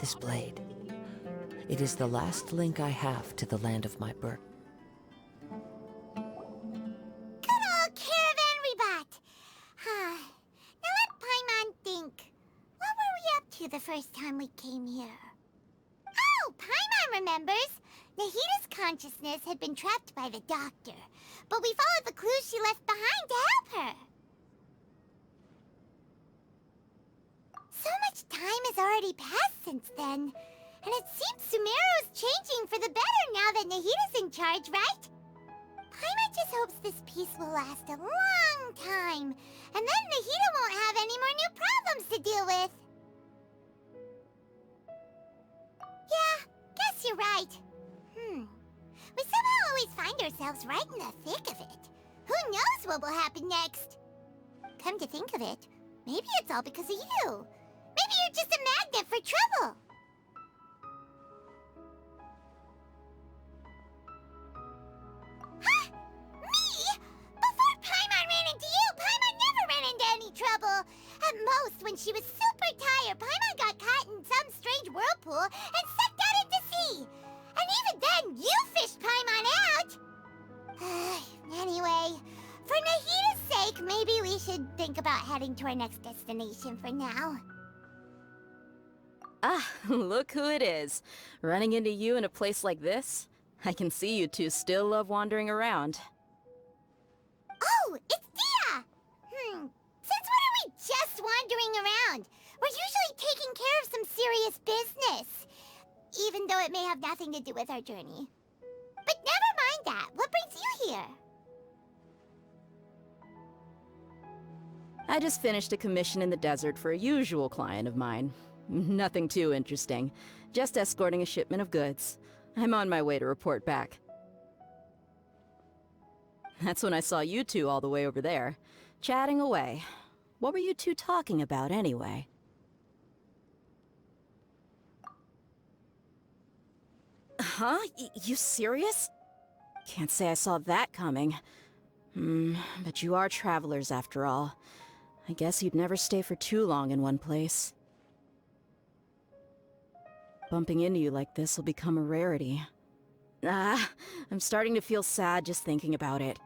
this blade. It is the last link I have to the land of my birth. Good old caravan rebut! Now let Paimon think. What were we up to the first time we came here? Oh, Paimon remembers! Nahita's consciousness had been trapped by the doctor, but we followed the clues she left behind to help her. So much time has already passed since then, and it seems Sumeru's changing for the better now that Nahita's in charge, right? Paimon just hopes this peace will last a long time, and then Nahita won't have any more new problems to deal with. Yeah, guess you're right. We somehow always find ourselves right in the thick of it. Who knows what will happen next? Come to think of it, maybe it's all because of you. Maybe you're just a magnet for trouble. Huh? Me? Before Paimon ran into you, Paimon never ran into any trouble. At most, when she was super tired, Paimon got caught in some strange whirlpool and sucked out into sea. And even then, you fished Paimon out! Anyway, for Nahita's sake, maybe we should think about heading to our next destination for now. Ah, look who it is. Running into you in a place like this? I can see you two still love wandering around. Oh, it's Dia! Since when are we just wandering around? We're usually taking care of some serious business. Even though it may have nothing to do with our journey. But never mind that. What brings you here? I just finished a commission in the desert for a usual client of mine. Nothing too interesting. Just escorting a shipment of goods. I'm on my way to report back. That's when I saw you two all the way over there, chatting away. What were you two talking about anyway? Huh? You serious? Can't say I saw that coming. But you are travelers after all. I guess you'd never stay for too long in one place. Bumping into you like this will become a rarity. I'm starting to feel sad just thinking about it.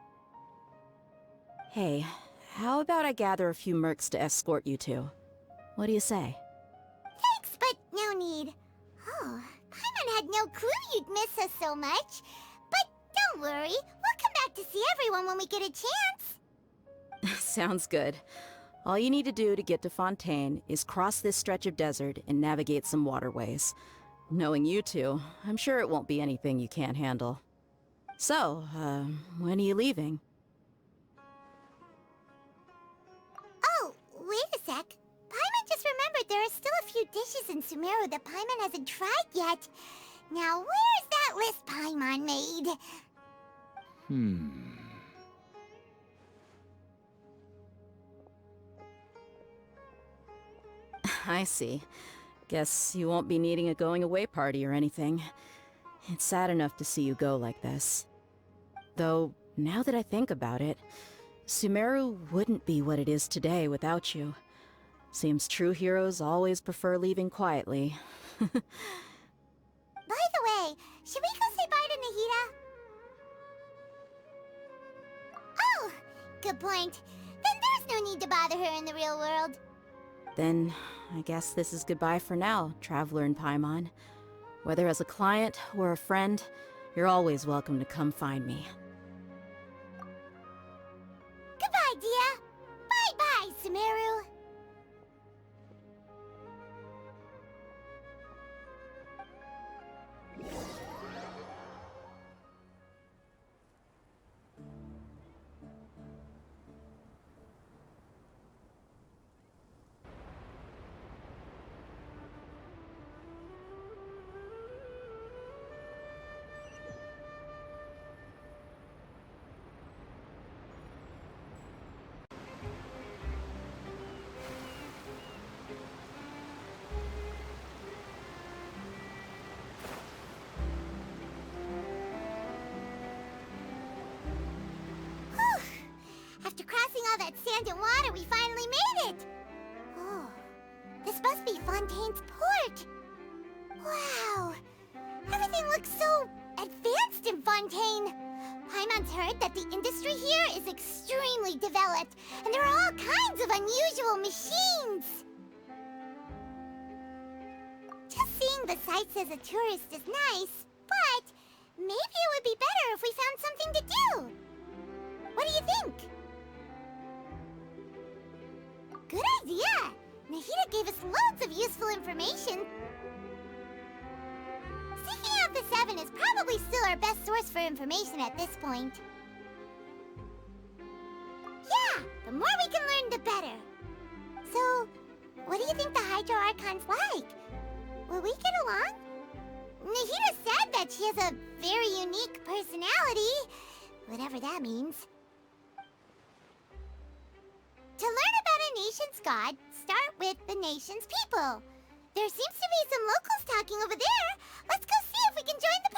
Hey, how about I gather a few mercs to escort you two? What do you say? Thanks, but no need. Oh, Paimon had no clue you'd miss us so much. But don't worry, we'll come back to see everyone when we get a chance. Sounds good. All you need to do to get to Fontaine is cross this stretch of desert and navigate some waterways. Knowing you two, I'm sure it won't be anything you can't handle. So, when are you leaving? Oh, wait a sec. Paimon just remembered there are still a few dishes in Sumeru that Paimon hasn't tried yet. Now, where's that list Paimon made? I see. Guess you won't be needing a going-away party or anything. It's sad enough to see you go like this. Though, now that I think about it, Sumeru wouldn't be what it is today without you. Seems true heroes always prefer leaving quietly. By the way, should we go say bye to Nahita? Oh, good point. Then there's no need to bother her in the real world. Then, I guess this is goodbye for now, Traveler in Paimon. Whether as a client or a friend, you're always welcome to come find me. Goodbye, Dia. Bye-bye, Sumeru. After crossing all that sand and water, we finally made it! Oh, this must be Fontaine's port. Fontaine. Paimon's heard that the industry here is extremely developed, and there are all kinds of unusual machines. Just seeing the sights as a tourist is nice, but maybe it would be better if we found something to do. What do you think? Good idea! Nahida gave us loads of useful information. Seeking out the Seven is probably still our best source for information at this point. Yeah, the more we can learn, the better. So, what do you think the Hydro Archon's like? Will we get along? Nahida said that she has a very unique personality, whatever that means. To learn about a nation's god, start with the nation's people. There seems to be some locals talking over there. Let's go see if we can join the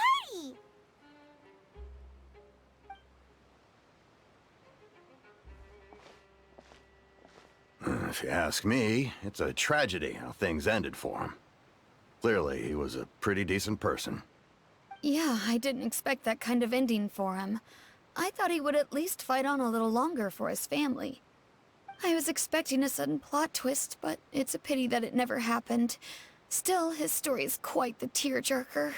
party. If you ask me, it's a tragedy how things ended for him. Clearly, he was a pretty decent person. Yeah, I didn't expect that kind of ending for him. I thought he would at least fight on a little longer for his family. I was expecting a sudden plot twist, but it's a pity that it never happened. Still, his story is quite the tearjerker.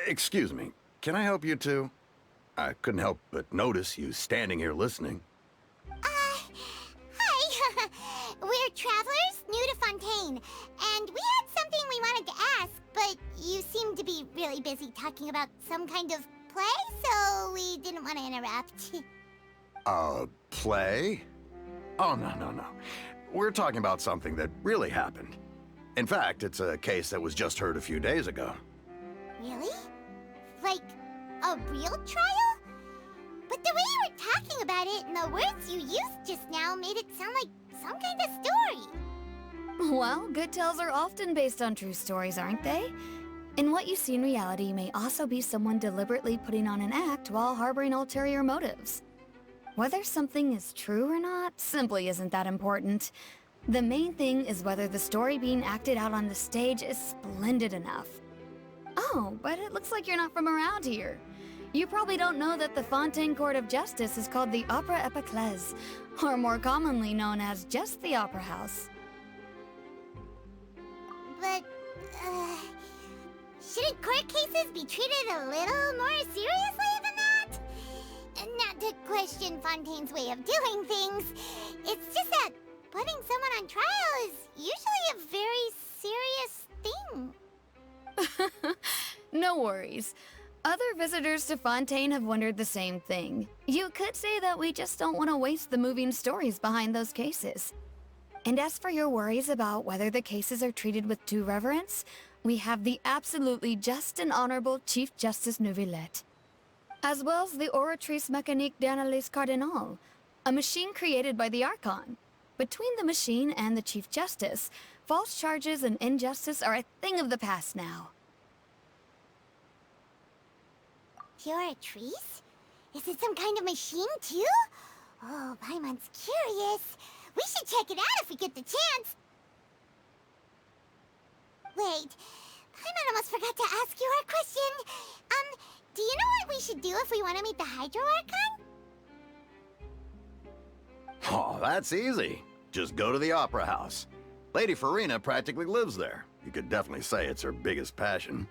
Excuse me. Can I help you two? I couldn't help but notice you standing here listening. Hi. We're travelers new to Fontaine, and we had something we wanted to ask, but you seem to be really busy talking about some kind of play, so we didn't want to interrupt. Play? Oh, no. We're talking about something that really happened. In fact, it's a case that was just heard a few days ago. Really? Like, a real trial? But the way you were talking about it and the words you used just now made it sound like some kind of story. Well, good tales are often based on true stories, aren't they? And what you see in reality may also be someone deliberately putting on an act while harboring ulterior motives. Whether something is true or not simply isn't that important. The main thing is whether the story being acted out on the stage is splendid enough. Oh, but it looks like you're not from around here. You probably don't know that the Fontaine Court of Justice is called the Opera Epiclese, or more commonly known as just the Opera House. But, shouldn't court cases be treated a little more seriously than that? Not to question Fontaine's way of doing things, it's just that putting someone on trial is usually a very serious thing. No worries. Other visitors to Fontaine have wondered the same thing. You could say that we just don't want to waste the moving stories behind those cases. And as for your worries about whether the cases are treated with due reverence, we have the absolutely just and honorable Chief Justice Neuvillette, as well as the Oratrice Mécanique d'Analyse Cardinal, a machine created by the Archon. Between the machine and the Chief Justice, false charges and injustice are a thing of the past now. Oratrice? Is it some kind of machine, too? Oh, Paimon's curious. We should check it out if we get the chance. Wait, Paimon almost forgot to ask you our question. Do you know what we should do if we want to meet the Hydro Archon? Oh, that's easy. Just go to the Opera House. Lady Farina practically lives there. You could definitely say it's her biggest passion.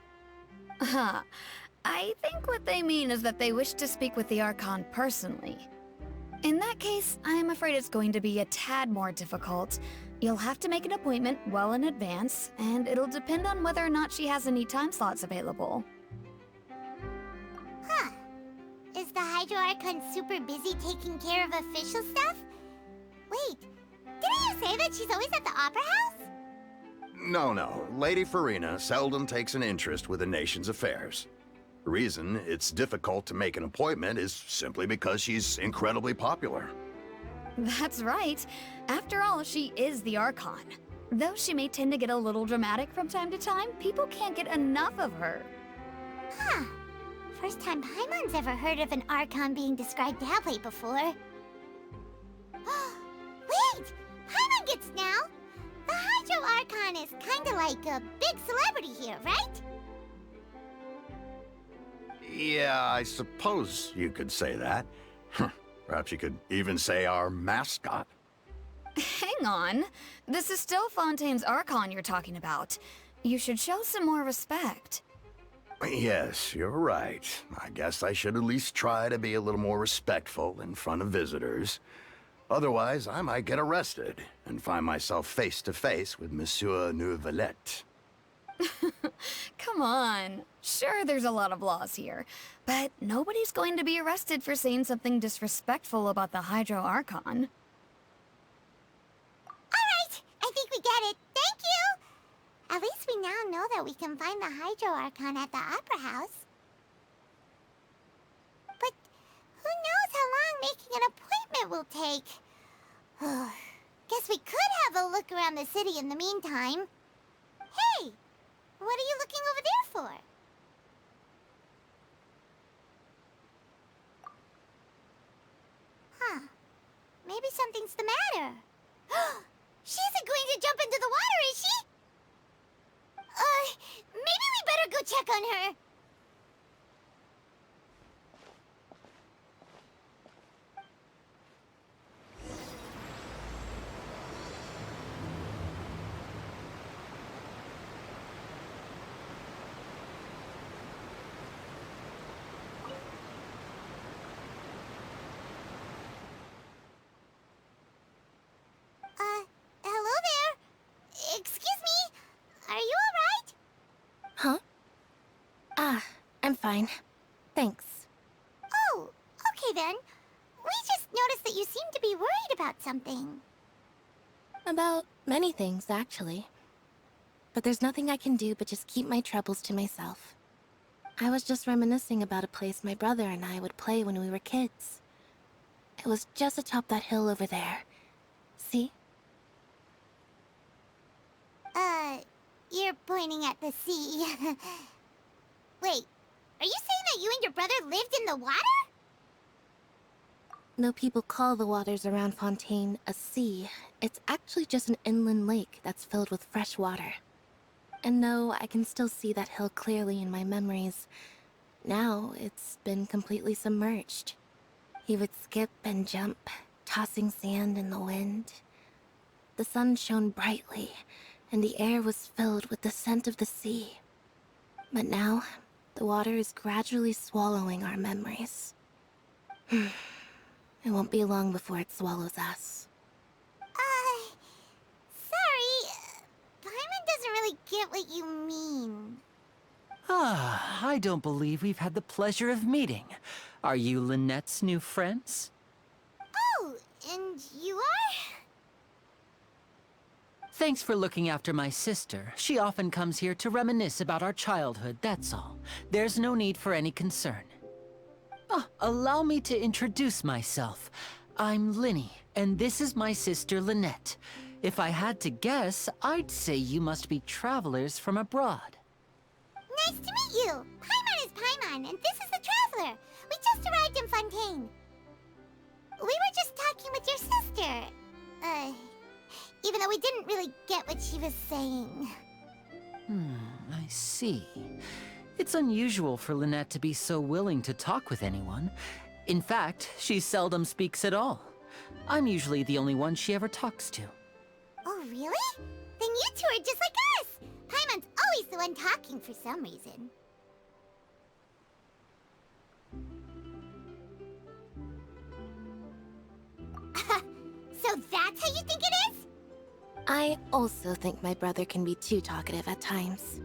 Huh. I think what they mean is that they wish to speak with the Archon personally. In that case, I'm afraid it's going to be a tad more difficult. You'll have to make an appointment well in advance, and it'll depend on whether or not she has any time slots available. Huh. Is the Hydro Archon super busy taking care of official stuff? Wait, didn't you say that she's always at the Opera House? No. Lady Farina seldom takes an interest with the nation's affairs. The reason it's difficult to make an appointment is simply because she's incredibly popular. That's right. After all, she is the Archon. Though she may tend to get a little dramatic from time to time, people can't get enough of her. Huh. First time Paimon's ever heard of an Archon being described that way before. Wait! Paimon gets now! The Hydro Hydro Archon is kinda like a big celebrity here, right? Yeah, I suppose you could say that. Perhaps you could even say our mascot. Hang on. This is still Fontaine's Archon you're talking about. You should show some more respect. Yes, you're right. I guess I should at least try to be a little more respectful in front of visitors. Otherwise, I might get arrested and find myself face to face with Monsieur Neuvillette. Come on. Sure, there's a lot of laws here, but nobody's going to be arrested for saying something disrespectful about the Hydro Archon. Alright, I think we get it. Thank you! At least we now know that we can find the Hydro Archon at the Opera House. But who knows how long making an appointment will take? Guess we could have a look around the city in the meantime. Hey! What are you looking over there for? Huh. Maybe something's the matter. She isn't going to jump into the water, is she? Maybe we better go check on her. Hello there. Excuse me. Are you alright? Huh? I'm fine. Thanks. Oh, okay then. We just noticed that you seem to be worried about something. About many things, actually. But there's nothing I can do but just keep my troubles to myself. I was just reminiscing about a place my brother and I would play when we were kids. It was just atop that hill over there. See? You're pointing at the sea. Wait, are you saying that you and your brother lived in the water? Though people call the waters around Fontaine a sea, it's actually just an inland lake that's filled with fresh water. And though I can still see that hill clearly in my memories, now it's been completely submerged. He would skip and jump, tossing sand in the wind. The sun shone brightly, and the air was filled with the scent of the sea. But now, the water is gradually swallowing our memories. It won't be long before it swallows us. Sorry. Paimon doesn't really get what you mean. I don't believe we've had the pleasure of meeting. Are you Lynette's new friends? Oh, and you are? Thanks for looking after my sister. She often comes here to reminisce about our childhood, that's all. There's no need for any concern. Allow me to introduce myself. I'm Linny, and this is my sister Lynette. If I had to guess, I'd say you must be travelers from abroad. Nice to meet you. Paimon is Paimon, and this is the Traveler. We just arrived in Fontaine. We were just talking with your sister. Even though we didn't really get what she was saying. I see. It's unusual for Lynette to be so willing to talk with anyone. In fact, she seldom speaks at all. I'm usually the only one she ever talks to. Oh, really? Then you two are just like us! Paimon's always the one talking for some reason. So that's how you think it is? I also think my brother can be too talkative at times.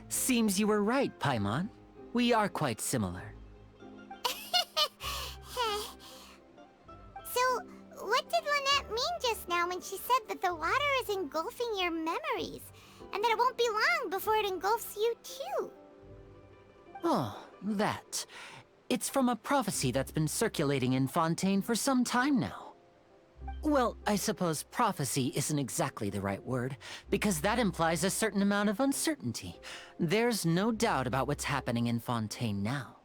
Seems you were right, Paimon. We are quite similar. So, what did Lynette mean just now when she said that the water is engulfing your memories, and that it won't be long before it engulfs you too? Oh, that. It's from a prophecy that's been circulating in Fontaine for some time now. Well, I suppose prophecy isn't exactly the right word, because that implies a certain amount of uncertainty. There's no doubt about what's happening in Fontaine now.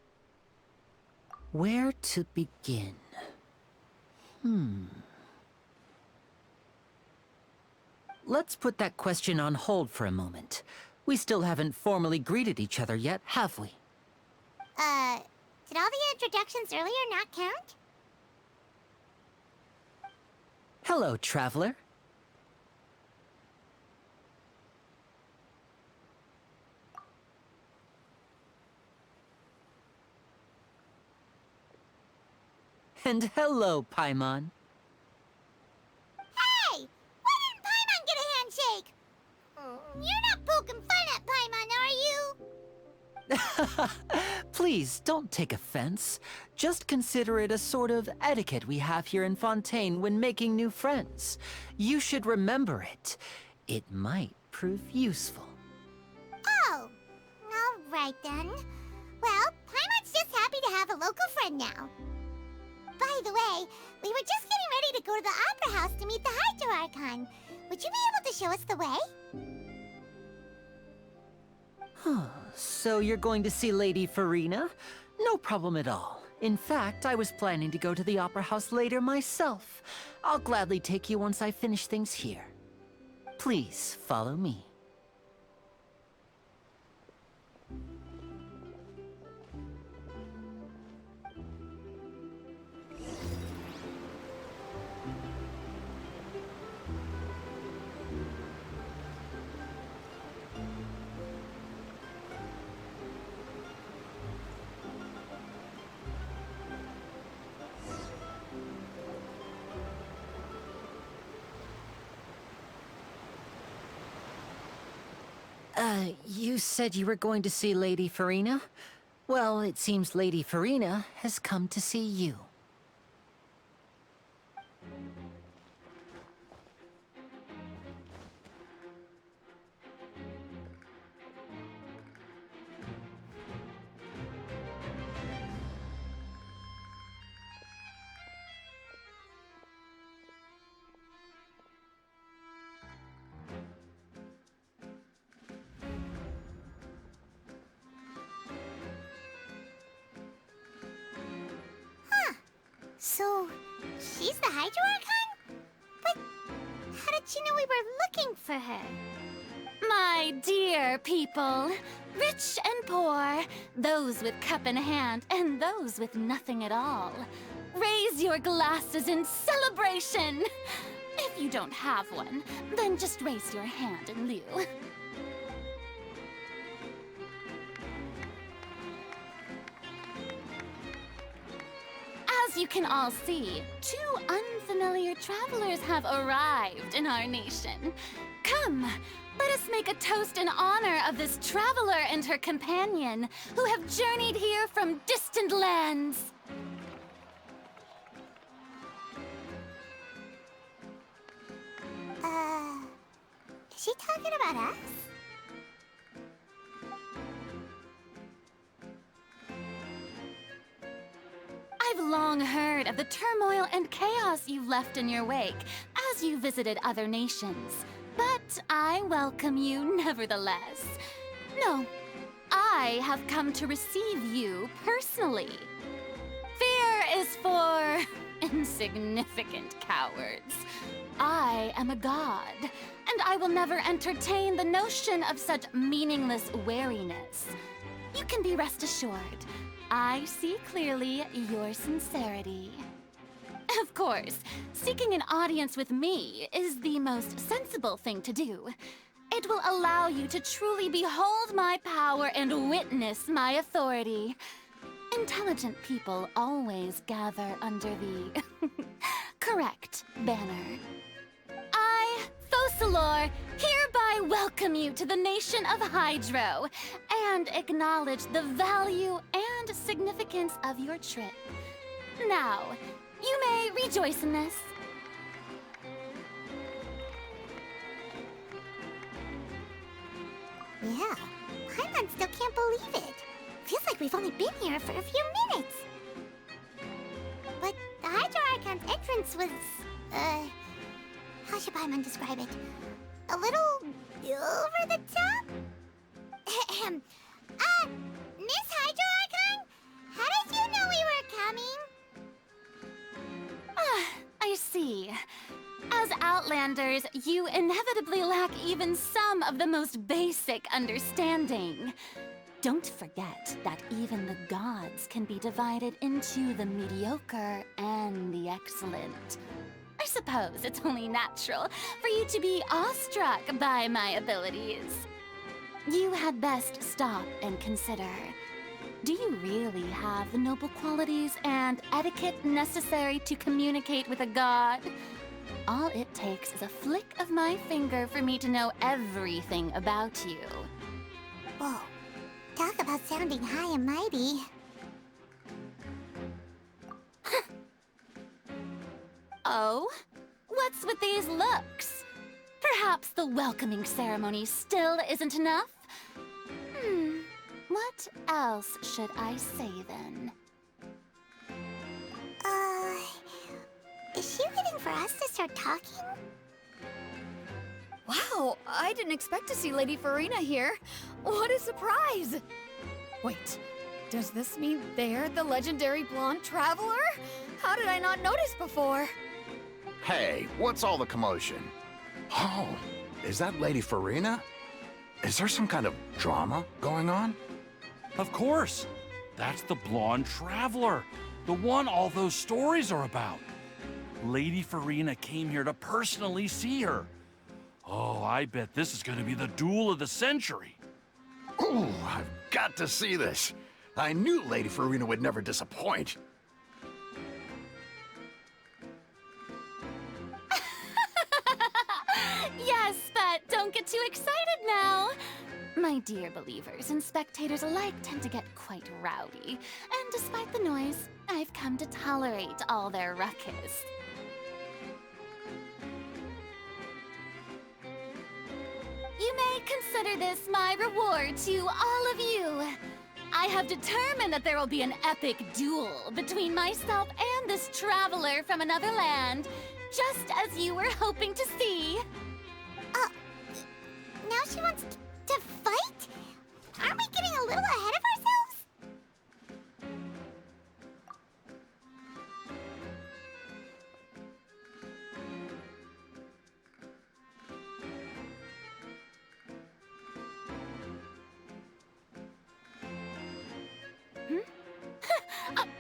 Where to begin? let's put that question on hold for a moment. We still haven't formally greeted each other yet, have we? Did all the introductions earlier not count? Hello, traveler. And hello, Paimon. Hey! Why didn't Paimon get a handshake? You're not poking fun at Paimon, are you? Please, don't take offense. Just consider it a sort of etiquette we have here in Fontaine when making new friends. You should remember it. It might prove useful. Oh, all right then. Well, Paimon's just happy to have a local friend now. By the way, we were just getting ready to go to the Opera House to meet the Hydro Archon. Would you be able to show us the way? So you're going to see Lady Farina? No problem at all. In fact, I was planning to go to the Opera House later myself. I'll gladly take you once I finish things here. Please, follow me. You said you were going to see Lady Farina? Well, it seems Lady Farina has come to see you. So, she's the Hydro Archon? But how did she know we were looking for her? My dear people, rich and poor, those with cup in hand and those with nothing at all, raise your glasses in celebration! If you don't have one, then just raise your hand in lieu. As you can all see, two unfamiliar travelers have arrived in our nation. Come, let us make a toast in honor of this traveler and her companion who have journeyed here from distant lands. Is she talking about us? I've long heard of the turmoil and chaos you've left in your wake as you visited other nations. But I welcome you nevertheless. No, I have come to receive you personally. Fear is for insignificant cowards. I am a god, and I will never entertain the notion of such meaningless wariness. You can be rest assured, I see clearly your sincerity. Of course, seeking an audience with me is the most sensible thing to do. It will allow you to truly behold my power and witness my authority. Intelligent people always gather under the correct banner. I, Focalor, hereby welcome you to the nation of Hydro and acknowledge the value and significance of your trip. Now, you may rejoice in this. Yeah, Paimon still can't believe it. Feels like we've only been here for a few minutes. But the Hydro Archon's entrance was, how should Paimon describe it? A little over the top? Miss Hydro Archon? How did you know we were coming? I see. As out Outlanders, you inevitably lack even some of the most basic understanding. Don't forget that even the gods can be divided into the mediocre and the excellent. I suppose it's only natural for you to be awestruck by my abilities. You had best stop and consider. Do you really have the noble qualities and etiquette necessary to communicate with a god? All it takes is a flick of my finger for me to know everything about you. Whoa. Talk about sounding high and mighty. Oh? What's with these looks? Perhaps the welcoming ceremony still isn't enough? What else should I say then? Is she waiting for us to start talking? Wow, I didn't expect to see Lady Farina here. What a surprise! Wait, does this mean they're the legendary blonde traveler? How did I not notice before? Hey, what's all the commotion? Oh, is that Lady Farina? Is there some kind of drama going on? Of course. That's the blonde traveler. The one all those stories are about. Lady Farina came here to personally see her. Oh, I bet this is going to be the duel of the century. Ooh, I've got to see this. I knew Lady Farina would never disappoint. Yes, but don't get too excited now. My dear believers and spectators alike tend to get quite rowdy, and despite the noise, I've come to tolerate all their ruckus. You may consider this my reward to all of you. I have determined that there will be an epic duel between myself and this traveler from another land, just as you were hoping to see. Now she wants to fight? Aren't we getting a little ahead of ourselves?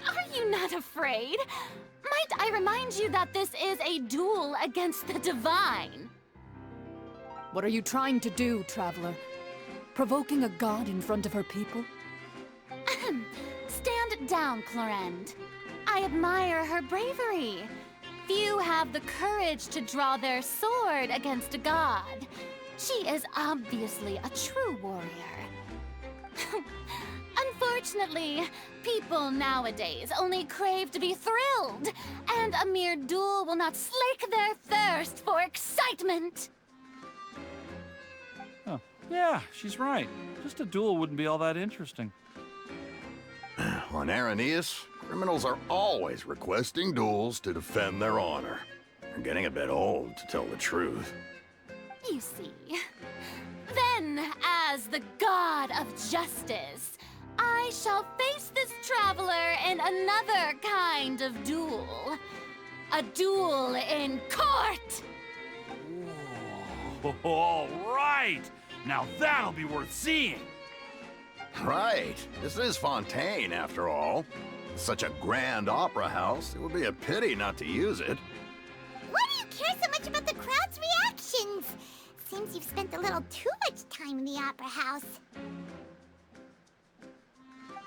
Are you not afraid? Might I remind you that this is a duel against the divine? What are you trying to do, traveler? Provoking a god in front of her people? Stand down, Clorend. I admire her bravery. Few have the courage to draw their sword against a god. She is obviously a true warrior. Unfortunately, people nowadays only crave to be thrilled, and a mere duel will not slake their thirst for excitement. Oh, yeah, she's right. Just a duel wouldn't be all that interesting. On Araneus, criminals are always requesting duels to defend their honor. They're getting a bit old, to tell the truth. You see. Then, as the god of justice, I shall face this traveler in another kind of duel. A duel in court! Whoa, all right! Now that'll be worth seeing! Right. This is Fontaine, after all. Such a grand opera house, it would be a pity not to use it. Why do you care so much about the crowd's reactions? Seems you've spent a little too much time in the opera house.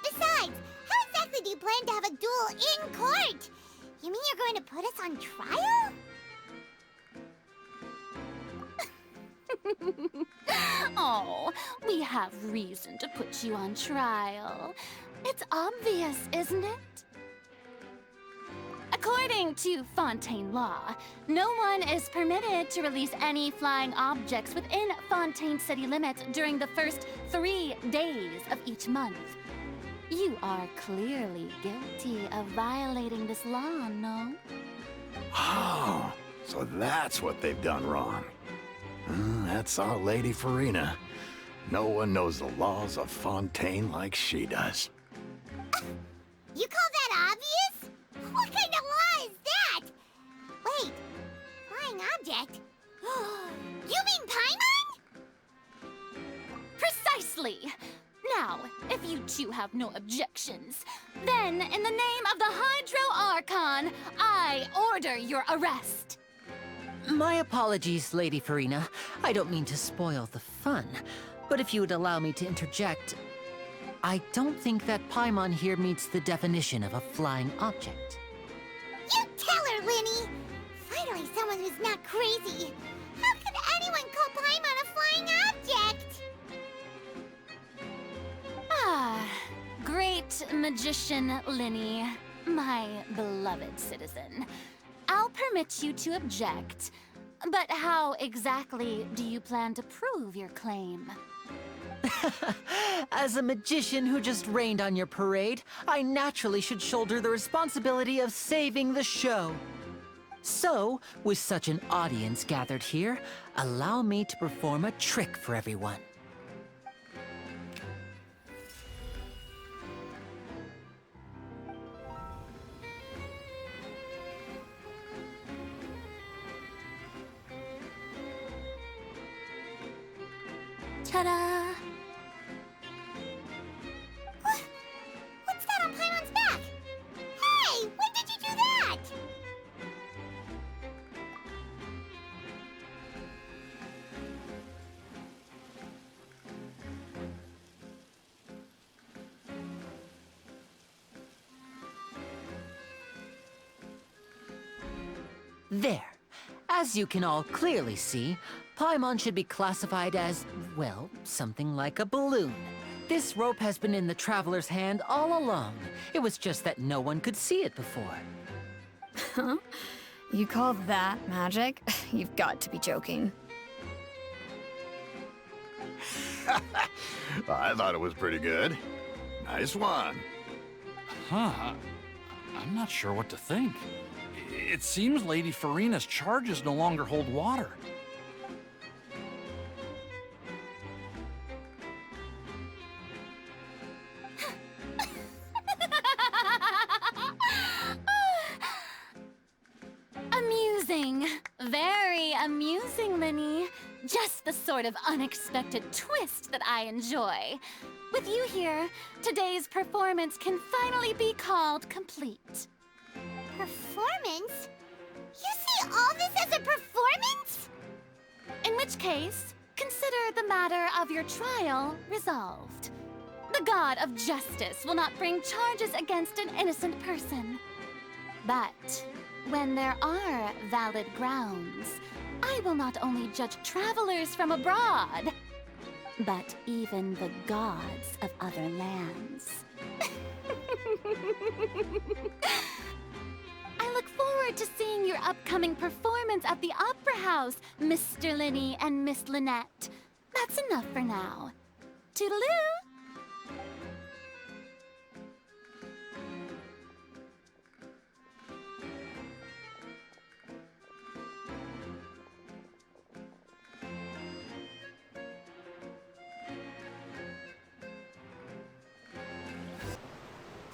Besides, how exactly do you plan to have a duel in court? You mean you're going to put us on trial? Oh, we have reason to put you on trial. It's obvious, isn't it? According to Fontaine law, no one is permitted to release any flying objects within Fontaine city limits during the first 3 days of each month. You are clearly guilty of violating this law, no? Oh, so that's what they've done wrong. That's our Lady Farina. No one knows the laws of Fontaine like she does. You call that obvious? What kind of law is that? Wait, flying object? two have no objections, then in the name of the Hydro Archon, I order your arrest. My apologies, Lady Farina. I don't mean to spoil the fun, but if you would allow me to interject, I don't think that Paimon here meets the definition of a flying object. You tell her, Linny! Finally someone who's not crazy. How could anyone call Paimon a flying object? Ah, great magician Linny, my beloved citizen. I'll permit you to object, but how exactly do you plan to prove your claim? As a magician who just rained on your parade, I naturally should shoulder the responsibility of saving the show. So, with such an audience gathered here, allow me to perform a trick for everyone. Ta-da! What's that on Paimon's back? Hey, when did you do that? There. As you can all clearly see, Paimon should be classified as, well, something like a balloon. This rope has been in the Traveler's hand all along. It was just that no one could see it before. Huh? You call that magic? You've got to be joking. I thought it was pretty good. Nice one. Huh. I'm not sure what to think. It seems Lady Farina's charges no longer hold water. Amusing. Very amusing, Linny. Just the sort of unexpected twist that I enjoy. With you here, today's performance can finally be called complete. Performance? You see all this as a performance? In which case, consider the matter of your trial resolved. The god of justice will not bring charges against an innocent person. But when there are valid grounds, I will not only judge travelers from abroad, but even the gods of other lands. I look forward to seeing your upcoming performance at the Opera House, Mr. Linny and Miss Lynette. That's enough for now. Toodaloo!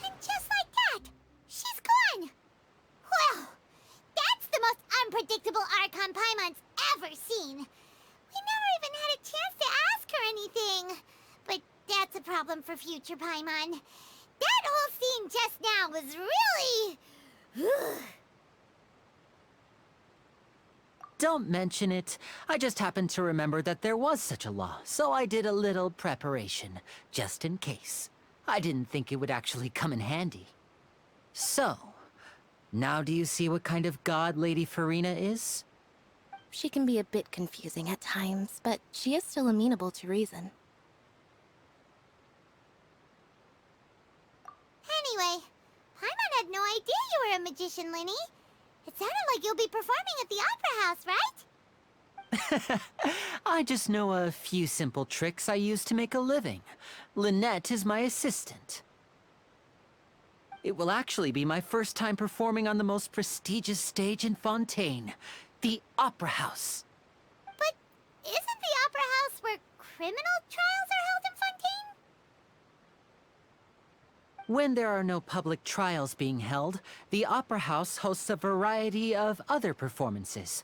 And just like that, she's gone. Well, that's the most unpredictable Archon Paimon's ever seen. We never even had a chance to ask her anything. But that's a problem for future Paimon. That whole scene just now was really... Don't mention it. I just happened to remember that there was such a law, so I did a little preparation, just in case. I didn't think it would actually come in handy. So, now do you see what kind of god Lady Farina is? She can be a bit confusing at times, but she is still amenable to reason. Anyway, Paimon had no idea you were a magician, Linny. It sounded like you'll be performing at the Opera House, right? I just know a few simple tricks I use to make a living. Lynette is my assistant. It will actually be my first time performing on the most prestigious stage in Fontaine, the Opera House. But isn't the Opera House where criminal trials are held in Fontaine? When there are no public trials being held, the Opera House hosts a variety of other performances.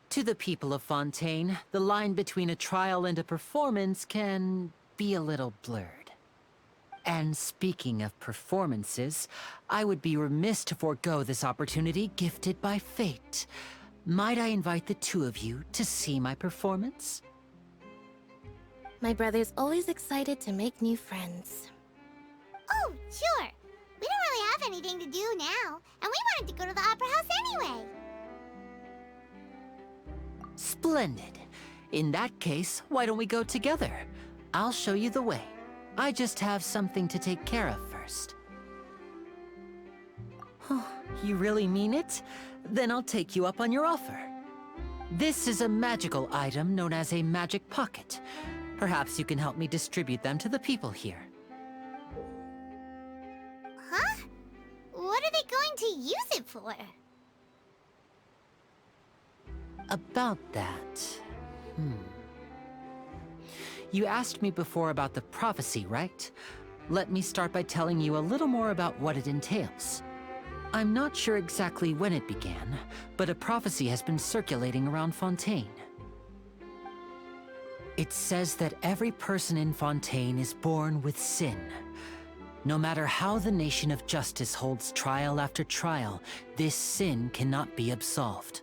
To the people of Fontaine, the line between a trial and a performance can be a little blurred. And speaking of performances, I would be remiss to forego this opportunity gifted by fate. Might I invite the two of you to see my performance? My brother's always excited to make new friends. Oh, sure. We don't really have anything to do now, and we wanted to go to the Opera House anyway. Splendid. In that case, why don't we go together? I'll show you the way. I just have something to take care of first. You really mean it? Then I'll take you up on your offer. This is a magical item known as a magic pocket. Perhaps you can help me distribute them to the people here. Huh? What are they going to use it for? About that... You asked me before about the prophecy, right? Let me start by telling you a little more about what it entails. I'm not sure exactly when it began, but a prophecy has been circulating around Fontaine. It says that every person in Fontaine is born with sin. No matter how the Nation of Justice holds trial after trial, this sin cannot be absolved.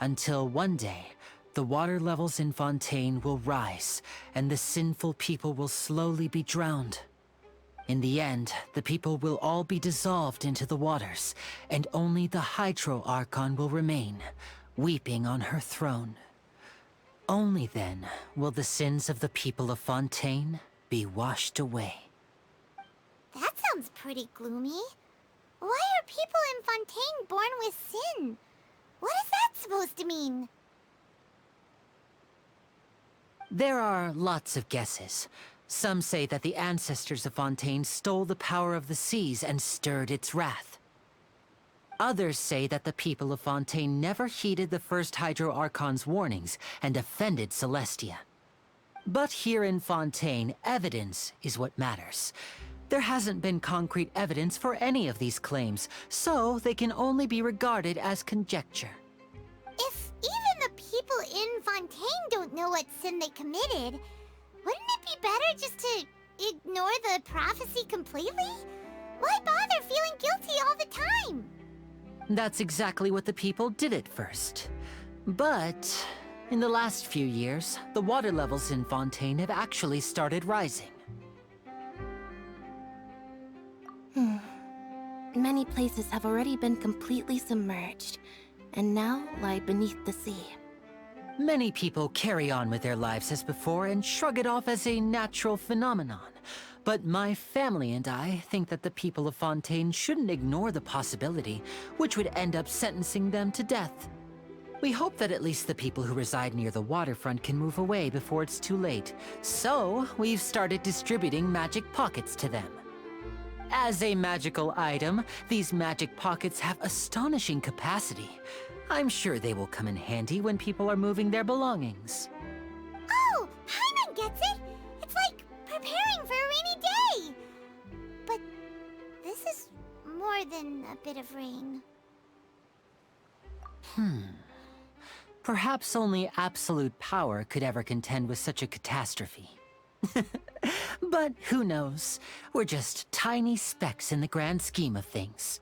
Until one day, the water levels in Fontaine will rise, and the sinful people will slowly be drowned. In the end, the people will all be dissolved into the waters, and only the Hydro Archon will remain, weeping on her throne. Only then will the sins of the people of Fontaine be washed away. That sounds pretty gloomy. Why are people in Fontaine born with sin? What is that supposed to mean? There are lots of guesses. Some say that the ancestors of Fontaine stole the power of the seas and stirred its wrath. Others say that the people of Fontaine never heeded the first Hydro Archon's warnings and offended Celestia. But here in Fontaine, evidence is what matters. There hasn't been concrete evidence for any of these claims, so they can only be regarded as conjecture. If even the people in Fontaine don't know what sin they committed, wouldn't it be better just to ignore the prophecy completely? Why bother feeling guilty all the time? That's exactly what the people did at first. But in the last few years, the water levels in Fontaine have actually started rising. Many places have already been completely submerged, and now lie beneath the sea. Many people carry on with their lives as before and shrug it off as a natural phenomenon. But my family and I think that the people of Fontaine shouldn't ignore the possibility, which would end up sentencing them to death. We hope that at least the people who reside near the waterfront can move away before it's too late. So, we've started distributing magic pockets to them. As a magical item, these magic pockets have astonishing capacity. I'm sure they will come in handy when people are moving their belongings. Oh, Paimon gets it! It's like preparing for a rainy day! But this is more than a bit of rain. Perhaps only absolute power could ever contend with such a catastrophe. But who knows? We're just tiny specks in the grand scheme of things.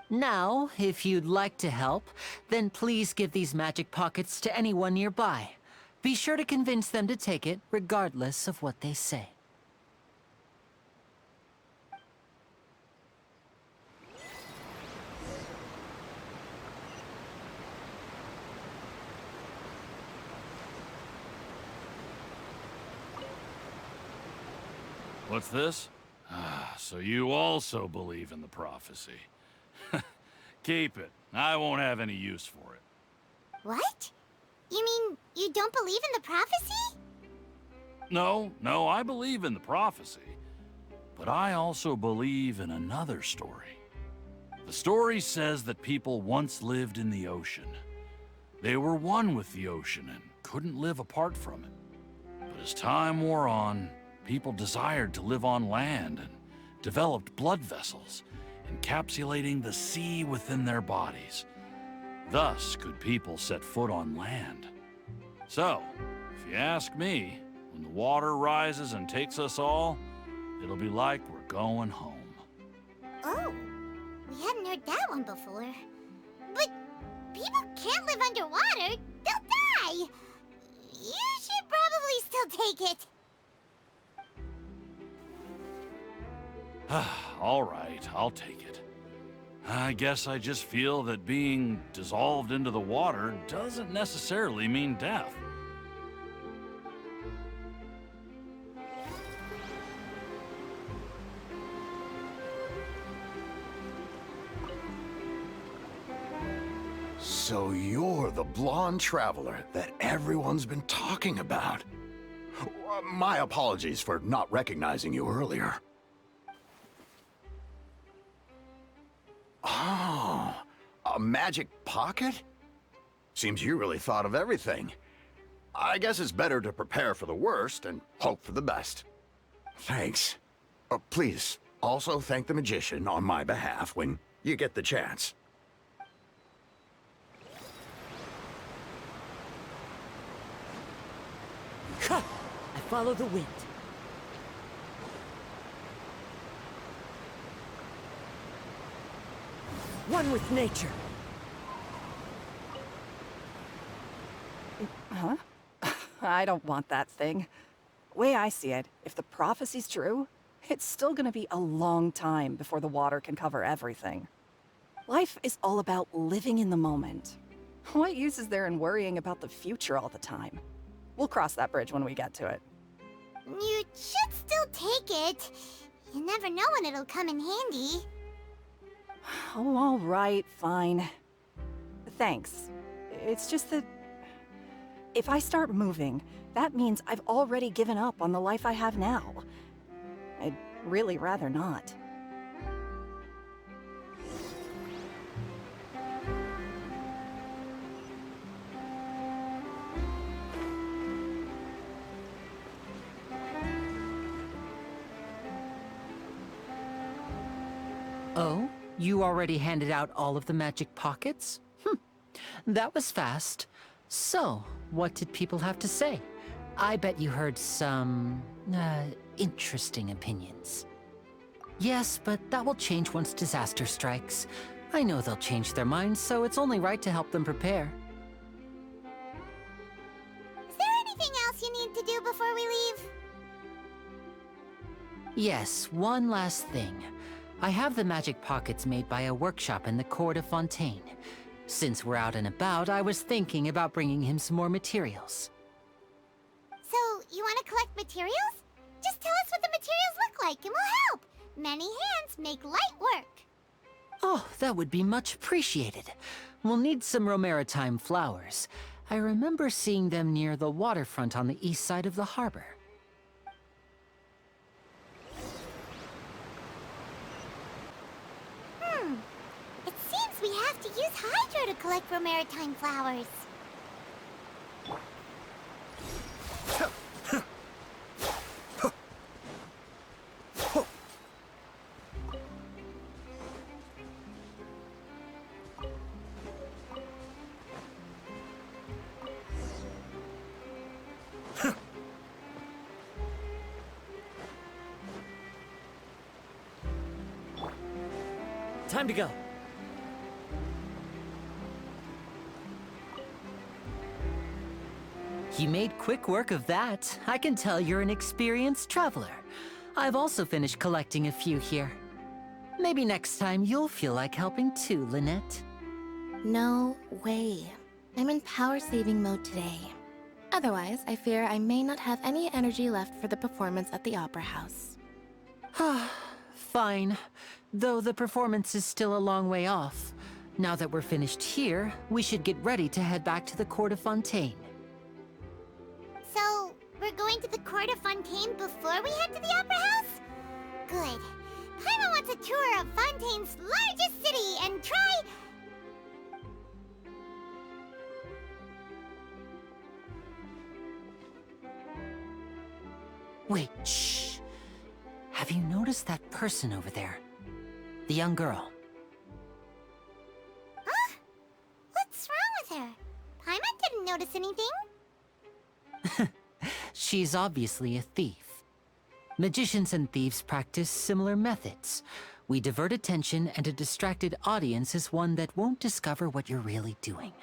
Now, if you'd like to help, then please give these magic pockets to anyone nearby. Be sure to convince them to take it, regardless of what they say. What's this? So you also believe in the prophecy. Keep it. I won't have any use for it. What? You mean you don't believe in the prophecy? No, I believe in the prophecy. But I also believe in another story. The story says that people once lived in the ocean. They were one with the ocean and couldn't live apart from it. But as time wore on, people desired to live on land and developed blood vessels, encapsulating the sea within their bodies. Thus could people set foot on land. So, if you ask me, when the water rises and takes us all, it'll be like we're going home. Oh, we hadn't heard that one before. But people can't live underwater. They'll die. You should probably still take it. All right, I'll take it. I guess I just feel that being dissolved into the water doesn't necessarily mean death. So you're the blonde traveler that everyone's been talking about. My apologies for not recognizing you earlier. Oh, a magic pocket? Seems you really thought of everything. I guess it's better to prepare for the worst and hope for the best. Thanks. Please, also thank the magician on my behalf when you get the chance. Ha! I follow the wind. One with nature. Huh? I don't want that thing. Way I see it, if the prophecy's true, it's still gonna be a long time before the water can cover everything. Life is all about living in the moment. What use is there in worrying about the future all the time? We'll cross that bridge when we get to it. You should still take it. You never know when it'll come in handy. Oh, all right, fine. Thanks. It's just that if I start moving, that means I've already given up on the life I have now. I'd really rather not. Oh? You already handed out all of the magic pockets? That was fast. So, what did people have to say? I bet you heard some, interesting opinions. Yes, but that will change once disaster strikes. I know they'll change their minds, so it's only right to help them prepare. Is there anything else you need to do before we leave? Yes, one last thing. I have the magic pockets made by a workshop in the court of Fontaine. Since we're out and about, I was thinking about bringing him some more materials. So, you want to collect materials? Just tell us what the materials look like and we'll help. Many hands make light work. Oh, that would be much appreciated. We'll need some Romaritime flowers. I remember seeing them near the waterfront on the east side of the harbor. It seems we have to use Hydro to collect Romaritime flowers. Time to go. You made quick work of that. I can tell you're an experienced traveler. I've also finished collecting a few here. Maybe next time you'll feel like helping too, Lynette. No way. I'm in power-saving mode today. Otherwise, I fear I may not have any energy left for the performance at the Opera House. Fine. Though the performance is still a long way off. Now that we're finished here, we should get ready to head back to the court of Fontaine. So, we're going to the court of Fontaine before we head to the Opera House? Good. Paimon wants a tour of Fontaine's largest city and try... Wait, shh. Have you noticed that person over there? The young girl. Huh? What's wrong with her? Paimon didn't notice anything. She's obviously a thief. Magicians and thieves practice similar methods. We divert attention, and a distracted audience is one that won't discover what you're really doing.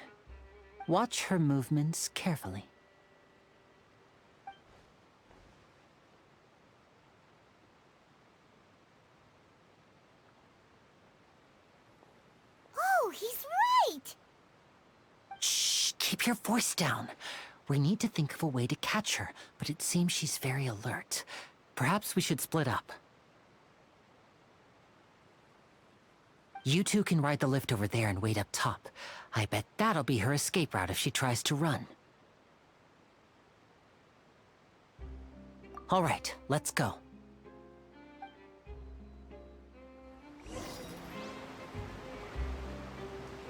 Watch her movements carefully. Oh, he's right! Shh, keep your voice down. We need to think of a way to catch her, but it seems she's very alert. Perhaps we should split up. You two can ride the lift over there and wait up top. I bet that'll be her escape route if she tries to run. All right, let's go.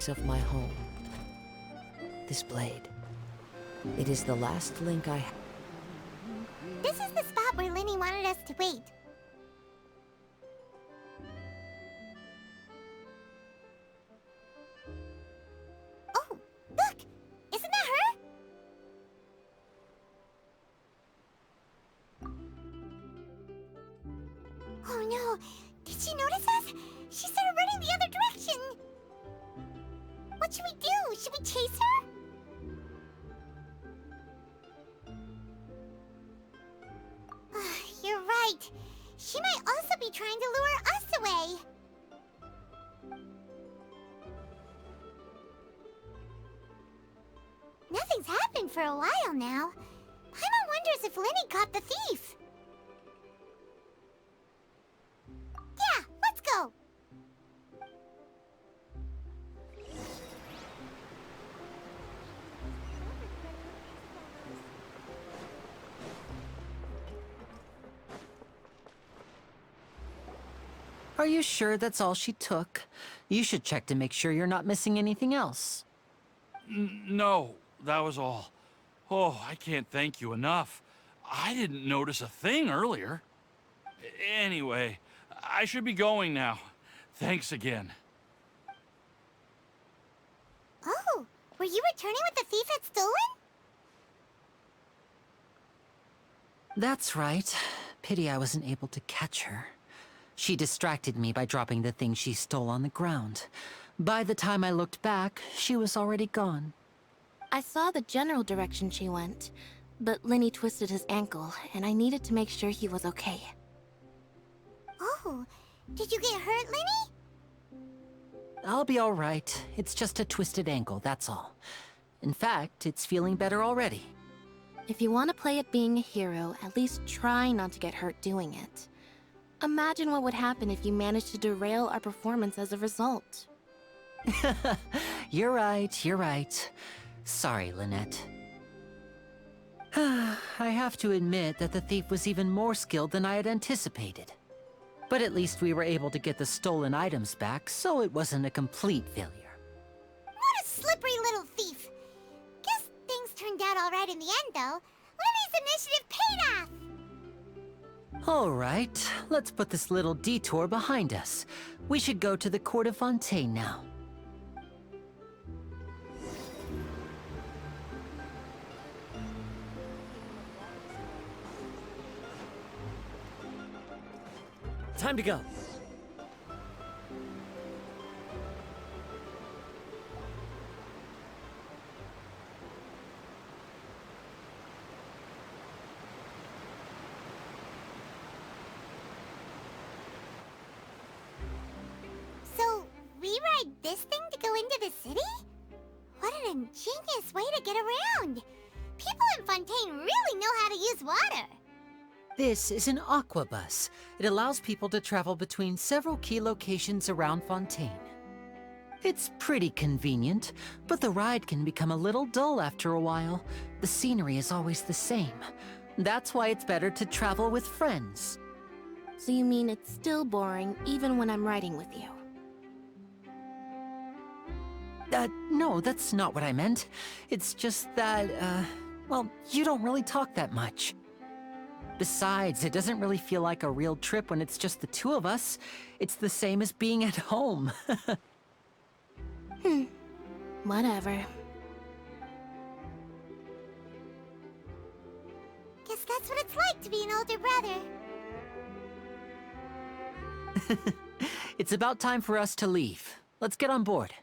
Of my home. This blade. It is the last link I have. This is the spot where Lenny wanted us to wait. Oh, look! Isn't that her? Oh no! Did she notice us? She started running the other direction! What should we do? Should we chase her? You're right. She might also be trying to lure us away. Nothing's happened for a while now. Paimon wonders if Lenny caught the thief. Yeah, let's go. Are you sure that's all she took? You should check to make sure you're not missing anything else. No, that was all. Oh, I can't thank you enough. I didn't notice a thing earlier. Anyway, I should be going now. Thanks again. Oh, were you returning what the thief had stolen? That's right. Pity I wasn't able to catch her. She distracted me by dropping the thing she stole on the ground. By the time I looked back, she was already gone. I saw the general direction she went, but Lenny twisted his ankle, and I needed to make sure he was okay. Oh, did you get hurt, Lenny? I'll be all right. It's just a twisted ankle, that's all. In fact, it's feeling better already. If you want to play at being a hero, at least try not to get hurt doing it. Imagine what would happen if you managed to derail our performance as a result. You're right, you're right. Sorry, Lynette. I have to admit that the thief was even more skilled than I had anticipated. But at least we were able to get the stolen items back, so it wasn't a complete failure. What a slippery little thief! Guess things turned out all right in the end, though. Lenny's initiative paid off! All right, let's put this little detour behind us. We should go to the court of Fontaine now. Time to go. So, we ride this thing to go into the city? What an ingenious way to get around! People in Fontaine really know how to use water! This is an aqua bus. It allows people to travel between several key locations around Fontaine. It's pretty convenient, but the ride can become a little dull after a while. The scenery is always the same. That's why it's better to travel with friends. So you mean it's still boring even when I'm riding with you? No, that's not what I meant. It's just that, well, you don't really talk that much. Besides, it doesn't really feel like a real trip when it's just the two of us. It's the same as being at home. Whatever. Guess that's what it's like to be an older brother. It's about time for us to leave. Let's get on board.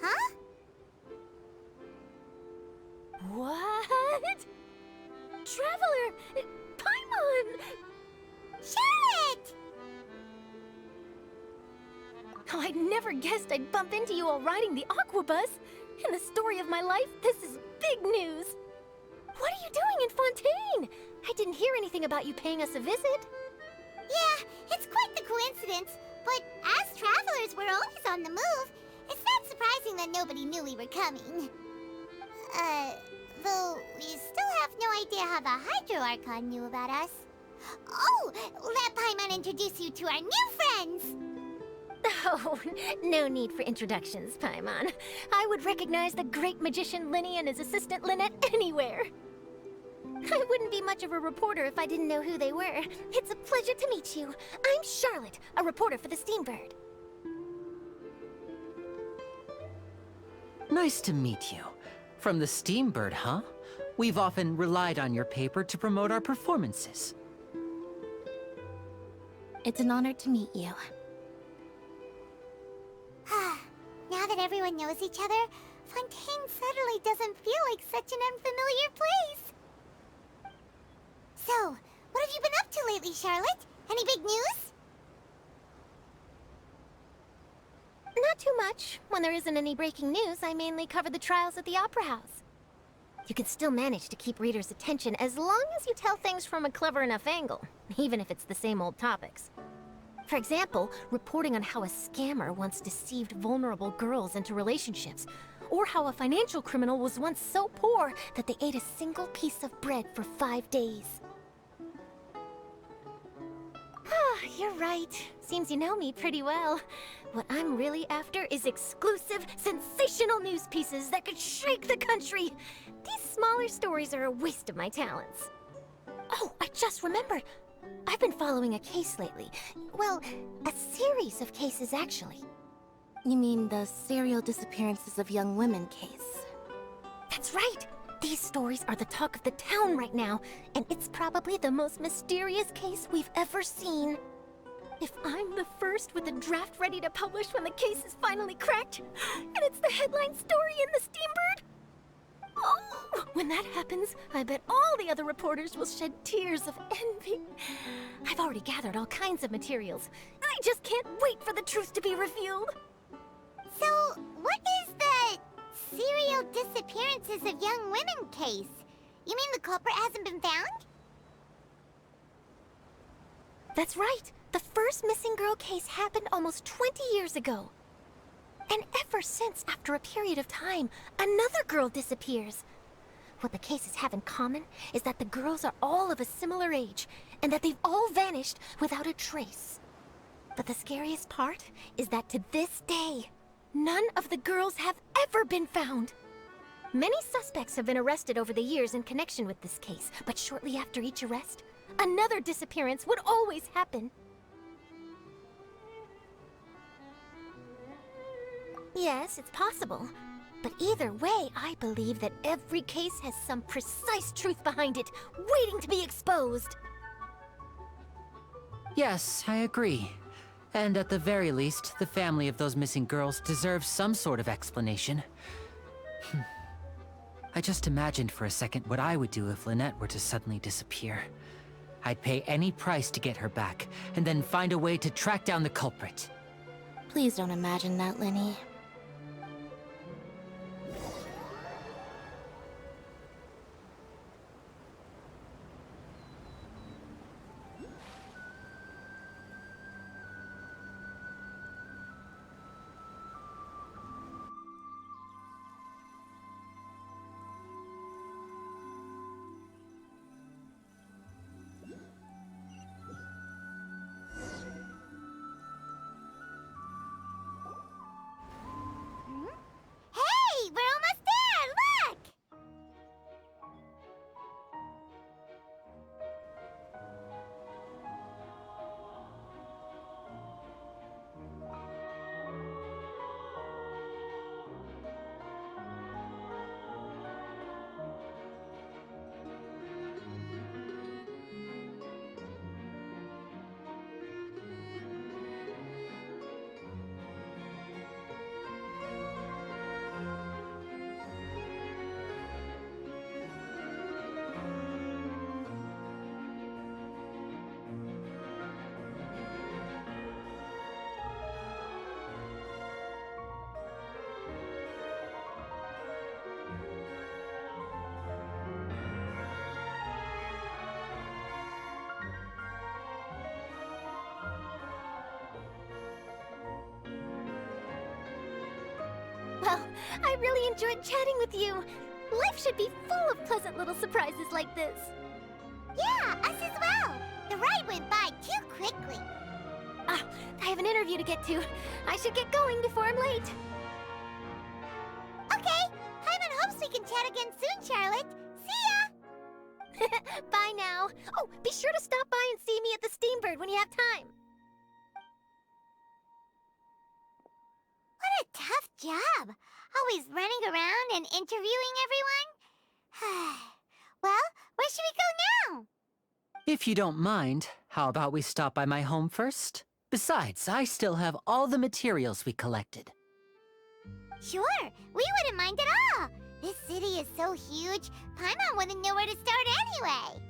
Huh? What? Traveler! Paimon! Charlotte! Oh, I'd never guessed I'd bump into you while riding the Aquabus. In the story of my life, this is big news. What are you doing in Fontaine? I didn't hear anything about you paying us a visit. Yeah, it's quite the coincidence. But as travelers, we're always on the move. It's not surprising that nobody knew we were coming. Though we still have no idea how the Hydro Archon knew about us. Oh, let Paimon introduce you to our new friends! Oh, no need for introductions, Paimon. I would recognize the great magician Linny and his assistant Lynette anywhere. I wouldn't be much of a reporter if I didn't know who they were. It's a pleasure to meet you. I'm Charlotte, a reporter for the Steambird. Nice to meet you. From the Steambird, huh? We've often relied on your paper to promote our performances. It's an honor to meet you. Now that everyone knows each other, Fontaine suddenly doesn't feel like such an unfamiliar place. So, what have you been up to lately, Charlotte? Any big news? Not too much. When there isn't any breaking news, I mainly cover the trials at the Opera House. You can still manage to keep readers' attention as long as you tell things from a clever enough angle, even if it's the same old topics. For example, reporting on how a scammer once deceived vulnerable girls into relationships, or how a financial criminal was once so poor that they ate a single piece of bread for 5 days. Ah, you're right. Seems you know me pretty well. What I'm really after is exclusive, sensational news pieces that could shake the country. These smaller stories are a waste of my talents. Oh, I just remembered. I've been following a case lately. Well, a series of cases, actually. You mean the serial disappearances of young women case? That's right! These stories are the talk of the town right now, and it's probably the most mysterious case we've ever seen. If I'm the first with a draft ready to publish when the case is finally cracked, and it's the headline story in the Steambird, oh, when that happens, I bet all the other reporters will shed tears of envy. I've already gathered all kinds of materials. I just can't wait for the truth to be revealed. So, what is the serial disappearances of young women case? You mean the culprit hasn't been found? That's right. The first missing girl case happened almost 20 years ago. And ever since, after a period of time, another girl disappears. What the cases have in common is that the girls are all of a similar age, and that they've all vanished without a trace. But the scariest part is that to this day, none of the girls have ever been found. Many suspects have been arrested over the years in connection with this case, but shortly after each arrest, another disappearance would always happen. Yes, it's possible. But either way, I believe that every case has some precise truth behind it, waiting to be exposed. Yes, I agree. And at the very least, the family of those missing girls deserves some sort of explanation. I just imagined for a second what I would do if Lynette were to suddenly disappear. I'd pay any price to get her back, and then find a way to track down the culprit. Please don't imagine that, Linny. I really enjoyed chatting with you. Life should be full of pleasant little surprises like this. Yeah, us as well. The ride went by too quickly. Ah, I have an interview to get to. I should get going before I'm late. Okay, Paimon hopes we can chat again soon, Charlotte. See ya! Bye now. Oh, be sure to stop by and see me at the Steambird when you have time. What a tough job. Always running around and interviewing everyone. Well, where should we go now? If you don't mind, how about we stop by my home first? Besides, I still have all the materials we collected. Sure, we wouldn't mind at all. This city is so huge, Paimon wouldn't know where to start anyway.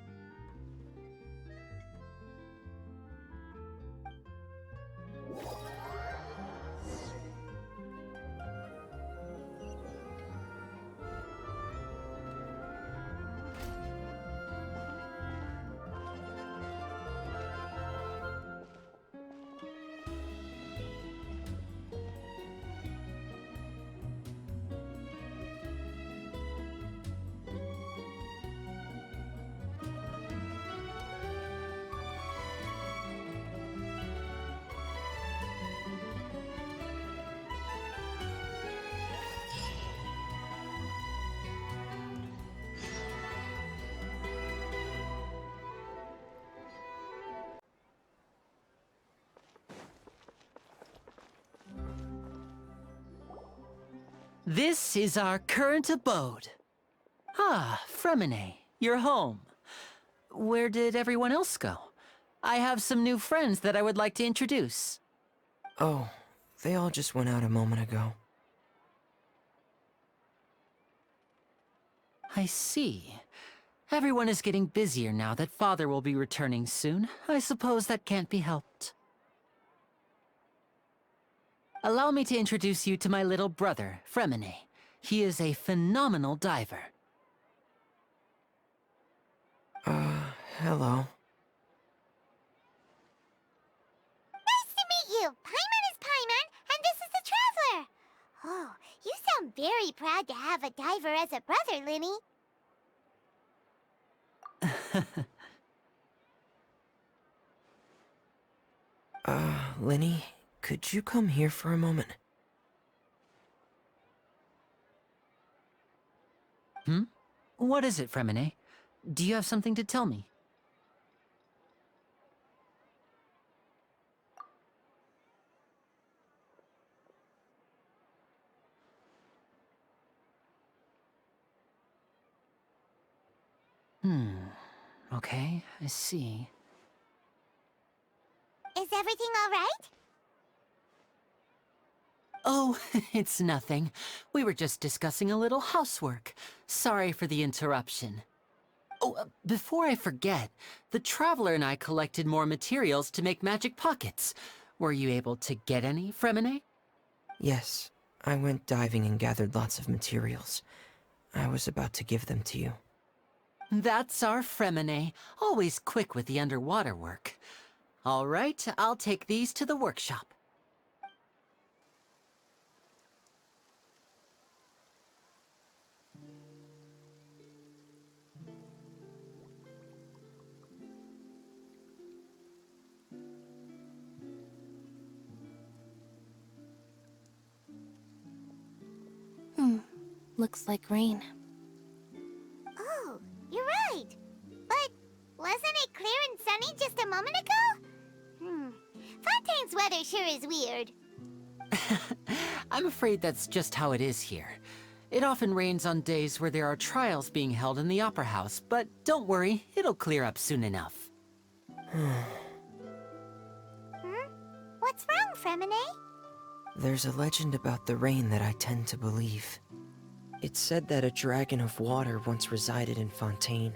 This is our current abode. Ah, Fremine, you're home. Where did everyone else go? I have some new friends that I would like to introduce. Oh, they all just went out a moment ago. I see. Everyone is getting busier now that Father will be returning soon. I suppose that can't be helped. Allow me to introduce you to my little brother, Fremine. He is a phenomenal diver. Hello. Nice to meet you. Paimon is Paimon, and this is the Traveler. Oh, you sound very proud to have a diver as a brother, Linny. Linny, could you come here for a moment? Hmm? What is it, Fremine? Do you have something to tell me? Okay, I see. Is everything all right? Oh, it's nothing. We were just discussing a little housework. Sorry for the interruption. Oh, before I forget, the Traveler and I collected more materials to make magic pockets. Were you able to get any, Fremine? Yes, I went diving and gathered lots of materials. I was about to give them to you. That's our Fremine, always quick with the underwater work. All right, I'll take these to the workshop. Looks like rain. Oh, you're right. But wasn't it clear and sunny just a moment ago? Fontaine's weather sure is weird. I'm afraid that's just how it is here. It often rains on days where there are trials being held in the Opera House, but don't worry, it'll clear up soon enough. What's wrong, Fremine? There's a legend about the rain that I tend to believe. It's said that a dragon of water once resided in Fontaine.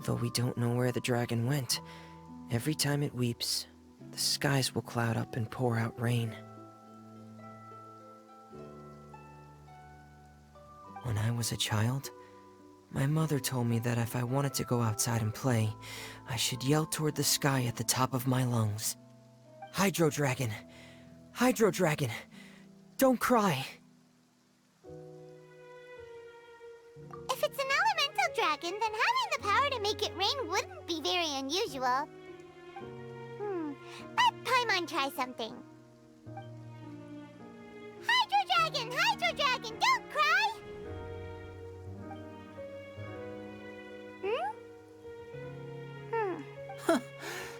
Though we don't know where the dragon went, every time it weeps, the skies will cloud up and pour out rain. When I was a child, my mother told me that if I wanted to go outside and play, I should yell toward the sky at the top of my lungs. Hydro Dragon! Hydro Dragon! Don't cry! dragon, then having the power to make it rain wouldn't be very unusual. Let Paimon try something. Hydro Dragon, don't cry!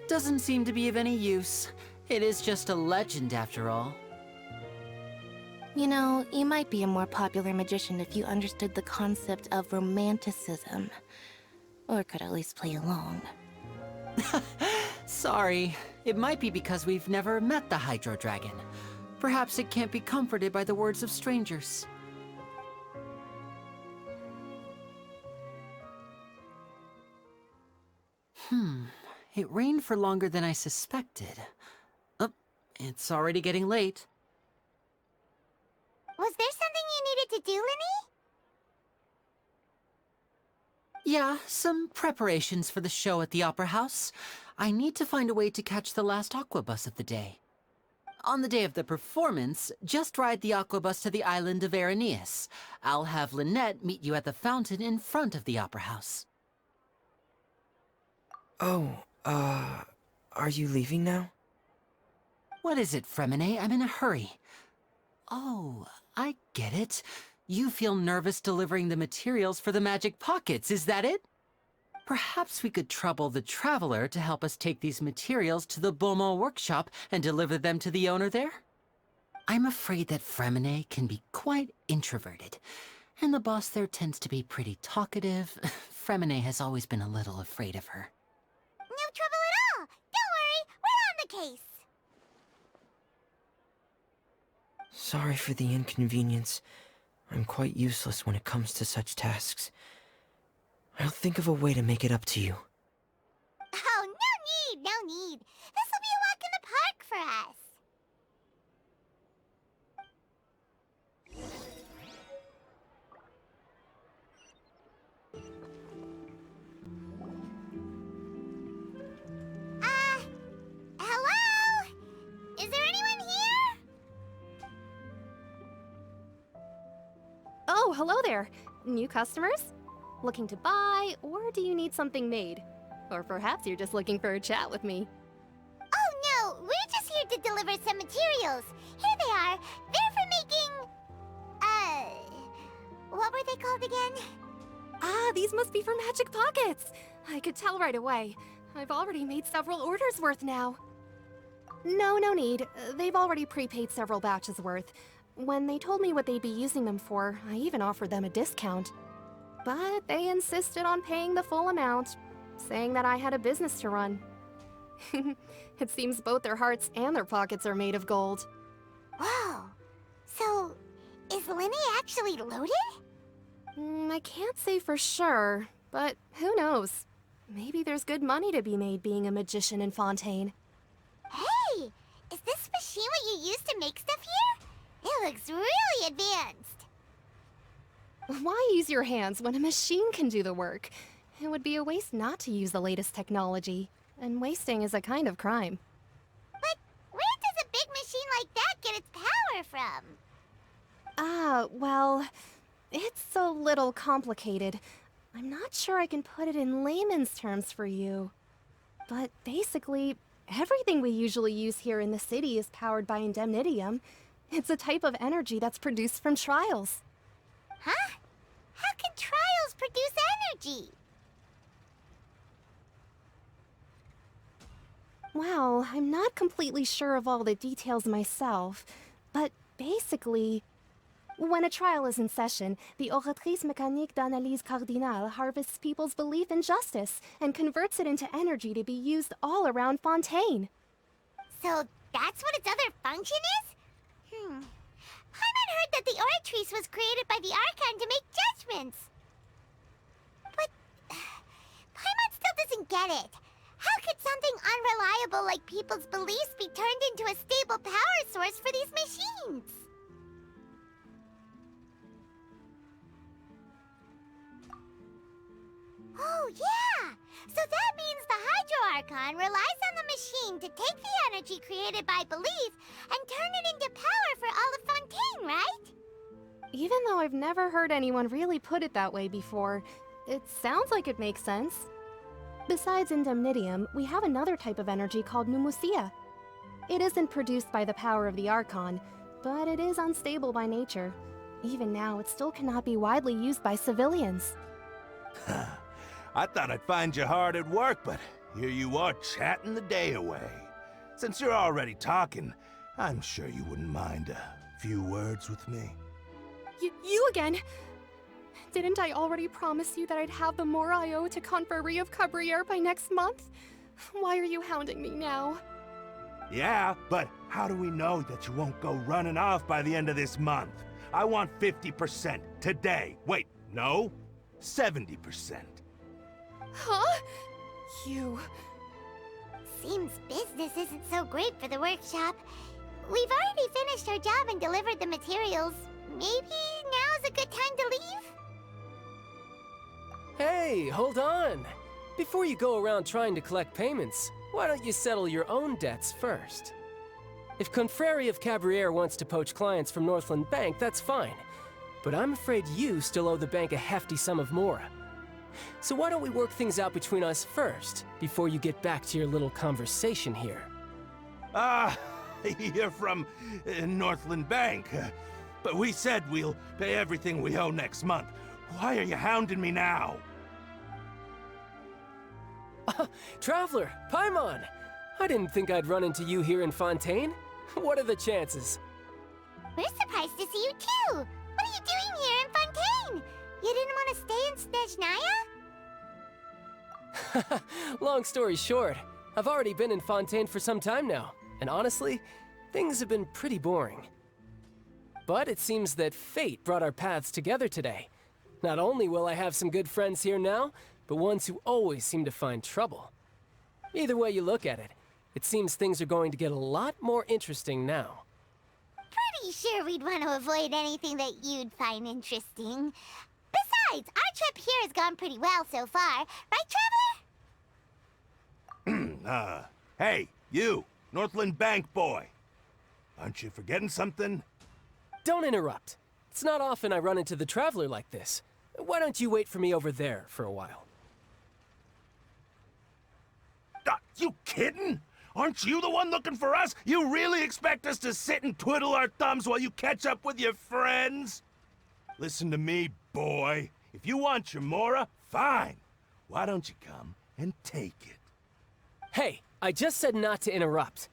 Doesn't seem to be of any use. It is just a legend after all. You know, you might be a more popular magician if you understood the concept of romanticism. Or could at least play along. Sorry. It might be because we've never met the Hydro Dragon. Perhaps it can't be comforted by the words of strangers. It rained for longer than I suspected. Oh, it's already getting late. Was there something you needed to do, Linny? Yeah, some preparations for the show at the Opera House. I need to find a way to catch the last aqua bus of the day. On the day of the performance, just ride the aqua bus to the island of Aeneas. I'll have Lynette meet you at the fountain in front of the Opera House. Oh, are you leaving now? What is it, Fremine? I'm in a hurry. Oh, I get it. You feel nervous delivering the materials for the magic pockets, is that it? Perhaps we could trouble the Traveler to help us take these materials to the Beaumont workshop and deliver them to the owner there? I'm afraid that Fremine can be quite introverted, and the boss there tends to be pretty talkative. Fremine has always been a little afraid of her. No trouble at all! Don't worry, we're on the case! Sorry for the inconvenience. I'm quite useless when it comes to such tasks. I'll think of a way to make it up to you. Oh, no need! This'll be a walk in the park for us! Hello? Is there anyone here? Oh, hello there. New customers? Looking to buy, or do you need something made? Or perhaps you're just looking for a chat with me. Oh no, we're just here to deliver some materials. Here they are. They're for making... what were they called again? Ah, these must be for magic pockets. I could tell right away. I've already made several orders worth now. No need. They've already prepaid several batches worth. When they told me what they'd be using them for, I even offered them a discount. But they insisted on paying the full amount, saying that I had a business to run. It seems both their hearts and their pockets are made of gold. Whoa. So, is Linny actually loaded? I can't say for sure, but who knows? Maybe there's good money to be made being a magician in Fontaine. Hey! Is this machine what you use to make stuff here? It looks really advanced. Why use your hands when a machine can do the work? It would be a waste not to use the latest technology, and wasting is a kind of crime. But where does a big machine like that get its power from? Well, it's a little complicated. I'm not sure I can put it in layman's terms for you. But basically, everything we usually use here in the city is powered by indemnitium. It's a type of energy that's produced from trials. Huh? How can trials produce energy? Well, I'm not completely sure of all the details myself, but basically, when a trial is in session, the Oratrice Mécanique d'Analyse Cardinale harvests people's belief in justice and converts it into energy to be used all around Fontaine. So that's what its other function is? Paimon heard that the Oratrice was created by the Archon to make judgments. But Paimon still doesn't get it. How could something unreliable like people's beliefs be turned into a stable power source for these machines? Oh, yeah! So that means the Hydro Archon relies on the machine to take the energy created by belief and turn it into power for all of Fontaine, right? Even though I've never heard anyone really put it that way before, It sounds like it makes sense. Besides indemnitium, we have another type of energy called pneumosia. It isn't produced by the power of the Archon, but it is unstable by nature. Even now, it still cannot be widely used by civilians. I thought I'd find you hard at work, but here you are chatting the day away. Since you're already talking, I'm sure you wouldn't mind a few words with me. You again? Didn't I already promise you that I'd have the more I owe to Confrérie of Cabriere by next month? Why are you hounding me now? Yeah, but how do we know that you won't go running off by the end of this month? I want 50% today. Wait, no? 70%. Huh? You... Seems business isn't so great for the workshop. We've already finished our job and delivered the materials. Maybe now's a good time to leave? Hey, hold on! Before you go around trying to collect payments, why don't you settle your own debts first? If Confrérie of Cabriere wants to poach clients from Northland Bank, that's fine. But I'm afraid you still owe the bank a hefty sum of mora. So why don't we work things out between us first, before you get back to your little conversation here? You're from Northland Bank. But we said we'll pay everything we owe next month. Why are you hounding me now? Traveler, Paimon! I didn't think I'd run into you here in Fontaine. What are the chances? We're surprised to see you too! What are you doing here in Fontaine? You didn't want to stay in Snezhnaya? Long story short, I've already been in Fontaine for some time now, and honestly, things have been pretty boring. But it seems that fate brought our paths together today. Not only will I have some good friends here now, but ones who always seem to find trouble. Either way you look at it, it seems things are going to get a lot more interesting now. Pretty sure we'd want to avoid anything that you'd find interesting. Besides, our trip here has gone pretty well so far. Right, Traveler? Hey, you, Northland Bank boy. Aren't you forgetting something? Don't interrupt. It's not often I run into the Traveler like this. Why don't you wait for me over there for a while? You kidding? Aren't you the one looking for us? You really expect us to sit and twiddle our thumbs while you catch up with your friends? Listen to me, boy. If you want your mora, fine. Why don't you come and take it? Hey, I just said not to interrupt.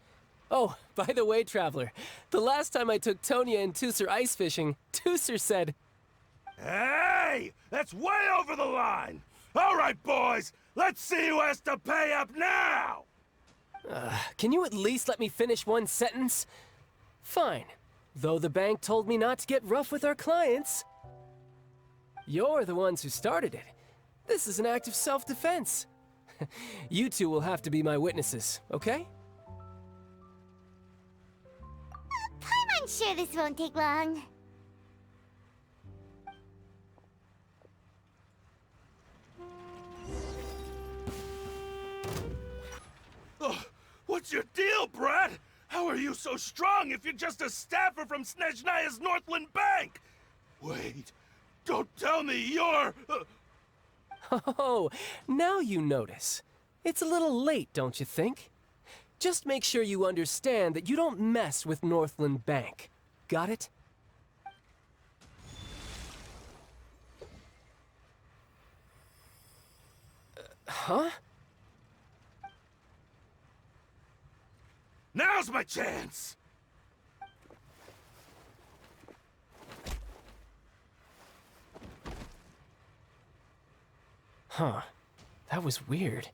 Oh, by the way, Traveler, the last time I took Tonya and Tusser ice fishing, Tusser said... Hey! That's way over the line! All right, boys, let's see who has to pay up now! Can you at least let me finish one sentence? Fine. Though the bank told me not to get rough with our clients. You're the ones who started it. This is an act of self-defense. You two will have to be my witnesses, okay? I'm sure this won't take long. What's your deal, Brad? How are you so strong if you're just a staffer from Snezhnaya's Northland Bank? Wait, don't tell me you're... Oh, now you notice. It's a little late, don't you think? Just make sure you understand that you don't mess with Northland Bank. Got it? Huh? Now's my chance! Huh. That was weird.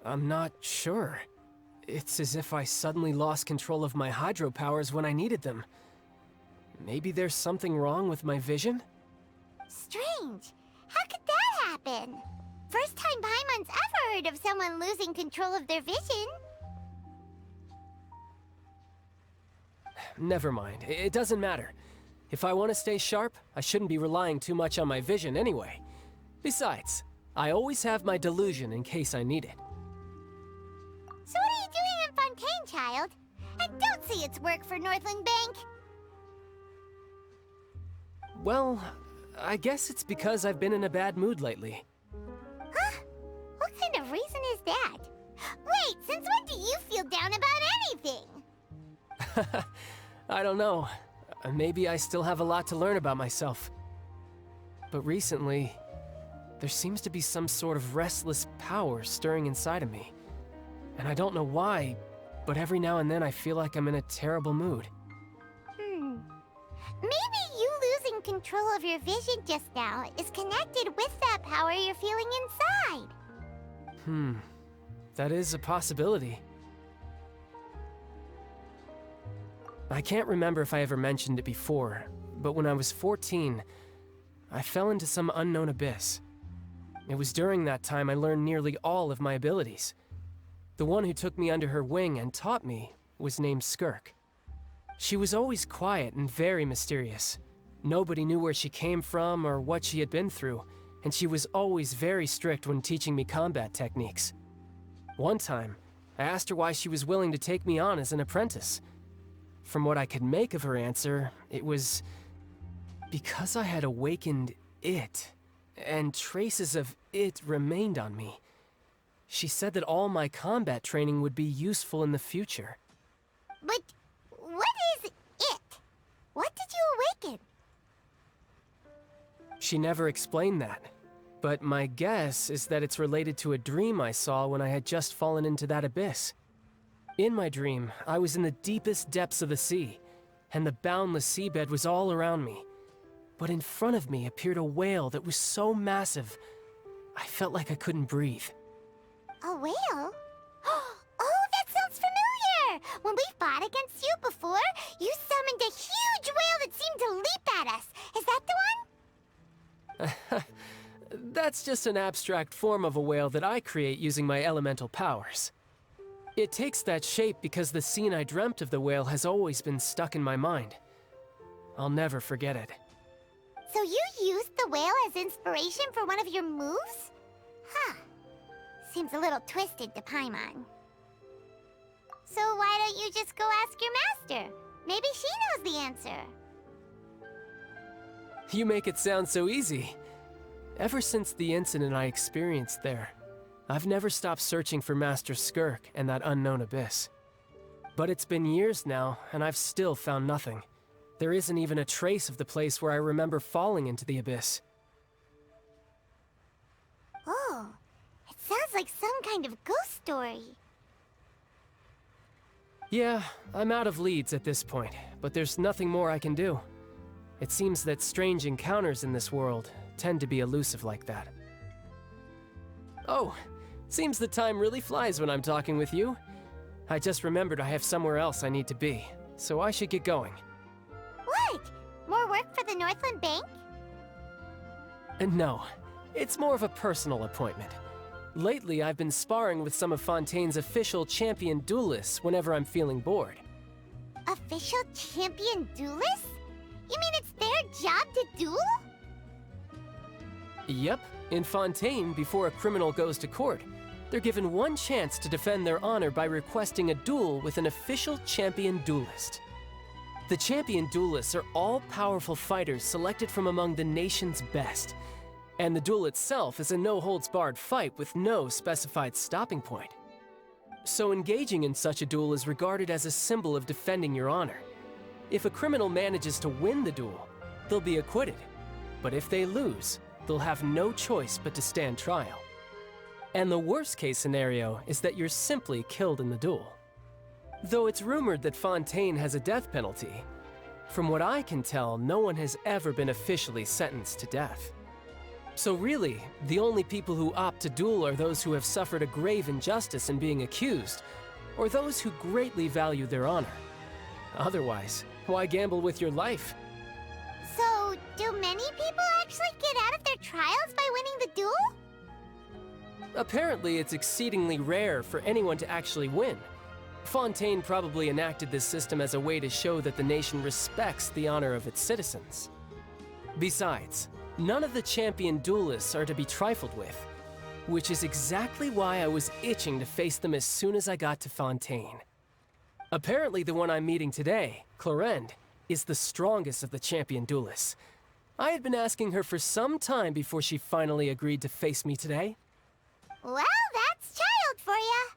I'm not sure. It's as if I suddenly lost control of my hydropowers when I needed them. Maybe there's something wrong with my vision? Strange. How could that happen? First time Paimon's ever heard of someone losing control of their vision. Never mind. It doesn't matter. If I want to stay sharp, I shouldn't be relying too much on my vision anyway. Besides, I always have my delusion in case I need it. So what are you doing in Fontaine, child? And don't say it's work for Northland Bank. Well, I guess it's because I've been in a bad mood lately. Huh? What kind of reason is that? Wait, since when do you feel down about anything? I don't know. Maybe I still have a lot to learn about myself. But recently, there seems to be some sort of restless power stirring inside of me. And I don't know why, but every now and then I feel like I'm in a terrible mood. Maybe you losing control of your vision just now is connected with that power you're feeling inside. That is a possibility. I can't remember if I ever mentioned it before, but when I was 14, I fell into some unknown abyss. It was during that time I learned nearly all of my abilities. The one who took me under her wing and taught me was named Skirk. She was always quiet and very mysterious. Nobody knew where she came from or what she had been through, and she was always very strict when teaching me combat techniques. One time, I asked her why she was willing to take me on as an apprentice. From what I could make of her answer, it was because I had awakened it, and traces of it remained on me. She said that all my combat training would be useful in the future. But what is it? What did you awaken? She never explained that, but my guess is that it's related to a dream I saw when I had just fallen into that abyss. In my dream, I was in the deepest depths of the sea, and the boundless seabed was all around me. But in front of me appeared a whale that was so massive, I felt like I couldn't breathe. A whale? Oh, that sounds familiar! When we fought against you before, you summoned a huge whale that seemed to leap at us. Is that the one? That's just an abstract form of a whale that I create using my elemental powers. It takes that shape because the scene I dreamt of the whale has always been stuck in my mind. I'll never forget it. So you used the whale as inspiration for one of your moves? Huh. Seems a little twisted to Paimon. So why don't you just go ask your master? Maybe she knows the answer. You make it sound so easy. Ever since the incident I experienced there, I've never stopped searching for Master Skirk and that unknown abyss. But it's been years now, and I've still found nothing. There isn't even a trace of the place where I remember falling into the abyss. Oh, it sounds like some kind of ghost story. Yeah, I'm out of leads at this point, but there's nothing more I can do. It seems that strange encounters in this world tend to be elusive like that. Oh, seems the time really flies when I'm talking with you. I just remembered I have somewhere else I need to be, so I should get going. What? More work for the Northland Bank? No, it's more of a personal appointment. Lately, I've been sparring with some of Fontaine's official champion duelists whenever I'm feeling bored. Official champion duelists? You mean it's their job to duel? Yep. In Fontaine, before a criminal goes to court, they're given one chance to defend their honor by requesting a duel with an official champion duelist. The champion duelists are all-powerful fighters selected from among the nation's best, and the duel itself is a no-holds-barred fight with no specified stopping point. So engaging in such a duel is regarded as a symbol of defending your honor. If a criminal manages to win the duel, they'll be acquitted, but if they lose, they'll have no choice but to stand trial. And the worst-case scenario is that you're simply killed in the duel. Though it's rumored that Fontaine has a death penalty, from what I can tell, no one has ever been officially sentenced to death. So really, the only people who opt to duel are those who have suffered a grave injustice in being accused, or those who greatly value their honor. Otherwise, why gamble with your life? So, do many people actually get out of their trials by winning the duel? Apparently, it's exceedingly rare for anyone to actually win. Fontaine probably enacted this system as a way to show that the nation respects the honor of its citizens. Besides, none of the champion duelists are to be trifled with, which is exactly why I was itching to face them as soon as I got to Fontaine. Apparently, the one I'm meeting today, Clorend, is the strongest of the champion duelists. I had been asking her for some time before she finally agreed to face me today. Well, that's child for ya.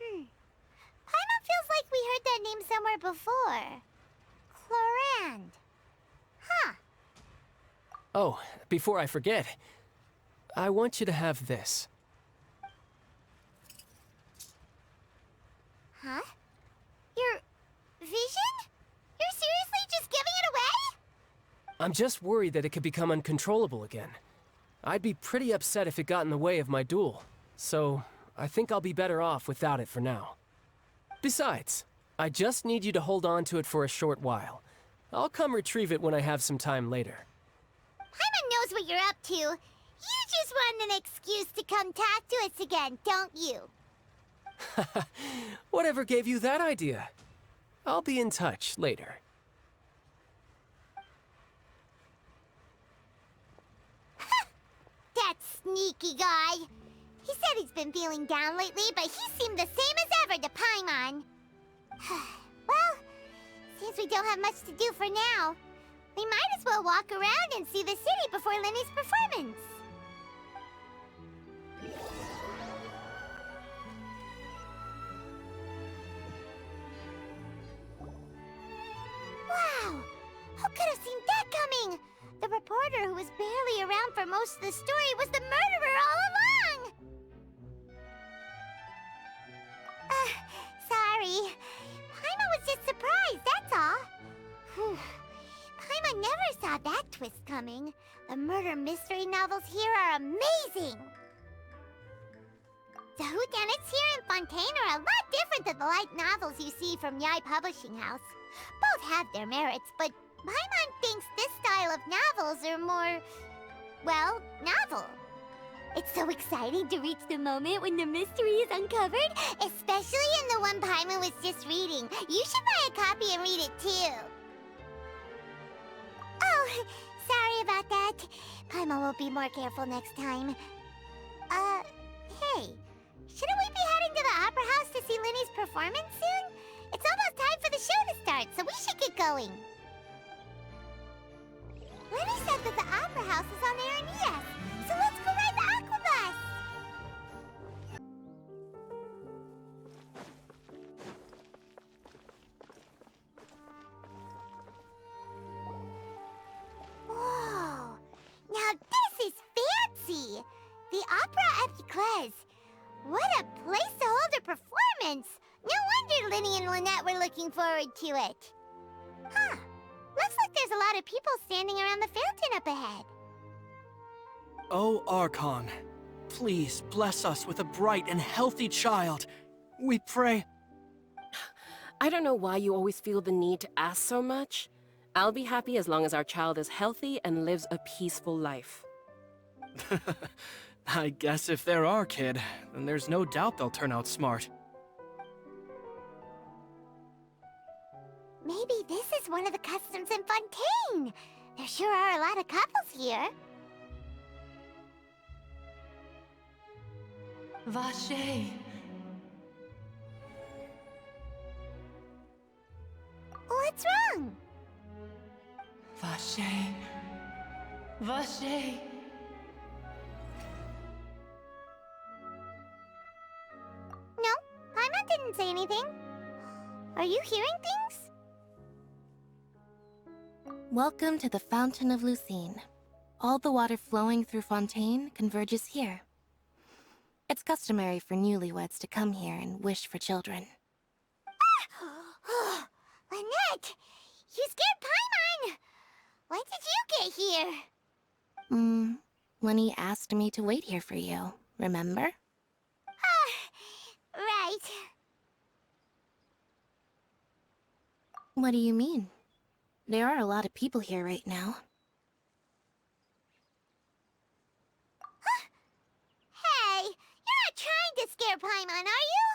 Paimon feels like we heard that name somewhere before. Clorand. Huh. Oh, before I forget, I want you to have this. Huh? Your vision? You're seriously just giving it away? I'm just worried that it could become uncontrollable again. I'd be pretty upset if it got in the way of my duel, so I think I'll be better off without it for now. Besides, I just need you to hold on to it for a short while. I'll come retrieve it when I have some time later. Paimon knows what you're up to. You just want an excuse to come talk to us again, don't you? Whatever gave you that idea? I'll be in touch later. That sneaky guy. He said he's been feeling down lately, but he seemed the same as ever to Paimon. Well, since we don't have much to do for now, we might as well walk around and see the city before Lenny's performance. Wow! Who could have seen that coming? The reporter who was barely around for most of the story was the murderer all along! Sorry. Paimon was just surprised, that's all. Paimon never saw that twist coming. The murder mystery novels here are amazing! The whodunits here in Fontaine are a lot different than the light novels you see from Yai Publishing House. Both have their merits, but Paimon thinks this style of novels are more, well, novel. It's so exciting to reach the moment when the mystery is uncovered, especially in the one Paimon was just reading. You should buy a copy and read it too. Oh, sorry about that. Paimon will be more careful next time. Hey, shouldn't we be heading to the Opera House to see Lenny's performance soon? It's almost time for the show to start, so we should get going. Lenny said that the Opera House is on Aranea, so let's go ride the Aquabus! Whoa! Now this is fancy! The Opera Epiclese. What a place to hold a performance! No wonder Lenny and Lynette were looking forward to it. Huh. Looks like there's a lot of people standing around the fountain up ahead. Oh, Archon, please bless us with a bright and healthy child. We pray. I don't know why you always feel the need to ask so much. I'll be happy as long as our child is healthy and lives a peaceful life. I guess if they're our kid, then there's no doubt they'll turn out smart. Maybe this is one of the customs in Fontaine. There sure are a lot of couples here. Vache. What's wrong? Vache. Vache. No, Paimon didn't say anything. Are you hearing things? Welcome to the Fountain of Lucine. All the water flowing through Fontaine converges here. It's customary for newlyweds to come here and wish for children. Ah! Lynette! You scared Paimon! When did you get here? Lenny asked me to wait here for you, remember? Right. What do you mean? There are a lot of people here right now. Hey, you're not trying to scare Paimon, are you?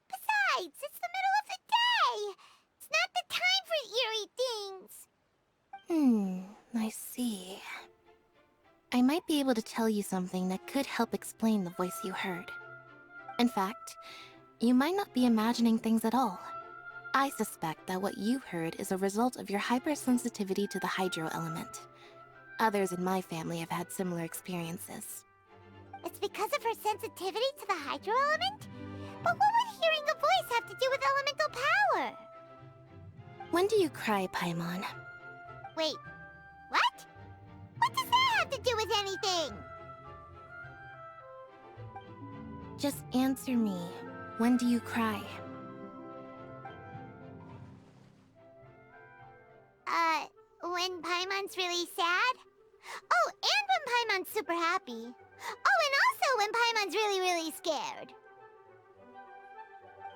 Besides, it's the middle of the day. It's not the time for eerie things. I see. I might be able to tell you something that could help explain the voice you heard. In fact, you might not be imagining things at all. I suspect that what you heard is a result of your hypersensitivity to the hydro element. Others in my family have had similar experiences. It's because of her sensitivity to the hydro element? But what would hearing a voice have to do with elemental power? When do you cry, Paimon? Wait, what? What does that have to do with anything? Just answer me. When do you cry? When Paimon's really sad? Oh, and when Paimon's super happy. Oh, and also when Paimon's really, really scared.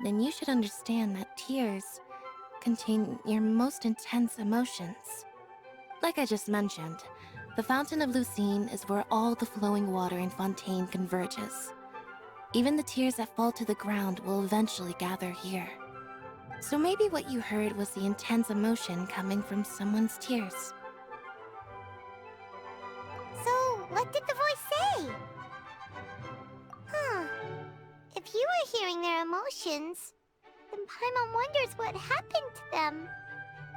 Then you should understand that tears contain your most intense emotions. Like I just mentioned, the Fountain of Lucine is where all the flowing water in Fontaine converges. Even the tears that fall to the ground will eventually gather here. So maybe what you heard was the intense emotion coming from someone's tears. So, what did the voice say? Huh. If you were hearing their emotions, then Paimon wonders what happened to them.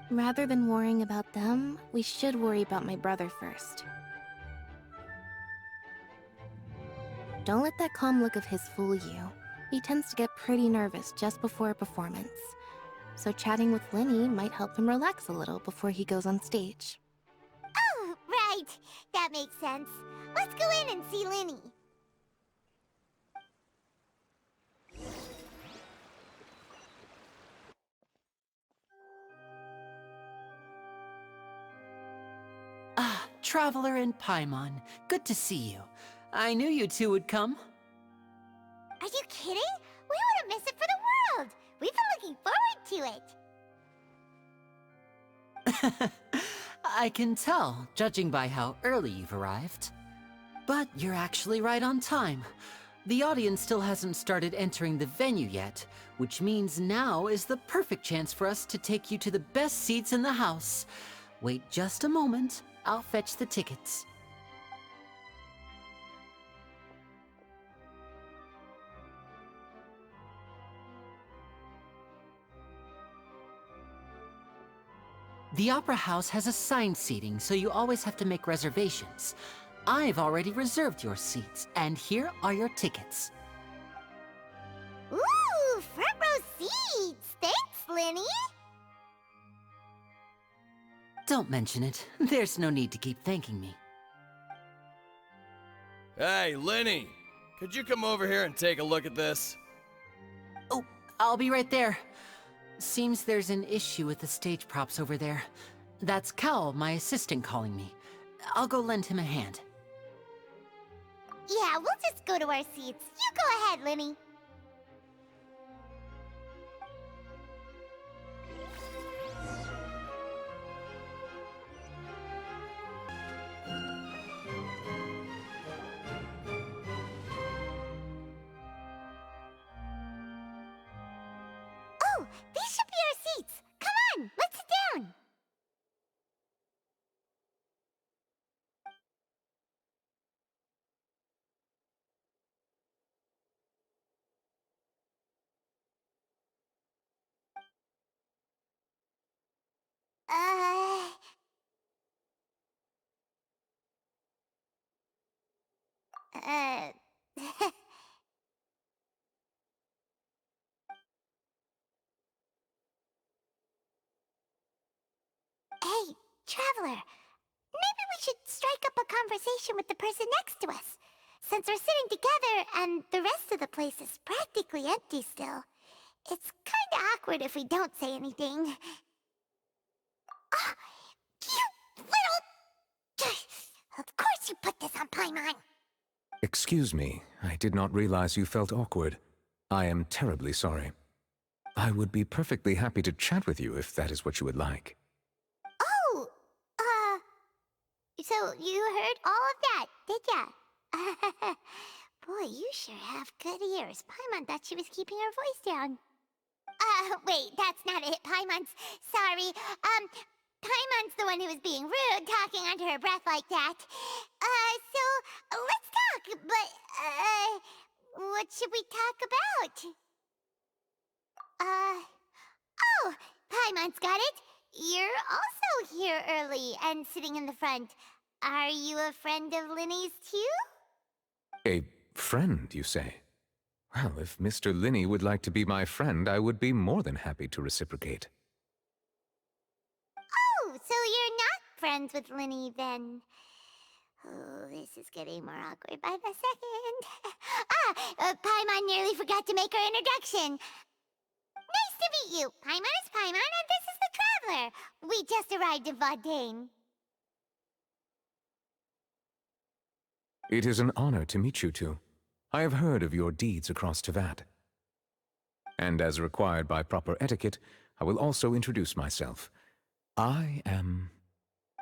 Rather than worrying about them, we should worry about my brother first. Don't let that calm look of his fool you. He tends to get pretty nervous just before a performance. So chatting with Linny might help him relax a little before he goes on stage. Oh, right. That makes sense. Let's go in and see Linny. Ah, Traveler and Paimon. Good to see you. I knew you two would come. Are you kidding? We wouldn't miss it for the world. We've been looking forward to it. I can tell, judging by how early you've arrived. But you're actually right on time. The audience still hasn't started entering the venue yet, which means now is the perfect chance for us to take you to the best seats in the house. Wait just a moment. I'll fetch the tickets. The Opera House has assigned seating, so you always have to make reservations. I've already reserved your seats, and here are your tickets. Ooh, front row seats! Thanks, Linny! Don't mention it. There's no need to keep thanking me. Hey, Linny! Could you come over here and take a look at this? Oh, I'll be right there. Seems there's an issue with the stage props over there. That's Cal, my assistant, calling me. I'll go lend him a hand. Yeah, we'll just go to our seats. You go ahead, Linny. Oh, these should be our seats. Come on, let's sit down. Uh... Hey, Traveler. Maybe we should strike up a conversation with the person next to us. Since we're sitting together and the rest of the place is practically empty still, it's kinda awkward if we don't say anything. Ah, you little... Of course you put this on Paimon. Excuse me, I did not realize you felt awkward. I am terribly sorry. I would be perfectly happy to chat with you if that is what you would like. Oh, so you heard all of that, did ya? Boy, you sure have good ears. Paimon thought she was keeping her voice down. Wait, that's not it. Paimon's... Sorry. Paimon's the one who was being rude, talking under her breath like that. So, let's talk, but, what should we talk about? Oh, Paimon's got it. You're also here early and sitting in the front. Are you a friend of Linny's too? A friend, you say? Well, if Mr. Linney would like to be my friend, I would be more than happy to reciprocate. Oh, so you're not friends with Linny then? Oh, this is getting more awkward by the second. Paimon nearly forgot to make her introduction. Nice to meet you. Paimon is Paimon, and this is the Traveler. We just arrived in Fontaine. It is an honor to meet you two. I have heard of your deeds across Tevat. And as required by proper etiquette, I will also introduce myself. I am...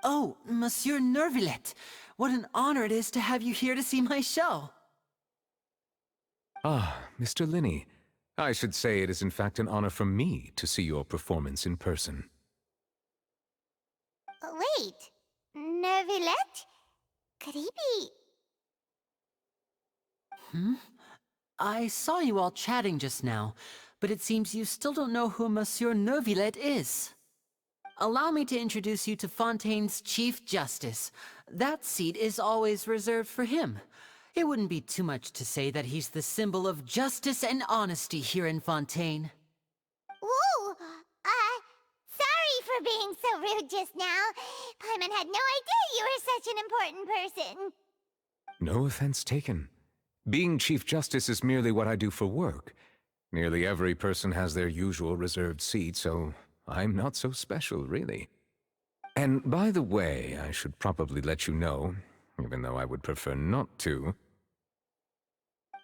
Oh, Monsieur Nervillet! What an honor it is to have you here to see my show! Ah, Mr. Linney. I should say it is in fact an honor for me to see your performance in person. Wait, Nervillet? Could he be... I saw you all chatting just now, but it seems you still don't know who Monsieur Nervillet is. Allow me to introduce you to Fontaine's Chief Justice. That seat is always reserved for him. It wouldn't be too much to say that he's the symbol of justice and honesty here in Fontaine. Whoa! Sorry for being so rude just now. Paimon had no idea you were such an important person. No offense taken. Being Chief Justice is merely what I do for work. Nearly every person has their usual reserved seat, so I'm not so special, really. And by the way, I should probably let you know, even though I would prefer not to.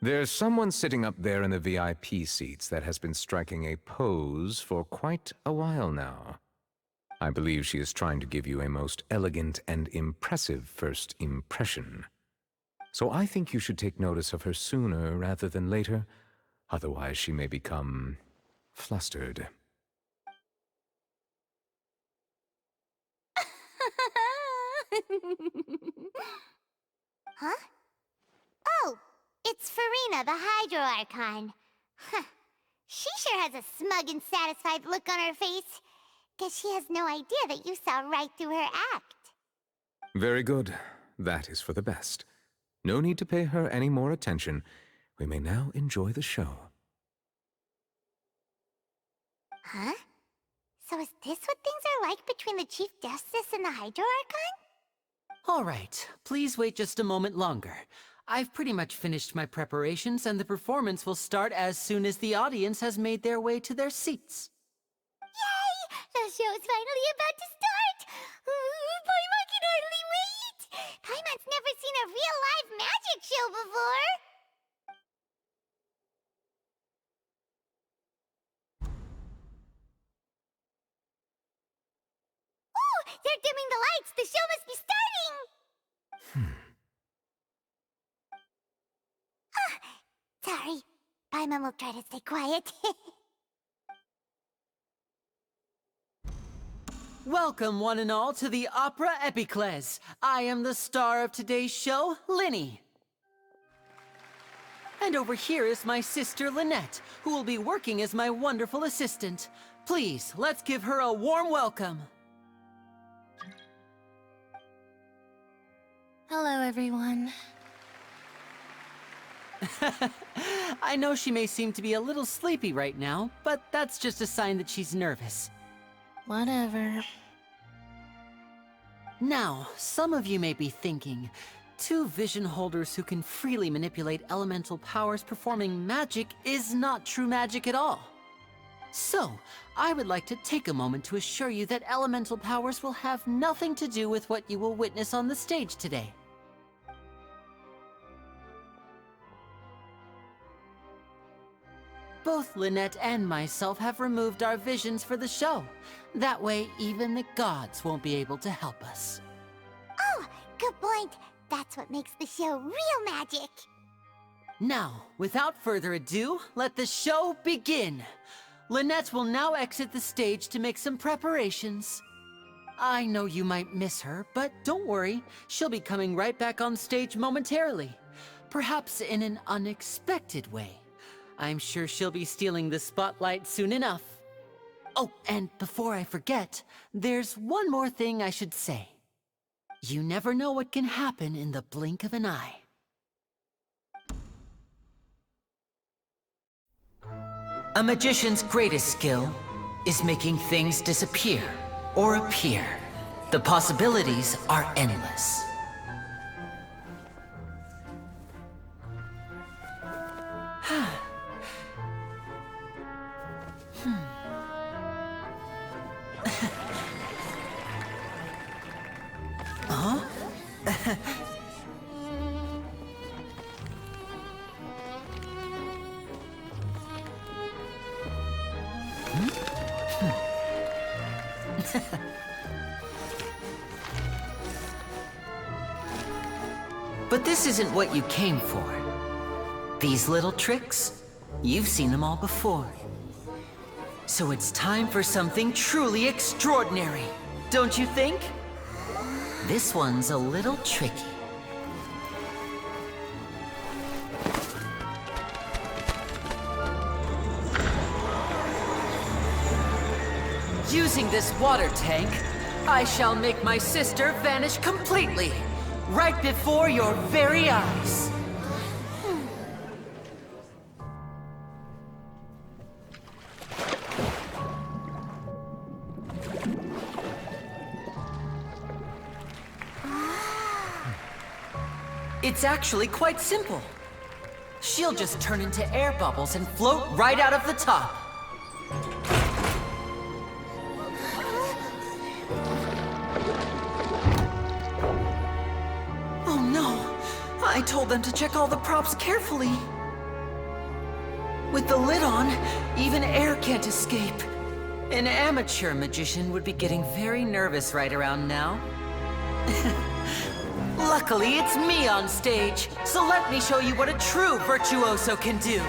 There's someone sitting up there in the VIP seats that has been striking a pose for quite a while now. I believe she is trying to give you a most elegant and impressive first impression. So I think you should take notice of her sooner rather than later, otherwise she may become flustered. Huh? Oh, it's Farina, the Hydro Archon. Huh. She sure has a smug and satisfied look on her face. Guess she has no idea that you saw right through her act. Very good. That is for the best. No need to pay her any more attention. We may now enjoy the show. Huh? So is this what things are like between the Chief Justice and the Hydro Archon? All right, please wait just a moment longer. I've pretty much finished my preparations, and the performance will start as soon as the audience has made their way to their seats. Yay! The show's finally about to start! Paimon can hardly wait! Paimon's never seen a real live magic show before! Ooh! They're dimming the lights! The show must be starting! Sorry. Paimon will try to stay quiet. Welcome, one and all, to the Opera Epiclese. I am the star of today's show, Linny. And over here is my sister, Lynette, who will be working as my wonderful assistant. Please, let's give her a warm welcome. Hello, everyone. I know she may seem to be a little sleepy right now, but that's just a sign that she's nervous. Whatever. Now, some of you may be thinking, two vision holders who can freely manipulate elemental powers performing magic is not true magic at all. So, I would like to take a moment to assure you that elemental powers will have nothing to do with what you will witness on the stage today. Both Lynette and myself have removed our visions for the show. That way, even the gods won't be able to help us. Oh, good point. That's what makes the show real magic. Now, without further ado, let the show begin. Lynette will now exit the stage to make some preparations. I know you might miss her, but don't worry. She'll be coming right back on stage momentarily. Perhaps in an unexpected way. I'm sure she'll be stealing the spotlight soon enough. Oh, and before I forget, there's one more thing I should say. You never know what can happen in the blink of an eye. A magician's greatest skill is making things disappear or appear. The possibilities are endless. Huh? But this isn't what you came for. These little tricks, you've seen them all before. So it's time for something truly extraordinary, don't you think? This one's a little tricky. Using this water tank, I shall make my sister vanish completely, right before your very eyes. It's actually quite simple. She'll just turn into air bubbles and float right out of the top. Oh no! I told them to check all the props carefully. With the lid on, even air can't escape. An amateur magician would be getting very nervous right around now. Luckily, it's me on stage, so let me show you what a true virtuoso can do.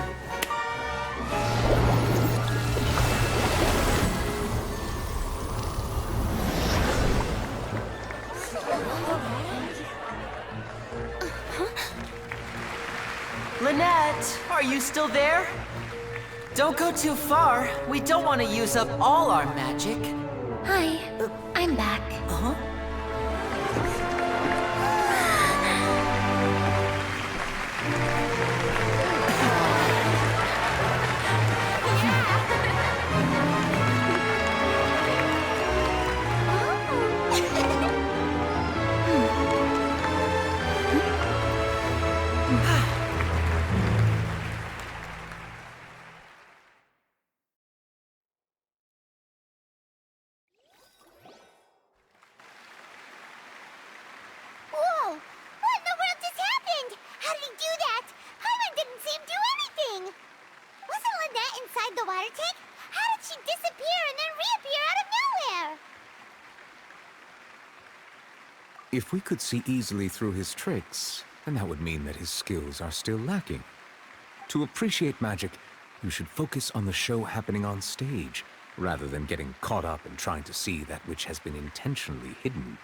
Lynette, are you still there? Don't go too far. We don't want to use up all our magic. Hi, I'm back. Uh-huh. Whoa! What in the world just happened? How did he do that? Paimon didn't see him do anything! Wasn't Lynette inside the water tank? How did she disappear and then reappear out of nowhere? If we could see easily through his tricks, then that would mean that his skills are still lacking. To appreciate magic, you should focus on the show happening on stage, rather than getting caught up in trying to see that which has been intentionally hidden.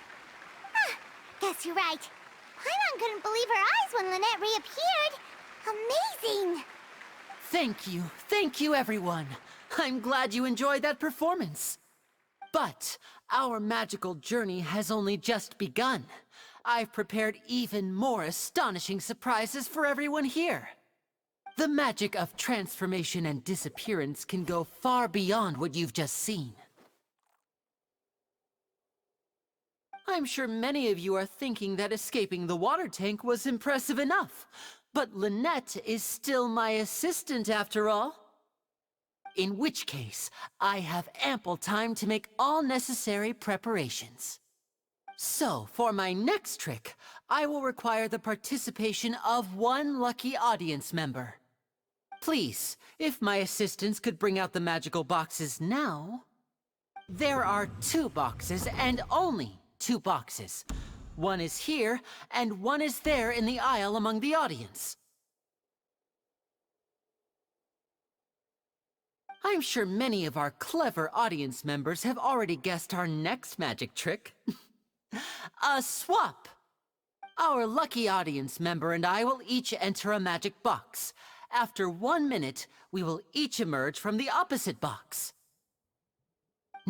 Guess you're right. Paimon couldn't believe her eyes when Lynette reappeared. Amazing! Thank you everyone. I'm glad you enjoyed that performance. But our magical journey has only just begun. I've prepared even more astonishing surprises for everyone here. The magic of transformation and disappearance can go far beyond what you've just seen. I'm sure many of you are thinking that escaping the water tank was impressive enough. But Lynette is still my assistant after all. In which case, I have ample time to make all necessary preparations. So, for my next trick, I will require the participation of one lucky audience member. Please, if my assistants could bring out the magical boxes now. There are 2 boxes and only 2 boxes. One is here, and one is there in the aisle among the audience. I'm sure many of our clever audience members have already guessed our next magic trick. A swap! Our lucky audience member and I will each enter a magic box. After 1 minute, we will each emerge from the opposite box.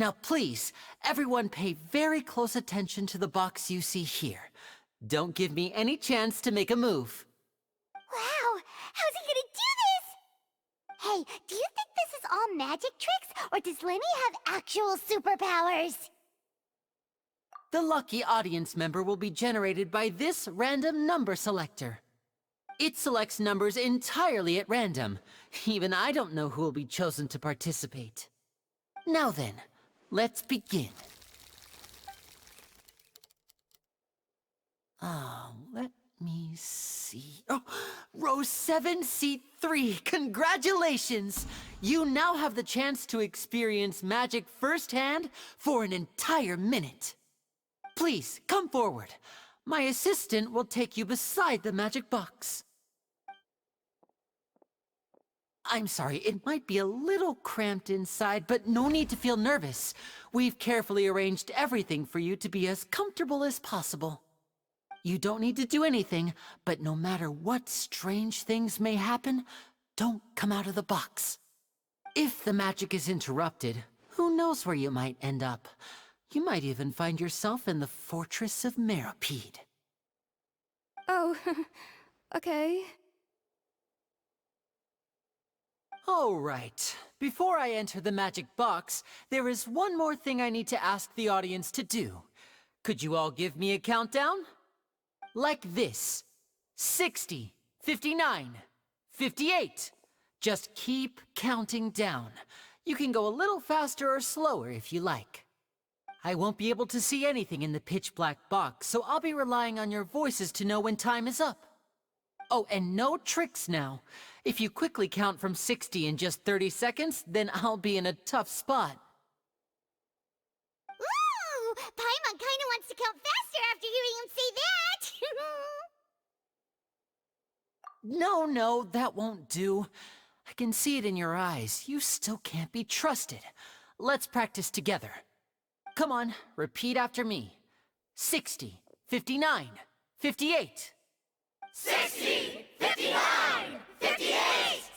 Now please, everyone pay very close attention to the box you see here. Don't give me any chance to make a move. Wow! How's he gonna do this? Hey, do you think this is all magic tricks, or does Lenny have actual superpowers? The lucky audience member will be generated by this random number selector. It selects numbers entirely at random. Even I don't know who will be chosen to participate. Now then, let's begin. Let me see. Oh, row 7, seat 3. Congratulations! You now have the chance to experience magic firsthand for an entire minute. Please, come forward. My assistant will take you beside the magic box. I'm sorry, it might be a little cramped inside, but no need to feel nervous. We've carefully arranged everything for you to be as comfortable as possible. You don't need to do anything, but no matter what strange things may happen, don't come out of the box. If the magic is interrupted, who knows where you might end up? You might even find yourself in the Fortress of Meropide. Oh, okay. All right. Before I enter the magic box, there is one more thing I need to ask the audience to do. Could you all give me a countdown? Like this. 60, 59, 58. Just keep counting down. You can go a little faster or slower if you like. I won't be able to see anything in the pitch-black box, so I'll be relying on your voices to know when time is up. Oh, and no tricks now. If you quickly count from 60 in just 30 seconds, then I'll be in a tough spot. Ooh! Paimon kinda wants to count faster after hearing him say that! No, that won't do. I can see it in your eyes. You still can't be trusted. Let's practice together. Come on, repeat after me. 60, 59, 58. 60, 59, 58!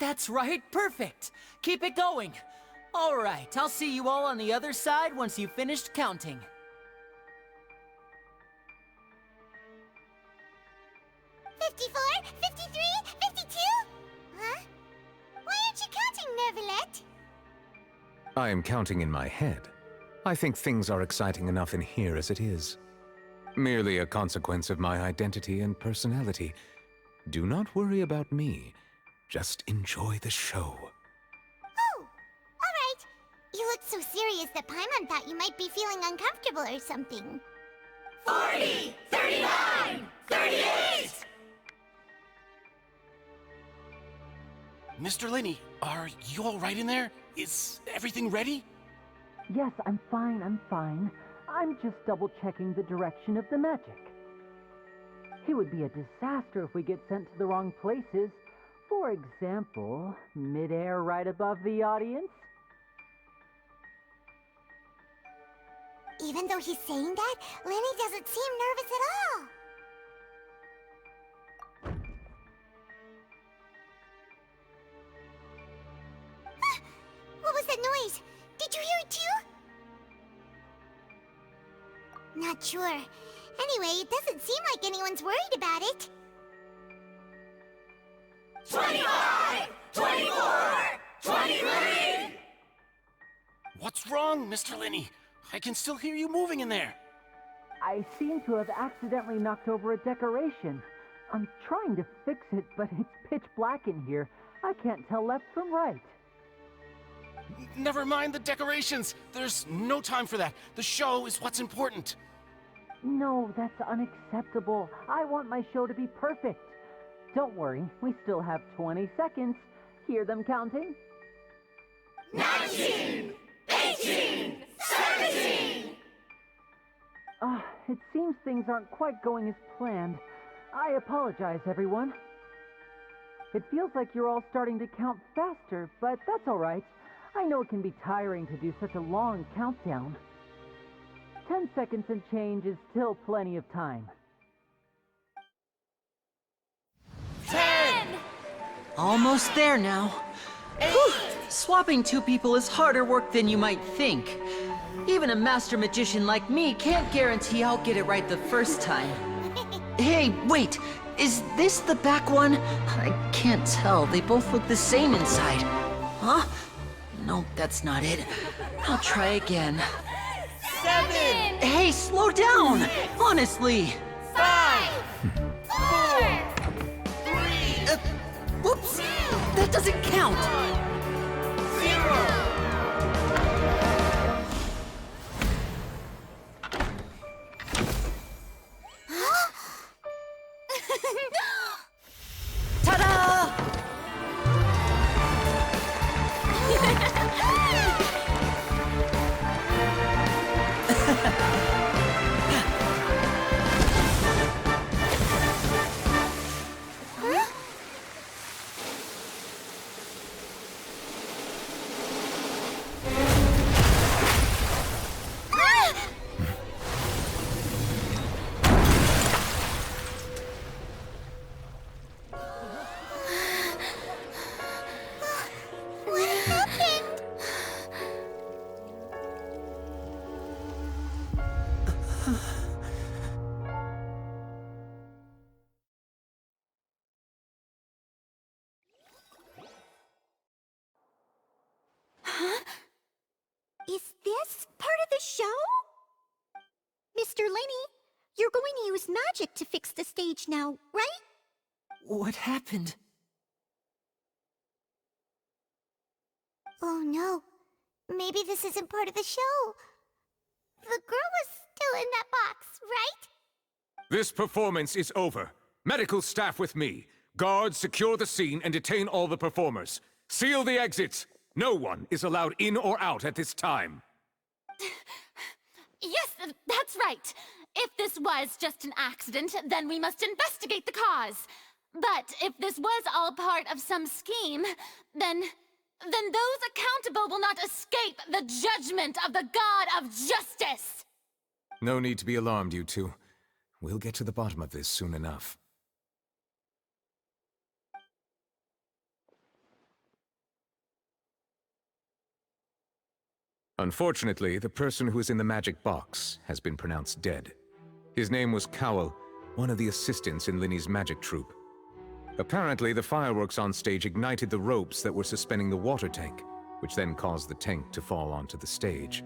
That's right, perfect. Keep it going. All right, I'll see you all on the other side once you've finished counting. $54, $53, $52? Huh? Why aren't you counting, Nervalet? I am counting in my head. I think things are exciting enough in here as it is. Merely a consequence of my identity and personality. Do not worry about me. Just enjoy the show. Oh, alright. You look so serious that Paimon thought you might be feeling uncomfortable or something. 40, 39, 38! Mr. Lenny, are you all right in there? Is everything ready? Yes, I'm fine. I'm just double-checking the direction of the magic. It would be a disaster if we get sent to the wrong places. For example, mid-air right above the audience. Even though he's saying that, Lenny doesn't seem nervous at all. What was that noise? Did you hear it too? Not sure. Anyway, it doesn't seem like anyone's worried about it. 25! 24! 23! What's wrong, Mr. Lenny? I can still hear you moving in there. I seem to have accidentally knocked over a decoration. I'm trying to fix it, but it's pitch black in here. I can't tell left from right. Never mind the decorations. There's no time for that. The show is what's important. No, that's unacceptable. I want my show to be perfect. Don't worry, we still have 20 seconds. Hear them counting? 19! 18! 17! It seems things aren't quite going as planned. I apologize, everyone. It feels like you're all starting to count faster, but that's all right. I know it can be tiring to do such a long countdown. 10 seconds and change is still plenty of time. 10! Almost there now. 8! Swapping two people is harder work than you might think. Even a master magician like me can't guarantee I'll get it right the first time. Hey, wait! Is this the back one? I can't tell. They both look the same inside. Huh? No, that's not it. I'll try again. 7! Hey, slow down! Honestly! 5! 4! Whoops! That doesn't count! 0! Ta-da! What happened? Huh? Is this part of the show? Mr. Lenny, you're going to use magic to fix the stage now, right? What happened? Oh no. Maybe this isn't part of the show. The girl was still in that box, right? This performance is over. Medical staff with me. Guards, secure the scene and detain all the performers. Seal the exits. No one is allowed in or out at this time. Yes, that's right. If this was just an accident, then we must investigate the cause. But if this was all part of some scheme, then those accountable will not escape the judgment of the God of Justice! No need to be alarmed, you two. We'll get to the bottom of this soon enough. Unfortunately, the person who is in the magic box has been pronounced dead. His name was Cowell, one of the assistants in Linny's magic troupe. Apparently, the fireworks on stage ignited the ropes that were suspending the water tank, which then caused the tank to fall onto the stage.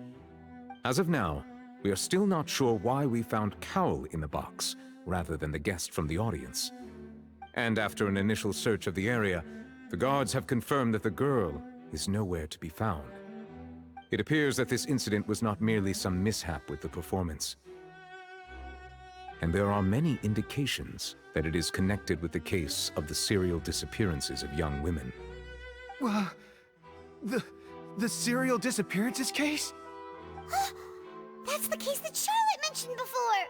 As of now, we are still not sure why we found Cowell in the box, rather than the guest from the audience. And after an initial search of the area, the guards have confirmed that the girl is nowhere to be found. It appears that this incident was not merely some mishap with the performance. And there are many indications that it is connected with the case of the serial disappearances of young women. The serial disappearances case? That's the case that Charlotte mentioned before!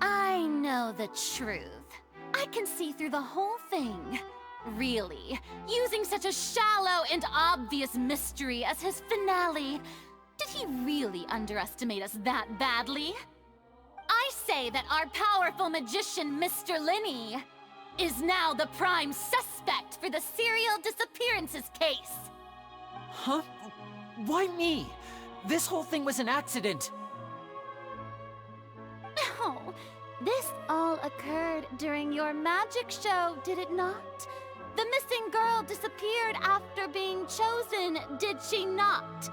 I know the truth. I can see through the whole thing. Really, using such a shallow and obvious mystery as his finale, did he really underestimate us that badly? I say that our powerful magician, Mr. Linny, is now the prime suspect for the serial disappearances case. Huh? Why me? This whole thing was an accident. No, this all occurred during your magic show, did it not? The missing girl disappeared after being chosen, did she not?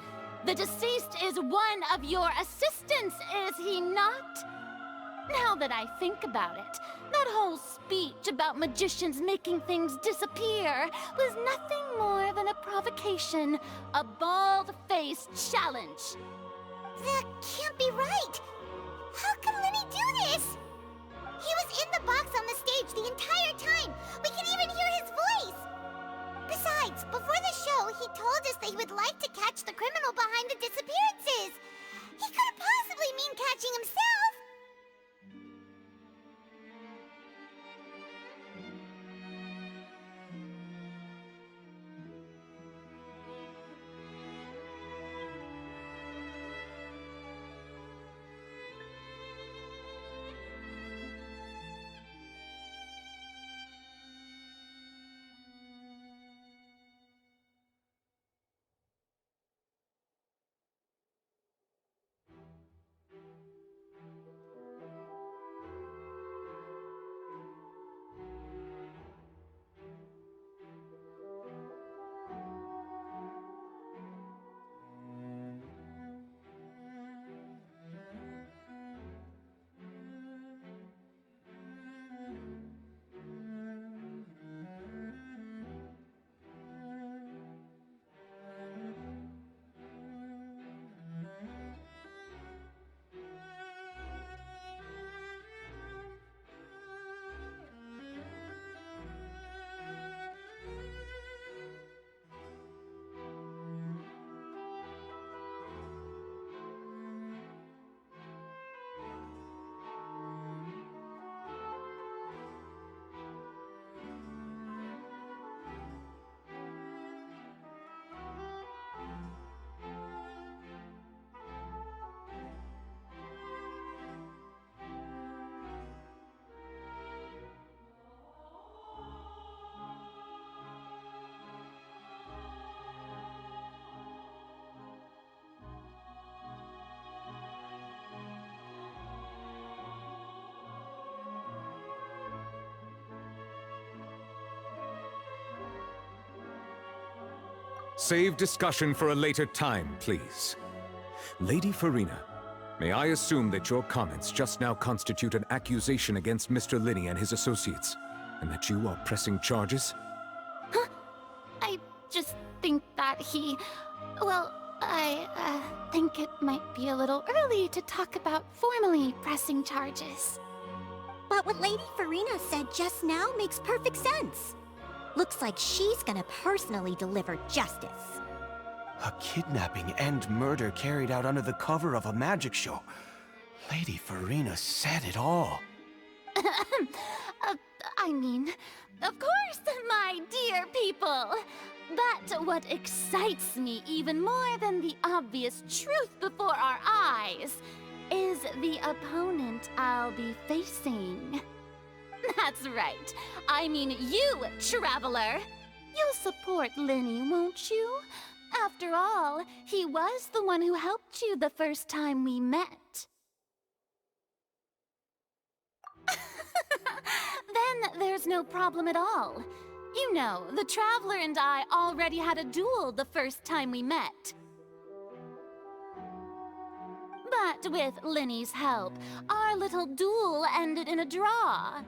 The deceased is one of your assistants, is he not? Now that I think about it, that whole speech about magicians making things disappear was nothing more than a provocation, a bald-faced challenge. That can't be right! How can Linny do this? He was in the box on the stage the entire time! We can even hear his voice! Besides, before the show, he told us that he would like to catch the criminal behind the disappearances! He couldn't possibly mean catching himself! Save discussion for a later time, please. Lady Farina, may I assume that your comments just now constitute an accusation against Mr. Linney and his associates, and that you are pressing charges? Huh? I just think that well, I think it might be a little early to talk about formally pressing charges. But what Lady Farina said just now makes perfect sense. Looks like she's gonna personally deliver justice. A kidnapping and murder carried out under the cover of a magic show. Lady Farina said it all. I mean, of course, my dear people. But what excites me even more than the obvious truth before our eyes is the opponent I'll be facing. That's right. I mean you, Traveler. You'll support Linney, won't you? After all, he was the one who helped you the first time we met. Then there's no problem at all. You know, the Traveler and I already had a duel the first time we met. But with Linney's help, our little duel ended in a draw.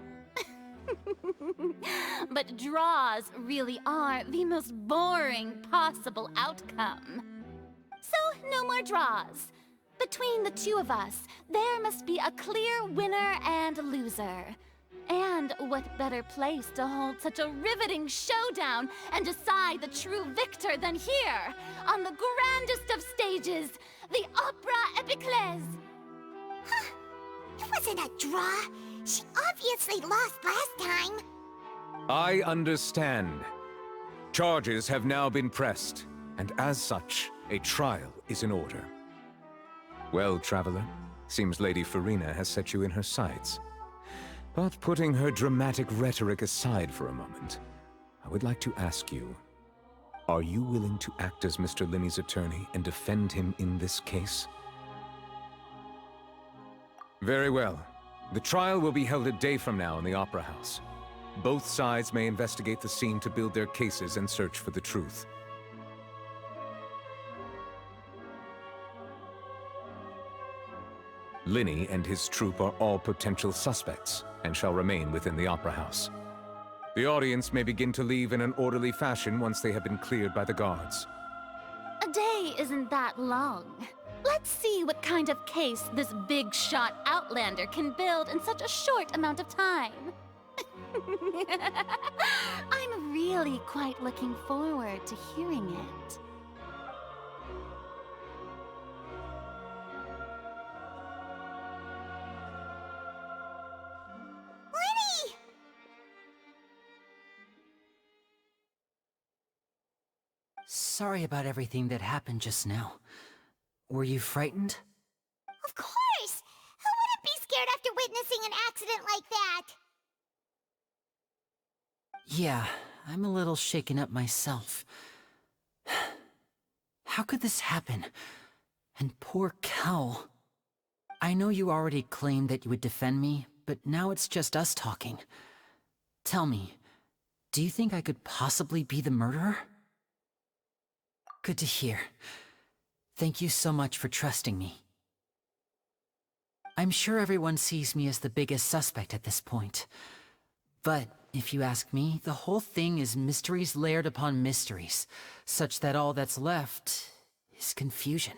But draws really are the most boring possible outcome. So, no more draws. Between the two of us, there must be a clear winner and loser. And what better place to hold such a riveting showdown and decide the true victor than here, on the grandest of stages, the Opera Epiclese. Huh. It wasn't a draw. She obviously lost last time. I understand. Charges have now been pressed, and as such, a trial is in order. Well, Traveler, seems Lady Farina has set you in her sights. But putting her dramatic rhetoric aside for a moment, I would like to ask you, are you willing to act as Mr. Linney's attorney and defend him in this case? Very well. The trial will be held a day from now in the Opera House. Both sides may investigate the scene to build their cases and search for the truth. Linney and his troupe are all potential suspects and shall remain within the Opera House. The audience may begin to leave in an orderly fashion once they have been cleared by the guards. A day isn't that long. Let's see what kind of case this big-shot outlander can build in such a short amount of time. I'm really quite looking forward to hearing it. Linney! Sorry about everything that happened just now. Were you frightened? Of course! Who wouldn't be scared after witnessing an accident like that? Yeah, I'm a little shaken up myself. How could this happen? And poor Cal. I know you already claimed that you would defend me, but now it's just us talking. Tell me, do you think I could possibly be the murderer? Good to hear. Thank you so much for trusting me. I'm sure everyone sees me as the biggest suspect at this point. But if you ask me, the whole thing is mysteries layered upon mysteries, such that all that's left is confusion.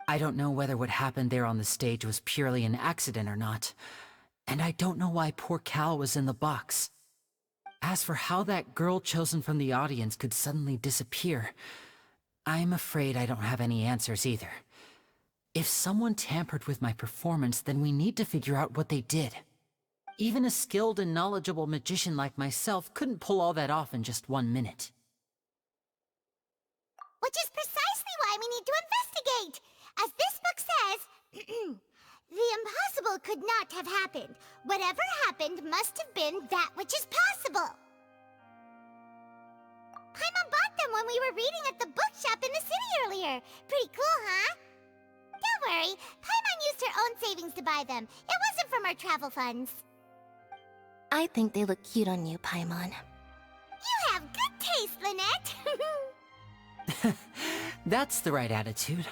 I don't know whether what happened there on the stage was purely an accident or not, and I don't know why poor Cal was in the box. As for how that girl chosen from the audience could suddenly disappear, I'm afraid I don't have any answers either. If someone tampered with my performance, then we need to figure out what they did. Even a skilled and knowledgeable magician like myself couldn't pull all that off in just 1 minute. Which is precisely why we need to investigate! As this book says, the impossible could not have happened. Whatever happened must have been that which is possible. Paimon bought them when we were reading at the bookshop in the city earlier. Pretty cool, huh? Don't worry, Paimon used her own savings to buy them. It wasn't from our travel funds. I think they look cute on you, Paimon. You have good taste, Lynette! That's the right attitude.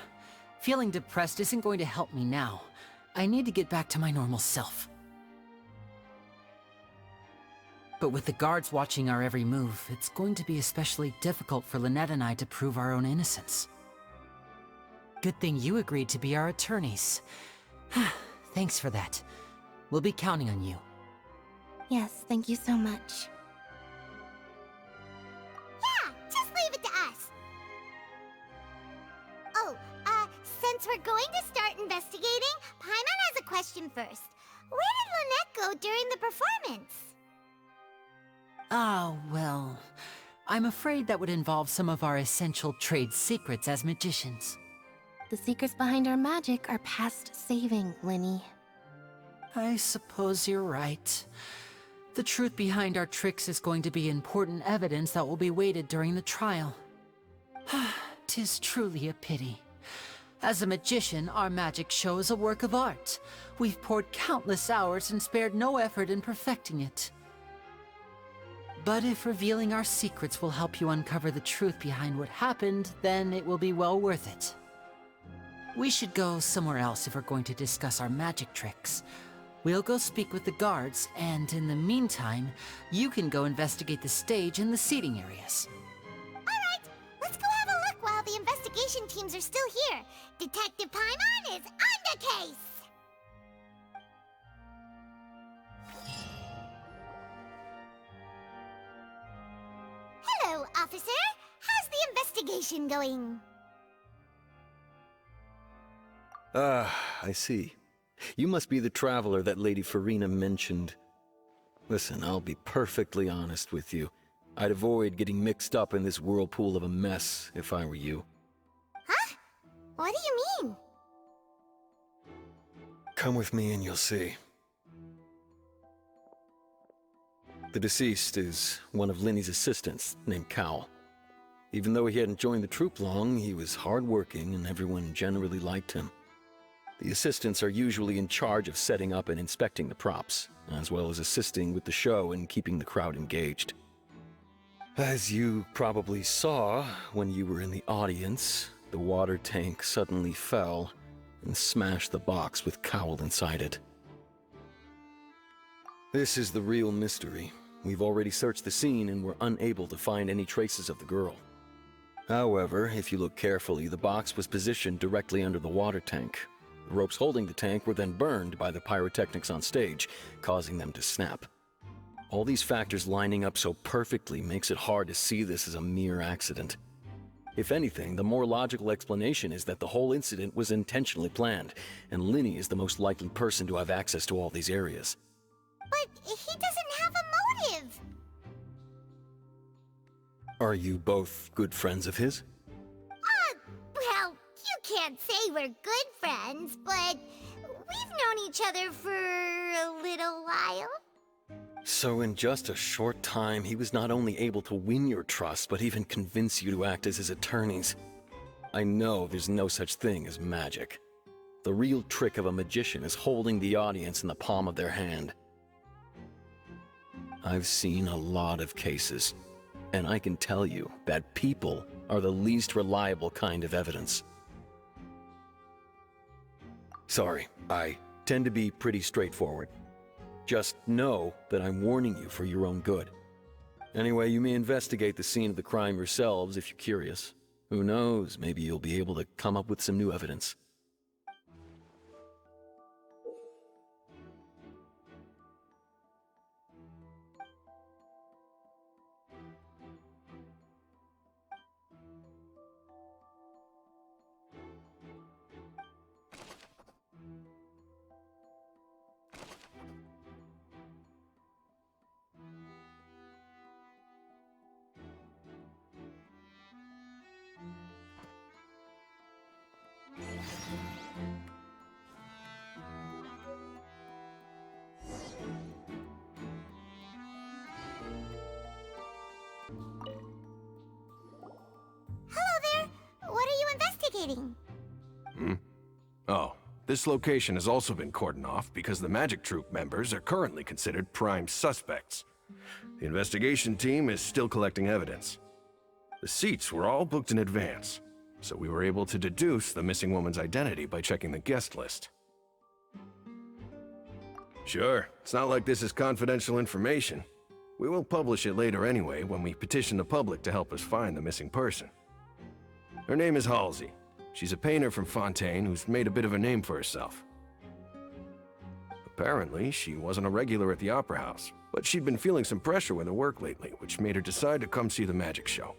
Feeling depressed isn't going to help me now. I need to get back to my normal self. But with the guards watching our every move, it's going to be especially difficult for Lynette and I to prove our own innocence. Good thing you agreed to be our attorneys. Thanks for that. We'll be counting on you. Yes, thank you so much. Yeah, just leave it to us. Oh, since we're going to start investigating, Paimon has a question first. Where did Lynette go during the performance? Ah, well, I'm afraid that would involve some of our essential trade secrets as magicians. The secrets behind our magic are past saving, Linny. I suppose you're right. The truth behind our tricks is going to be important evidence that will be weighted during the trial. 'Tis truly a pity. As a magician, our magic show is a work of art. We've poured countless hours and spared no effort in perfecting it. But if revealing our secrets will help you uncover the truth behind what happened, then it will be well worth it. We should go somewhere else if we're going to discuss our magic tricks. We'll go speak with the guards, and in the meantime, you can go investigate the stage and the seating areas. Alright, let's go have a look while the investigation teams are still here. Detective Paimon is on the case! Hello, officer. How's the investigation going? I see. You must be the traveler that Lady Farina mentioned. Listen, I'll be perfectly honest with you. I'd avoid getting mixed up in this whirlpool of a mess if I were you. Huh? What do you mean? Come with me and you'll see. The deceased is one of Linny's assistants, named Cal. Even though he hadn't joined the troupe long, he was hardworking and everyone generally liked him. The assistants are usually in charge of setting up and inspecting the props, as well as assisting with the show and keeping the crowd engaged. As you probably saw when you were in the audience, the water tank suddenly fell and smashed the box with Cowl inside it. This is the real mystery. We've already searched the scene and were unable to find any traces of the girl. However, if you look carefully, the box was positioned directly under the water tank. The ropes holding the tank were then burned by the pyrotechnics on stage, causing them to snap. All these factors lining up so perfectly makes it hard to see this as a mere accident. If anything, the more logical explanation is that the whole incident was intentionally planned, and Linny is the most likely person to have access to all these areas. But he doesn't have a motive! Are you both good friends of his? Well, you can't say we're good friends, but we've known each other for a little while. So in just a short time, he was not only able to win your trust, but even convince you to act as his attorneys. I know there's no such thing as magic. The real trick of a magician is holding the audience in the palm of their hand. I've seen a lot of cases, and I can tell you that people are the least reliable kind of evidence. Sorry, I tend to be pretty straightforward. Just know that I'm warning you for your own good. Anyway, you may investigate the scene of the crime yourselves if you're curious. Who knows, maybe you'll be able to come up with some new evidence. Hello there! What are you investigating? Oh, this location has also been cordoned off because the Magic Troupe members are currently considered prime suspects. The investigation team is still collecting evidence. The seats were all booked in advance, so we were able to deduce the missing woman's identity by checking the guest list. Sure, it's not like this is confidential information. We will publish it later anyway when we petition the public to help us find the missing person. Her name is Halsey. She's a painter from Fontaine who's made a bit of a name for herself. Apparently, she wasn't a regular at the Opera House, but she'd been feeling some pressure with her work lately, which made her decide to come see the magic show.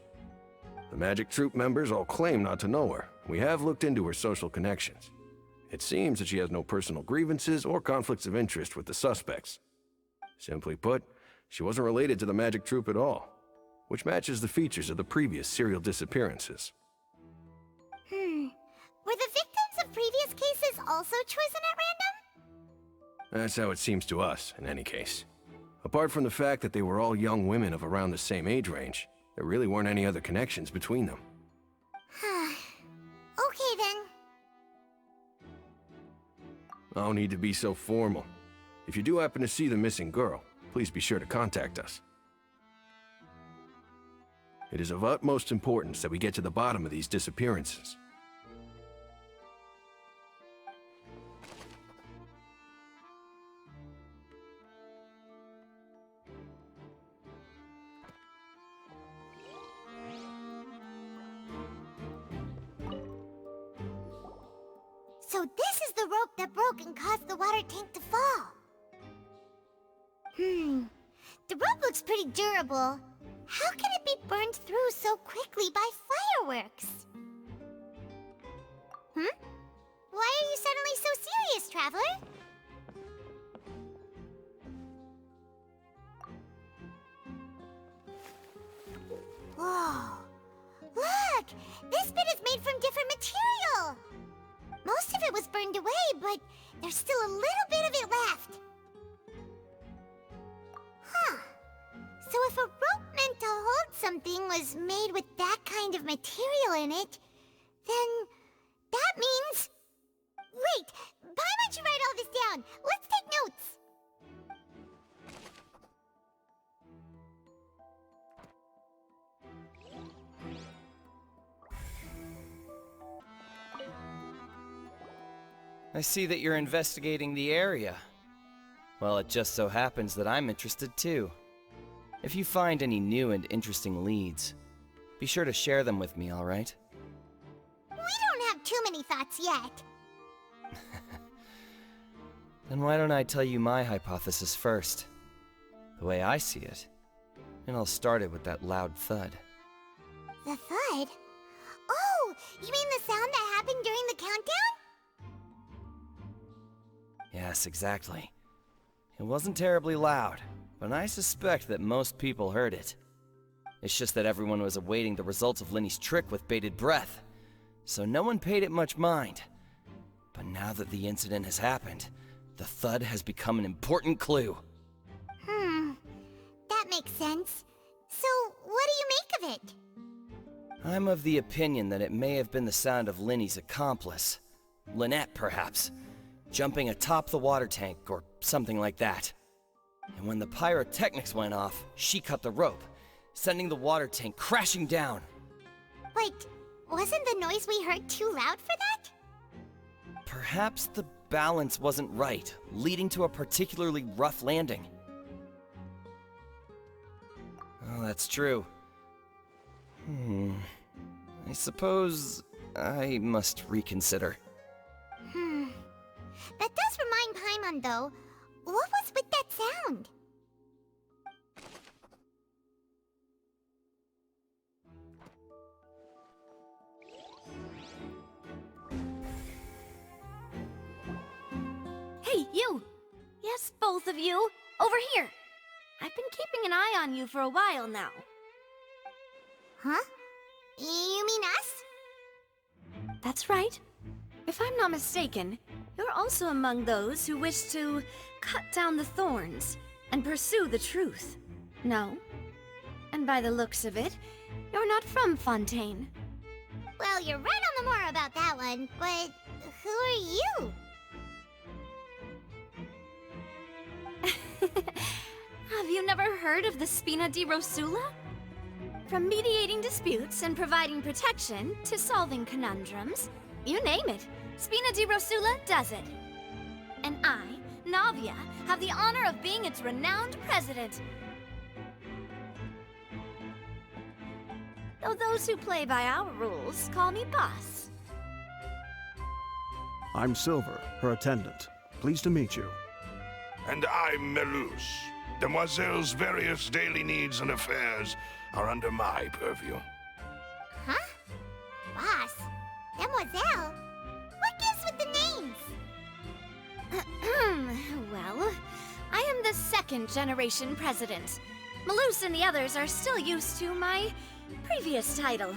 The magic troupe members all claim not to know her. We have looked into her social connections. It seems that she has no personal grievances or conflicts of interest with the suspects. Simply put, she wasn't related to the magic troupe at all, which matches the features of the previous serial disappearances. Were the victims of previous cases also chosen at random? That's how it seems to us, in any case. Apart from the fact that they were all young women of around the same age range, there really weren't any other connections between them. Okay then. No need to be so formal. If you do happen to see the missing girl, please be sure to contact us. It is of utmost importance that we get to the bottom of these disappearances. So this is the rope that broke and caused the water tank to fall. The rope looks pretty durable. How can it be burned through so quickly by fireworks? Why are you suddenly so serious, Traveler? Whoa! Look! This bit is made from different material! Most of it was burned away, but there's still a little bit of it left. So if a rope meant to hold something was made with that kind of material in it, then that means... Wait! Paimon should write all this down! Let's take notes! I see that you're investigating the area. Well, it just so happens that I'm interested too. If you find any new and interesting leads, be sure to share them with me, alright? We don't have too many thoughts yet. Then why don't I tell you my hypothesis first? The way I see it. It all started with that loud thud. The thud? Oh, you mean the sound that happened during the countdown? Yes, exactly. It wasn't terribly loud, but I suspect that most people heard it. It's just that everyone was awaiting the results of Linny's trick with bated breath, so no one paid it much mind. But now that the incident has happened, the thud has become an important clue. That makes sense. So, what do you make of it? I'm of the opinion that it may have been the sound of Linny's accomplice. Lynette, perhaps. Jumping atop the water tank, or something like that. And when the pyrotechnics went off, she cut the rope, sending the water tank crashing down. But wasn't the noise we heard too loud for that? Perhaps the balance wasn't right, leading to a particularly rough landing. Oh, that's true. I suppose I must reconsider. That does remind Paimon, though. What was with that sound? Hey, you! Yes, both of you! Over here! I've been keeping an eye on you for a while now. Huh? You mean us? That's right. If I'm not mistaken, you're also among those who wish to cut down the thorns and pursue the truth. No? And by the looks of it, you're not from Fontaine. Well, you're right on the more about that one, but who are you? Have you never heard of the Spina di Rosula? From mediating disputes and providing protection to solving conundrums, you name it, Spina di Rosula does it. And I, Navia, have the honor of being its renowned president. Though those who play by our rules call me boss. I'm Silver, her attendant. Pleased to meet you. And I'm Melus. Demoiselle's various daily needs and affairs are under my purview. Huh? Boss? Demoiselle? What gives with the names? Well, I am the second generation president. Melus and the others are still used to my previous title.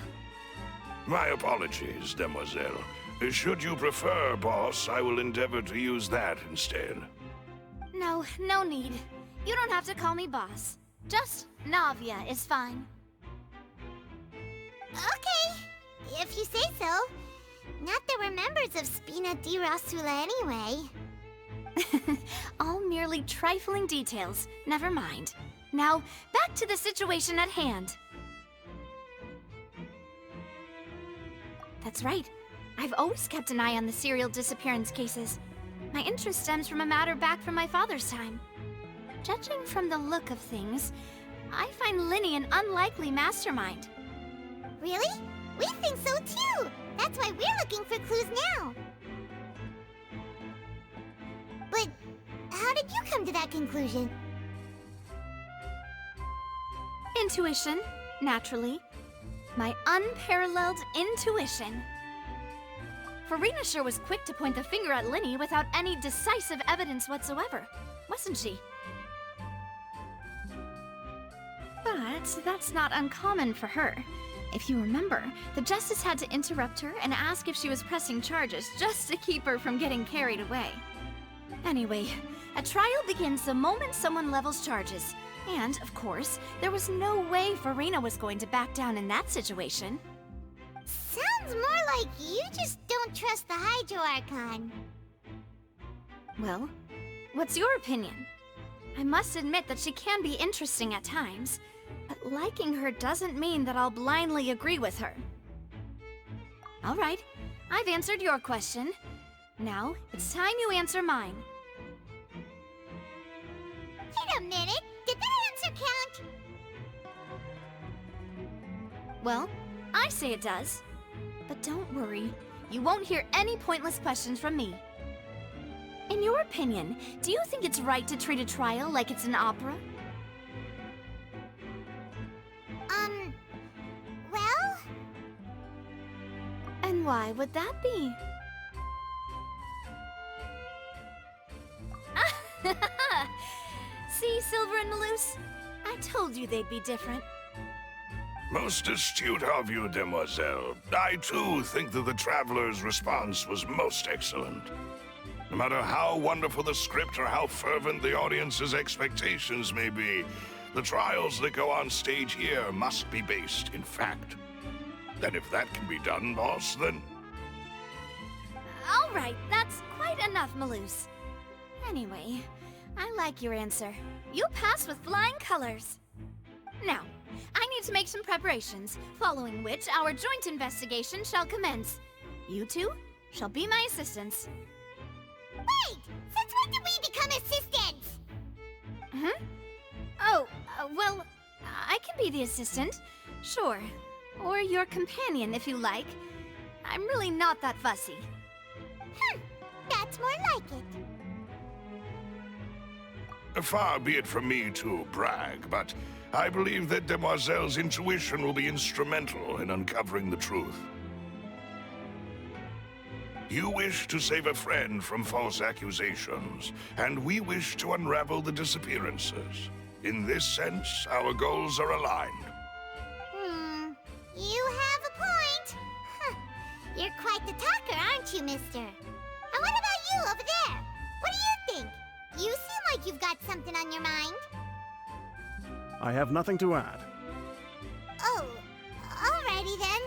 My apologies, Demoiselle. Should you prefer, boss, I will endeavor to use that instead. No, no need. You don't have to call me boss. Just Navia is fine. Okay, if you say so. Not that we're members of Spina di Rosula anyway. All merely trifling details. Never mind. Now, back to the situation at hand. That's right. I've always kept an eye on the serial disappearance cases. My interest stems from a matter back from my father's time. Judging from the look of things, I find Linny an unlikely mastermind. Really? We think so too! That's why we're looking for clues now. But how did you come to that conclusion? Intuition, naturally. My unparalleled intuition. Farina sure was quick to point the finger at Linny without any decisive evidence whatsoever, wasn't she? But that's not uncommon for her. If you remember, the Justice had to interrupt her and ask if she was pressing charges just to keep her from getting carried away. Anyway, a trial begins the moment someone levels charges. And, of course, there was no way Farina was going to back down in that situation. Sounds more like you just don't trust the Hydro Archon. Well, what's your opinion? I must admit that she can be interesting at times, but liking her doesn't mean that I'll blindly agree with her. All right, I've answered your question. Now, it's time you answer mine. Wait a minute! Did that answer count? Well, I say it does. But don't worry, you won't hear any pointless questions from me. In your opinion, do you think it's right to treat a trial like it's an opera? Well? And why would that be? See, Silver and Melus? I told you they'd be different. Most astute of you, Demoiselle. I, too, think that the Traveler's response was most excellent. No matter how wonderful the script or how fervent the audience's expectations may be, the trials that go on stage here must be based in fact. And if that can be done, boss, then... All right, that's quite enough, Melus. Anyway, I like your answer. You passed with flying colors. Now, I need to make some preparations, following which our joint investigation shall commence. You two shall be my assistants. Wait! Since when did we become assistants? Hmm? Oh, well, I can be the assistant, sure. Or your companion, if you like. I'm really not that fussy. That's more like it. Far be it from me to brag, but I believe that Demoiselle's intuition will be instrumental in uncovering the truth. You wish to save a friend from false accusations, and we wish to unravel the disappearances. In this sense, our goals are aligned. You have a point. You're quite the talker, aren't you, mister? And what about you over there? What do you think? You seem like you've got something on your mind. I have nothing to add. Oh, alrighty then.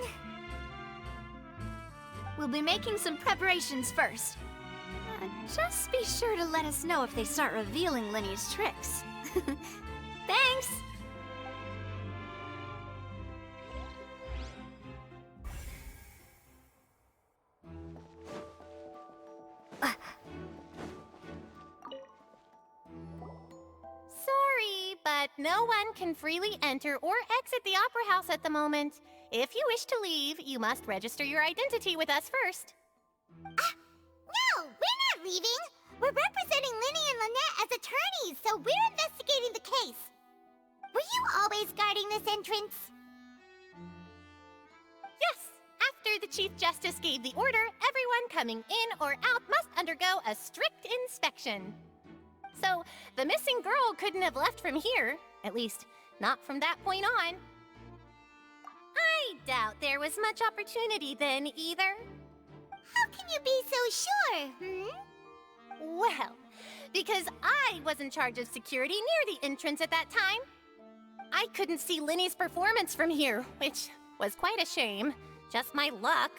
We'll be making some preparations first. Just be sure to let us know if they start revealing Linny's tricks. Thanks! but no one can freely enter or exit the Opera House at the moment. If you wish to leave, you must register your identity with us first. No, we're not leaving. We're representing Linny and Lynette as attorneys, so we're investigating the case. Were you always guarding this entrance? Yes, after the Chief Justice gave the order, everyone coming in or out must undergo a strict inspection. So, the missing girl couldn't have left from here, at least, not from that point on. I doubt there was much opportunity then, either. How can you be so sure, Well, because I was in charge of security near the entrance at that time. I couldn't see Linny's performance from here, which was quite a shame. Just my luck.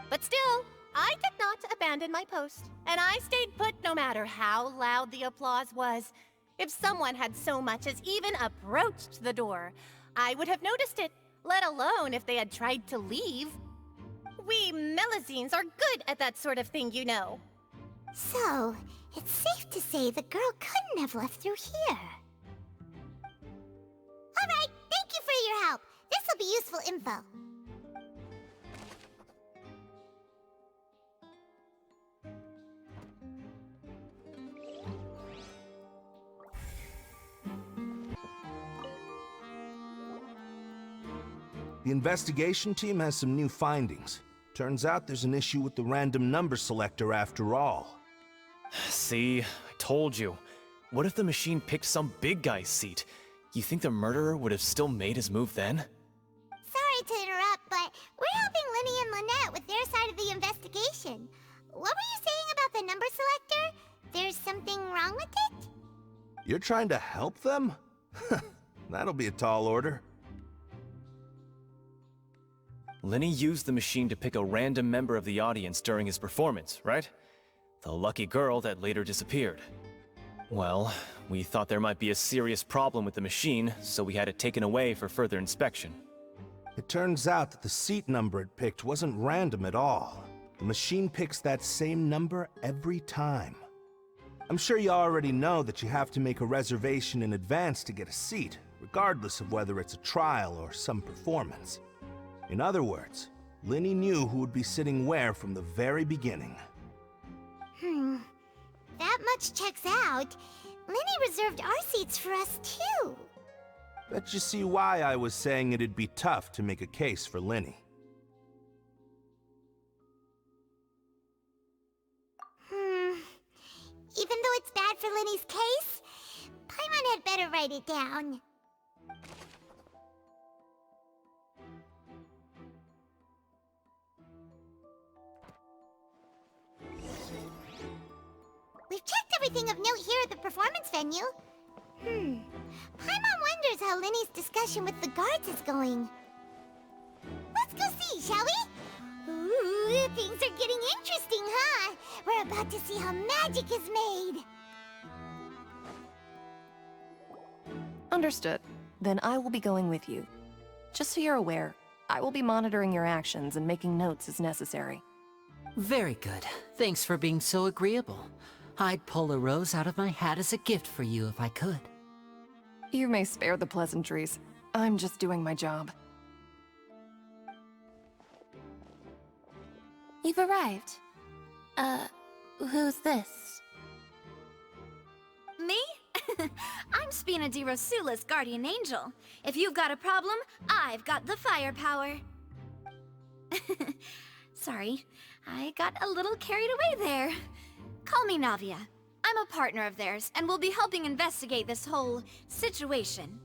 But still, I did not abandon my post, and I stayed put no matter how loud the applause was. If someone had so much as even approached the door, I would have noticed it, let alone if they had tried to leave. We Melusines are good at that sort of thing, you know. So, it's safe to say the girl couldn't have left through here. Alright, thank you for your help. This'll be useful info. The investigation team has some new findings. Turns out there's an issue with the random number selector after all. See, I told you. What if the machine picked some big guy's seat? You think the murderer would have still made his move then? Sorry to interrupt, but we're helping Linny and Lynette with their side of the investigation. What were you saying about the number selector? There's something wrong with it? You're trying to help them? That'll be a tall order. Linny used the machine to pick a random member of the audience during his performance, right? The lucky girl that later disappeared. Well, we thought there might be a serious problem with the machine, so we had it taken away for further inspection. It turns out that the seat number it picked wasn't random at all. The machine picks that same number every time. I'm sure you already know that you have to make a reservation in advance to get a seat, regardless of whether it's a trial or some performance. In other words, Linny knew who would be sitting where from the very beginning. That much checks out. Linny reserved our seats for us, too. Bet you see why I was saying it'd be tough to make a case for Linny. Even though it's bad for Linny's case, Paimon had better write it down. We've checked everything of note here at the performance venue. Paimon wonders how Linny's discussion with the guards is going. Let's go see, shall we? Ooh, things are getting interesting, huh? We're about to see how magic is made. Understood. Then I will be going with you. Just so you're aware, I will be monitoring your actions and making notes as necessary. Very good. Thanks for being so agreeable. I'd pull a rose out of my hat as a gift for you if I could. You may spare the pleasantries. I'm just doing my job. You've arrived. Who's this? Me? I'm Spina di Rosula's guardian angel. If you've got a problem, I've got the firepower. Sorry, I got a little carried away there. Call me Navia. I'm a partner of theirs, and we'll be helping investigate this whole situation.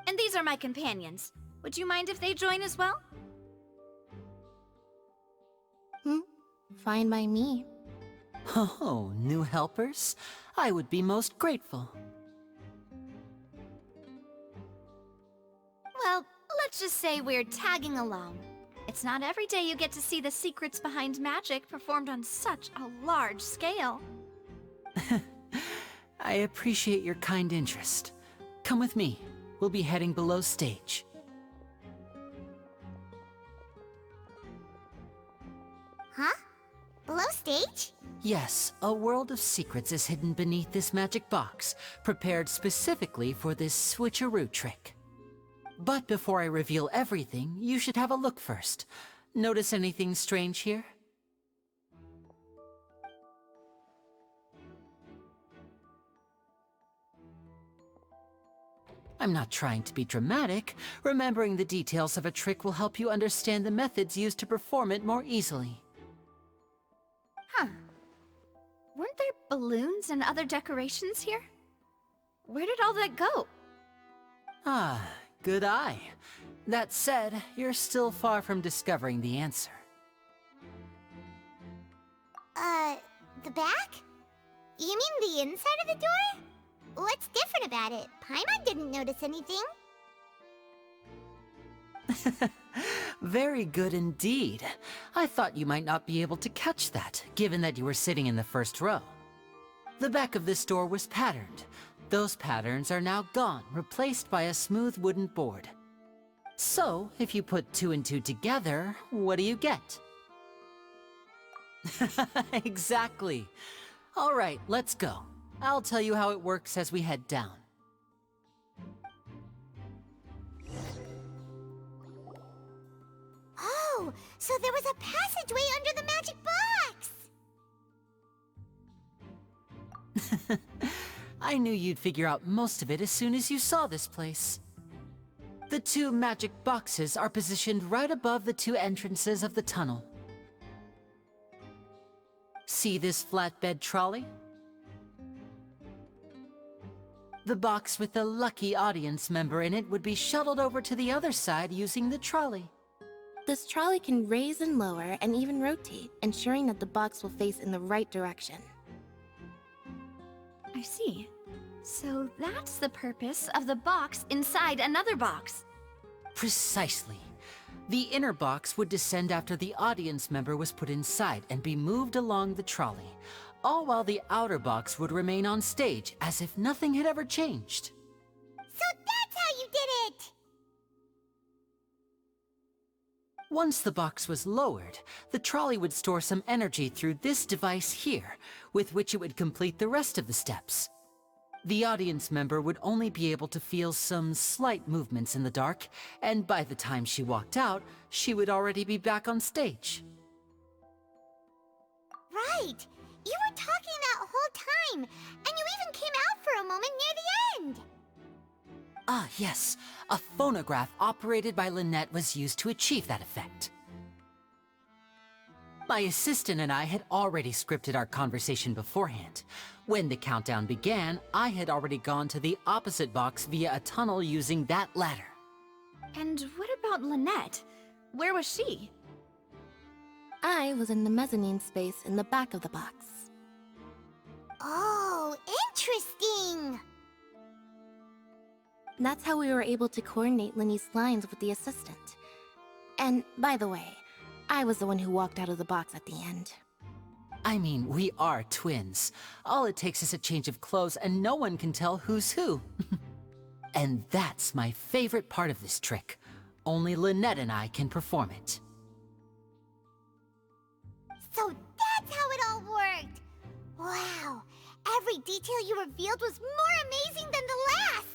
And these are my companions. Would you mind if they join as well? Fine by me. Oh, new helpers? I would be most grateful. Well, let's just say we're tagging along. It's not every day you get to see the secrets behind magic performed on such a large scale. I appreciate your kind interest. Come with me. We'll be heading below stage. Huh? Below stage? Yes, a world of secrets is hidden beneath this magic box, prepared specifically for this switcheroo trick. But before I reveal everything, you should have a look first. Notice anything strange here? I'm not trying to be dramatic. Remembering the details of a trick will help you understand the methods used to perform it more easily. Huh. Weren't there balloons and other decorations here? Where did all that go? Ah, good eye. That said, you're still far from discovering the answer. The back? You mean the inside of the door? What's different about it? Paimon didn't notice anything. Very good indeed. I thought you might not be able to catch that, given that you were sitting in the first row. The back of this door was patterned. Those patterns are now gone, replaced by a smooth wooden board. So, if you put 2 and 2 together, what do you get? Exactly. All right, let's go. I'll tell you how it works as we head down. Oh, so there was a passageway under the magic box! I knew you'd figure out most of it as soon as you saw this place. The 2 magic boxes are positioned right above the 2 entrances of the tunnel. See this flatbed trolley? The box with the lucky audience member in it would be shuttled over to the other side using the trolley. This trolley can raise and lower and even rotate, ensuring that the box will face in the right direction. I see. So that's the purpose of the box inside another box. Precisely. The inner box would descend after the audience member was put inside and be moved along the trolley, all while the outer box would remain on stage as if nothing had ever changed. So that's how you did it! Once the box was lowered, the trolley would store some energy through this device here, with which it would complete the rest of the steps. The audience member would only be able to feel some slight movements in the dark, and by the time she walked out, she would already be back on stage. Right! You were talking that whole time, and you even came out for a moment near the end! Ah, yes. A phonograph operated by Lynette was used to achieve that effect. My assistant and I had already scripted our conversation beforehand. When the countdown began, I had already gone to the opposite box via a tunnel using that ladder. And what about Lynette? Where was she? I was in the mezzanine space in the back of the box. Oh, interesting! That's how we were able to coordinate Linny's lines with the assistant. And, by the way, I was the one who walked out of the box at the end. I mean, we are twins. All it takes is a change of clothes and no one can tell who's who. And that's my favorite part of this trick. Only Lynette and I can perform it. So that's how it all worked! Wow! Every detail you revealed was more amazing than the last!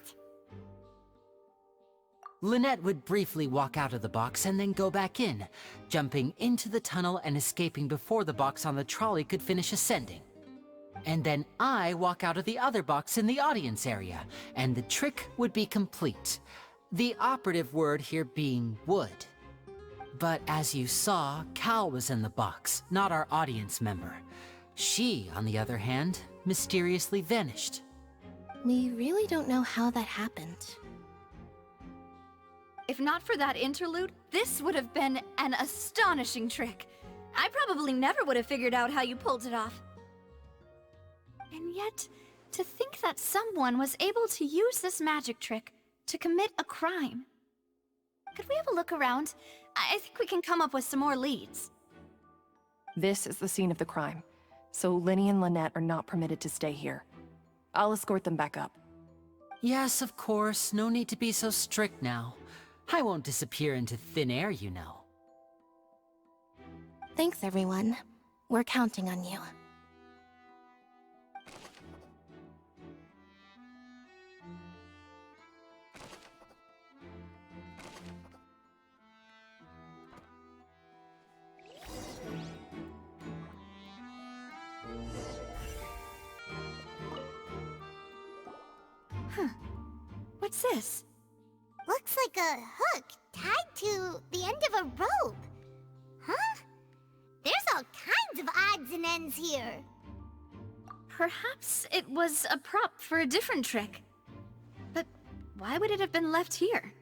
Lynette would briefly walk out of the box and then go back in, jumping into the tunnel and escaping before the box on the trolley could finish ascending. And then I walk out of the other box in the audience area, and the trick would be complete. The operative word here being would. But as you saw, Cal was in the box, not our audience member. She, on the other hand, mysteriously vanished. We really don't know how that happened. If not for that interlude, this would have been an astonishing trick. I probably never would have figured out how you pulled it off. And yet, to think that someone was able to use this magic trick to commit a crime. Could we have a look around? I think we can come up with some more leads. This is the scene of the crime, so Linny and Lynette are not permitted to stay here. I'll escort them back up. Yes, of course. No need to be so strict now. I won't disappear into thin air, you know. Thanks, everyone. We're counting on you. Huh. What's this? Looks like a hook tied to the end of a rope. Huh? There's all kinds of odds and ends here. Perhaps it was a prop for a different trick. But why would it have been left here?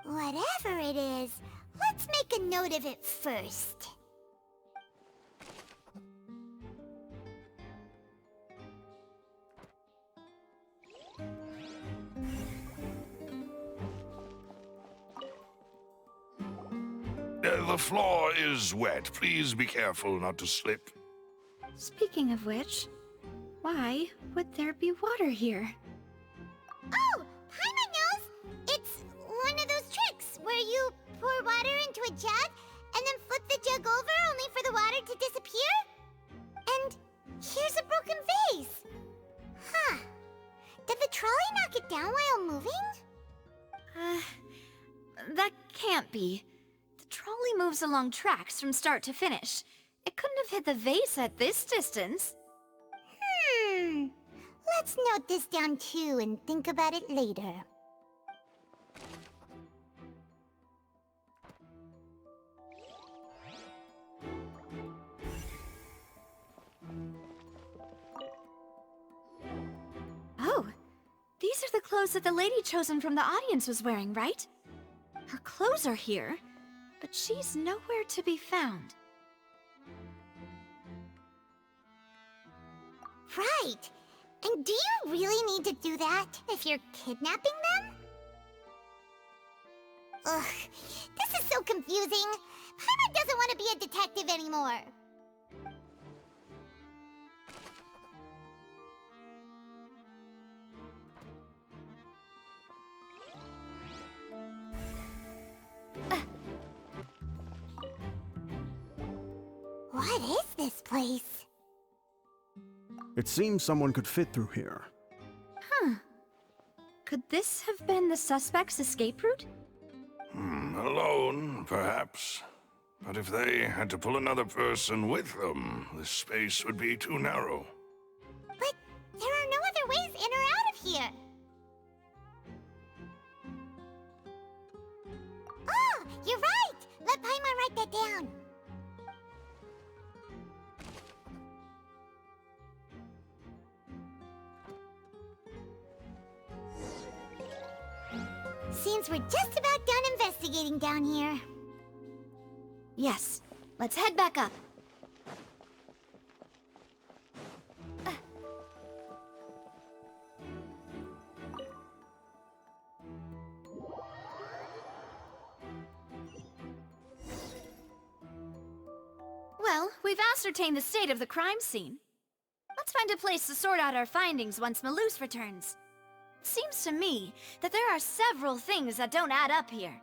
Whatever it is, let's make a note of it first. The floor is wet. Please be careful not to slip. Speaking of which, why would there be water here? Oh, Paimon knows! It's one of those tricks where you pour water into a jug and then flip the jug over only for the water to disappear? And here's a broken vase. Huh. Did the trolley knock it down while moving? That can't be. The trolley moves along tracks from start to finish. It couldn't have hit the vase at this distance. Let's note this down too and think about it later. Oh, these are the clothes that the lady chosen from the audience was wearing, right? Her clothes are here, but she's nowhere to be found. Right. And do you really need to do that if you're kidnapping them? Ugh, this is so confusing. Paimon doesn't want to be a detective anymore. What is this place? It seems someone could fit through here. Huh. Could this have been the suspect's escape route? Alone, perhaps. But if they had to pull another person with them, the space would be too narrow. But there are no other ways in or out of here. Oh, you're right! Let Paimon write that down. Seems we're just about done investigating down here. Yes. Let's head back up. Well, we've ascertained the state of the crime scene. Let's find a place to sort out our findings once Malus returns. Seems to me that there are several things that don't add up here.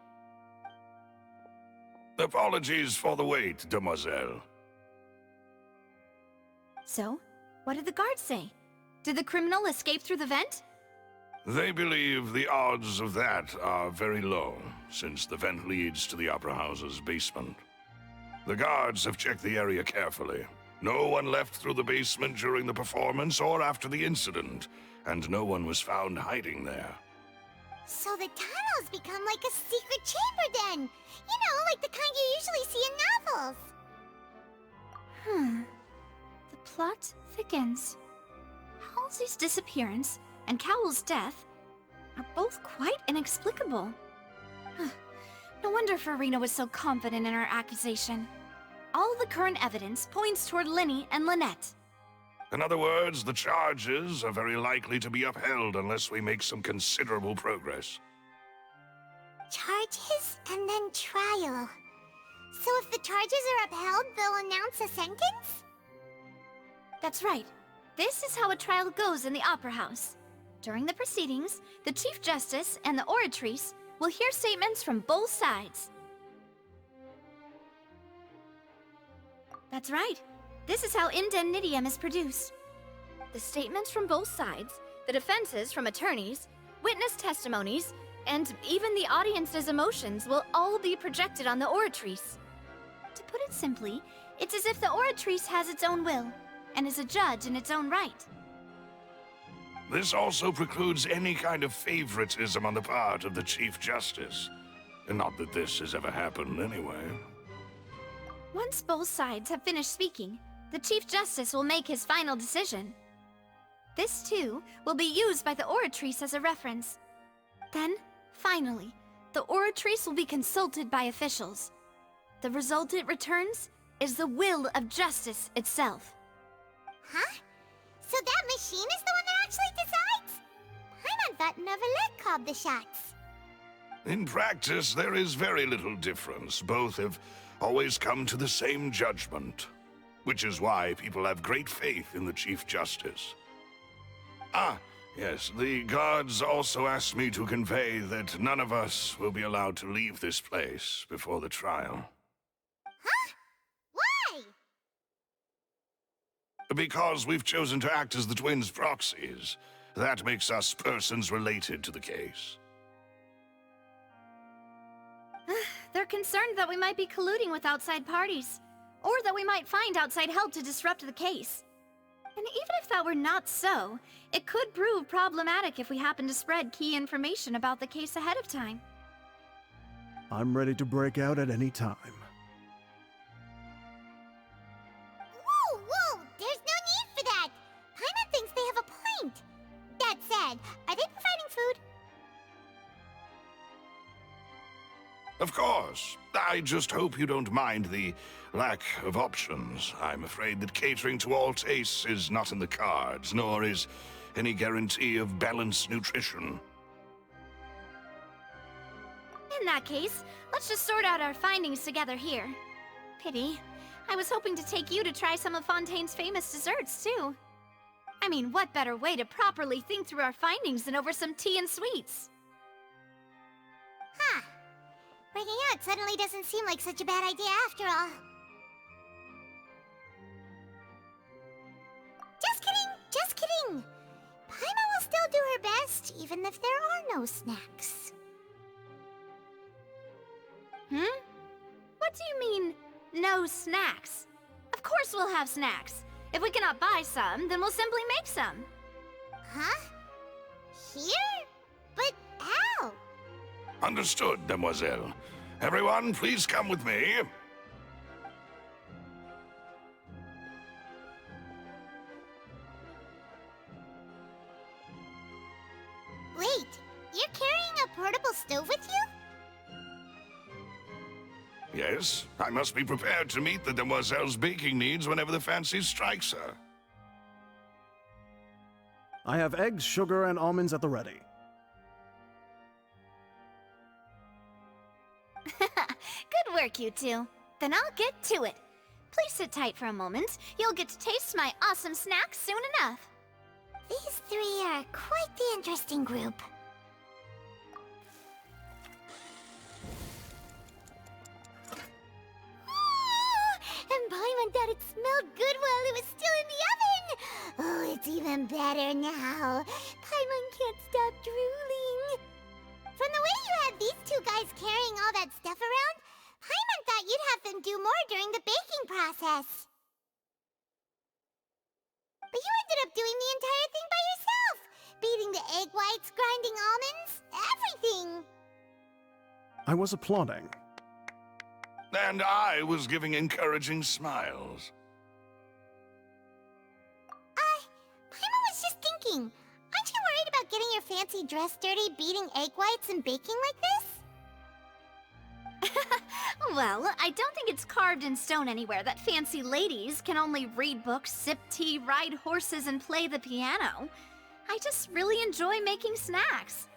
Apologies for the wait, demoiselle. So, what did the guards say? Did the criminal escape through the vent? They believe the odds of that are very low, since the vent leads to the Opera House's basement. The guards have checked the area carefully. No one left through the basement during the performance or after the incident, and no one was found hiding there. So the tunnels become like a secret chamber then! You know, like the kind you usually see in novels! The plot thickens. Halsey's disappearance and Cowell's death are both quite inexplicable. No wonder Farina was so confident in her accusation. All the current evidence points toward Linny and Lynette. In other words, the charges are very likely to be upheld unless we make some considerable progress. Charges and then trial. So if the charges are upheld, they'll announce a sentence? That's right. This is how a trial goes in the Opera House. During the proceedings, the Chief Justice and the Oratrice will hear statements from both sides. That's right. This is how indemnitium is produced. The statements from both sides, the defenses from attorneys, witness testimonies, and even the audience's emotions will all be projected on the Oratrice. To put it simply, it's as if the Oratrice has its own will, and is a judge in its own right. this also precludes any kind of favoritism on the part of the Chief Justice. And not that this has ever happened anyway. Once both sides have finished speaking, the Chief Justice will make his final decision. This, too, will be used by the Oratrice as a reference. Then, finally, the Oratrice will be consulted by officials. The result it returns is the will of justice itself. Huh? So that machine is the one that actually decides? Paimon thought Neverlet called the shots. In practice, there is very little difference. Both have always come to the same judgment, which is why people have great faith in the Chief Justice. Ah, yes, the guards also asked me to convey that none of us will be allowed to leave this place before the trial. Huh? Why? Because we've chosen to act as the twins' proxies. That makes us persons related to the case. They're concerned that we might be colluding with outside parties, or that we might find outside help to disrupt the case. And even if that were not so, it could prove problematic if we happen to spread key information about the case ahead of time. I'm ready to break out at any time. Whoa, whoa! There's no need for that! Paimon thinks they have a point. That said, are they providing food? Of course. I just hope you don't mind the lack of options. I'm afraid that catering to all tastes is not in the cards, nor is any guarantee of balanced nutrition. In that case, let's just sort out our findings together here. Pity. I was hoping to take you to try some of Fontaine's famous desserts, too. I mean, what better way to properly think through our findings than over some tea and sweets? Huh. Breaking out suddenly doesn't seem like such a bad idea after all. Just kidding! Just kidding! Paimon will still do her best, even if there are no snacks. What do you mean, no snacks? Of course we'll have snacks. If we cannot buy some, then we'll simply make some. Huh? Here? But how? Understood, Demoiselle. Everyone, please come with me. Wait, you're carrying a portable stove with you? Yes, I must be prepared to meet the Demoiselle's baking needs whenever the fancy strikes her. I have eggs, sugar, and almonds at the ready. Good work, you two. Then I'll get to it. Please sit tight for a moment. You'll get to taste my awesome snacks soon enough. These three are quite the interesting group. And Paimon thought it smelled good while it was still in the oven! Oh, it's even better now. Paimon can't stop drooling. From the way you had these two guys carrying all that stuff around, Paimon thought you'd have them do more during the baking process. But you ended up doing the entire thing by yourself! Beating the egg whites, grinding almonds, everything! I was applauding. And I was giving encouraging smiles. Paimon was just thinking, aren't you worried about getting your fancy dress dirty beating egg whites and baking like this? Well, I don't think it's carved in stone anywhere that fancy ladies can only read books, sip tea, ride horses, and play the piano. I just really enjoy making snacks.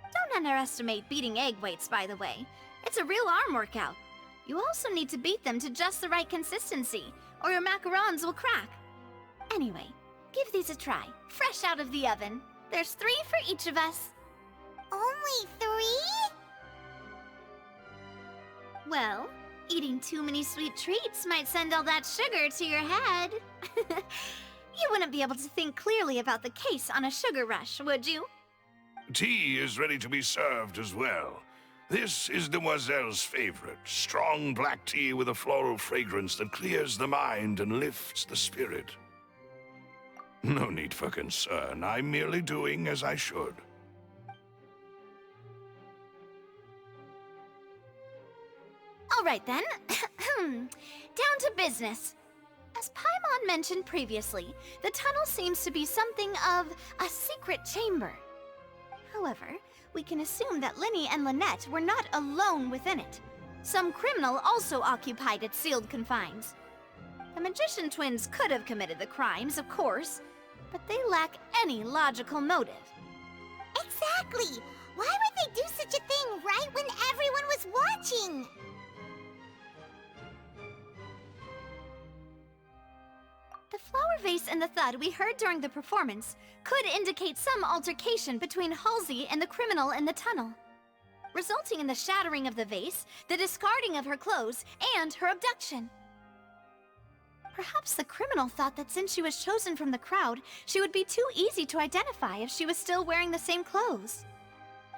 Don't underestimate beating egg whites, by the way. It's a real arm workout. You also need to beat them to just the right consistency, or your macarons will crack. Anyway, give these a try, fresh out of the oven. There's 3 for each of us. Only 3? Well, eating too many sweet treats might send all that sugar to your head. You wouldn't be able to think clearly about the case on a sugar rush, would you? Tea is ready to be served as well. This is Demoiselle's favorite, strong black tea with a floral fragrance that clears the mind and lifts the spirit. No need for concern. I'm merely doing as I should. All right then. Down to business. As Paimon mentioned previously, the tunnel seems to be something of a secret chamber. However, we can assume that Linny and Lynette were not alone within it. Some criminal also occupied its sealed confines. The magician twins could have committed the crimes, of course, but they lack any logical motive. Exactly! Why would they do such a thing right when everyone was watching? The flower vase and the thud we heard during the performance could indicate some altercation between Halsey and the criminal in the tunnel, resulting in the shattering of the vase, the discarding of her clothes, and her abduction. Perhaps the criminal thought that since she was chosen from the crowd, she would be too easy to identify if she was still wearing the same clothes.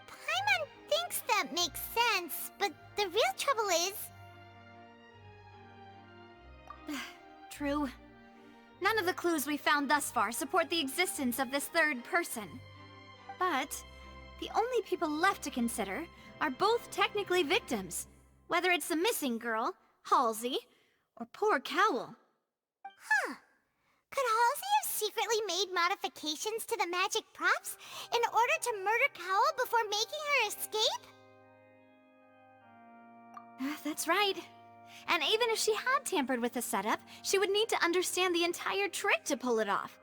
Paimon thinks that makes sense, but the real trouble is... True. None of the clues we found thus far support the existence of this third person. But the only people left to consider are both technically victims, whether it's the missing girl, Halsey, or poor Cowell. Huh. Could Halsey have secretly made modifications to the magic props in order to murder Cowell before making her escape? That's right. And even if she had tampered with the setup, she would need to understand the entire trick to pull it off.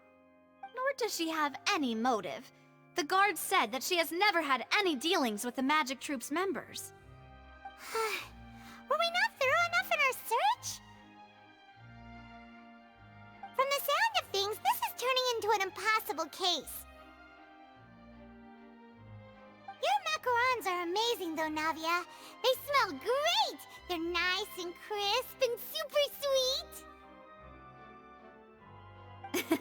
Nor does she have any motive. The guards said that she has never had any dealings with the magic troop's members. Were we not thorough enough in our search? From the sound of things, this is turning into an impossible case. Your macarons are amazing though, Navia. They smell great! They're nice and crisp and super sweet.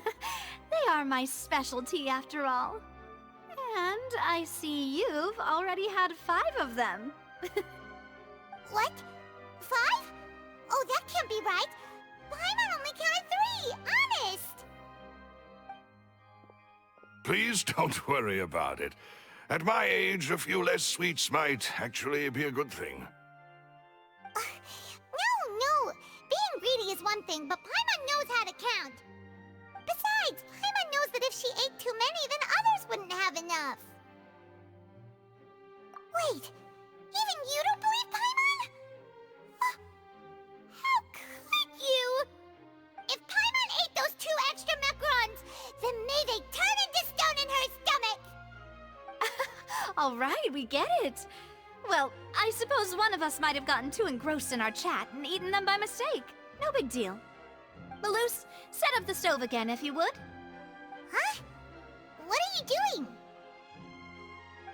They are my specialty after all. And I see you've already had 5 of them. What? 5? Oh, that can't be right. Paimon only counted 3, honest. Please don't worry about it. At my age, a few less sweets might actually be a good thing. No. Being greedy is one thing, but Paimon knows how to count. Besides, Paimon knows that if she ate too many, then others wouldn't have enough. Wait, even you don't believe Paimon? How could you? If Paimon ate those 2 extra macarons, then may they turn into stone in her stomach! All right, we get it. Well, I suppose one of us might have gotten too engrossed in our chat and eaten them by mistake. No big deal. Malus, set up the stove again if you would. Huh? What are you doing?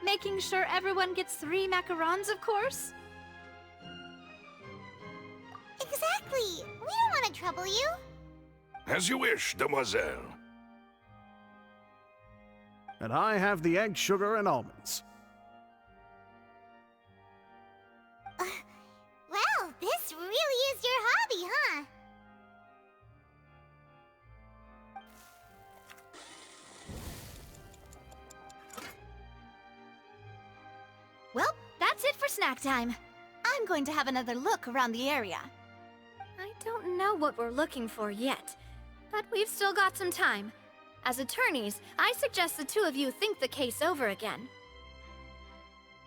Making sure everyone gets 3 macarons, of course. Exactly. We don't want to trouble you. As you wish, demoiselle. And I have the egg, sugar, and almonds. Well, this really is your hobby, huh? Well, that's it for snack time. I'm going to have another look around the area. I don't know what we're looking for yet, but we've still got some time. As attorneys, I suggest the 2 of you think the case over again.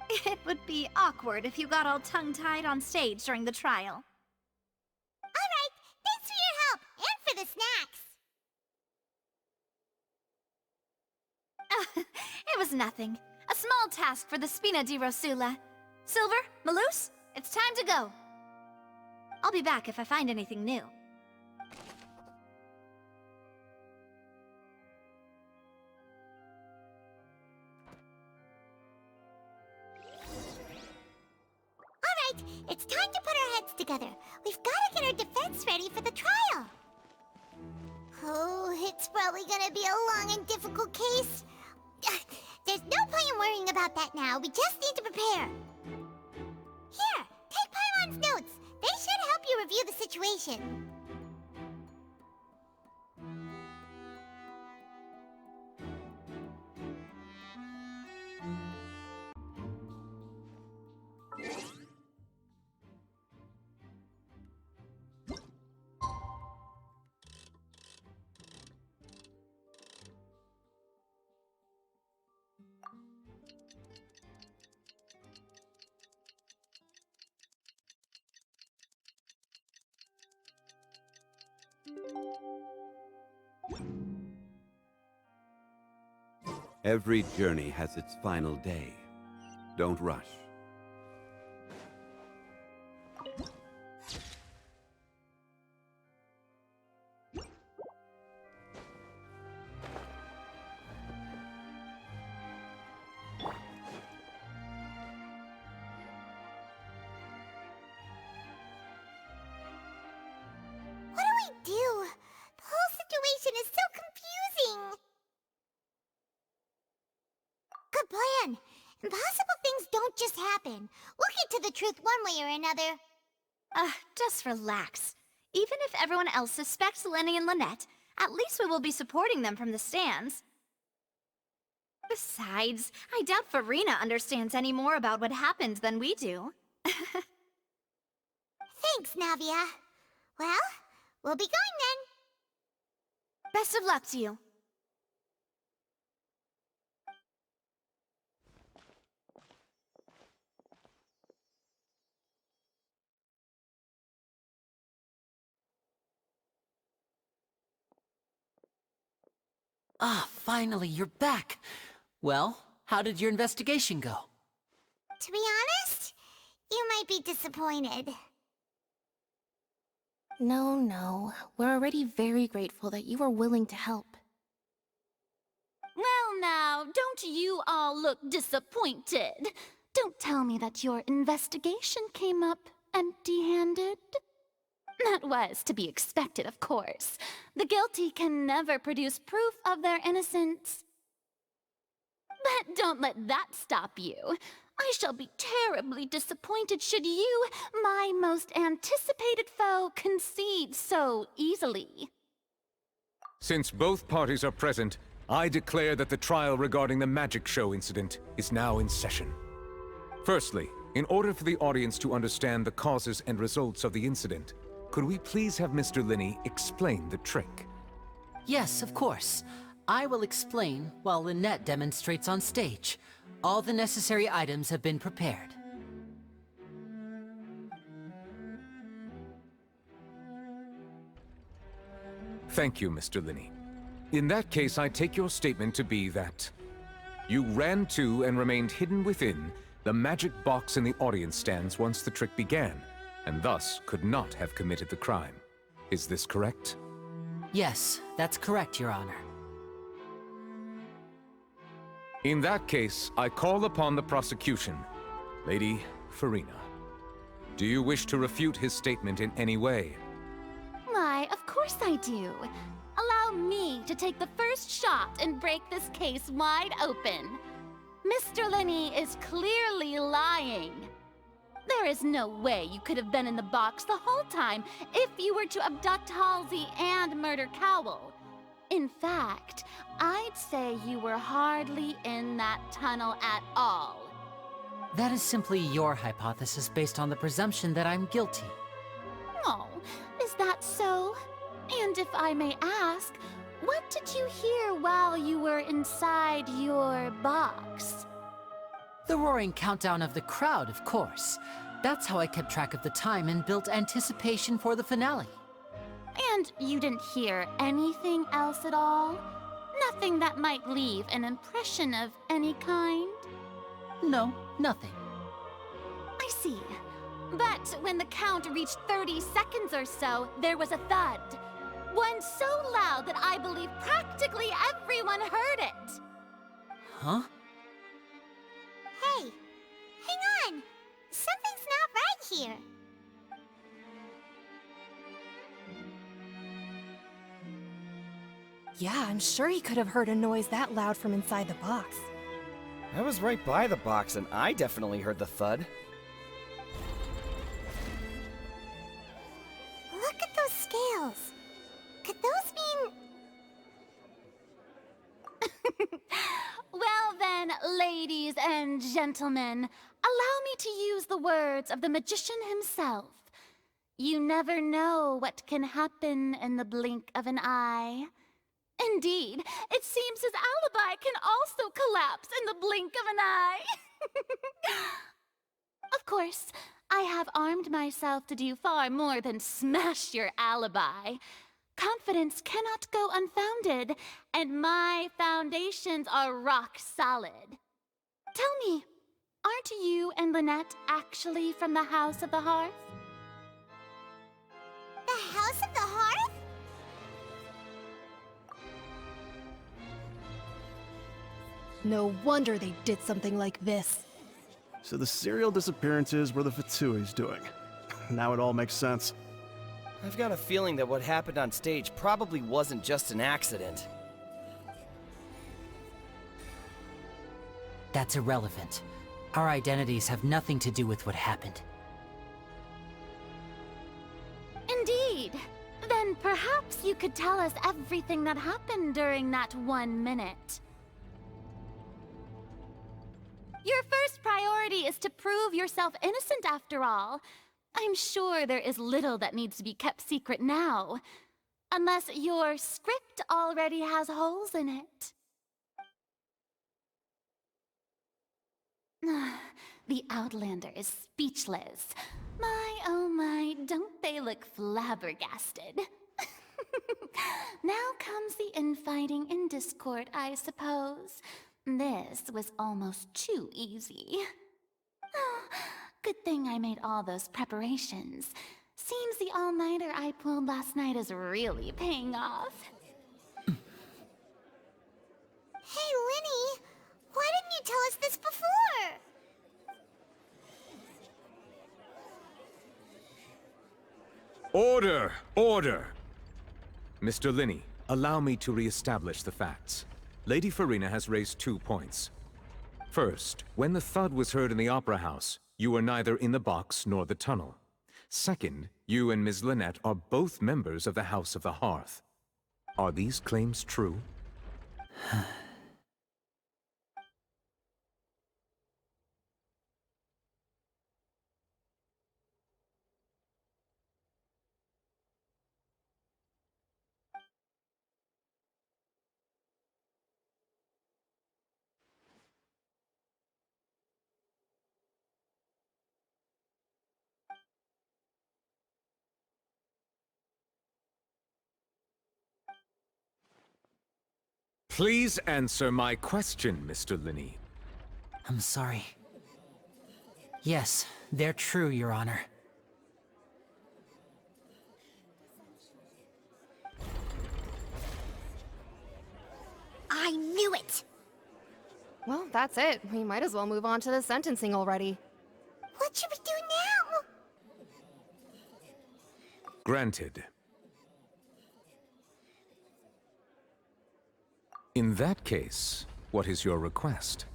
It would be awkward if you got all tongue-tied on stage during the trial. All right, thanks for your help, and for the snacks. It was nothing. A small task for the Spina di Rosula. Silver, Malus, it's time to go. I'll be back if I find anything new. All right, it's time to put our heads together. We've got to get our defense ready for the trial. Oh, it's probably gonna be a long and difficult case. There's no point in worrying about that now. We just need to prepare. Here, take Paimon's notes. They should help you review the situation. Every journey has its final day. Don't rush. What do we do? The whole situation is so confusing. Good plan. Impossible things don't just happen. We'll get to the truth one way or another. Just relax. Even if everyone else suspects Lenny and Lynette, at least we will be supporting them from the stands. Besides, I doubt Farina understands any more about what happened than we do. Thanks, Navia. Well, we'll be going then. Best of luck to you. Ah, finally, you're back. Well, how did your investigation go? To be honest, you might be disappointed. No. We're already very grateful that you were willing to help. Well now, don't you all look disappointed. Don't tell me that your investigation came up empty-handed. That was to be expected, of course. The guilty can never produce proof of their innocence. But don't let that stop you. I shall be terribly disappointed should you, my most anticipated foe, concede so easily. Since both parties are present, I declare that the trial regarding the magic show incident is now in session. Firstly, in order for the audience to understand the causes and results of the incident, could we please have Mr. Linney explain the trick? Yes, of course. I will explain while Lynette demonstrates on stage. All the necessary items have been prepared. Thank you, Mr. Linney. In that case, I take your statement to be that you ran to and remained hidden within the magic box in the audience stands once the trick began, and thus could not have committed the crime. Is this correct? Yes, that's correct, Your Honor. In that case, I call upon the prosecution. Lady Farina, do you wish to refute his statement in any way? Why, of course I do. Allow me to take the first shot and break this case wide open. Mr. Linney is clearly lying. There is no way you could have been in the box the whole time if you were to abduct Halsey and murder Cowell. In fact, I'd say you were hardly in that tunnel at all. That is simply your hypothesis based on the presumption that I'm guilty. Oh, is that so? And if I may ask, what did you hear while you were inside your box? The roaring countdown of the crowd, of course. That's how I kept track of the time and built anticipation for the finale. And you didn't hear anything else at all? Nothing that might leave an impression of any kind? No, nothing. I see. But when the count reached 30 seconds or so, there was a thud. One so loud that I believe practically everyone heard it. Huh? Hey, hang on. Something's not right here. Yeah, I'm sure he could have heard a noise that loud from inside the box. I was right by the box, and I definitely heard the thud. Look at those scales. Could those mean... Well then, ladies and gentlemen, allow me to use the words of the magician himself. You never know what can happen in the blink of an eye. Indeed, it seems his alibi can also collapse in the blink of an eye. Of course, I have armed myself to do far more than smash your alibi. Confidence cannot go unfounded, and my foundations are rock solid. Tell me, aren't you and Lynette actually from the House of the Hearth? The House of the Hearth? No wonder they did something like this. So the serial disappearances were the Fatui's doing. Now it all makes sense. I've got a feeling that what happened on stage probably wasn't just an accident. That's irrelevant. Our identities have nothing to do with what happened. Indeed. Then perhaps you could tell us everything that happened during that 1 minute. Your first priority is to prove yourself innocent after all. I'm sure there is little that needs to be kept secret now. Unless your script already has holes in it. The Outlander is speechless. My, oh my, don't they look flabbergasted? Now comes the infighting and discord, I suppose. This was almost too easy. Good thing I made all those preparations. Seems the all-nighter I pulled last night is really paying off. Hey, Linny! Why didn't you tell us this before? Order! Order! Mr. Linney, allow me to re-establish the facts. Lady Farina has raised 2 points. First, when the thud was heard in the Opera House, you were neither in the box nor the tunnel. Second, you and Ms. Lynette are both members of the House of the Hearth. Are these claims true? Please answer my question, Mr. Linney. I'm sorry. Yes, they're true, Your Honor. I knew it! Well, that's it. We might as well move on to the sentencing already. What should we do now? Granted. In that case, what is your request?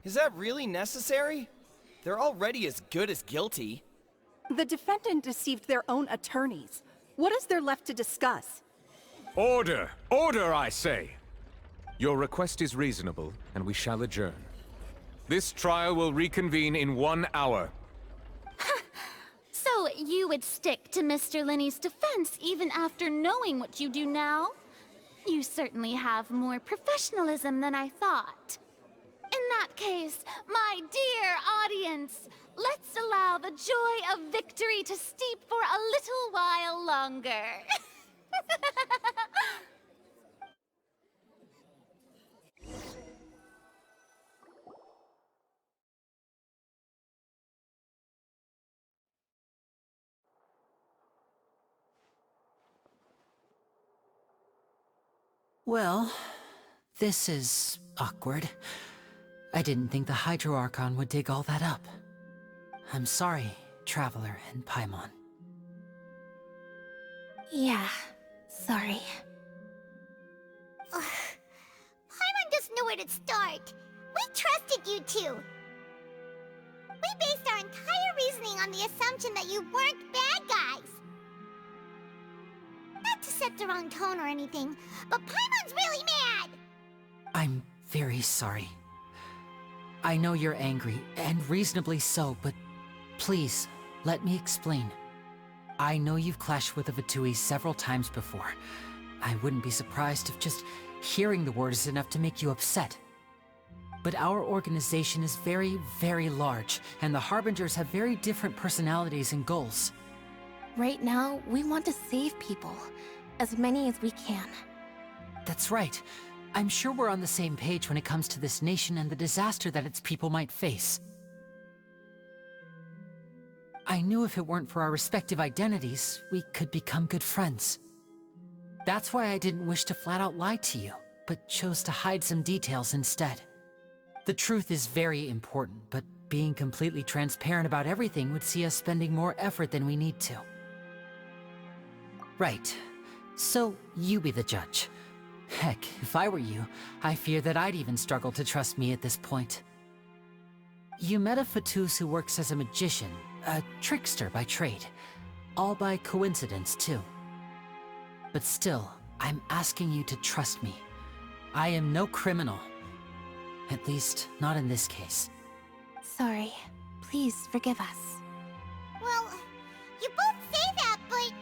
Is that really necessary? They're already as good as guilty. The defendant deceived their own attorneys. What is there left to discuss? Order! Order, I say! Your request is reasonable, and we shall adjourn. This trial will reconvene in 1 hour. So you would stick to Mr. Linney's defense even after knowing what you do now? You certainly have more professionalism than I thought. In that case, my dear audience, let's allow the joy of victory to steep for a little while longer. Well, this is awkward. I didn't think the Hydro Archon would dig all that up. I'm sorry, Traveler and Paimon. Yeah, sorry. Paimon doesn't know where to start. We trusted you two. We based our entire reasoning on the assumption that you weren't bad guys. Not to set the wrong tone or anything, but Paimon's really mad! I'm very sorry. I know you're angry, and reasonably so, but please, let me explain. I know you've clashed with the Fatui several times before. I wouldn't be surprised if just hearing the word is enough to make you upset. But our organization is very, very large, and the Harbingers have very different personalities and goals. Right now, we want to save people. As many as we can. That's right. I'm sure we're on the same page when it comes to this nation and the disaster that its people might face. I knew if it weren't for our respective identities, we could become good friends. That's why I didn't wish to flat out lie to you, but chose to hide some details instead. The truth is very important, but being completely transparent about everything would see us spending more effort than we need to. Right. So, you be the judge. Heck, if I were you, I fear that I'd even struggle to trust me at this point. You met a Fatus who works as a magician, a trickster by trade. All by coincidence, too. But still, I'm asking you to trust me. I am no criminal. At least, not in this case. Sorry. Please forgive us. Well, you both say that, but...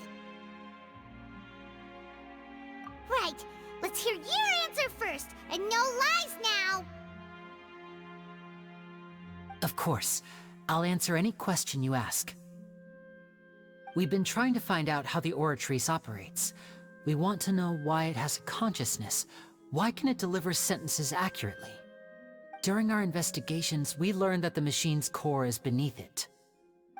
Right. Let's hear your answer first, and no lies now! Of course. I'll answer any question you ask. We've been trying to find out how the Oratrice operates. We want to know why it has a consciousness. Why can it deliver sentences accurately? During our investigations, we learned that the machine's core is beneath it.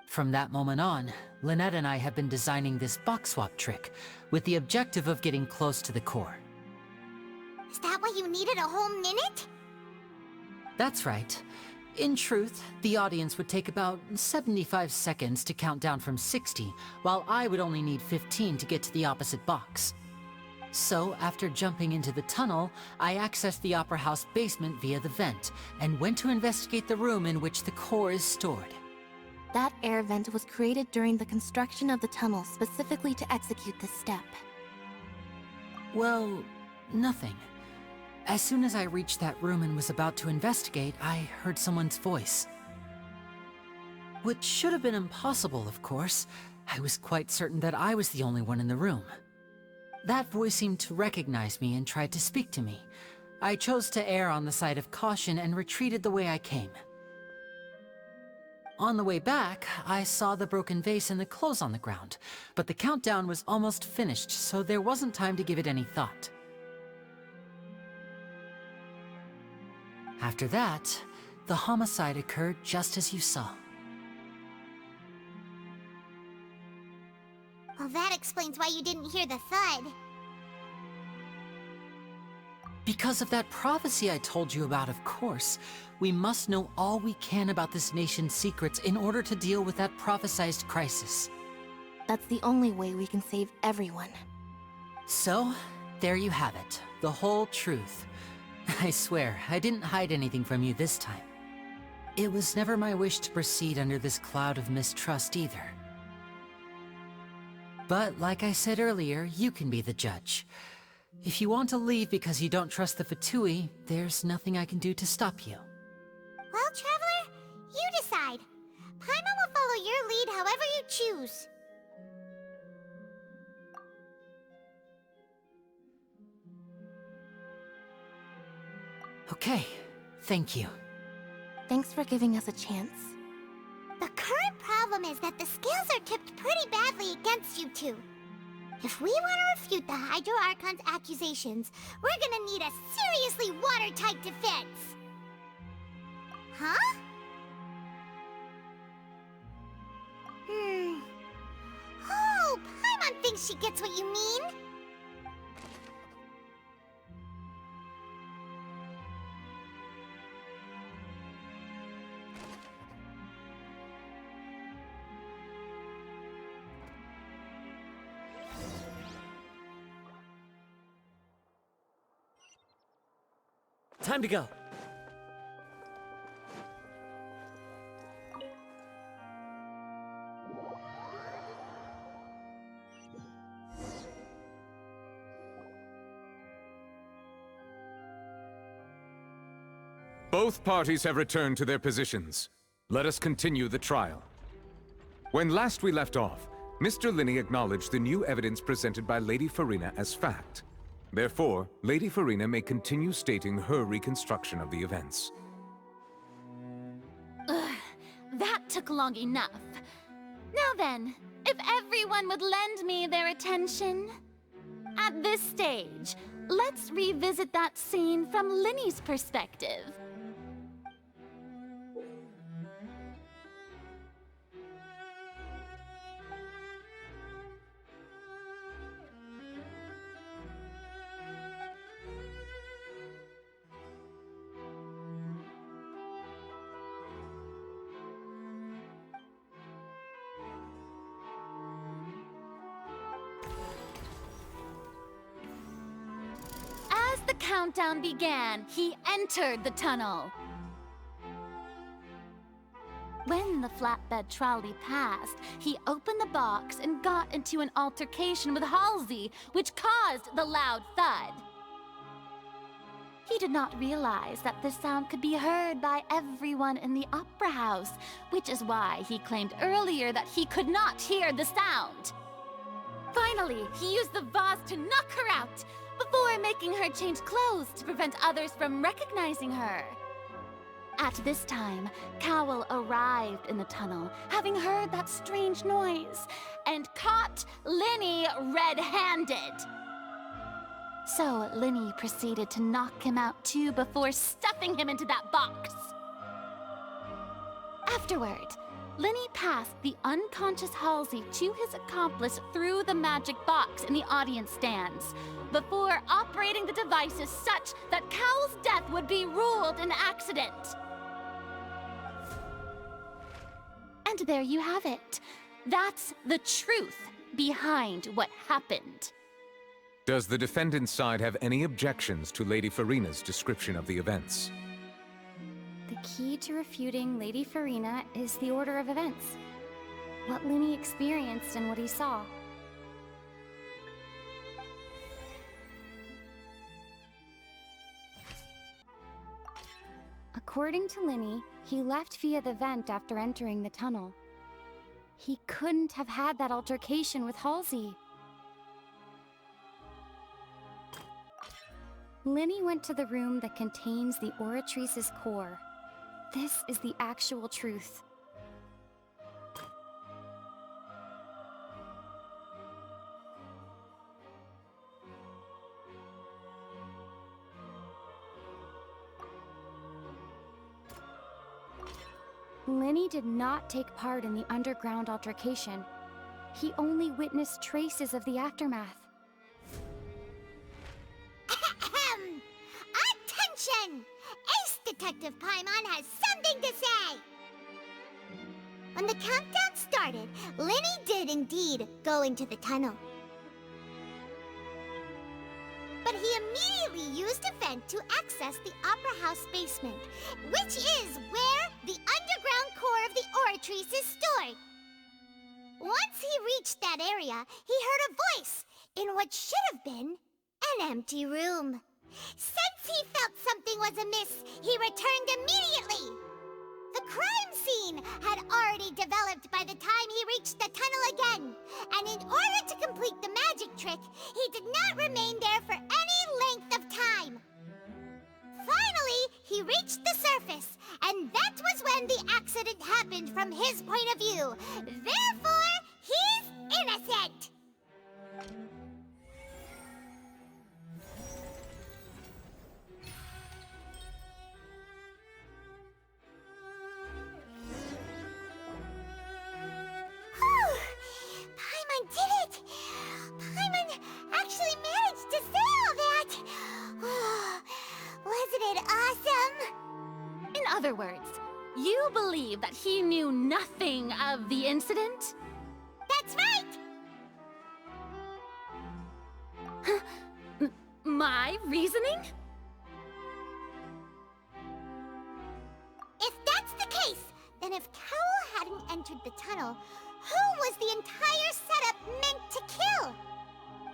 From that moment on, Lynette and I have been designing this box swap trick, with the objective of getting close to the core. Is that why you needed a whole minute? That's right. In truth, the audience would take about 75 seconds to count down from 60, while I would only need 15 to get to the opposite box. So, after jumping into the tunnel, I accessed the Opera House basement via the vent, and went to investigate the room in which the core is stored. That air vent was created during the construction of the tunnel specifically to execute this step. Well, nothing. As soon as I reached that room and was about to investigate, I heard someone's voice. Which should have been impossible, of course. I was quite certain that I was the only one in the room. That voice seemed to recognize me and tried to speak to me. I chose to err on the side of caution and retreated the way I came. On the way back, I saw the broken vase and the clothes on the ground, but the countdown was almost finished, so there wasn't time to give it any thought. After that, the homicide occurred just as you saw. Well, that explains why you didn't hear the thud. Because of that prophecy I told you about, of course. We must know all we can about this nation's secrets in order to deal with that prophesized crisis. That's the only way we can save everyone. So, there you have it. The whole truth. I swear, I didn't hide anything from you this time. It was never my wish to proceed under this cloud of mistrust either. But like I said earlier, you can be the judge. If you want to leave because you don't trust the Fatui, there's nothing I can do to stop you. Well, Traveler, you decide. Paimon will follow your lead however you choose. Okay, thank you. Thanks for giving us a chance. The current problem is that the scales are tipped pretty badly against you two. If we want to refute the Hydro Archon's accusations, we're gonna need a seriously watertight defense. Huh? Oh, Paimon thinks she gets what you mean. Time to go. Both parties have returned to their positions. Let us continue the trial. When last we left off, Mr. Linney acknowledged the new evidence presented by Lady Farina as fact. Therefore, Lady Farina may continue stating her reconstruction of the events. Ugh, that took long enough. Now then, if everyone would lend me their attention. At this stage, let's revisit that scene from Linny's perspective. As the countdown began, he entered the tunnel. When the flatbed trolley passed, he opened the box and got into an altercation with Halsey, which caused the loud thud. He did not realize that this sound could be heard by everyone in the opera house, which is why he claimed earlier that he could not hear the sound. Finally, he used the vase to knock her out, before making her change clothes to prevent others from recognizing her. At this time, Cowell arrived in the tunnel, having heard that strange noise, and caught Linny red-handed. So Linny proceeded to knock him out too before stuffing him into that box. Afterward, Linny passed the unconscious Halsey to his accomplice through the magic box in the audience stands, before operating the devices such that Cowell's death would be ruled an accident. And there you have it. That's the truth behind what happened. Does the defendant's side have any objections to Lady Farina's description of the events? The key to refuting Lady Farina is the order of events. What Linny experienced and what he saw. According to Linny, he left via the vent after entering the tunnel. He couldn't have had that altercation with Halsey. Linny went to the room that contains the Oratrice's core. This is the actual truth. Linny did not take part in the underground altercation. He only witnessed traces of the aftermath. Attention! Ace Detective Paimon has something to say! When the countdown started, Linny did indeed go into the tunnel. But he immediately used a vent to access the Opera House basement, which is where the underground core of the Oratrice is stored. Once he reached that area, he heard a voice in what should have been an empty room. Since he felt something was amiss, he returned immediately. The crime scene had already developed by the time he reached the tunnel again, and in order to complete the magic trick, he did not remain there for any length of time. Finally, he reached the surface, and that was when the accident happened from his point of view. Therefore, he's innocent! Paimon did it! Paimon actually managed to say all that! Wasn't it awesome? In other words, you believe that he knew nothing of the incident? That's right! My reasoning? If that's the case, then if Cowell hadn't entered the tunnel, who was the entire setup meant to kill?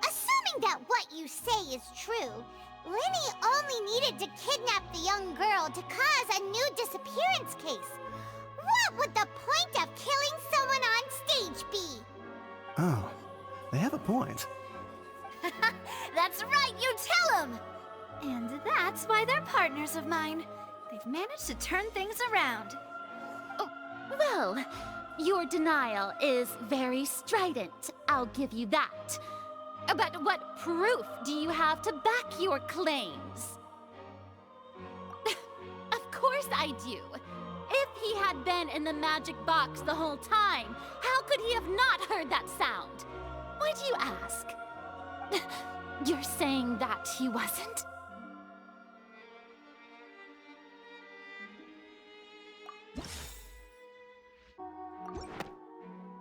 Assuming that what you say is true, Linny only needed to kidnap the young girl to cause a new disappearance case. What would the point of killing someone on stage be? Oh, they have a point. That's right, you tell him! And that's why they're partners of mine. They've managed to turn things around. Well, your denial is very strident, I'll give you that. But what proof do you have to back your claims? Of course I do. If he had been in the magic box the whole time, how could he have not heard that sound? Why do you ask? You're saying that he wasn't?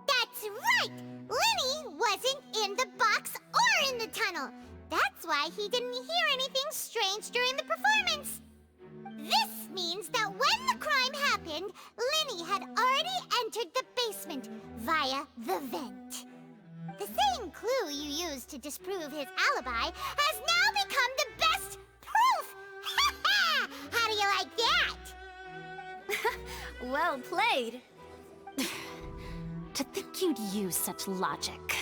That's right! Lenny wasn't in the box or in the tunnel. That's why he didn't hear anything strange during the performance. This means that when the crime happened, Lenny had already entered the basement via the vent. The same clue you used to disprove his alibi has now become the best proof! Ha ha! How do you like that? Well played. To think you'd use such logic.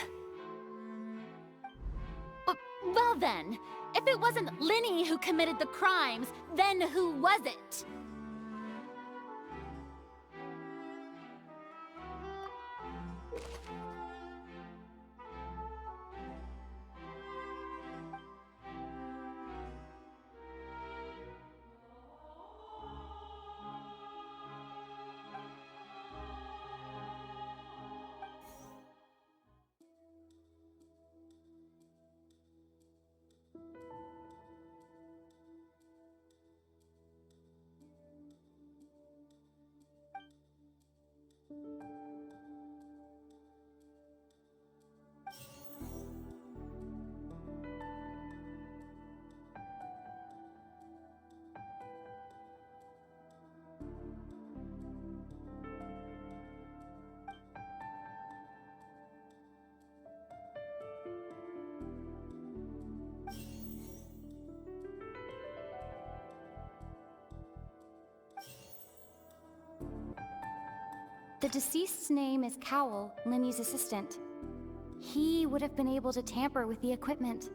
Well then, if it wasn't Lenny who committed the crimes, then who was it? The deceased's name is Cowell, Lenny's assistant. He would have been able to tamper with the equipment.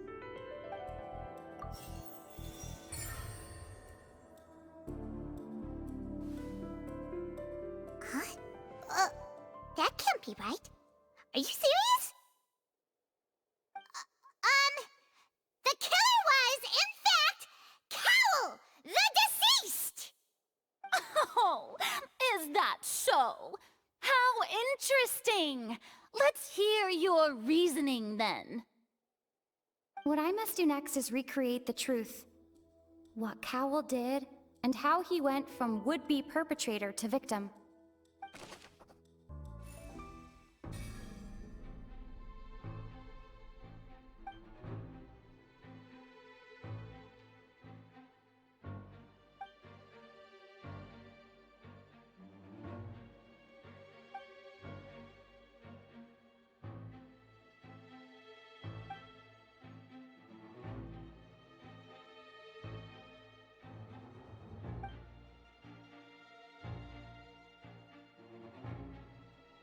Huh? That can't be right. Are you serious? The killer was, in fact, Cowell, the deceased! Oh, is that so? How interesting! Let's hear your reasoning then. What I must do next is recreate the truth. What Cowell did, and how he went from would-be perpetrator to victim.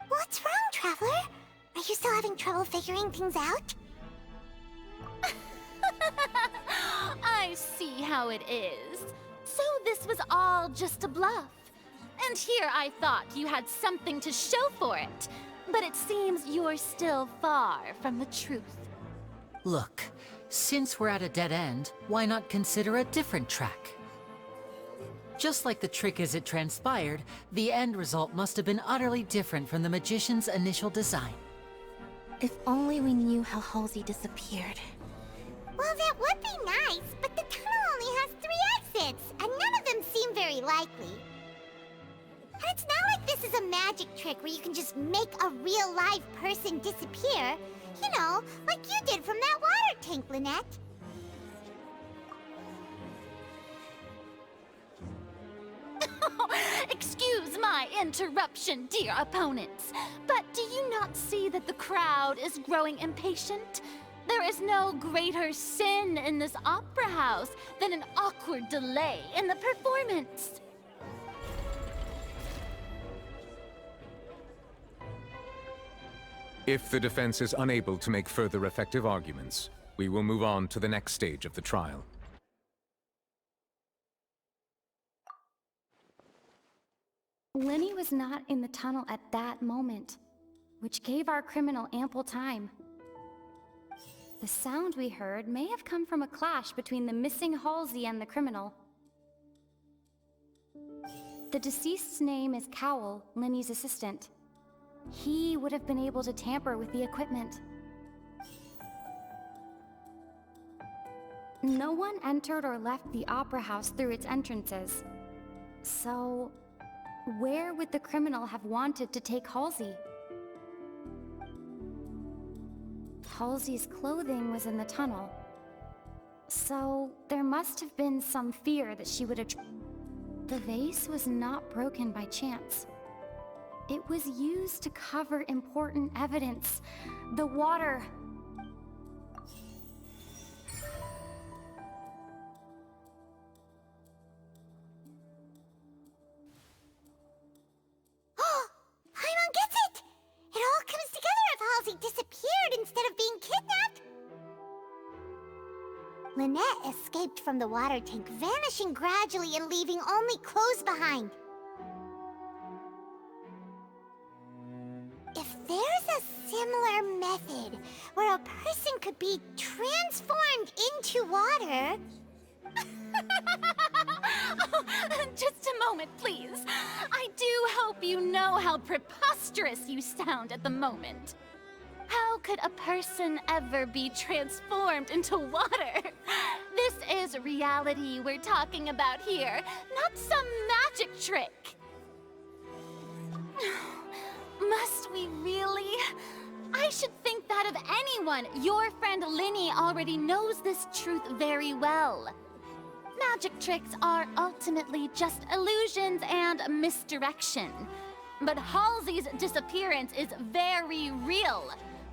What's wrong, Traveler? Are you still having trouble figuring things out? I see how it is. So this was all just a bluff. And here I thought you had something to show for it. But it seems you're still far from the truth. Look, since we're at a dead end, why not consider a different track? Just like the trick as it transpired, the end result must have been utterly different from the magician's initial design. If only we knew how Halsey disappeared. Well, that would be nice, but the tunnel only has 3 exits, and none of them seem very likely. And it's not like this is a magic trick where you can just make a real live person disappear. You know, like you did from that water tank, Lynette. Excuse my interruption, dear opponents, but do you not see that the crowd is growing impatient? There is no greater sin in this opera house than an awkward delay in the performance. If the defense is unable to make further effective arguments, we will move on to the next stage of the trial. Lenny was not in the tunnel at that moment, which gave our criminal ample time. The sound we heard may have come from a clash between the missing Halsey and the criminal. The deceased's name is Cowell, Lenny's assistant. He would have been able to tamper with the equipment. No one entered or left the Opera House through its entrances. So, where would the criminal have wanted to take Halsey? Halsey's clothing was in the tunnel. So, there must have been some fear that she would have... The vase was not broken by chance. It was used to cover important evidence. The water... Paimon gets it! It all comes together if Halsey disappeared instead of being kidnapped. Lynette escaped from the water tank, vanishing gradually and leaving only clothes behind. If there's a similar method where a person could be transformed into water... Oh, just a moment, please. I do hope you know how preposterous you sound at the moment. How could a person ever be transformed into water? This is reality we're talking about here, not some magic trick. Must we really? I should think that of anyone. Your friend Linny already knows this truth very well. Magic tricks are ultimately just illusions and misdirection. But Halsey's disappearance is very real.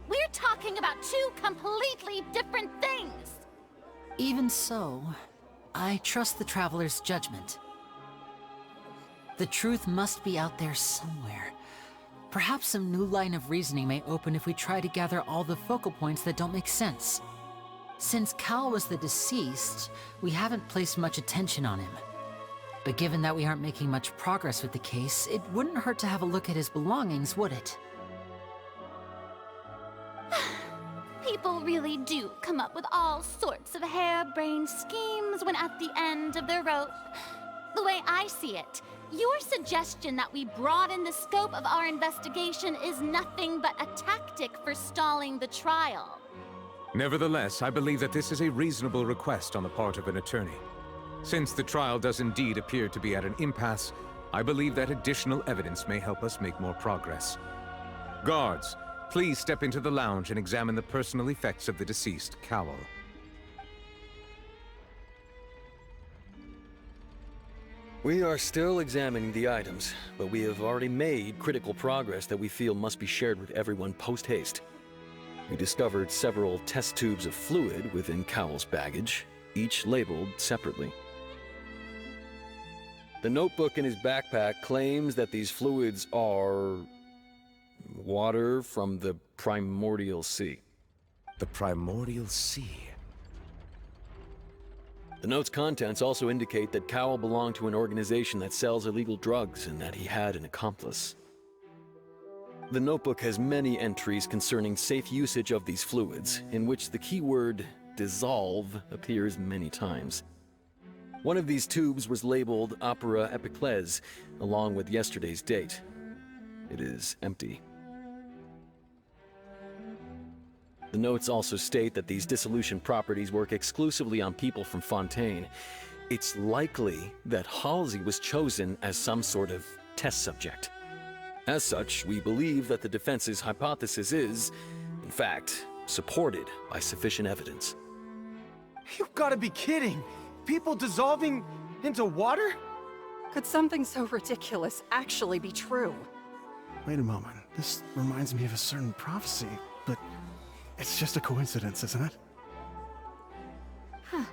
We're talking about two completely different things. Even so, I trust the Traveler's judgment. The truth must be out there somewhere. Perhaps some new line of reasoning may open if we try to gather all the focal points that don't make sense. Since Cal was the deceased, we haven't placed much attention on him. But given that we aren't making much progress with the case, it wouldn't hurt to have a look at his belongings, would it? People really do come up with all sorts of harebrained schemes when at the end of their rope. The way I see it, your suggestion that we broaden the scope of our investigation is nothing but a tactic for stalling the trial. Nevertheless, I believe that this is a reasonable request on the part of an attorney. Since the trial does indeed appear to be at an impasse, I believe that additional evidence may help us make more progress. Guards, please step into the lounge and examine the personal effects of the deceased, Cowell. We are still examining the items, but we have already made critical progress that we feel must be shared with everyone post-haste. We discovered several test tubes of fluid within Cowell's baggage, each labeled separately. The notebook in his backpack claims that these fluids are... water from the Primordial Sea. The Primordial Sea? The note's contents also indicate that Cowell belonged to an organization that sells illegal drugs and that he had an accomplice. The notebook has many entries concerning safe usage of these fluids, in which the keyword dissolve appears many times. One of these tubes was labeled Opera Epiclese, along with yesterday's date. It is empty. The notes also state that these dissolution properties work exclusively on people from Fontaine. It's likely that Halsey was chosen as some sort of test subject. As such, we believe that the defense's hypothesis is, in fact, supported by sufficient evidence. You've got to be kidding! People dissolving into water? Could something so ridiculous actually be true? Wait a moment. This reminds me of a certain prophecy, but it's just a coincidence, isn't it? Huh.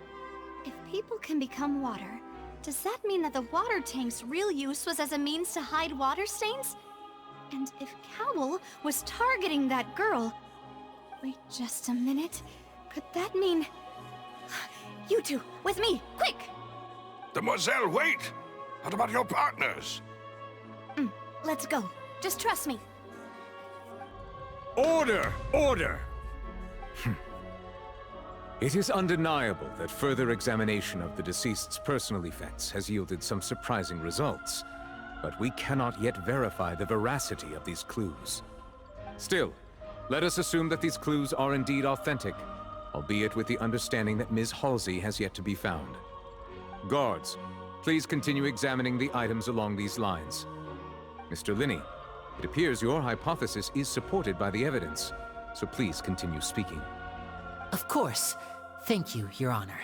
If people can become water, does that mean that the water tank's real use was as a means to hide water stains? And if Cowell was targeting that girl... Wait just a minute. Could that mean... You two, with me, quick! Demoiselle, wait! What about your partners? They Let's go. Just trust me. Order! Order! It is undeniable that further examination of the deceased's personal effects has yielded some surprising results, but we cannot yet verify the veracity of these clues. Still, let us assume that these clues are indeed authentic, albeit with the understanding that Ms. Halsey has yet to be found. Guards, please continue examining the items along these lines. Mr. Linney, it appears your hypothesis is supported by the evidence, so please continue speaking. Of course. Thank you, Your Honor.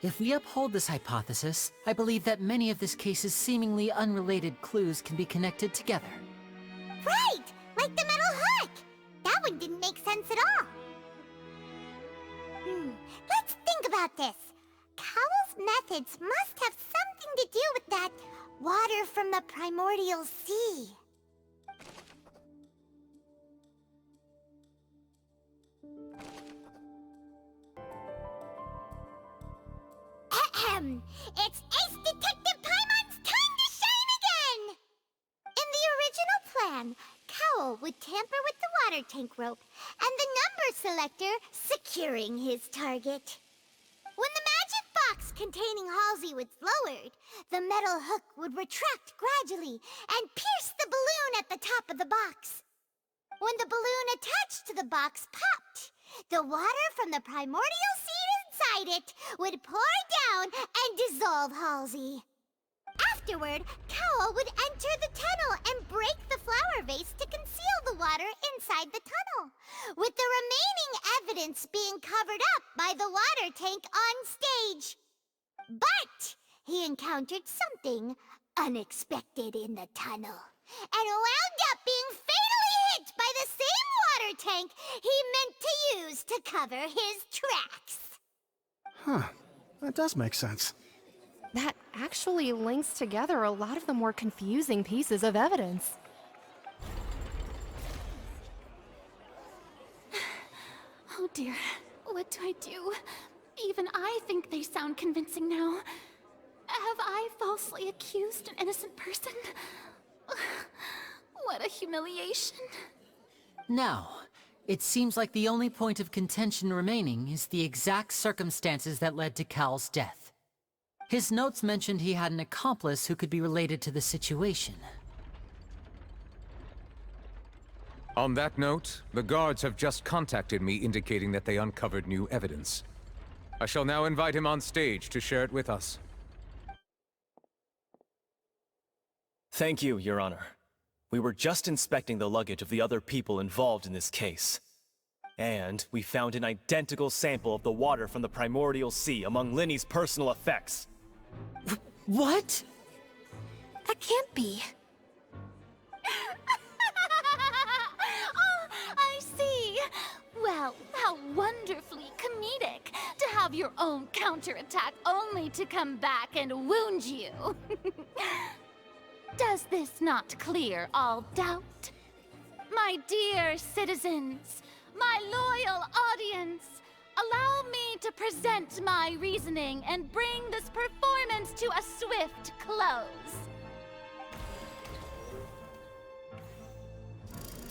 If we uphold this hypothesis, I believe that many of this case's seemingly unrelated clues can be connected together. Right! Like the metal hook! That one didn't make sense at all. Let's think about this. Cowell's methods must have something to do with that water from the primordial sea. It's Ace Detective Paimon's time to shine again! In the original plan, Cowell would tamper with the water tank rope and the number selector securing his target. When the magic box containing Halsey was lowered, the metal hook would retract gradually and pierce the balloon at the top of the box. When the balloon attached to the box popped, the water from the primordial seed inside it would pour down and dissolve Halsey. Afterward, Cowell would enter the tunnel and break the flower vase to conceal the water inside the tunnel, with the remaining evidence being covered up by the water tank on stage. But he encountered something unexpected in the tunnel, and wound up being fatally hit by the same water tank he meant to use to cover his tracks. Huh. That does make sense. That actually links together a lot of the more confusing pieces of evidence. Oh dear, what do I do? Even I think they sound convincing now. Have I falsely accused an innocent person? What a humiliation. Now, it seems like the only point of contention remaining is the exact circumstances that led to Cal's death. His notes mentioned he had an accomplice who could be related to the situation. On that note, the guards have just contacted me indicating that they uncovered new evidence. I shall now invite him on stage to share it with us. Thank you, Your Honor. We were just inspecting the luggage of the other people involved in this case. And we found an identical sample of the water from the primordial sea among Linney's personal effects. What? That can't be. Oh, I see. Well, how wonderfully comedic to have your own counterattack only to come back and wound you. Does this not clear all doubt? My dear citizens, my loyal audience, allow me to present my reasoning and bring this performance to a swift close.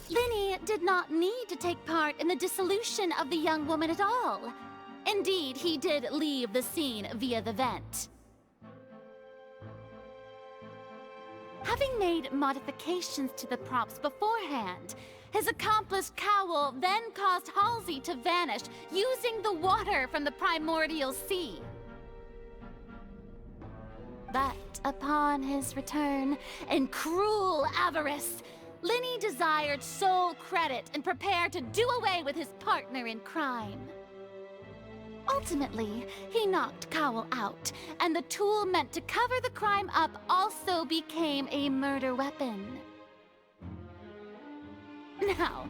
Linney did not need to take part in the dissolution of the young woman at all. Indeed, he did leave the scene via the vent. Having made modifications to the props beforehand, his accomplice Cowell then caused Halsey to vanish using the water from the primordial sea. But upon his return, in cruel avarice, Linney desired sole credit and prepared to do away with his partner in crime. Ultimately, he knocked Cowell out, and the tool meant to cover the crime up also became a murder weapon. Now,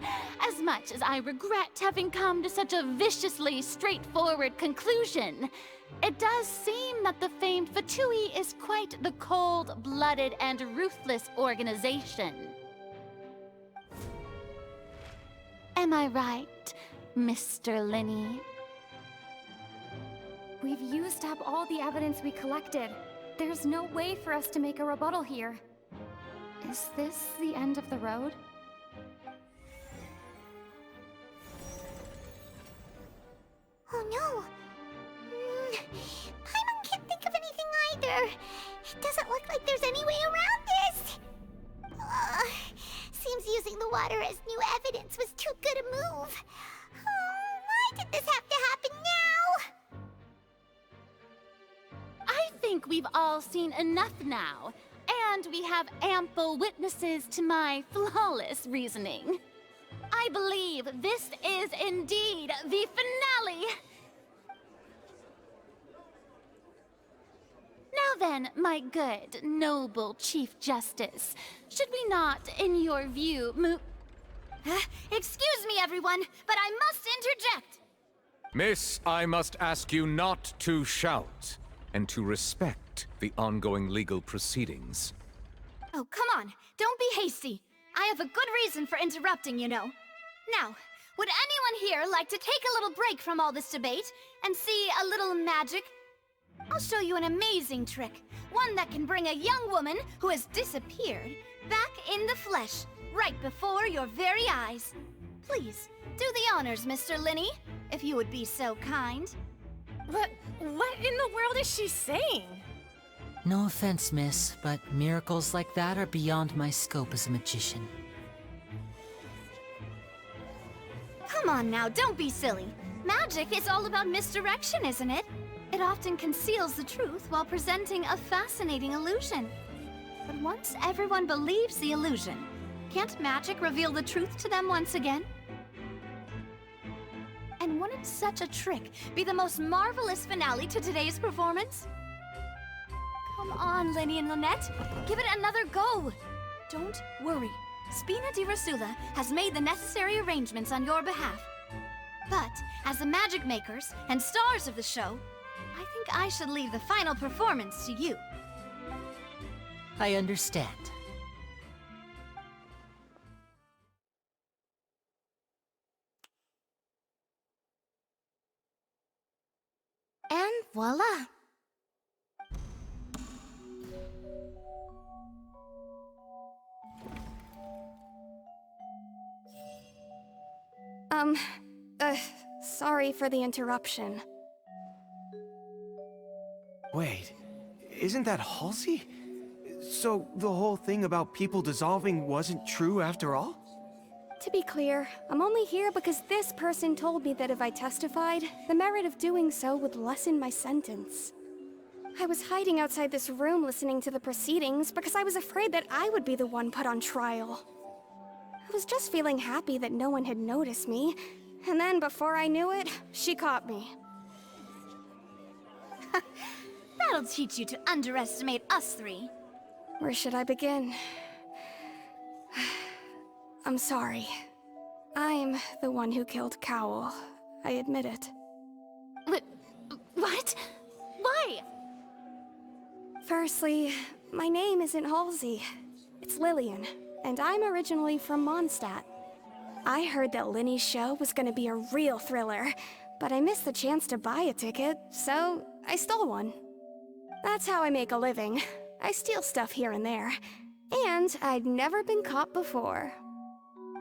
as much as I regret having come to such a viciously straightforward conclusion, it does seem that the famed Fatui is quite the cold-blooded and ruthless organization. Am I right, Mr. Linney? We've used up all the evidence we collected. there's no way for us to make a rebuttal here. Is this the end of the road? Oh no! Paimon can't think of anything either. It doesn't look like there's any way around this. Seems using the water as new evidence was too good a move. Why did this have to happen now? I think we've all seen enough now, and we have ample witnesses to my flawless reasoning. I believe this is indeed the finale! Now then, my good, noble Chief Justice, should we not, in your view, move... Excuse me, everyone, but I must interject! Miss, I must ask you not to shout, and to respect the ongoing legal proceedings. Oh, come on. Don't be hasty. I have a good reason for interrupting, you know. Now, would anyone here like to take a little break from all this debate and see a little magic? I'll show you an amazing trick. One that can bring a young woman who has disappeared back in the flesh, right before your very eyes. Please, do the honors, Mr. Linny, if you would be so kind. What in the world is she saying? No offense, miss, but miracles like that are beyond my scope as a magician. Come on now, don't be silly. Magic is all about misdirection, isn't it? It often conceals the truth while presenting a fascinating illusion. But once everyone believes the illusion, can't magic reveal the truth to them once again? And wouldn't such a trick be the most marvelous finale to today's performance? Come on, Lenny and Lynette. Give it another go. Don't worry. Spina di Rasula has made the necessary arrangements on your behalf. But, as the magic makers and stars of the show, I think I should leave the final performance to you. I understand. And voila! Sorry for the interruption. Wait, isn't that Halsey? So the whole thing about people dissolving wasn't true after all? To be clear, I'm only here because this person told me that if I testified, the merit of doing so would lessen my sentence. I was hiding outside this room listening to the proceedings because I was afraid that I would be the one put on trial. I was just feeling happy that no one had noticed me, and then before I knew it, she caught me. That'll teach you to underestimate us three. Where should I begin? I'm sorry. I'm the one who killed Cowl. I admit it. What? Why? Firstly, my name isn't Halsey. It's Lillian, and I'm originally from Mondstadt. I heard that Linny's show was gonna be a real thriller, but I missed the chance to buy a ticket, so I stole one. That's how I make a living. I steal stuff here and there. And I'd never been caught before.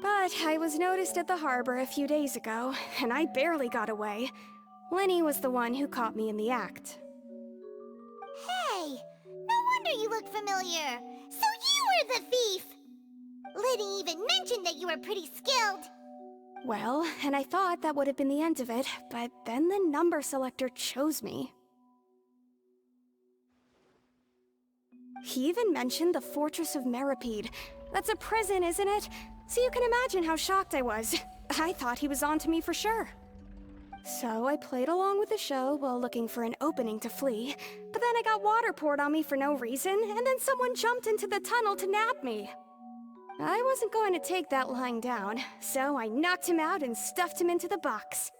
But I was noticed at the harbor a few days ago, and I barely got away. Linny was the one who caught me in the act. Hey, no wonder you look familiar. So you were the thief! Liddy even mentioned that you were pretty skilled. Well, and I thought that would have been the end of it, but then the number selector chose me. He even mentioned the Fortress of Meripede. That's a prison, isn't it? So you can imagine how shocked I was. I thought he was onto me for sure. So I played along with the show while looking for an opening to flee, but then I got water poured on me for no reason, and then someone jumped into the tunnel to nab me. I wasn't going to take that lying down, so I knocked him out and stuffed him into the box.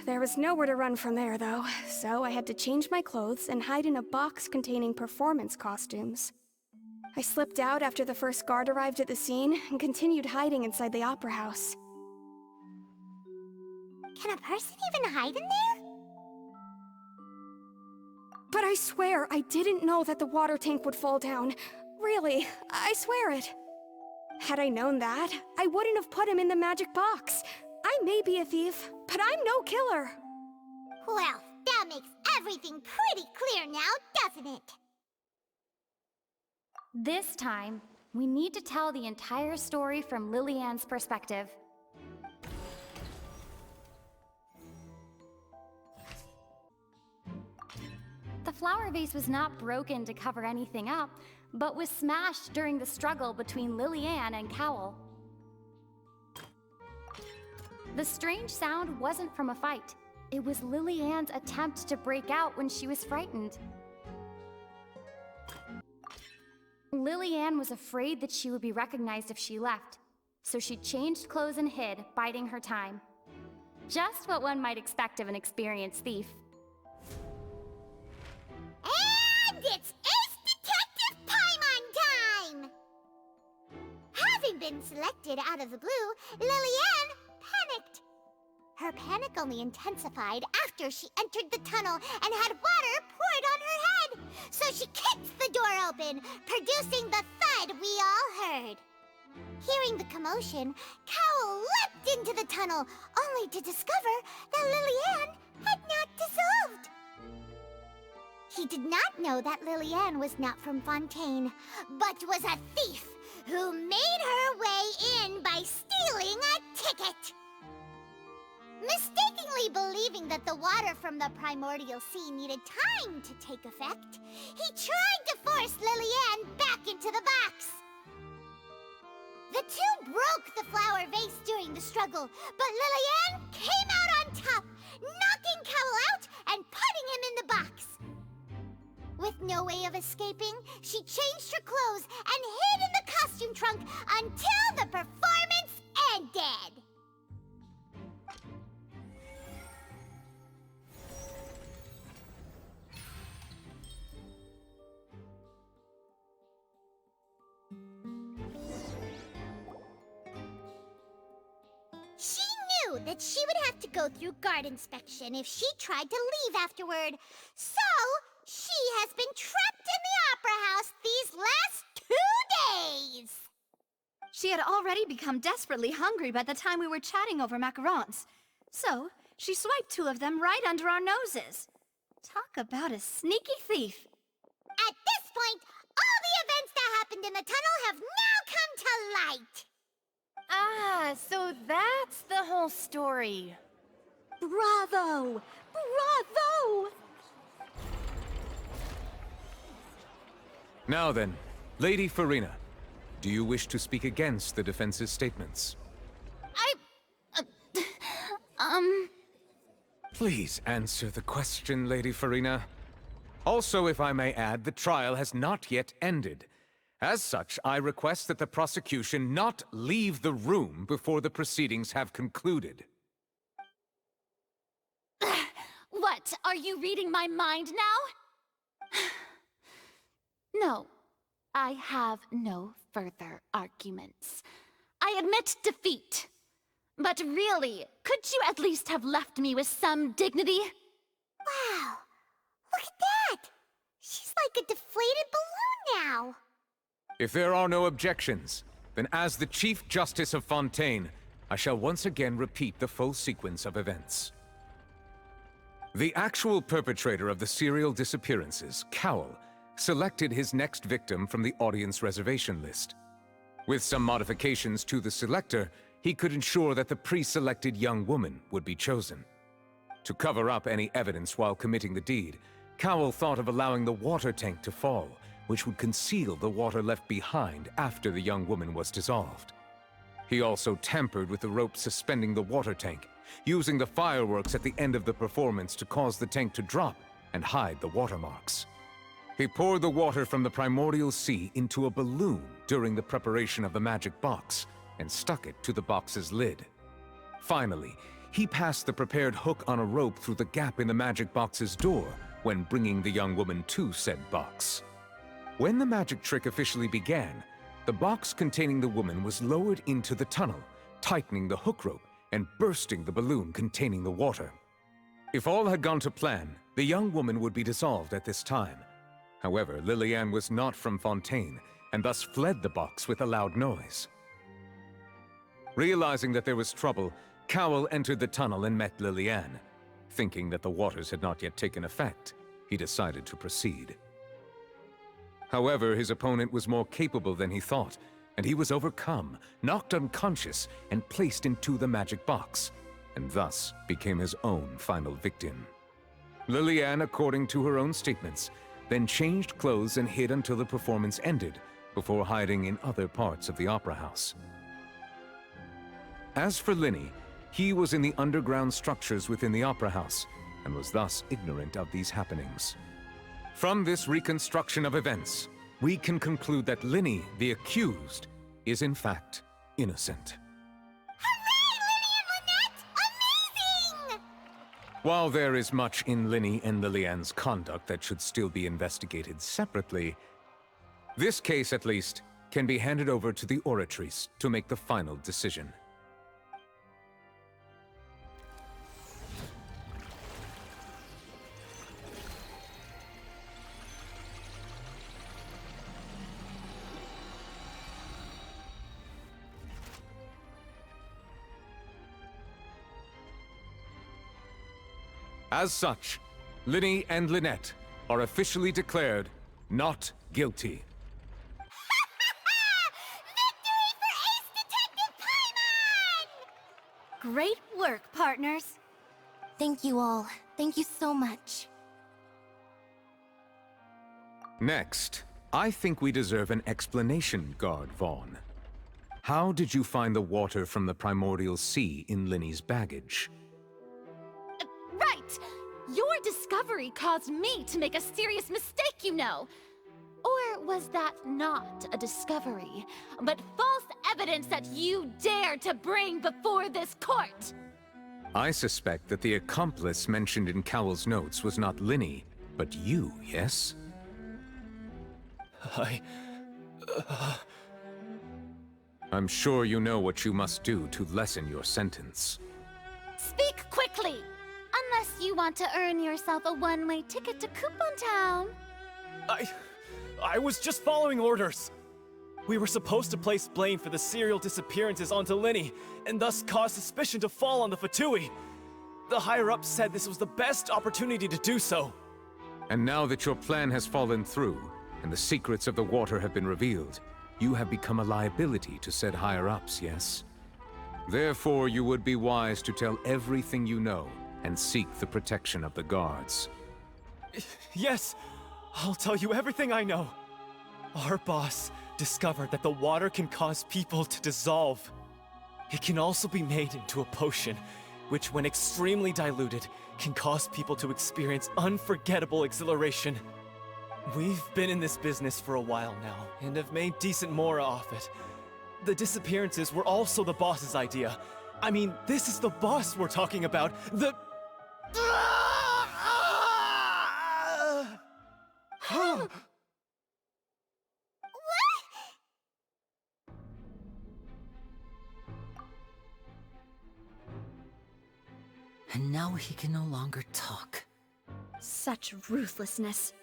There was nowhere to run from there, though, so I had to change my clothes and hide in a box containing performance costumes. I slipped out after the first guard arrived at the scene and continued hiding inside the opera house. Can a person even hide in there? But I swear I didn't know that the water tank would fall down. Really, I swear it. Had I known that, I wouldn't have put him in the magic box. I may be a thief, but I'm no killer. Well, that makes everything pretty clear now, doesn't it? This time, we need to tell the entire story from Lillian's perspective. The flower vase was not broken to cover anything up, but was smashed during the struggle between Lillian and Cowell. The strange sound wasn't from a fight. It was Lillian's attempt to break out when she was frightened. Lillian was afraid that she would be recognized if she left, so she changed clothes and hid, biding her time. Just what one might expect of an experienced thief. And it's Ace Detective Paimon time! Having been selected out of the blue, Lillian panicked. Her panic only intensified after she entered the tunnel and had water poured on her head. So she kicked the door open, producing the thud we all heard. Hearing the commotion, Cowell leapt into the tunnel, only to discover that Lillian had not dissolved. He did not know that Lillian was not from Fontaine, but was a thief who made her way in by stealing a ticket. Mistakenly believing that the water from the primordial sea needed time to take effect, he tried to force Lillian back into the box. The two broke the flower vase during the struggle, but Lillian came out on top, knocking Cowell out and putting him in the box. With no way of escaping, she changed her clothes and hid in the costume trunk until the performance ended. She knew that she would have to go through guard inspection if she tried to leave afterward, so she has been trapped in the Opera House these last 2 days! She had already become desperately hungry by the time we were chatting over macarons. So, she swiped 2 of them right under our noses. Talk about a sneaky thief. At this point, all the events that happened in the tunnel have now come to light! Ah, so that's the whole story. Bravo! Bravo! Now then, Lady Farina, do you wish to speak against the defense's statements? Please answer the question, Lady Farina. Also, if I may add, the trial has not yet ended. As such, I request that the prosecution not leave the room before the proceedings have concluded. What, are you reading my mind now? No, I have no further arguments. I admit defeat. But really, could you at least have left me with some dignity? Wow, look at that! She's like a deflated balloon now! If there are no objections, then as the Chief Justice of Fontaine, I shall once again repeat the full sequence of events. The actual perpetrator of the serial disappearances, Cowell, selected his next victim from the audience reservation list. With some modifications to the selector, he could ensure that the pre-selected young woman would be chosen. To cover up any evidence while committing the deed, Cowell thought of allowing the water tank to fall, which would conceal the water left behind after the young woman was dissolved. He also tampered with the rope suspending the water tank, using the fireworks at the end of the performance to cause the tank to drop and hide the watermarks. He poured the water from the primordial sea into a balloon during the preparation of the magic box and stuck it to the box's lid. Finally, he passed the prepared hook on a rope through the gap in the magic box's door when bringing the young woman to said box. When the magic trick officially began, the box containing the woman was lowered into the tunnel, tightening the hook rope and bursting the balloon containing the water. If all had gone to plan, the the young woman would be dissolved at this time. However, Liliane was not from Fontaine, and thus fled the box with a loud noise. Realizing that there was trouble, Cowell entered the tunnel and met Liliane. Thinking that the waters had not yet taken effect, he decided to proceed. However, his opponent was more capable than he thought, and he was overcome, knocked unconscious, and placed into the magic box, and thus became his own final victim. Liliane, according to her own statements, then changed clothes and hid until the performance ended, before hiding in other parts of the opera house. As for Linny, he was in the underground structures within the opera house, and was thus ignorant of these happenings. From this reconstruction of events, we can conclude that Linny, the accused, is in fact innocent. While there is much in Linny and Liliane's conduct that should still be investigated separately, this case, at least, can be handed over to the Oratrice to make the final decision. As such, Linny and Lynette are officially declared not guilty. Great work, partners. Thank you all. Thank you so much. Next, I think we deserve an explanation, Guard Vaughn. How did you find the water from the primordial sea in Linny's baggage? Right! Your discovery caused me to make a serious mistake, you know. Or was that not a discovery, but false evidence that you dared to bring before this court? I suspect that the accomplice mentioned in Cowell's notes was not Linny, but you, yes? I'm sure you know what you must do to lessen your sentence. Speak quickly! Unless you want to earn yourself a one-way ticket to Coupon Town. I was just following orders. We were supposed to place blame for the serial disappearances onto Linny, and thus cause suspicion to fall on the Fatui. The higher-ups said this was the best opportunity to do so. And now that your plan has fallen through, and the secrets of the water have been revealed, you have become a liability to said higher-ups, yes? Therefore, you would be wise to tell everything you know, and seek the protection of the guards. Yes, I'll tell you everything I know. Our boss discovered that the water can cause people to dissolve. It can also be made into a potion, which when extremely diluted, can cause people to experience unforgettable exhilaration. We've been in this business for a while now, and have made decent mora off it. The disappearances were also the boss's idea. I mean, this is the boss we're talking about. And now he can no longer talk. Such ruthlessness.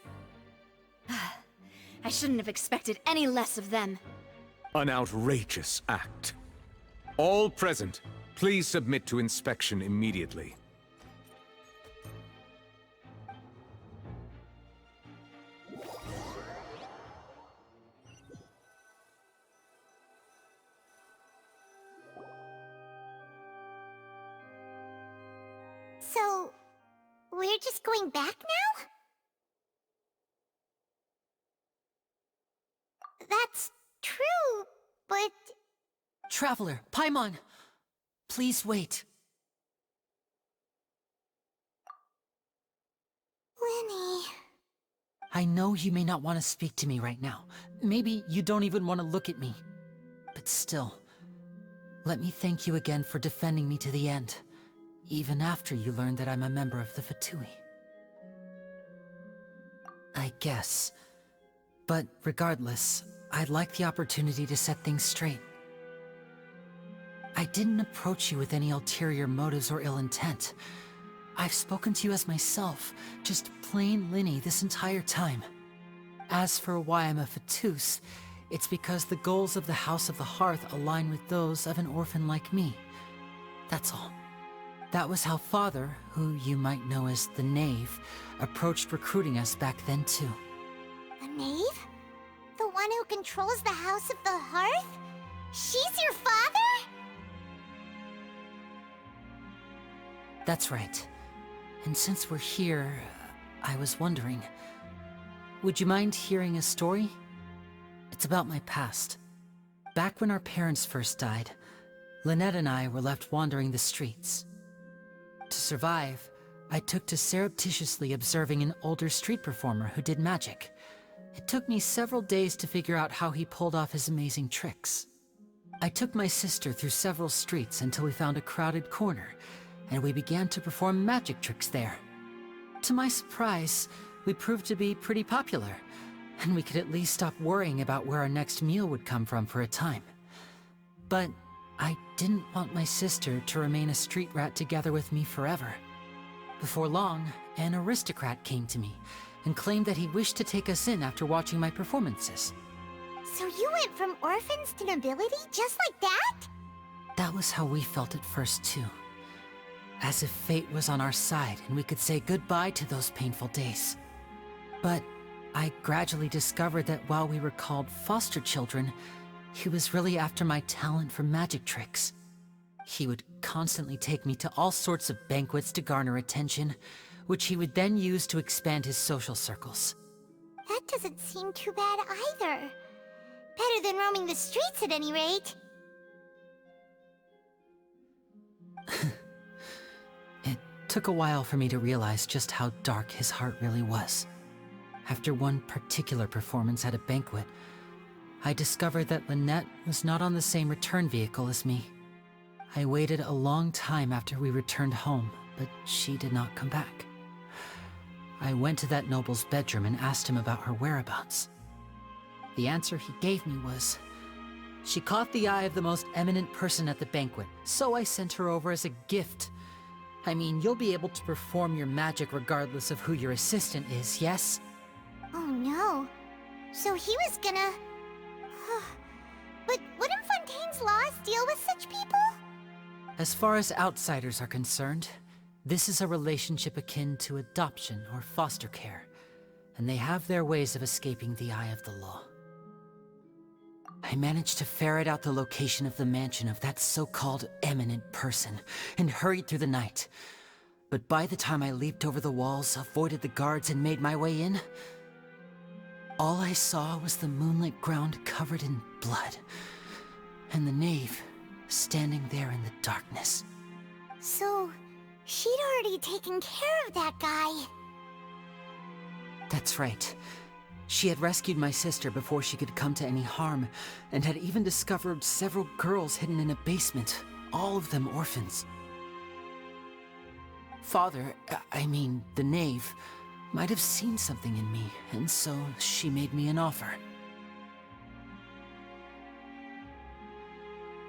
I shouldn't have expected any less of them. An outrageous act. All present, please submit to inspection immediately. So, we're just going back now? That's true, but... Traveler, Paimon! Please wait. Linny... I know you may not want to speak to me right now. Maybe you don't even want to look at me. But still, let me thank you again for defending me to the end. Even after you learned that I'm a member of the Fatui. I guess. But regardless, I'd like the opportunity to set things straight. I didn't approach you with any ulterior motives or ill intent. I've spoken to you as myself, just plain Linny this entire time. As for why I'm a Fatus, it's because the goals of the House of the Hearth align with those of an orphan like me. That's all. That was how Father, who you might know as the Knave, approached recruiting us back then too. The Knave? The one who controls the House of the Hearth? She's your father? That's right. And since we're here, I was wondering, would you mind hearing a story? It's about my past. Back when our parents first died, Lynette and I were left wandering the streets. To survive, I took to surreptitiously observing an older street performer who did magic. It took me several days to figure out how he pulled off his amazing tricks. I took my sister through several streets until we found a crowded corner, and we began to perform magic tricks there. To my surprise, we proved to be pretty popular, and we could at least stop worrying about where our next meal would come from for a time. But I didn't want my sister to remain a street rat together with me forever. Before long, an aristocrat came to me and claimed that he wished to take us in after watching my performances. So you went from orphans to nobility just like that? That was how we felt at first too. As if fate was on our side and we could say goodbye to those painful days. But I gradually discovered that while we were called foster children, he was really after my talent for magic tricks. He would constantly take me to all sorts of banquets to garner attention, which he would then use to expand his social circles. That doesn't seem too bad either. Better than roaming the streets at any rate. It took a while for me to realize just how dark his heart really was. After one particular performance at a banquet, I discovered that Lynette was not on the same return vehicle as me. I waited a long time after we returned home, but she did not come back. I went to that noble's bedroom and asked him about her whereabouts. The answer he gave me was, she caught the eye of the most eminent person at the banquet, so I sent her over as a gift. I mean, you'll be able to perform your magic regardless of who your assistant is, yes? Oh no. So he was gonna... But wouldn't Fontaine's laws deal with such people? As far as outsiders are concerned, this is a relationship akin to adoption or foster care, and they have their ways of escaping the eye of the law. I managed to ferret out the location of the mansion of that so-called eminent person, and hurried through the night. But by the time I leaped over the walls, avoided the guards, and made my way in, all I saw was the moonlit ground covered in blood, and the knave standing there in the darkness. So, she'd already taken care of that guy. That's right. She had rescued my sister before she could come to any harm, and had even discovered several girls hidden in a basement, all of them orphans. Father, I mean, the knave, might have seen something in me, and so she made me an offer.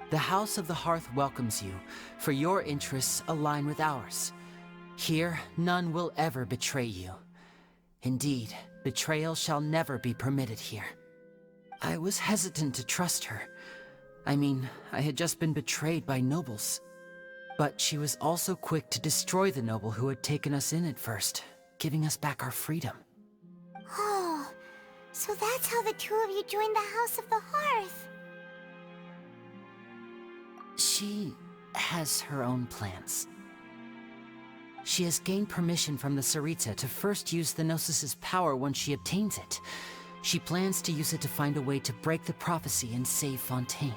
The House of the Hearth welcomes you, for your interests align with ours. Here, none will ever betray you. Indeed, betrayal shall never be permitted here. I was hesitant to trust her. I mean, I had just been betrayed by nobles. But she was also quick to destroy the noble who had taken us in at first, giving us back our freedom. Oh, so that's how the two of you joined the House of the Hearth. She has her own plans. She has gained permission from the Tsaritsa to first use the Gnosis' power once she obtains it. She plans to use it to find a way to break the prophecy and save Fontaine.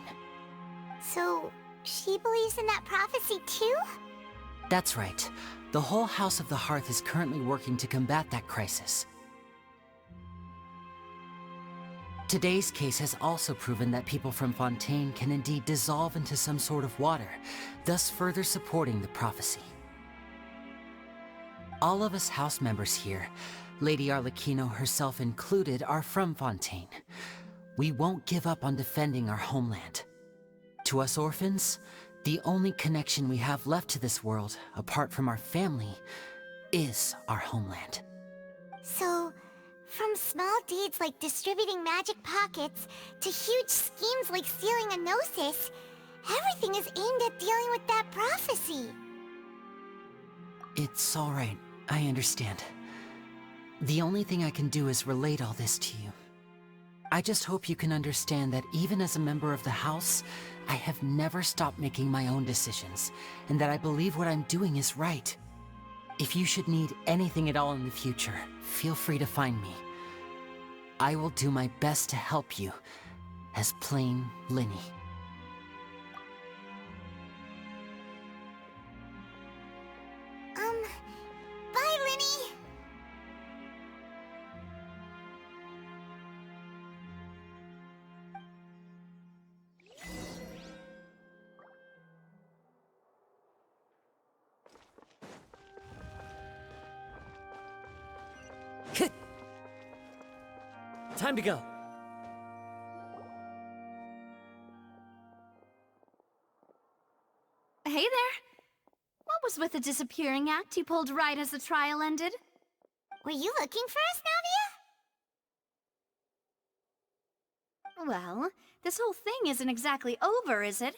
So, she believes in that prophecy too? That's right. The whole House of the Hearth is currently working to combat that crisis. Today's case has also proven that people from Fontaine can indeed dissolve into some sort of water, thus further supporting the prophecy. All of us house members here, Lady Arlecchino herself included, are from Fontaine. We won't give up on defending our homeland. To us orphans, The only connection we have left to this world, apart from our family, is our homeland. So, from small deeds like distributing magic pockets to huge schemes like stealing a Gnosis, everything is aimed at dealing with that prophecy. It's all right. I understand. The only thing I can do is relate all this to you. I just hope you can understand that even as a member of the House, I have never stopped making my own decisions, and that I believe what I'm doing is right. If you should need anything at all in the future, feel free to find me. I will do my best to help you, as plain Linny. Bye, Linny! Time to go. Hey there. What was with the disappearing act you pulled right as the trial ended? Were you looking for us, Navia? Well, this whole thing isn't exactly over, is it?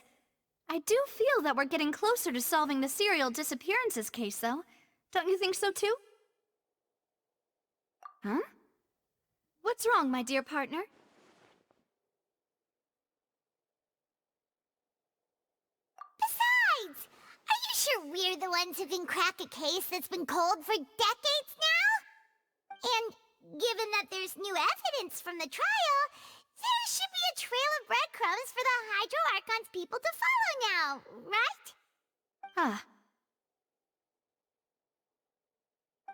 I do feel that we're getting closer to solving the serial disappearances case, though. Don't you think so, too? Huh? What's wrong, my dear partner? Besides, are you sure we're the ones who can crack a case that's been cold for decades now? And given that there's new evidence from the trial, there should be a trail of breadcrumbs for the Hydro Archon's people to follow now, right? Ah.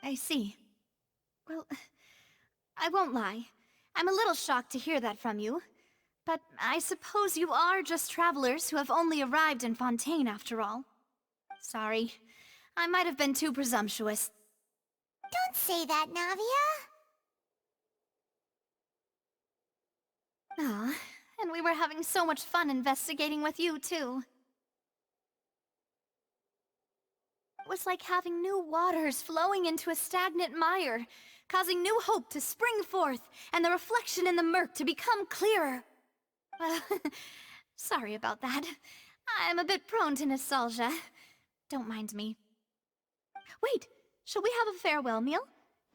I see. Well, I won't lie. I'm a little shocked to hear that from you. But I suppose you are just travelers who have only arrived in Fontaine after all. Sorry. I might have been too presumptuous. Don't say that, Navia. Ah, and we were having so much fun investigating with you, too. It was like having new waters flowing into a stagnant mire, causing new hope to spring forth, and the reflection in the murk to become clearer. Well, sorry about that. I'm a bit prone to nostalgia. Don't mind me. Wait, shall we have a farewell meal?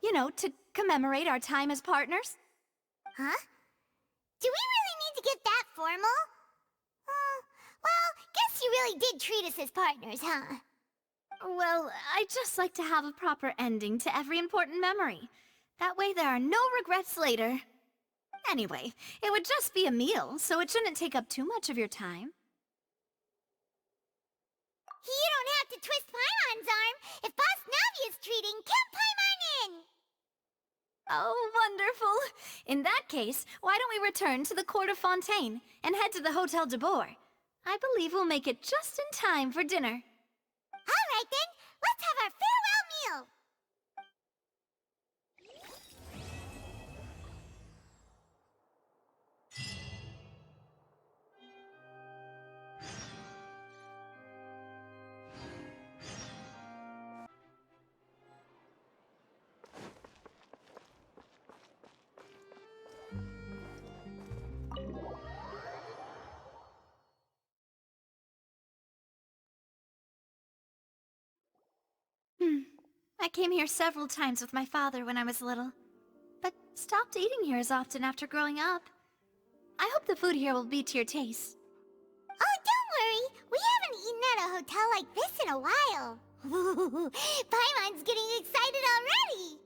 You know, to commemorate our time as partners? Huh? Do we really need to get that formal? Well, guess you really did treat us as partners, huh? Well, I'd just like to have a proper ending to every important memory. That way there are no regrets later. Anyway, it would just be a meal, so it shouldn't take up too much of your time. You don't have to twist Paimon's arm. If Boss Navia's treating, count Paimon in! Oh, wonderful! In that case, why don't we return to the court of Fontaine and head to the Hotel de Boer? I believe we'll make it just in time for dinner. All right then, let's have our farewell meal! I came here several times with my father when I was little, but stopped eating here as often after growing up. I hope the food here will be to your taste. Oh, don't worry! We haven't eaten at a hotel like this in a while. Paimon's getting excited already!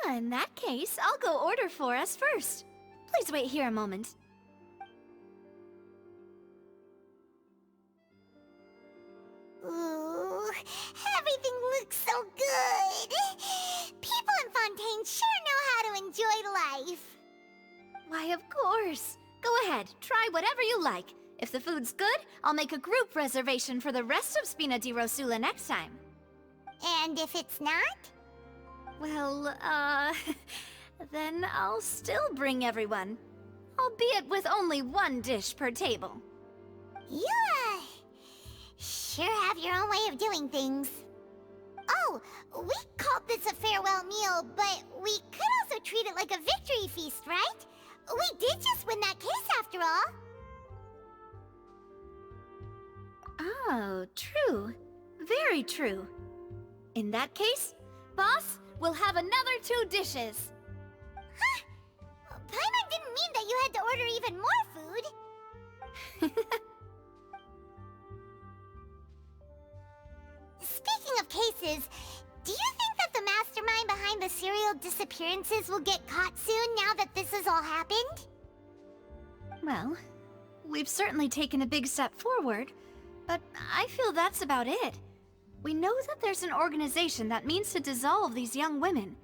Ah, in that case, I'll go order for us first. Please wait here a moment. Ooh, everything looks so good! People in Fontaine sure know how to enjoy life! Why, of course. Go ahead, try whatever you like. If the food's good, I'll make a group reservation for the rest of Spina di Rosula next time. And if it's not? Well, then I'll still bring everyone. Albeit with only one dish per table. sure have your own way of doing things. Oh, we called this a farewell meal, but we could also treat it like a victory feast, right? We did just win that case after all. Oh, true. Very true. In that case, boss, we'll have another 2 dishes. Huh? Paimon didn't mean that you had to order even more food. Speaking of cases, do you think that the mastermind behind the serial disappearances will get caught soon now that this has all happened? Well, we've certainly taken a big step forward, but I feel that's about it. We know that there's an organization that means to dissolve these young women,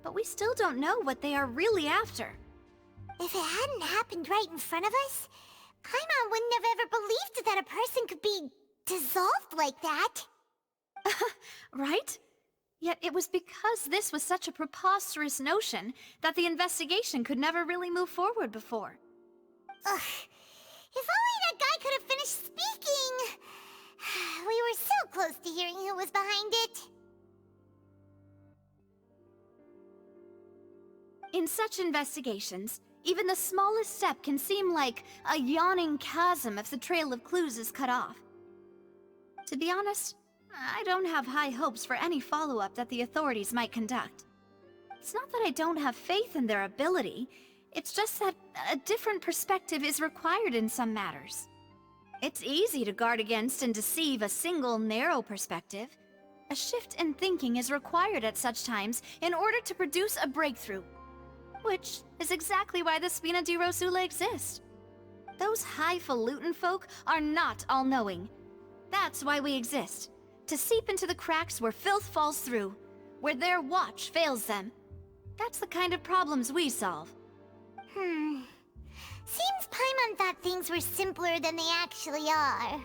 but we still don't know what they are really after. If it hadn't happened right in front of us, Paimon wouldn't have ever believed that a person could be dissolved like that. Right? Yet it was because this was such a preposterous notion that the investigation could never really move forward before. Ugh. If only that guy could have finished speaking! We were so close to hearing who was behind it. In such investigations, even the smallest step can seem like a yawning chasm if the trail of clues is cut off. To be honest, I don't have high hopes for any follow-up that the authorities might conduct. It's not that I don't have faith in their ability, it's just that a different perspective is required in some matters. It's easy to guard against and deceive a single narrow perspective. A shift in thinking is required at such times in order to produce a breakthrough. Which is exactly why the Spina di Rosula exists. Those highfalutin folk are not all-knowing. That's why we exist. To seep into the cracks where filth falls through, where their watch fails them. That's the kind of problems we solve. Seems Paimon thought things were simpler than they actually are.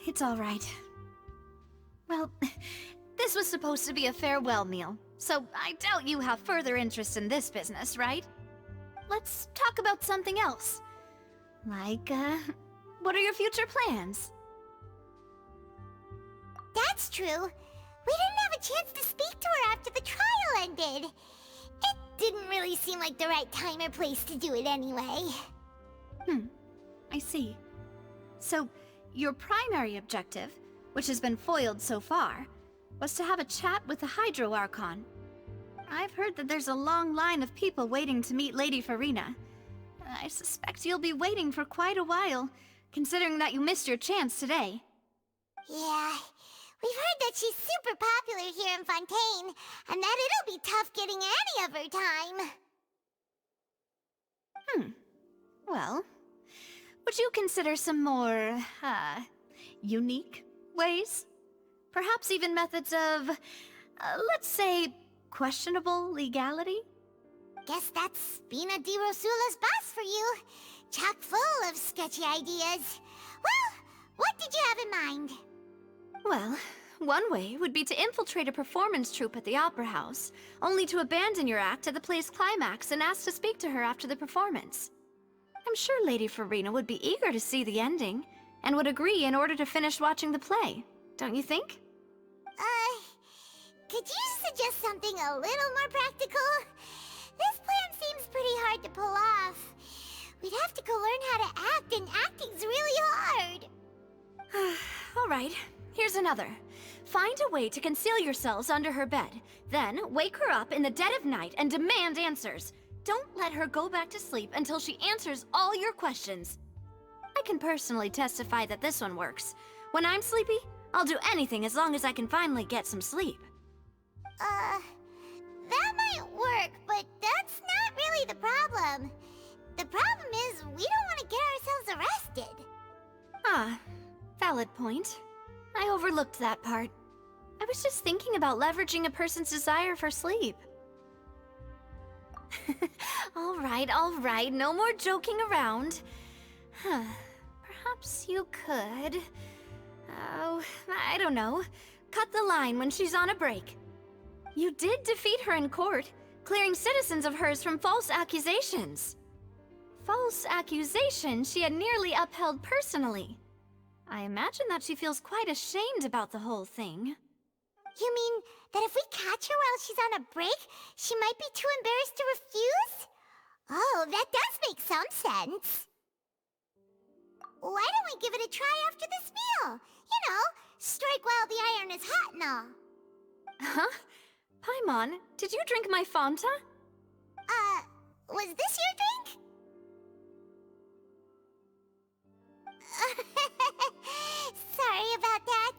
It's all right. Well, this was supposed to be a farewell meal, so I doubt you have further interest in this business, right? Let's talk about something else. Like, what are your future plans? That's true. We didn't have a chance to speak to her after the trial ended. It didn't really seem like the right time or place to do it anyway. I see. So, your primary objective, which has been foiled so far, was to have a chat with the Hydro Archon. I've heard that there's a long line of people waiting to meet Lady Farina. I suspect you'll be waiting for quite a while, considering that you missed your chance today. Yeah, we've heard that she's super popular here in Fontaine, and that it'll be tough getting any of her time. Well, would you consider some more, unique ways? Perhaps even methods of, let's say, questionable legality? Guess that's Spina di Rosula's boss for you. Chock full of sketchy ideas. Well, what did you have in mind? Well, one way would be to infiltrate a performance troupe at the Opera House, only to abandon your act at the play's climax and ask to speak to her after the performance. I'm sure Lady Farina would be eager to see the ending, and would agree in order to finish watching the play, don't you think? Could you suggest something a little more practical? This plan seems pretty hard to pull off. We'd have to go learn how to act, and acting's really hard. All right, here's another. Find a way to conceal yourselves under her bed, then wake her up in the dead of night and demand answers. Don't let her go back to sleep until she answers all your questions. I can personally testify that this one works. When I'm sleepy, I'll do anything as long as I can finally get some sleep. That might work, but that's not really the problem. The problem is we don't want to get ourselves arrested. Valid point. I overlooked that part. I was just thinking about leveraging a person's desire for sleep. All right, no more joking around. Perhaps you could... Oh, I don't know. Cut the line when she's on a break. You did defeat her in court, clearing citizens of hers from false accusations. False accusations she had nearly upheld personally. I imagine that she feels quite ashamed about the whole thing. You mean that if we catch her while she's on a break, she might be too embarrassed to refuse? Oh, that does make some sense. Why don't we give it a try after this meal? You know, strike while the iron is hot and all. Huh? Paimon, did you drink my Fanta? Was this your drink? Sorry about that.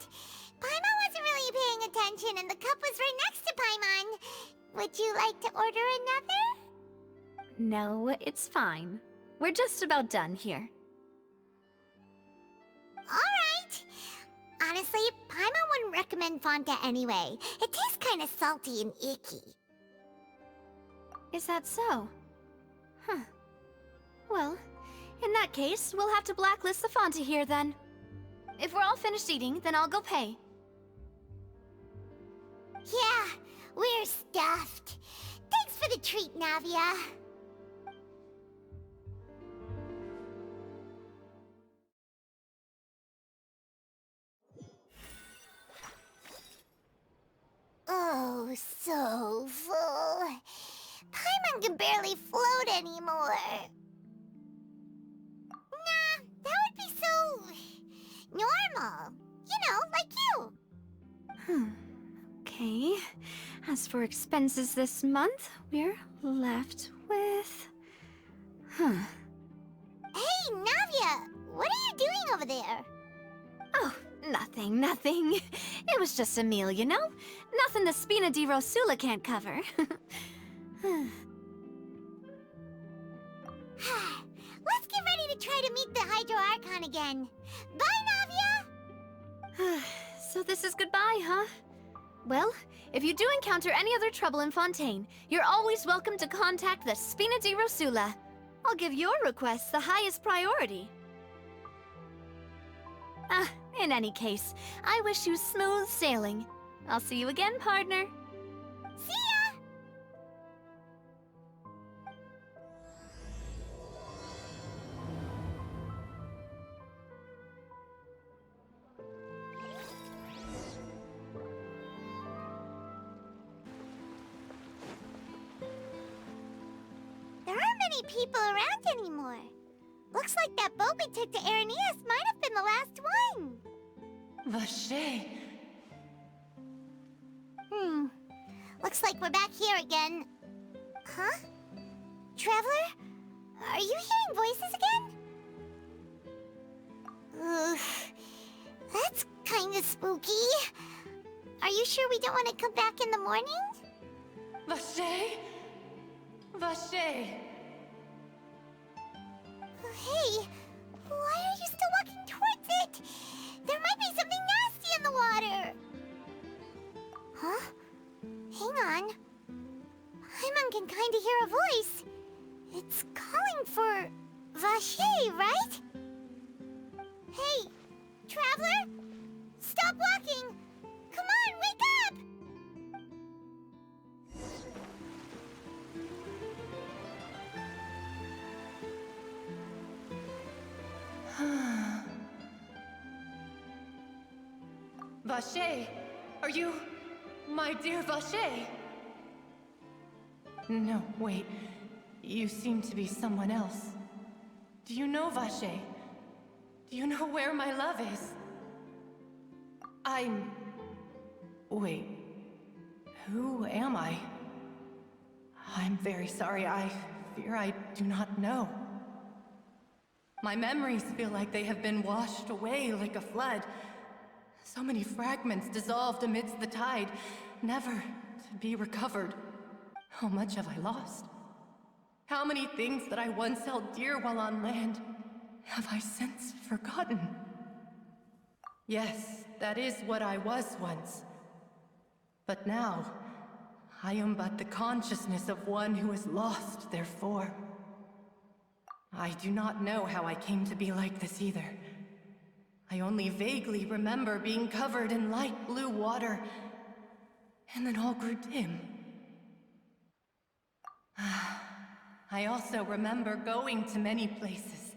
Paimon wasn't really paying attention and the cup was right next to Paimon. Would you like to order another? No, it's fine. We're just about done here. Alright. Honestly, Paimon wouldn't recommend Fonta anyway. It tastes kind of salty and icky. Is that so? Huh. Well, in that case, we'll have to blacklist the Fonta here then. If we're all finished eating, then I'll go pay. Yeah, we're stuffed. Thanks for the treat, Navia. Oh, so full. Paimon can barely float anymore. Nah, that would be so normal. You know, like you. Okay. As for expenses this month, we're left with... Hey, Navia! What are you doing over there? Oh, nothing. It was just a meal, you know? Nothing the Spina di Rosula can't cover. Let's get ready to try to meet the Hydro Archon again. Bye, Navia! So this is goodbye, huh? Well, if you do encounter any other trouble in Fontaine, you're always welcome to contact the Spina di Rosula. I'll give your requests the highest priority. In any case, I wish you smooth sailing. I'll see you again, partner. See ya! There aren't many people around anymore. Looks like that boat we took to Araneus might have been the last one. Vache. Looks like we're back here again. Huh? Traveler? Are you hearing voices again? Ugh. That's kinda spooky. Are you sure we don't want to come back in the morning? Vache? Vache. Hey, why are you still walking towards it? There might be something nasty in the water. Huh? Hang on. Paimon can kinda hear a voice. It's calling for Vache, right? Hey, Traveler? Stop walking! Come on, wake up! Vache, are you... my dear Vache? No, wait. You seem to be someone else. Do you know Vache? Do you know where my love is? I'm... Wait. Who am I? I'm very sorry. I fear I do not know. My memories feel like they have been washed away like a flood. So many fragments dissolved amidst the tide, never to be recovered. How much have I lost? How many things that I once held dear while on land have I since forgotten? Yes, that is what I was once. But now, I am but the consciousness of one who is lost, therefore. I do not know how I came to be like this either. I only vaguely remember being covered in light blue water, and then all grew dim. I also remember going to many places.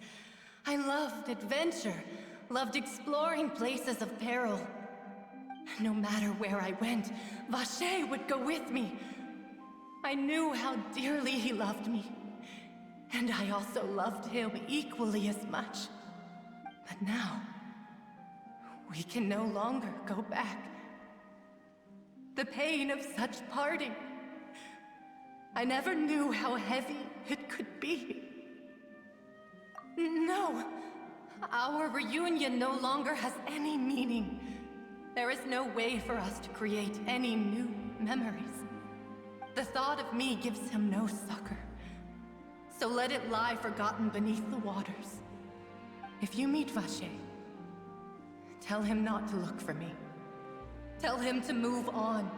I loved adventure, loved exploring places of peril. No matter where I went, Vacher would go with me. I knew how dearly he loved me. And I also loved him equally as much. But now, we can no longer go back. The pain of such parting. I never knew how heavy it could be. No, our reunion no longer has any meaning. There is no way for us to create any new memories. The thought of me gives him no succor. So let it lie forgotten beneath the waters. If you meet Vacher, tell him not to look for me. Tell him to move on.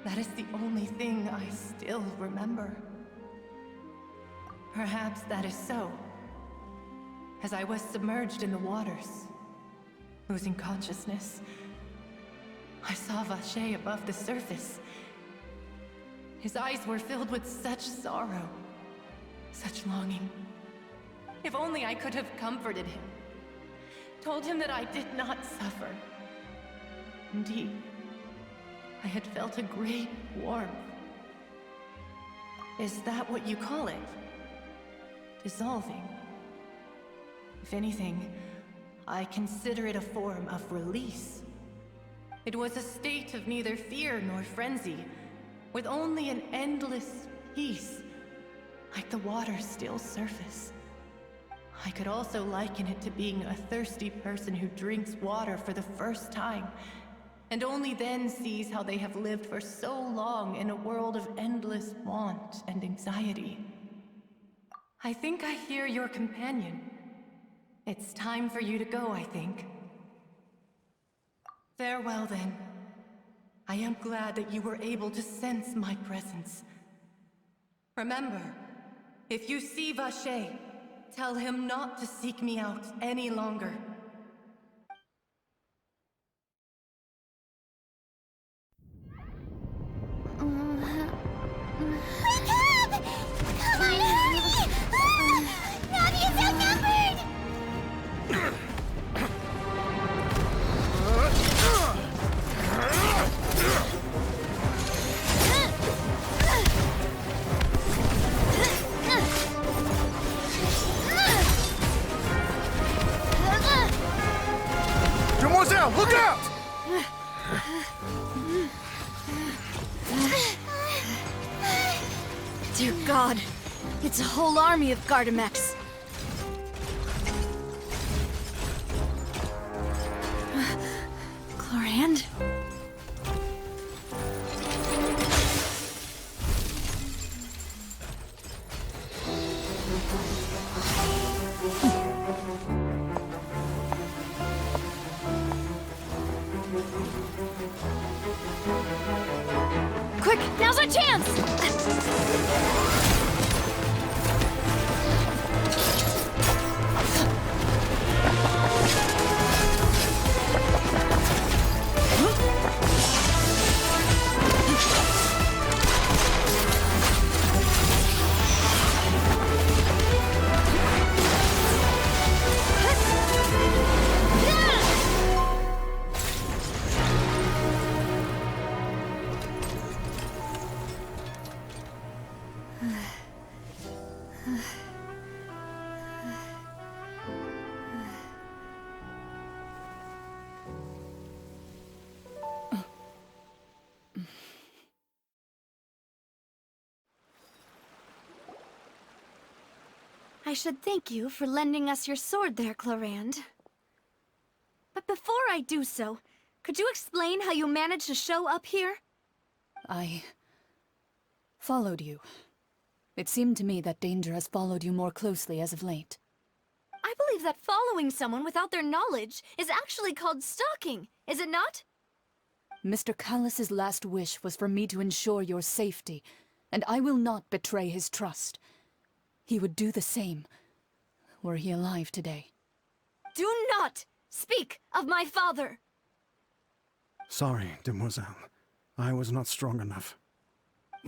That is the only thing I still remember. Perhaps that is so. As I was submerged in the waters, losing consciousness, I saw Vacher above the surface. His eyes were filled with such sorrow, such longing. If only I could have comforted him, told him that I did not suffer. Indeed, I had felt a great warmth. Is that what you call it? Dissolving? If anything, I consider it a form of release. It was a state of neither fear nor frenzy, with only an endless peace, like the water's still surface. I could also liken it to being a thirsty person who drinks water for the first time, and only then sees how they have lived for so long in a world of endless want and anxiety. I think I hear your companion. It's time for you to go, I think. Farewell, then. I am glad that you were able to sense my presence. Remember, if you see Vacher, tell him not to seek me out any longer. Wake up! Come on, hurry! Navia's outnumbered! Demoiselle, look out! Dear God, it's a whole army of Gardamex. Clorand? Quick, now's our chance! I should thank you for lending us your sword there, Clorand. But before I do so, could you explain how you managed to show up here? I followed you. It seemed to me that danger has followed you more closely as of late. I believe that following someone without their knowledge is actually called stalking, is it not? Mr. Callus's last wish was for me to ensure your safety, and I will not betray his trust. He would do the same, were he alive today. Do not speak of my father! Sorry, Demoiselle. I was not strong enough.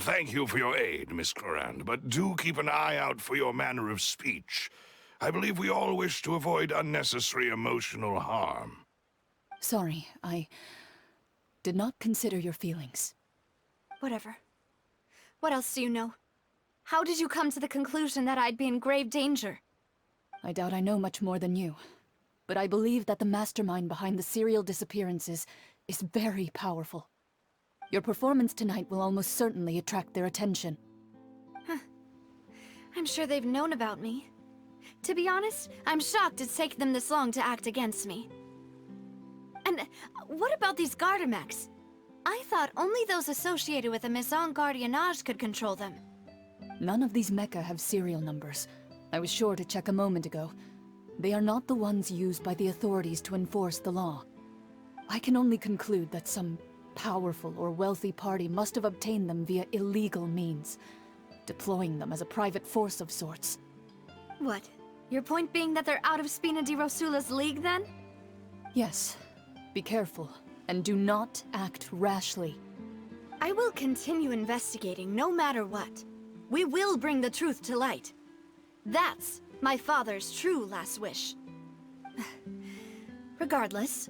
Thank you for your aid, Miss Clorand, but do keep an eye out for your manner of speech. I believe we all wish to avoid unnecessary emotional harm. Sorry, I did not consider your feelings. Whatever. What else do you know? How did you come to the conclusion that I'd be in grave danger? I doubt I know much more than you, but I believe that the mastermind behind the serial disappearances is very powerful. Your performance tonight will almost certainly attract their attention. Huh. I'm sure they've known about me. To be honest, I'm shocked it's taken them this long to act against me. And what about these Gardamex? I thought only those associated with the Maison Gardiennage could control them. None of these mecha have serial numbers. I was sure to check a moment ago. They are not the ones used by the authorities to enforce the law. I can only conclude that some powerful or wealthy party must have obtained them via illegal means, deploying them as a private force of sorts. What? Your point being that they're out of Spina di Rosula's league, then? Yes. Be careful, and do not act rashly. I will continue investigating no matter what. We will bring the truth to light. That's my father's true last wish. Regardless,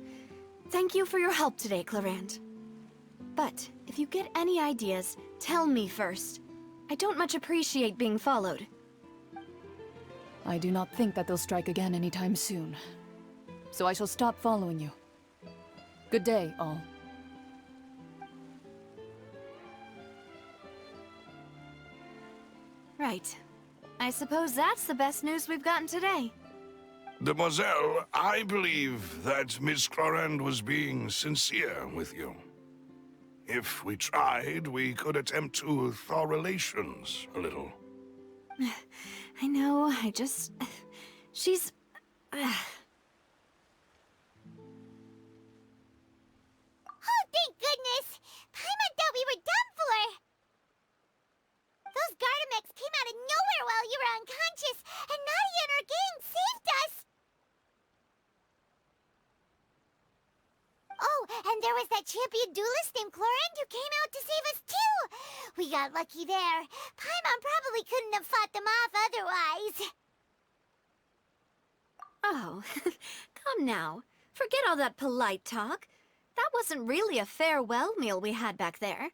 thank you for your help today, Clarant. But if you get any ideas, tell me first. I don't much appreciate being followed. I do not think that they'll strike again anytime soon. So I shall stop following you. Good day, all. Right. I suppose that's the best news we've gotten today. Demoiselle, I believe that Miss Clorand was being sincere with you. If we tried, we could attempt to thaw relations a little. I know, she's... Oh, thank goodness! Paimon thought we were done for! Those Gardamex came out of nowhere while you were unconscious, and Nadia and her gang saved us! Oh, and there was that champion duelist named Clorand who came out to save us too! We got lucky there. Paimon probably couldn't have fought them off otherwise. Oh, come now. Forget all that polite talk. That wasn't really a farewell meal we had back there.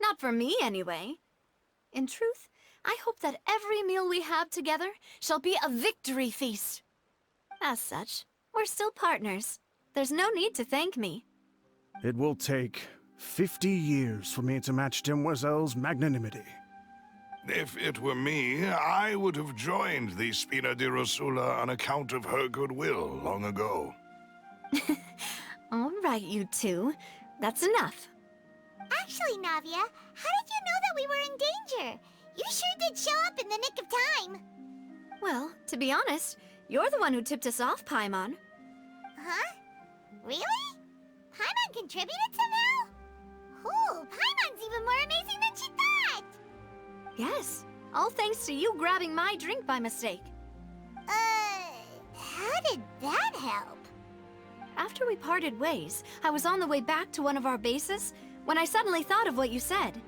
Not for me, anyway. In truth, I hope that every meal we have together shall be a victory feast. As such, we're still partners. There's no need to thank me. It will take 50 years for me to match Demoiselle's magnanimity. If it were me, I would have joined the Spina di Rosula on account of her goodwill long ago. All right, you two. That's enough. Actually, Navia, how did you know that we were in danger? You sure did show up in the nick of time. Well, to be honest, you're the one who tipped us off, Paimon. Huh? Really? Paimon contributed somehow? Ooh, Paimon's even more amazing than she thought! Yes, all thanks to you grabbing my drink by mistake. How did that help? After we parted ways, I was on the way back to one of our bases when I suddenly thought of what you said.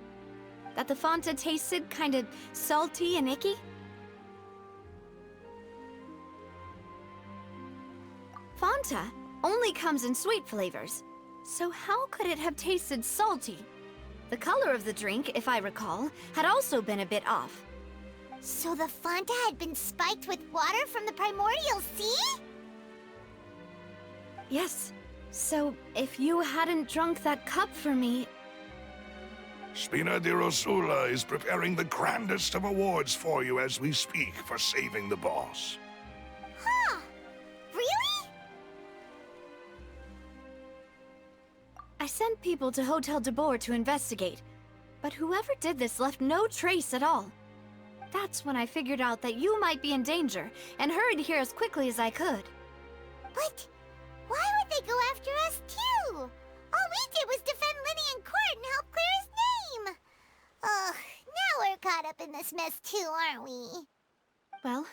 That the Fonta tasted kind of salty and icky. Fonta only comes in sweet flavors, so how could it have tasted salty? The color of the drink, if I recall, had also been a bit off. So the Fonta had been spiked with water from the primordial sea? Yes. So, if you hadn't drunk that cup for me... Spina di Rosula is preparing the grandest of awards for you as we speak for saving the boss. Huh? Really? I sent people to Hotel de Boer to investigate, but whoever did this left no trace at all. That's when I figured out that you might be in danger, and hurried here as quickly as I could. But why would they go after us too? All we did was defend Linny in court and help clear his name. Ugh, now we're caught up in this mess too, aren't we? Well,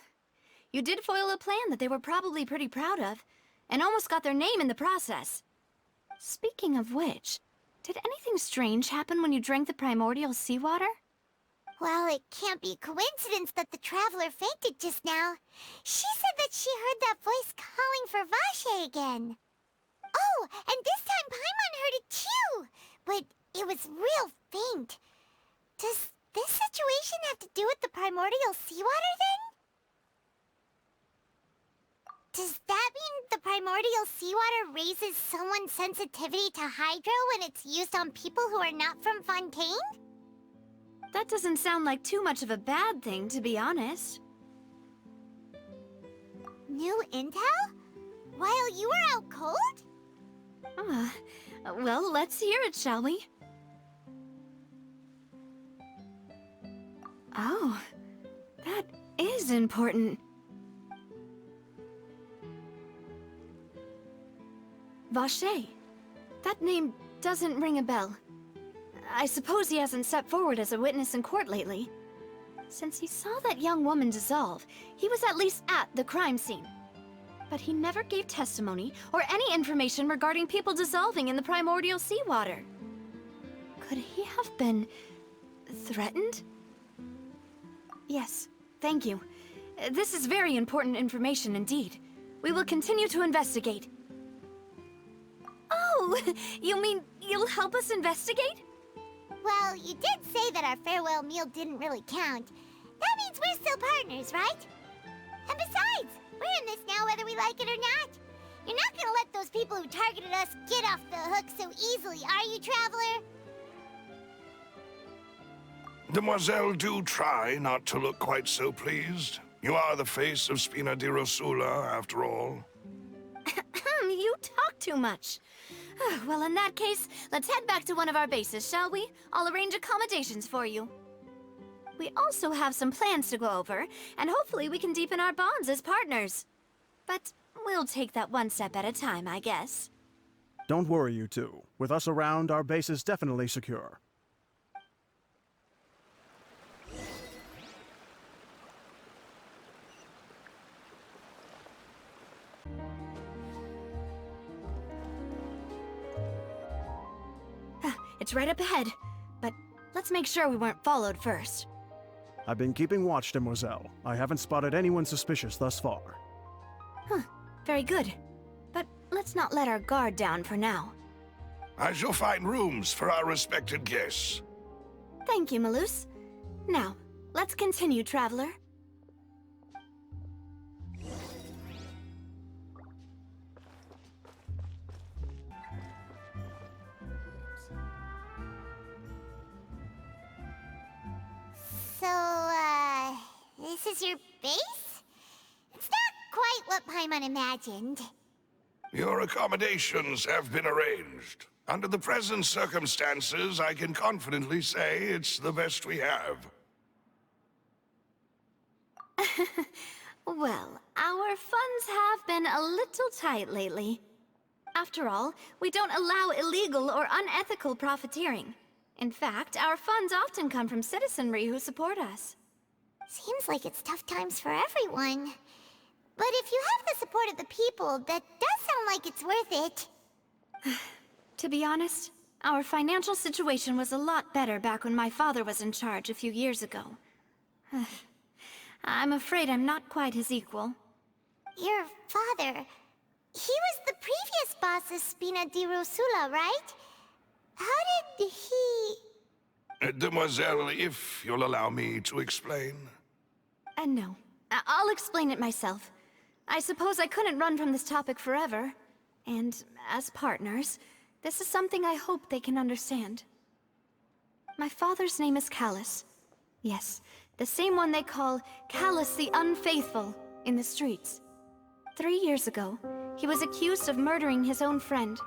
you did foil a plan that they were probably pretty proud of, and almost got their name in the process. Speaking of which, did anything strange happen when you drank the primordial seawater? Well, it can't be a coincidence that the traveler fainted just now. She said that she heard that voice calling for Vache again. Oh, and this time Paimon heard it too, but it was real faint. Does this situation have to do with the primordial seawater then? Does that mean the primordial seawater raises someone's sensitivity to hydro when it's used on people who are not from Fontaine? That doesn't sound like too much of a bad thing, to be honest. New intel? While you were out cold? Well, let's hear it, shall we? Oh, that is important. Vache. That name doesn't ring a bell. I suppose he hasn't stepped forward as a witness in court lately. Since he saw that young woman dissolve, he was at least at the crime scene. But he never gave testimony or any information regarding people dissolving in the primordial seawater. Could he have been threatened? Yes, thank you. This is very important information indeed. We will continue to investigate. Oh, you mean you'll help us investigate? Well, you did say that our farewell meal didn't really count. That means we're still partners, right? And besides, we're in this now whether we like it or not. You're not gonna let those people who targeted us get off the hook so easily, are you, Traveler? Demoiselle, do try not to look quite so pleased. You are the face of Spina di Rosula, after all. You talk too much. Well, in that case, let's head back to one of our bases, shall we? I'll arrange accommodations for you. We also have some plans to go over, and hopefully we can deepen our bonds as partners. But we'll take that one step at a time, I guess. Don't worry, you two. With us around, our base is definitely secure. It's right up ahead, but let's make sure we weren't followed first. I've been keeping watch, Demoiselle. I haven't spotted anyone suspicious thus far. Very good. But let's not let our guard down for now. I shall find rooms for our respected guests. Thank you, Malus. Now, let's continue, Traveler. So, this is your base? It's not quite what Paimon imagined. Your accommodations have been arranged. Under the present circumstances, I can confidently say it's the best we have. Well, our funds have been a little tight lately. After all, we don't allow illegal or unethical profiteering. In fact, our funds often come from citizenry who support us. Seems like it's tough times for everyone. But if you have the support of the people, that does sound like it's worth it. To be honest, our financial situation was a lot better back when my father was in charge a few years ago. I'm afraid I'm not quite his equal. Your father... he was the previous boss of Spina di Rosula, right? How did he... Demoiselle, if you'll allow me to explain. No. I'll explain it myself. I suppose I couldn't run from this topic forever. And as partners, this is something I hope they can understand. My father's name is Callus. Yes, the same one they call Callus the Unfaithful in the streets. 3 years ago, he was accused of murdering his own friend.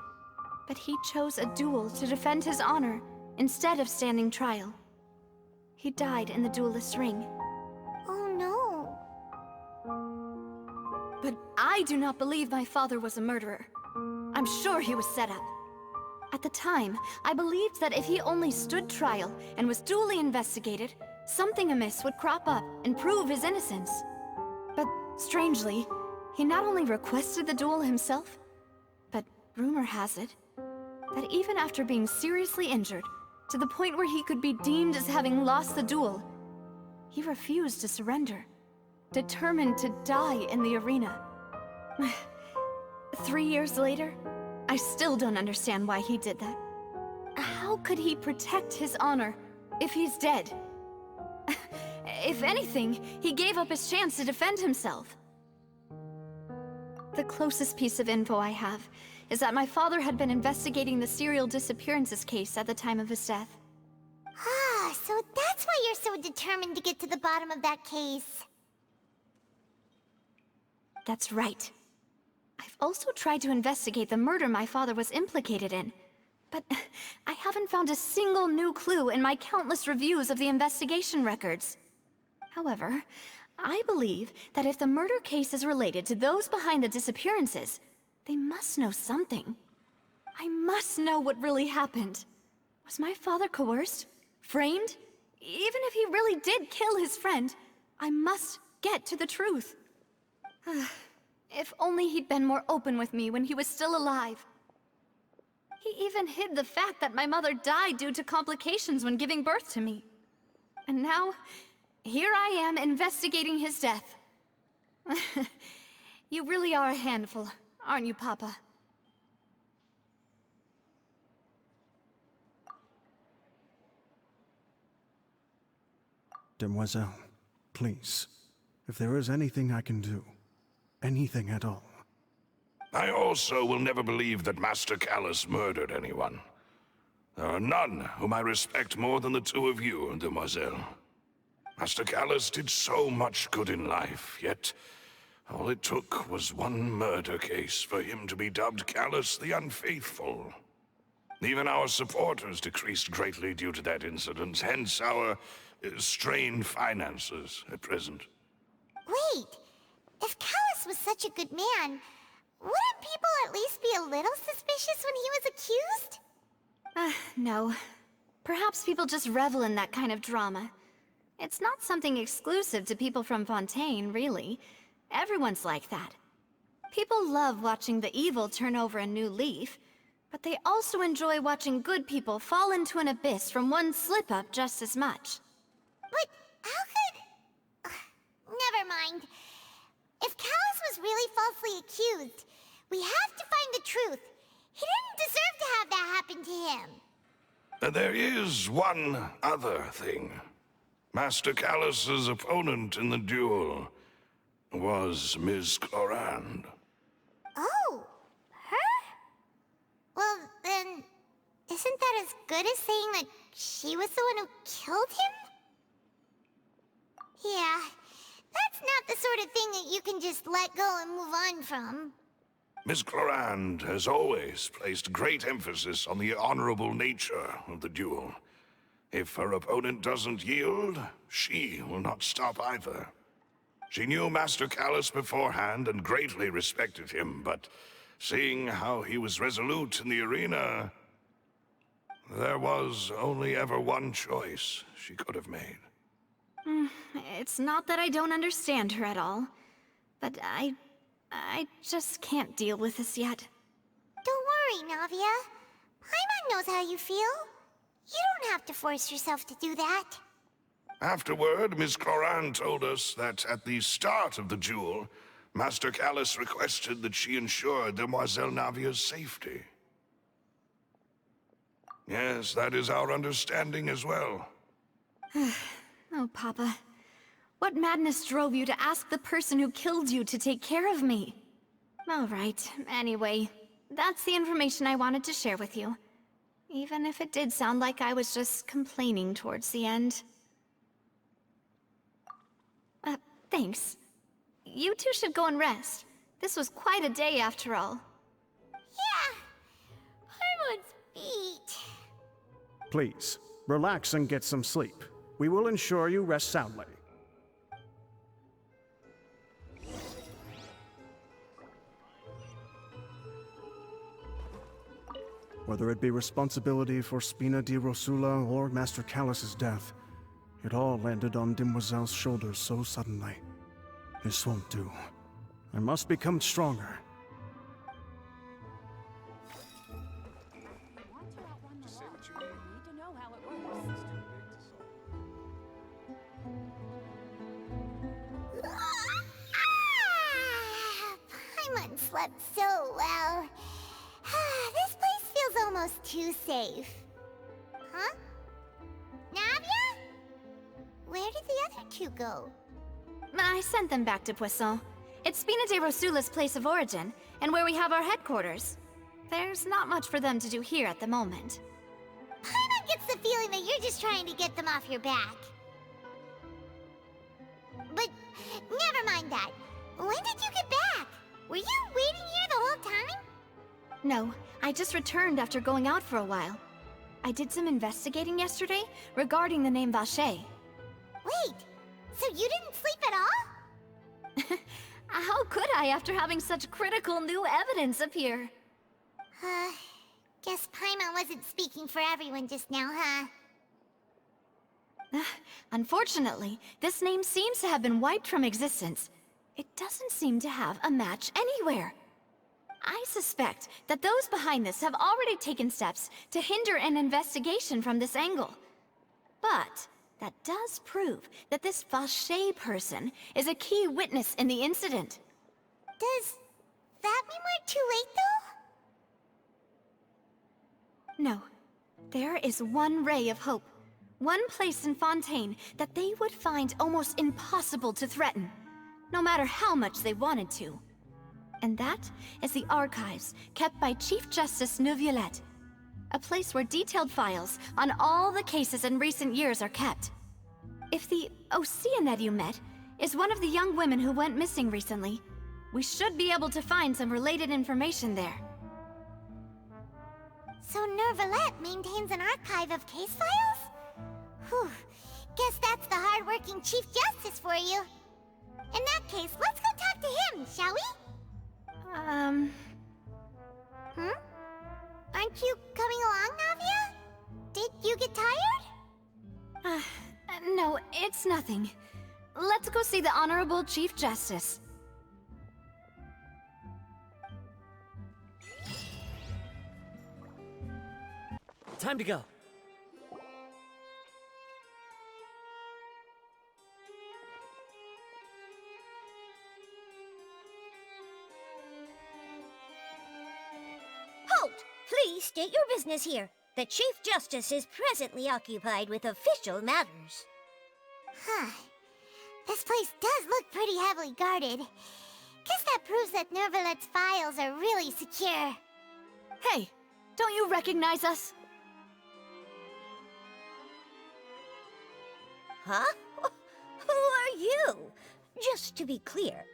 But he chose a duel to defend his honor instead of standing trial. He died in the duelist's ring. Oh no. But I do not believe my father was a murderer. I'm sure he was set up. At the time, I believed that if he only stood trial and was duly investigated, something amiss would crop up and prove his innocence. But strangely, he not only requested the duel himself, but rumor has it that even after being seriously injured, to the point where he could be deemed as having lost the duel, he refused to surrender, determined to die in the arena. 3 years later, I still don't understand why he did that. How could he protect his honor if he's dead? If anything, he gave up his chance to defend himself. The closest piece of info I have is that my father had been investigating the serial disappearances case at the time of his death. Ah, so that's why you're so determined to get to the bottom of that case. That's right. I've also tried to investigate the murder my father was implicated in, but I haven't found a single new clue in my countless reviews of the investigation records. However, I believe that if the murder case is related to those behind the disappearances, they must know something. I must know what really happened. Was my father coerced? Framed? Even if he really did kill his friend, I must get to the truth. If only he'd been more open with me when he was still alive. He even hid the fact that my mother died due to complications when giving birth to me. And now, here I am investigating his death. You really are a handful, aren't you, Papa? Demoiselle, please, if there is anything I can do, anything at all. I also will never believe that Master Callus murdered anyone. There are none whom I respect more than the two of you, Demoiselle. Master Callus did so much good in life, yet all it took was one murder case for him to be dubbed Callus the Unfaithful. Even our supporters decreased greatly due to that incident, hence our strained finances at present. Wait, if Callus was such a good man, wouldn't people at least be a little suspicious when he was accused? No. Perhaps people just revel in that kind of drama. It's not something exclusive to people from Fontaine, really. Everyone's like that. People love watching the evil turn over a new leaf, but they also enjoy watching good people fall into an abyss from one slip-up just as much. But how could... never mind. If Callus was really falsely accused, we have to find the truth. He didn't deserve to have that happen to him. There is one other thing. Master Callus's opponent in the duel was Ms. Clorand. Oh, her? Well, then, isn't that as good as saying that she was the one who killed him? Yeah, that's not the sort of thing that you can just let go and move on from. Ms. Clorand has always placed great emphasis on the honorable nature of the duel. If her opponent doesn't yield, she will not stop either. She knew Master Callus beforehand and greatly respected him, but seeing how he was resolute in the arena, there was only ever one choice she could have made. It's not that I don't understand her at all, but I just can't deal with this yet. Don't worry, Navia. Paimon knows how you feel. You don't have to force yourself to do that. Afterward, Ms. Clorand told us that at the start of the duel, Master Callus requested that she ensure Demoiselle Navia's safety. Yes, that is our understanding as well. Oh, Papa. What madness drove you to ask the person who killed you to take care of me? All right, anyway, that's the information I wanted to share with you. Even if it did sound like I was just complaining towards the end. Thanks. You two should go and rest. This was quite a day after all. Yeah, Paimon's beat. Please, relax and get some sleep. We will ensure you rest soundly. Whether it be responsibility for Spina di Rosula or Master Callus's death, it all landed on Demoiselle's shoulders so suddenly. This won't do. I must become stronger. slept so well. This place feels almost too safe. Huh? Navia? Where did the other two go? I sent them back to Poisson. It's Spina de Rosula's place of origin, and where we have our headquarters. There's not much for them to do here at the moment. Paimon gets the feeling that you're just trying to get them off your back. But never mind that. When did you get back? Were you waiting here the whole time? No, I just returned after going out for a while. I did some investigating yesterday regarding the name Vacher. Wait, so you didn't sleep at all? How could I after having such critical new evidence appear? Guess Paimon wasn't speaking for everyone just now, huh? Unfortunately, this name seems to have been wiped from existence. It doesn't seem to have a match anywhere. I suspect that those behind this have already taken steps to hinder an investigation from this angle. But that does prove that this Vacher person is a key witness in the incident. Does that mean we're too late, though? No. There is one ray of hope. One place in Fontaine that they would find almost impossible to threaten, no matter how much they wanted to. And that is the archives kept by Chief Justice Neuvillette. A place where detailed files on all the cases in recent years are kept. If the Oceanette you met is one of the young women who went missing recently, we should be able to find some related information there. So Neuvillette maintains an archive of case files? Whew. Guess that's the hard-working Chief Justice for you. In that case, let's go talk to him, shall we? Aren't you coming along, Navia? Did you get tired? No, it's nothing. Let's go see the Honorable Chief Justice. Time to go. Halt! Please state your business here. The Chief Justice is presently occupied with official matters. Huh. This place does look pretty heavily guarded. Guess that proves that Neuvillette's files are really secure. Hey, don't you recognize us? Huh? Who are you? Just to be clear,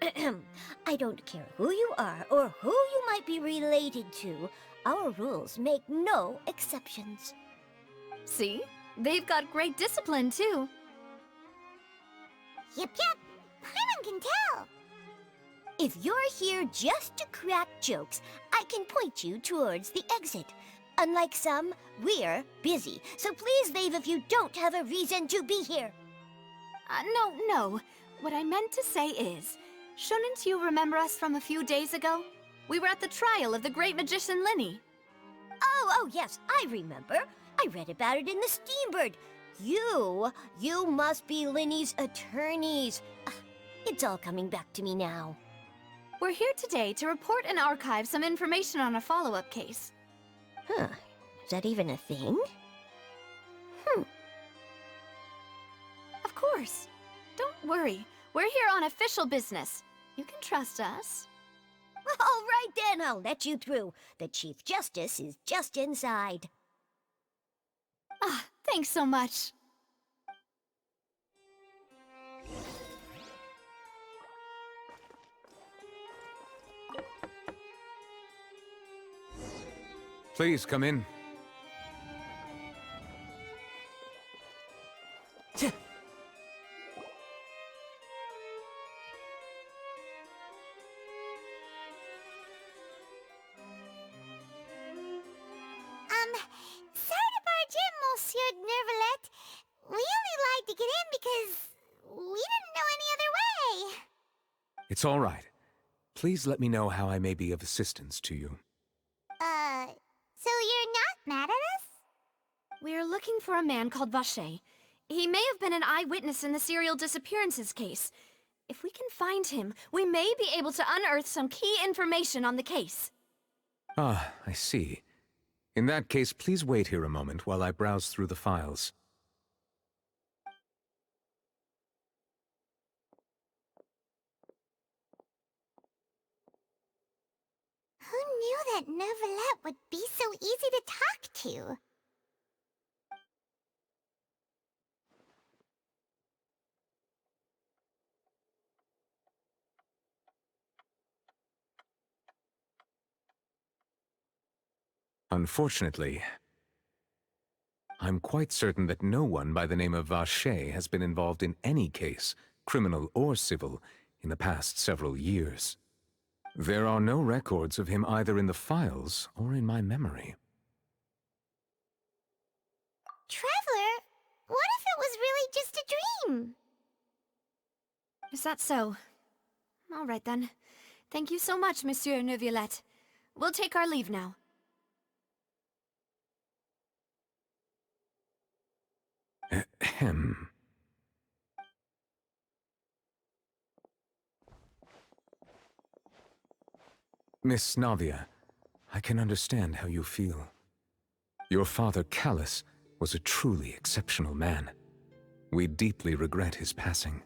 I don't care who you are or who you might be related to. Our rules make no exceptions. See? They've got great discipline, too. Yep. Paimon can tell. If you're here just to crack jokes, I can point you towards the exit. Unlike some, we're busy, so please leave if you don't have a reason to be here. No. What I meant to say is, shouldn't you remember us from a few days ago? We were at the trial of the great magician Linny. Oh, yes, I remember. I read about it in the Steambird. You must be Linny's attorneys. It's all coming back to me now. We're here today to report and archive some information on a follow-up case. Huh. Is that even a thing? Of course. Don't worry. We're here on official business. You can trust us. All right then, I'll let you through. The Chief Justice is just inside. Thanks so much. Please come in. Sorry to barge in, Monsieur Neuvillette. We only lied to get in because we didn't know any other way. It's all right. Please let me know how I may be of assistance to you. So you're not mad at us? We're looking for a man called Vacher. He may have been an eyewitness in the serial disappearances case. If we can find him, we may be able to unearth some key information on the case. Ah, I see. In that case, please wait here a moment while I browse through the files. Who knew that Neuvillette would be so easy to talk to? Unfortunately, I'm quite certain that no one by the name of Vacher has been involved in any case, criminal or civil, in the past several years. There are no records of him either in the files or in my memory. Traveler, what if it was really just a dream? Is that so? All right then. Thank you so much, Monsieur Neuvillette. We'll take our leave now. Ahem. Miss Navia, I can understand how you feel. Your father, Callus, was a truly exceptional man. We deeply regret his passing.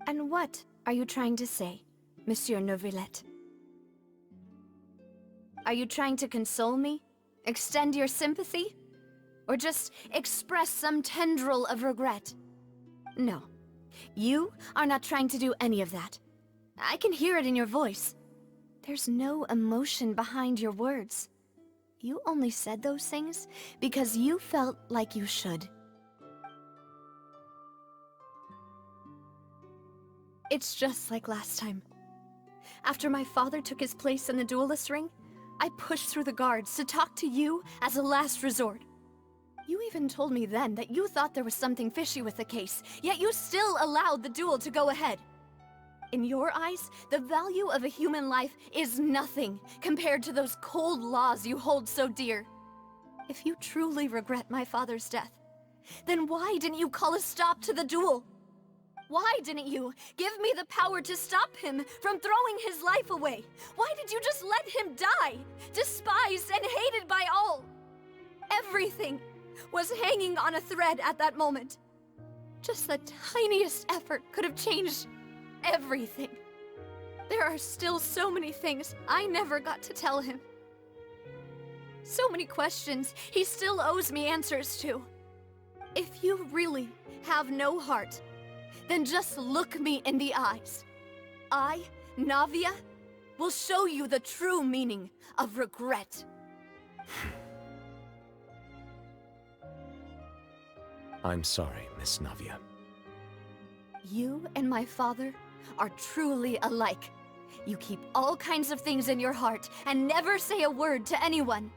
And what are you trying to say, Monsieur Neuvillette? Are you trying to console me? Extend your sympathy? Or just express some tendril of regret? No. You are not trying to do any of that. I can hear it in your voice. There's no emotion behind your words. You only said those things because you felt like you should. It's just like last time. After my father took his place in the duelist ring, I pushed through the guards to talk to you as a last resort. You even told me then that you thought there was something fishy with the case, yet you still allowed the duel to go ahead. In your eyes, the value of a human life is nothing compared to those cold laws you hold so dear. If you truly regret my father's death, then why didn't you call a stop to the duel? Why didn't you give me the power to stop him from throwing his life away? Why did you just let him die, despised and hated by all? Everything was hanging on a thread at that moment. Just the tiniest effort could have changed everything. There are still so many things I never got to tell him. So many questions he still owes me answers to. If you really have no heart, then just look me in the eyes. I, Navia, will show you the true meaning of regret. I'm sorry, Miss Navia. You and my father are truly alike. You keep all kinds of things in your heart and never say a word to anyone.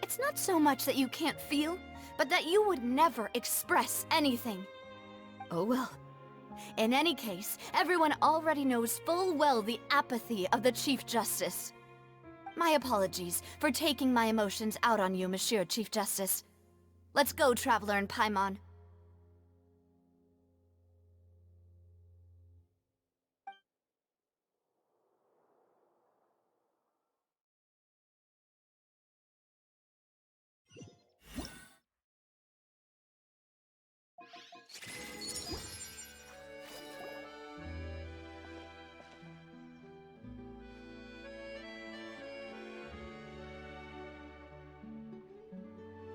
It's not so much that you can't feel, but that you would never express anything. Oh well. In any case, everyone already knows full well the apathy of the Chief Justice. My apologies for taking my emotions out on you, Monsieur Chief Justice. Let's go, Traveler and Paimon.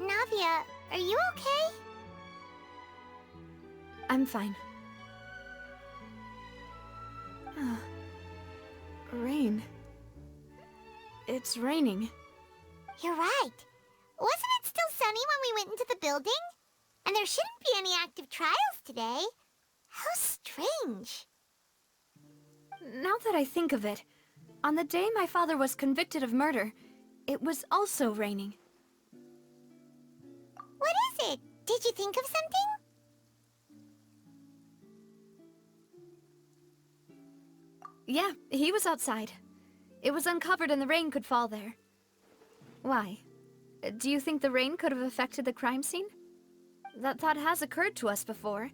Navia, are you okay? I'm fine. Rain. It's raining. You're right. Wasn't it still sunny when we went into the building? And there shouldn't be any active trials today. How strange. Now that I think of it, on the day my father was convicted of murder, it was also raining. What is it? Did you think of something? Yeah, he was outside. It was uncovered and the rain could fall there. Why? Do you think the rain could have affected the crime scene? That thought has occurred to us before.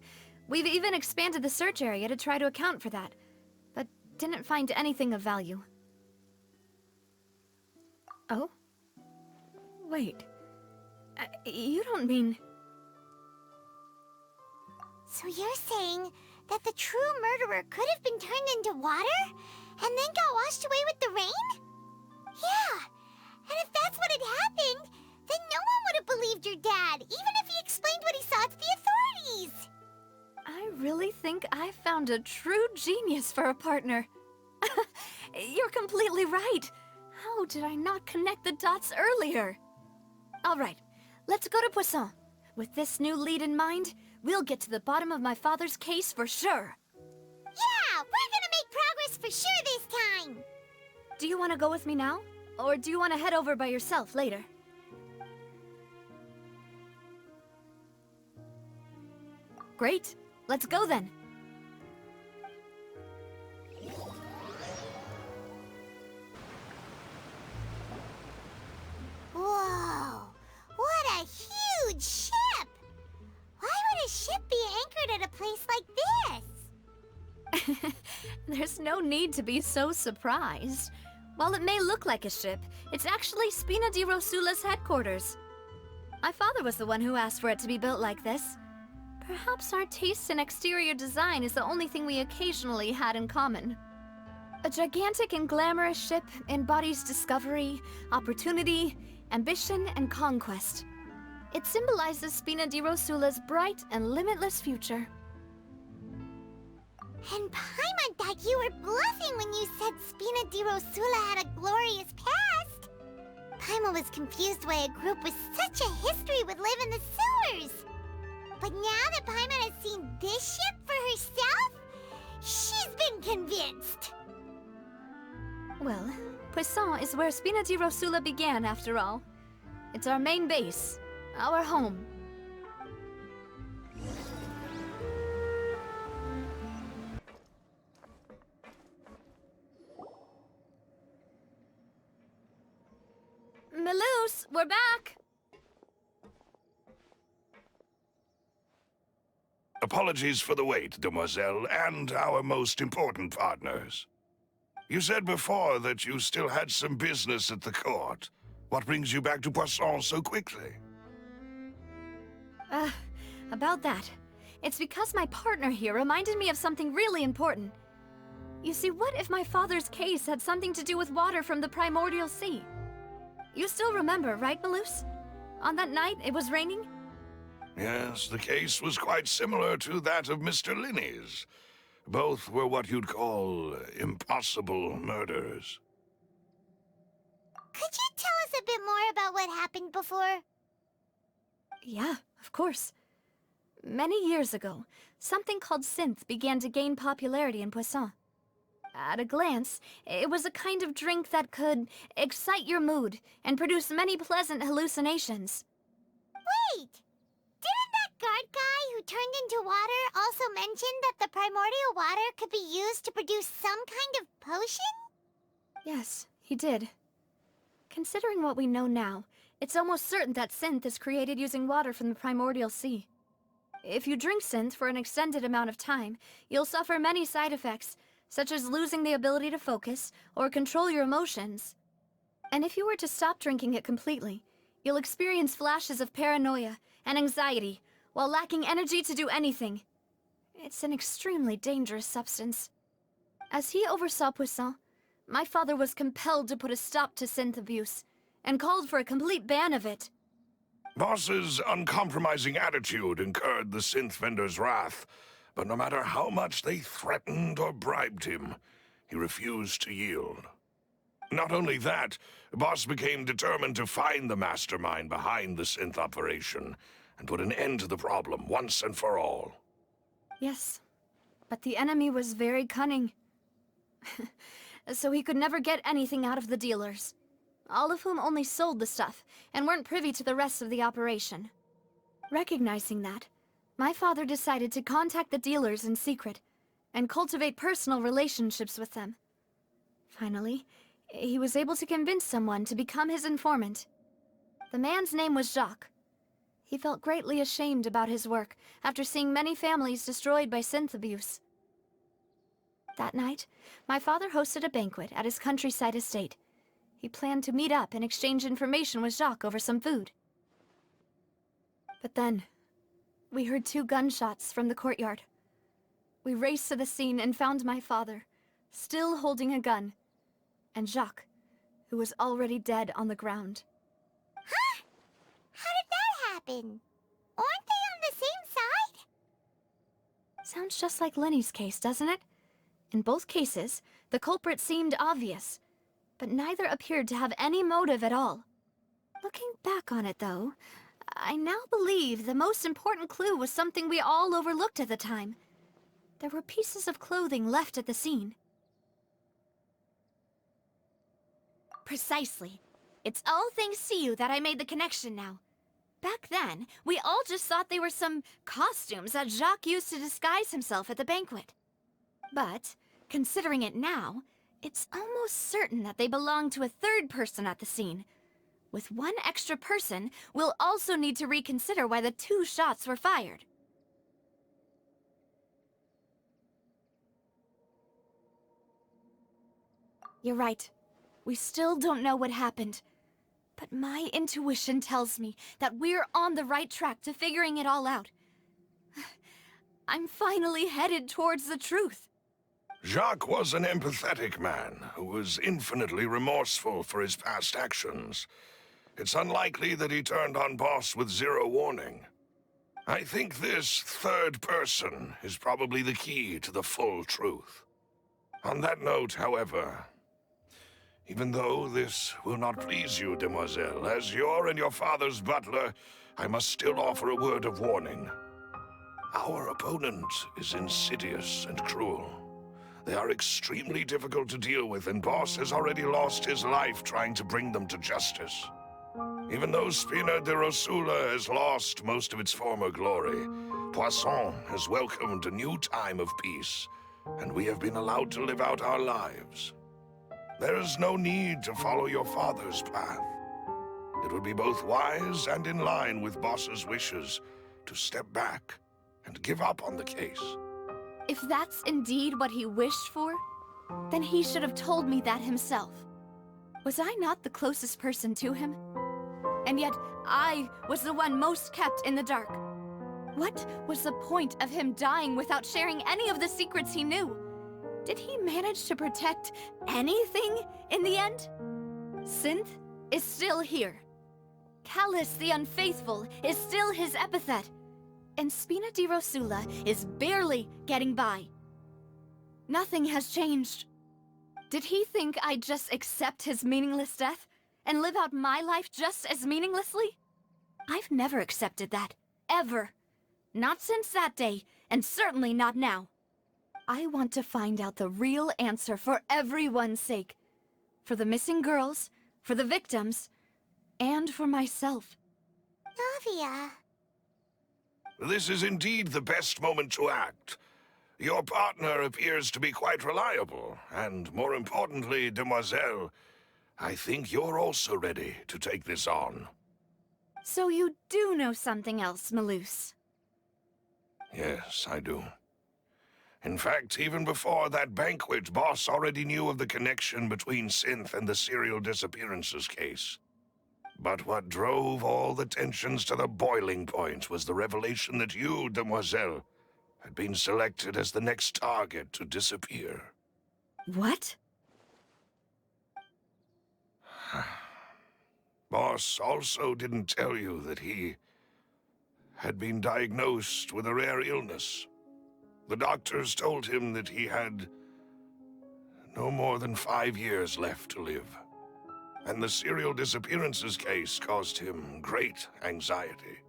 We've even expanded the search area to try to account for that, but didn't find anything of value. Oh? Wait. You don't mean... So you're saying that the true murderer could have been turned into water and then got washed away with the rain? Yeah, and if that's what had happened, then no one would have believed your dad, even if he explained what he saw to the authorities. I really think I found a true genius for a partner. You're completely right. How did I not connect the dots earlier? All right, let's go to Poisson. With this new lead in mind, we'll get to the bottom of my father's case for sure. Yeah, we're gonna make progress for sure this time. Do you want to go with me now? Or do you want to head over by yourself later? Great, let's go then. Whoa, what a huge ship! Why would a ship be anchored at a place like this? There's no need to be so surprised. While it may look like a ship, it's actually Spina di Rosula's headquarters. My father was the one who asked for it to be built like this. Perhaps our taste in exterior design is the only thing we occasionally had in common. A gigantic and glamorous ship embodies discovery, opportunity, ambition, and conquest. It symbolizes Spina di Rosula's bright and limitless future. And Paimon thought you were bluffing when you said Spina di Rosula had a glorious past. Paimon was confused why a group with such a history would live in the sewers. But now that Paimon has seen this ship for herself, she's been convinced. Well, Poisson is where Spina di Rosula began, after all. It's our main base, our home. Melus, we're back! Apologies for the wait, demoiselle, and our most important partners. You said before that you still had some business at the court. What brings you back to Poisson so quickly? About that. It's because my partner here reminded me of something really important. You see, what if my father's case had something to do with water from the primordial sea? You still remember, right, Melus? On that night, it was raining? Yes, the case was quite similar to that of Mr. Linney's. Both were what you'd call impossible murders. Could you tell us a bit more about what happened before? Yeah, of course. Many years ago, something called synth began to gain popularity in Poisson. At a glance, it was a kind of drink that could excite your mood and produce many pleasant hallucinations. Wait! Didn't that guard guy who turned into water also mention that the primordial water could be used to produce some kind of potion? Yes, he did. Considering what we know now, it's almost certain that synth is created using water from the primordial sea. If you drink synth for an extended amount of time, you'll suffer many side effects, such as losing the ability to focus or control your emotions. And if you were to stop drinking it completely, you'll experience flashes of paranoia and anxiety while lacking energy to do anything. It's an extremely dangerous substance. As he oversaw Poisson, my father was compelled to put a stop to synth abuse and called for a complete ban of it. Boss's uncompromising attitude incurred the synth vendor's wrath, but no matter how much they threatened or bribed him, he refused to yield. Not only that, Boss became determined to find the mastermind behind the synth operation and put an end to the problem once and for all. Yes, but the enemy was very cunning. So he could never get anything out of the dealers, all of whom only sold the stuff and weren't privy to the rest of the operation. Recognizing that, my father decided to contact the dealers in secret and cultivate personal relationships with them. Finally, he was able to convince someone to become his informant. The man's name was Jacques. He felt greatly ashamed about his work after seeing many families destroyed by synth abuse. That night, my father hosted a banquet at his countryside estate. He planned to meet up and exchange information with Jacques over some food. But then, we heard 2 gunshots from the courtyard. We raced to the scene and found my father, still holding a gun, and Jacques, who was already dead on the ground. Huh? How did that happen? Aren't they on the same side? Sounds just like Lenny's case, doesn't it? In both cases, the culprit seemed obvious, but neither appeared to have any motive at all. Looking back on it, though, I now believe the most important clue was something we all overlooked at the time. There were pieces of clothing left at the scene. Precisely. It's all thanks to you that I made the connection now. Back then, we all just thought they were some costumes that Jacques used to disguise himself at the banquet. But, considering it now, it's almost certain that they belong to a third person at the scene. With one extra person, we'll also need to reconsider why the 2 shots were fired. You're right. We still don't know what happened. But my intuition tells me that we're on the right track to figuring it all out. I'm finally headed towards the truth. Jacques was an empathetic man who was infinitely remorseful for his past actions. It's unlikely that he turned on Boss with 0 warning. I think this third person is probably the key to the full truth. On that note, however, even though this will not please you, demoiselle, as your and your father's butler, I must still offer a word of warning. Our opponent is insidious and cruel. They are extremely difficult to deal with, and Boss has already lost his life trying to bring them to justice. Even though Spina de Rosula has lost most of its former glory, Poisson has welcomed a new time of peace, and we have been allowed to live out our lives. There is no need to follow your father's path. It would be both wise and in line with Boss's wishes to step back and give up on the case. If that's indeed what he wished for, then he should have told me that himself. Was I not the closest person to him? And yet, I was the one most kept in the dark. What was the point of him dying without sharing any of the secrets he knew? Did he manage to protect anything in the end? Synth is still here. Callus the Unfaithful is still his epithet. And Spina di Rosula is barely getting by. Nothing has changed. Did he think I'd just accept his meaningless death and live out my life just as meaninglessly? I've never accepted that. Ever. Not since that day, and certainly not now. I want to find out the real answer for everyone's sake. For the missing girls, for the victims, and for myself. Navia. This is indeed the best moment to act. Your partner appears to be quite reliable, and more importantly, demoiselle, I think you're also ready to take this on. So you do know something else, Malus? Yes, I do. In fact, even before that banquet, Boss already knew of the connection between Synth and the serial disappearances case. But what drove all the tensions to the boiling point was the revelation that you, demoiselle, had been selected as the next target to disappear. What? Boss also didn't tell you that he had been diagnosed with a rare illness. The doctors told him that he had no more than 5 years left to live. And the serial disappearances case caused him great anxiety.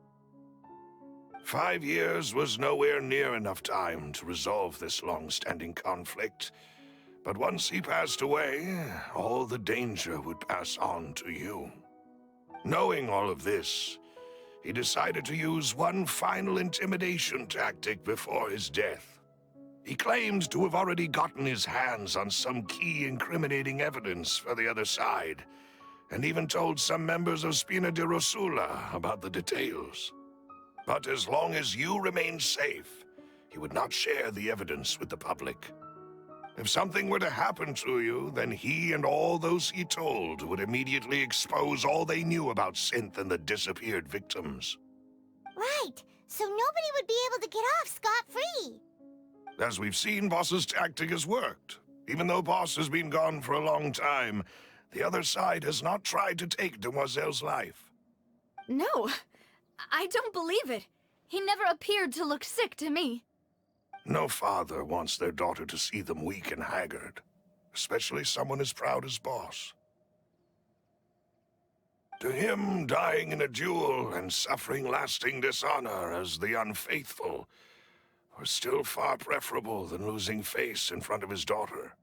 5 years was nowhere near enough time to resolve this long-standing conflict. But once he passed away, all the danger would pass on to you. Knowing all of this, he decided to use one final intimidation tactic before his death. He claimed to have already gotten his hands on some key incriminating evidence for the other side, and even told some members of Spina di Rosula about the details. But as long as you remained safe, he would not share the evidence with the public. If something were to happen to you, then he and all those he told would immediately expose all they knew about Synth and the disappeared victims. Right, so nobody would be able to get off scot-free. As we've seen, Boss's tactic has worked. Even though Boss has been gone for a long time, the other side has not tried to take Demoiselle's life. No, I don't believe it. He never appeared to look sick to me. No father wants their daughter to see them weak and haggard, especially someone as proud as Boss. To him, dying in a duel and suffering lasting dishonor as the unfaithful were still far preferable than losing face in front of his daughter.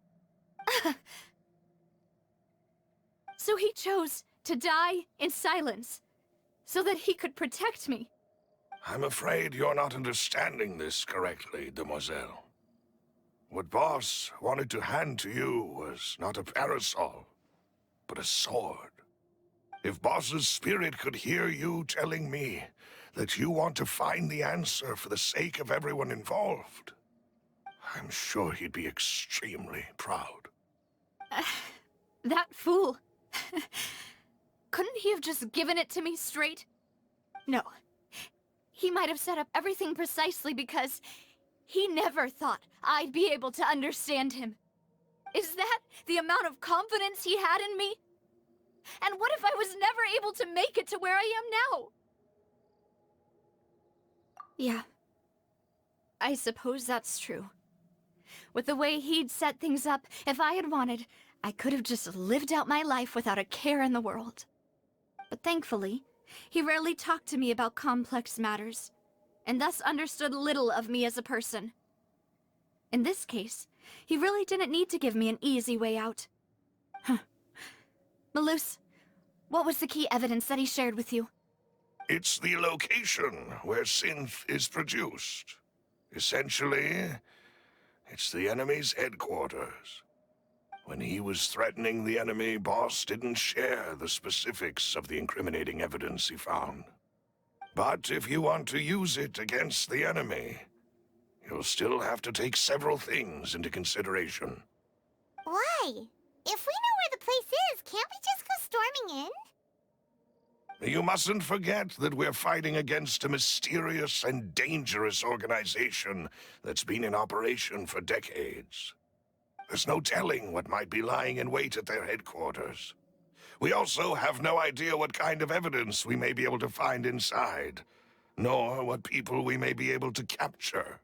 So he chose to die in silence, so that he could protect me. I'm afraid you're not understanding this correctly, Demoiselle. What Boss wanted to hand to you was not a parasol, but a sword. If Boss's spirit could hear you telling me that you want to find the answer for the sake of everyone involved, I'm sure he'd be extremely proud. That fool. Couldn't he have just given it to me straight? No. He might have set up everything precisely because he never thought I'd be able to understand him. Is that the amount of confidence he had in me? And what if I was never able to make it to where I am now? Yeah. I suppose that's true. With the way he'd set things up, if I had wanted, I could have just lived out my life without a care in the world. But thankfully, he rarely talked to me about complex matters, and thus understood little of me as a person. In this case, he really didn't need to give me an easy way out. Malus, what was the key evidence that he shared with you? It's the location where Synth is produced. Essentially, it's the enemy's headquarters. When he was threatening the enemy, Boss didn't share the specifics of the incriminating evidence he found. But if you want to use it against the enemy, you'll still have to take several things into consideration. Why? If we know where the place is, can't we just go storming in? You mustn't forget that we're fighting against a mysterious and dangerous organization that's been in operation for decades. There's no telling what might be lying in wait at their headquarters. We also have no idea what kind of evidence we may be able to find inside, nor what people we may be able to capture.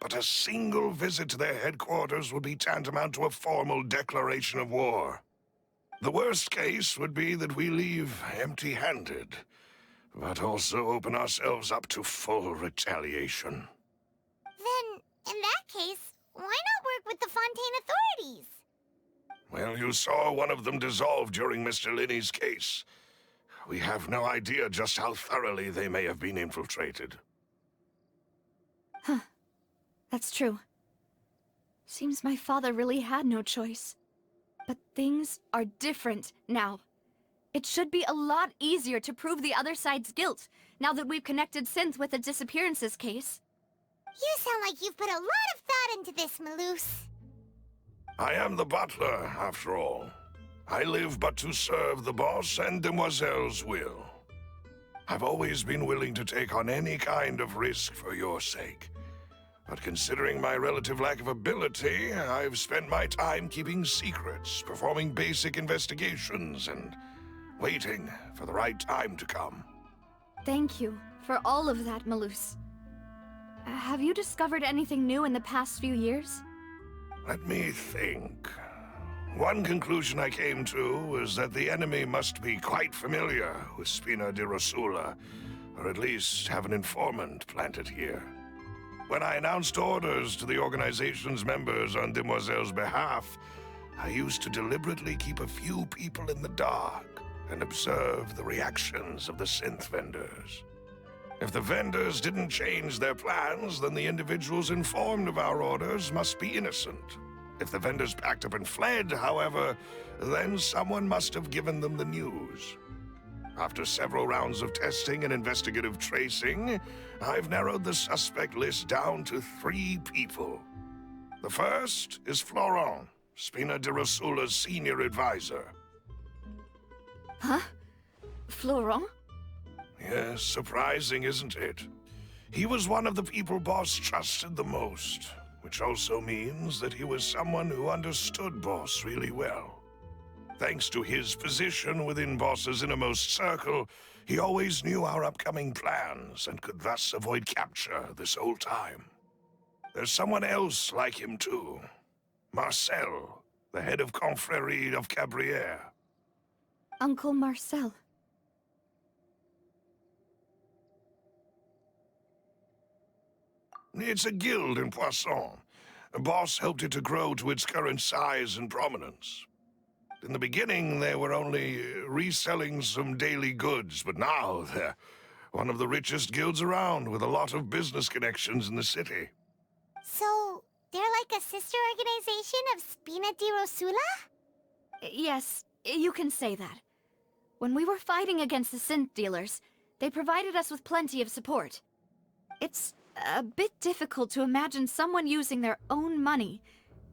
But a single visit to their headquarters would be tantamount to a formal declaration of war. The worst case would be that we leave empty-handed, but also open ourselves up to full retaliation. Then, in that case, why not work with the Fontaine authorities? Well, you saw one of them dissolve during Mr. Linney's case. We have no idea just how thoroughly they may have been infiltrated. Huh. That's true. Seems my father really had no choice. But things are different now. It should be a lot easier to prove the other side's guilt, now that we've connected Synth with the disappearances case. You sound like you've put a lot of thought into this, Malus. I am the butler, after all. I live but to serve the boss and Demoiselle's will. I've always been willing to take on any kind of risk for your sake. But considering my relative lack of ability, I've spent my time keeping secrets, performing basic investigations, and waiting for the right time to come. Thank you for all of that, Malus. Have you discovered anything new in the past few years? Let me think. One conclusion I came to was that the enemy must be quite familiar with Spina di Rosula, or at least have an informant planted here. When I announced orders to the organization's members on Demoiselle's behalf, I used to deliberately keep a few people in the dark and observe the reactions of the synth vendors. If the vendors didn't change their plans, then the individuals informed of our orders must be innocent. If the vendors packed up and fled, however, then someone must have given them the news. After several rounds of testing and investigative tracing, I've narrowed the suspect list down to 3 people. The first is Florent, Spina di Rosula's senior advisor. Huh? Florent? Yes, surprising, isn't it? He was one of the people Boss trusted the most, which also means that he was someone who understood Boss really well. Thanks to his position within Boss's innermost circle, he always knew our upcoming plans and could thus avoid capture this whole time. There's someone else like him too. Marcel, the head of Confrérie of Cabrières. Uncle Marcel. It's a guild in Poisson. Boss helped it to grow to its current size and prominence. In the beginning, they were only reselling some daily goods, but now they're one of the richest guilds around with a lot of business connections in the city. So, they're like a sister organization of Spina di Rosula? Yes, you can say that. When we were fighting against the synth dealers, they provided us with plenty of support. It's a bit difficult to imagine someone using their own money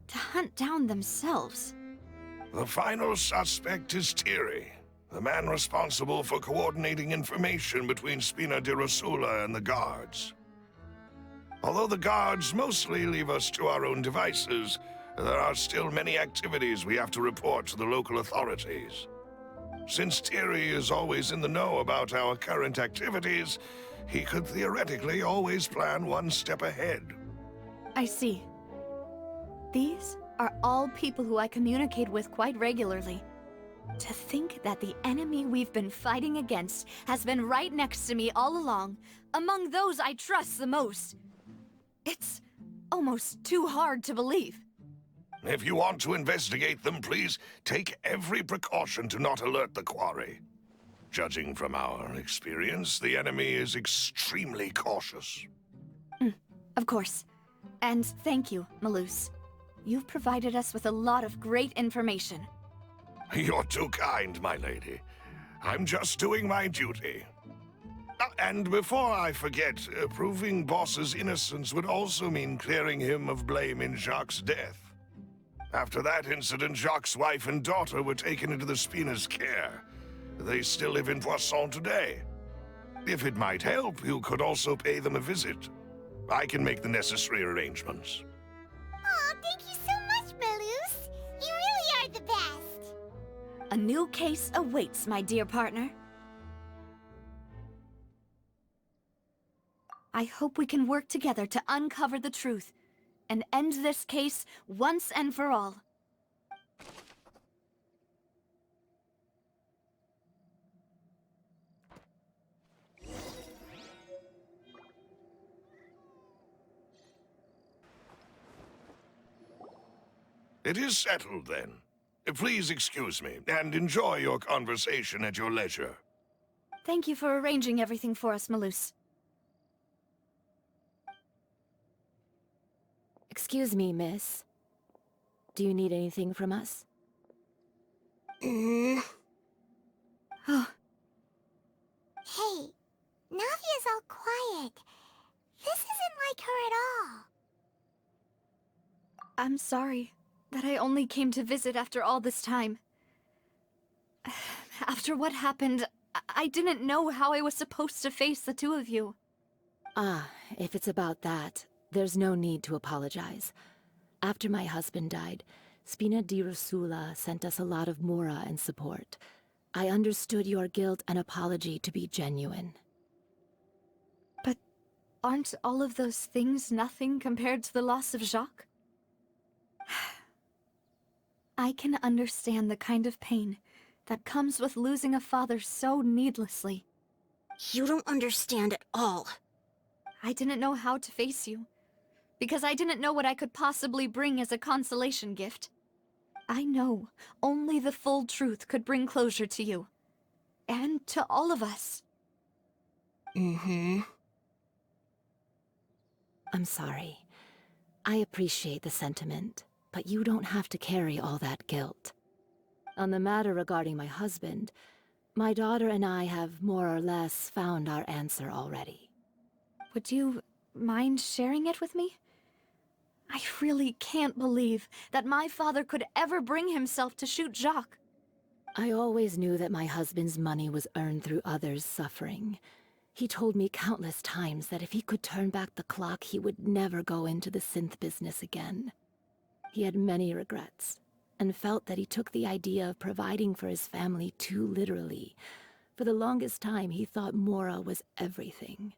to hunt down themselves. The final suspect is Thierry, the man responsible for coordinating information between Spina di Rosula and the guards. Although the guards mostly leave us to our own devices, there are still many activities we have to report to the local authorities. Since Thierry is always in the know about our current activities, he could theoretically always plan one step ahead. I see. These are all people who I communicate with quite regularly. To think that the enemy we've been fighting against has been right next to me all along, among those I trust the most. It's almost too hard to believe. If you want to investigate them, please take every precaution to not alert the quarry. Judging from our experience, the enemy is extremely cautious. Of course. And thank you, Malus. You've provided us with a lot of great information. You're too kind, my lady. I'm just doing my duty. And before I forget, proving Boss's innocence would also mean clearing him of blame in Jacques' death. After that incident, Jacques' wife and daughter were taken into the Spina's care. They still live in Poisson today. If it might help, you could also pay them a visit. I can make the necessary arrangements. Aw, thank you so much, Malus. You really are the best. A new case awaits, my dear partner. I hope we can work together to uncover the truth and end this case once and for all. It is settled, then. Please excuse me, and enjoy your conversation at your leisure. Thank you for arranging everything for us, Malus. Excuse me, miss. Do you need anything from us? Oh. Hey, Navia's all quiet. This isn't like her at all. I'm sorry that I only came to visit after all this time. After what happened, I didn't know how I was supposed to face the two of you. Ah, if it's about that, there's no need to apologize. After my husband died, Spina di Rosula sent us a lot of mora and support. I understood your guilt and apology to be genuine. But aren't all of those things nothing compared to the loss of Jacques? I can understand the kind of pain that comes with losing a father so needlessly. You don't understand at all. I didn't know how to face you, because I didn't know what I could possibly bring as a consolation gift. I know only the full truth could bring closure to you, and to all of us. Mm-hmm. I'm sorry. I appreciate the sentiment, but you don't have to carry all that guilt. On the matter regarding my husband, my daughter and I have more or less found our answer already. Would you mind sharing it with me? I really can't believe that my father could ever bring himself to shoot Jacques. I always knew that my husband's money was earned through others' suffering. He told me countless times that if he could turn back the clock, he would never go into the synth business again. He had many regrets, and felt that he took the idea of providing for his family too literally. For the longest time, he thought Mora was everything.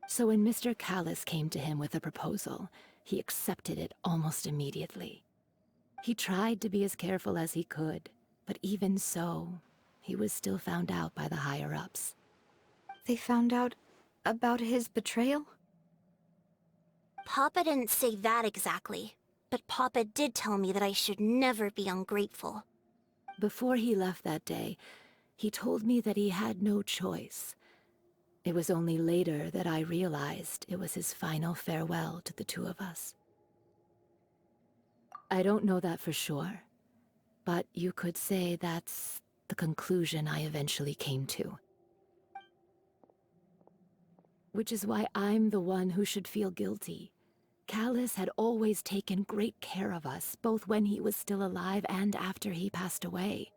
So when Mr. Callis came to him with a proposal, he accepted it almost immediately. He tried to be as careful as he could, but even so, he was still found out by the higher-ups. They found out about his betrayal? Papa didn't say that exactly, but Papa did tell me that I should never be ungrateful. Before he left that day, he told me that he had no choice. It was only later that I realized it was his final farewell to the two of us. I don't know that for sure, but you could say that's the conclusion I eventually came to. Which is why I'm the one who should feel guilty. Callis had always taken great care of us, both when he was still alive and after he passed away.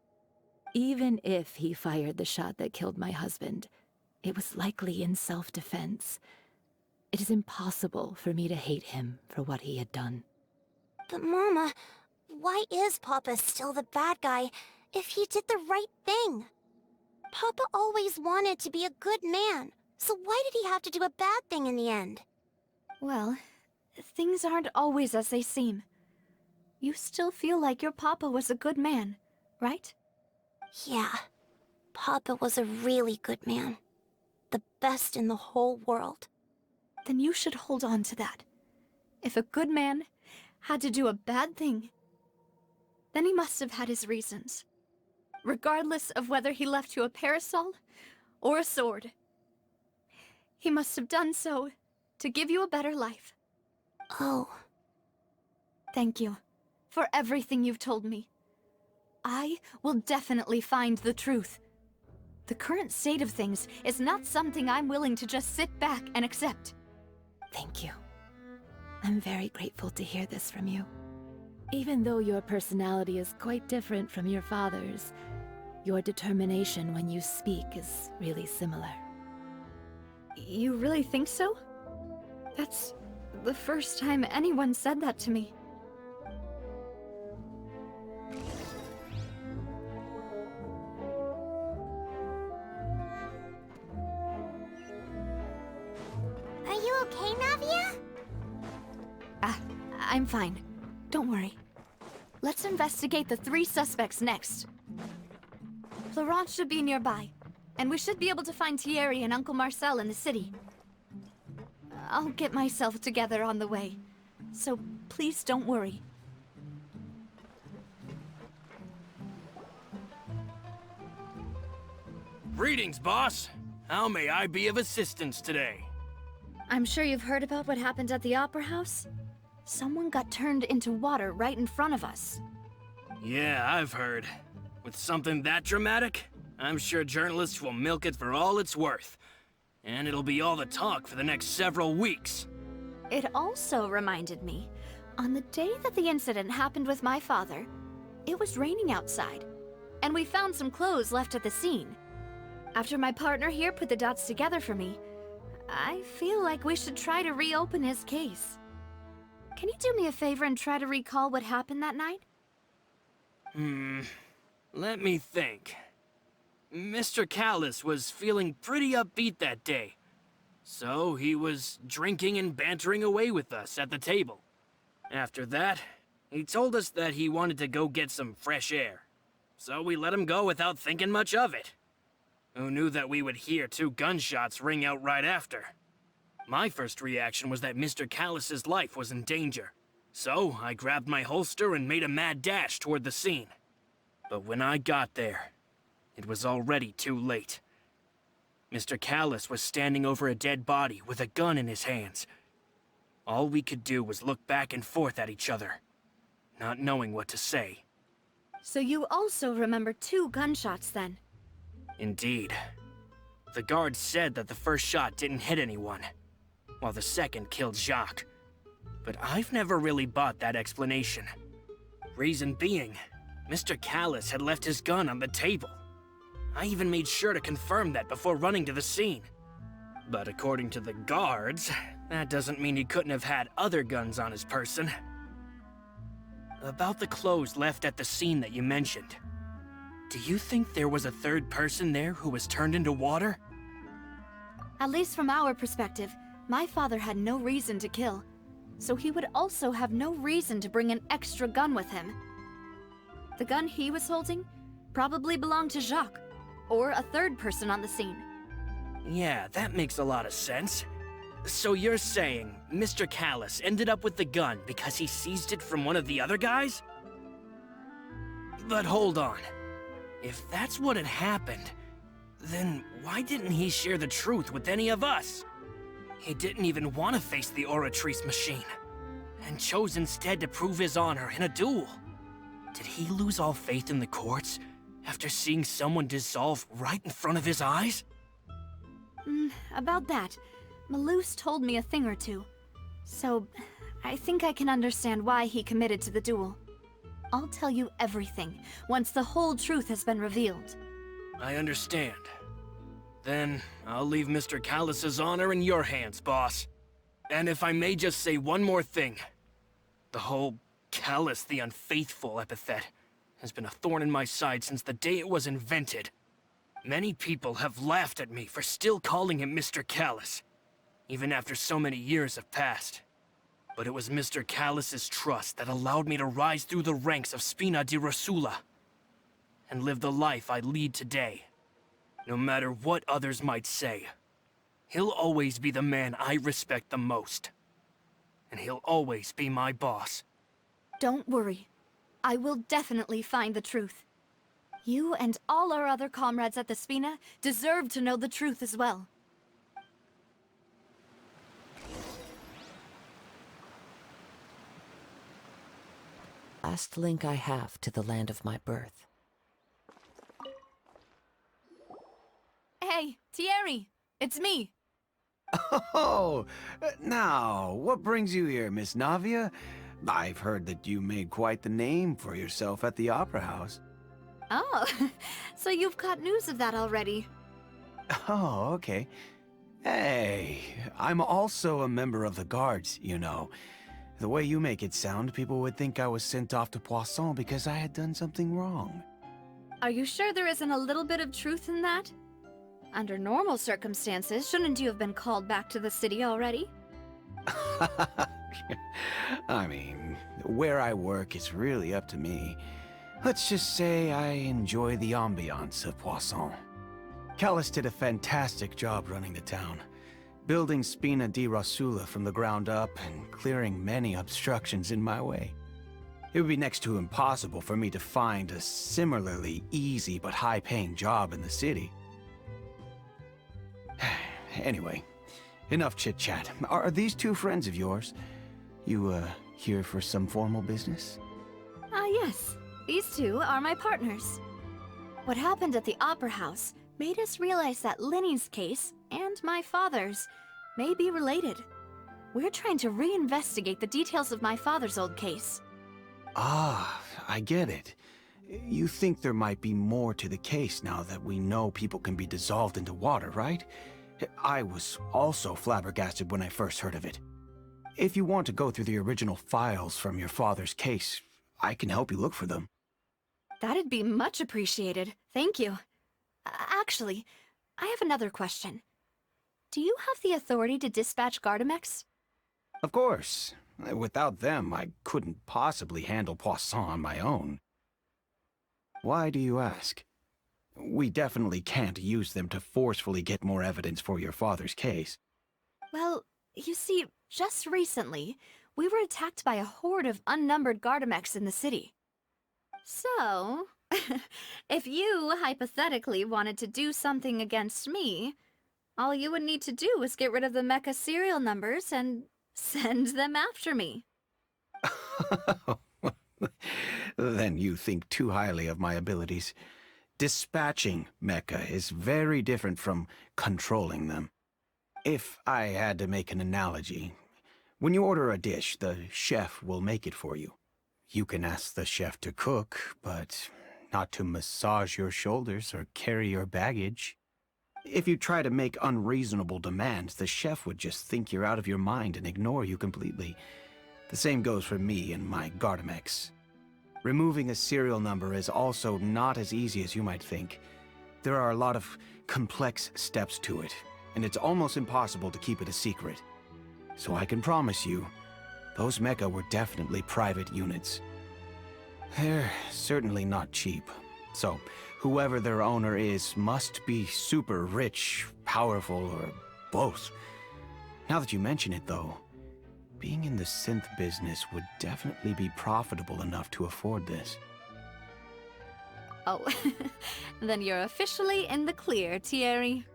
Even if he fired the shot that killed my husband, it was likely in self-defense. It is impossible for me to hate him for what he had done. But Mama, why is Papa still the bad guy if he did the right thing? Papa always wanted to be a good man, so why did he have to do a bad thing in the end? Well, things aren't always as they seem. You still feel like your Papa was a good man, right? Yeah, Papa was a really good man. The best in the whole world. Then you should hold on to that. If a good man had to do a bad thing, then he must have had his reasons. Regardless of whether he left you a parasol or a sword. He must have done so to give you a better life. Oh. Thank you for everything you've told me. I will definitely find the truth. The current state of things is not something I'm willing to just sit back and accept. Thank you. I'm very grateful to hear this from you. Even though your personality is quite different from your father's, your determination when you speak is really similar. You really think so? That's the first time anyone said that to me. Are you okay, Navia? I'm fine. Don't worry. Let's investigate the 3 suspects next. Florence should be nearby, and we should be able to find Thierry and Uncle Marcel in the city. I'll get myself together on the way, so please don't worry. Greetings, boss. How may I be of assistance today? I'm sure you've heard about what happened at the Opera House? Someone got turned into water right in front of us. Yeah, I've heard. With something that dramatic, I'm sure journalists will milk it for all it's worth. And it'll be all the talk for the next several weeks. It also reminded me, on the day that the incident happened with my father, it was raining outside, and we found some clothes left at the scene. After my partner here put the dots together for me, I feel like we should try to reopen his case. Can you do me a favor and try to recall what happened that night? Let me think. Mr. Callis was feeling pretty upbeat that day. So he was drinking and bantering away with us at the table. After that, he told us that he wanted to go get some fresh air. So we let him go without thinking much of it. Who knew that we would hear 2 gunshots ring out right after? My first reaction was that Mr. Callis's life was in danger. So I grabbed my holster and made a mad dash toward the scene. But when I got there, it was already too late. Mr. Callis was standing over a dead body with a gun in his hands. All we could do was look back and forth at each other, not knowing what to say. So you also remember 2 gunshots then? Indeed. The guard said that the first shot didn't hit anyone, while the second killed Jacques. But I've never really bought that explanation. Reason being, Mr. Callus had left his gun on the table. I even made sure to confirm that before running to the scene. But according to the guards, that doesn't mean he couldn't have had other guns on his person. About the clothes left at the scene that you mentioned, do you think there was a third person there who was turned into water? At least from our perspective, my father had no reason to kill, so he would also have no reason to bring an extra gun with him. The gun he was holding probably belonged to Jacques, or a third person on the scene. Yeah, that makes a lot of sense. So you're saying Mr. Callus ended up with the gun because he seized it from one of the other guys? But hold on. If that's what had happened, then why didn't he share the truth with any of us? He didn't even want to face the Oratrice machine, and chose instead to prove his honor in a duel. Did he lose all faith in the courts after seeing someone dissolve right in front of his eyes? About that, Malus told me a thing or two, so I think I can understand why he committed to the duel. I'll tell you everything once the whole truth has been revealed. I understand. Then I'll leave Mr. Callus's honor in your hands, boss. And if I may just say one more thing. The whole Callus the Unfaithful epithet has been a thorn in my side since the day it was invented. Many people have laughed at me for still calling him Mr. Callus, even after so many years have passed. But it was Mr. Callus's trust that allowed me to rise through the ranks of Spina di Rosula and live the life I lead today. No matter what others might say, he'll always be the man I respect the most. And he'll always be my boss. Don't worry. I will definitely find the truth. You and all our other comrades at the Spina deserve to know the truth as well. Last link I have to the land of my birth. Hey, Thierry! It's me! Oh, now, what brings you here, Miss Navia? I've heard that you made quite the name for yourself at the Opera House. Oh, so you've caught news of that already. Oh, okay. Hey, I'm also a member of the Guards, you know. The way you make it sound, people would think I was sent off to Poisson because I had done something wrong. Are you sure there isn't a little bit of truth in that? Under normal circumstances, shouldn't you have been called back to the city already? I mean, where I work is really up to me. Let's just say I enjoy the ambiance of Poisson. Callus did a fantastic job running the town, building Spina di Rosula from the ground up and clearing many obstructions in my way. It would be next to impossible for me to find a similarly easy but high-paying job in the city. Anyway, enough chit-chat. Are these 2 friends of yours? You, here for some formal business? Yes. These 2 are my partners. What happened at the Opera House made us realize that Linny's case, and my father's, may be related. We're trying to reinvestigate the details of my father's old case. Ah, I get it. You think there might be more to the case now that we know people can be dissolved into water, right? I was also flabbergasted when I first heard of it. If you want to go through the original files from your father's case, I can help you look for them. That'd be much appreciated. Thank you. Actually, I have another question. Do you have the authority to dispatch Gardamex? Of course. Without them, I couldn't possibly handle Poisson on my own. Why do you ask? We definitely can't use them to forcefully get more evidence for your father's case. Well, you see, just recently, we were attacked by a horde of unnumbered Gardamex in the city. So, if you hypothetically wanted to do something against me, all you would need to do is get rid of the mecha serial numbers and Send them after me. Then you think too highly of my abilities. Dispatching mecha is very different from controlling them. If I had to make an analogy, when you order a dish, the chef will make it for you. You can ask the chef to cook, but not to massage your shoulders or carry your baggage. If you try to make unreasonable demands, the chef would just think you're out of your mind and ignore you completely. The same goes for me and my Gardamex. Removing a serial number is also not as easy as you might think. There are a lot of complex steps to it, and it's almost impossible to keep it a secret. So I can promise you, those mecha were definitely private units. They're certainly not cheap. So, whoever their owner is must be super rich, powerful, or both. Now that you mention it, though, being in the synth business would definitely be profitable enough to afford this. Oh, then you're officially in the clear, Thierry.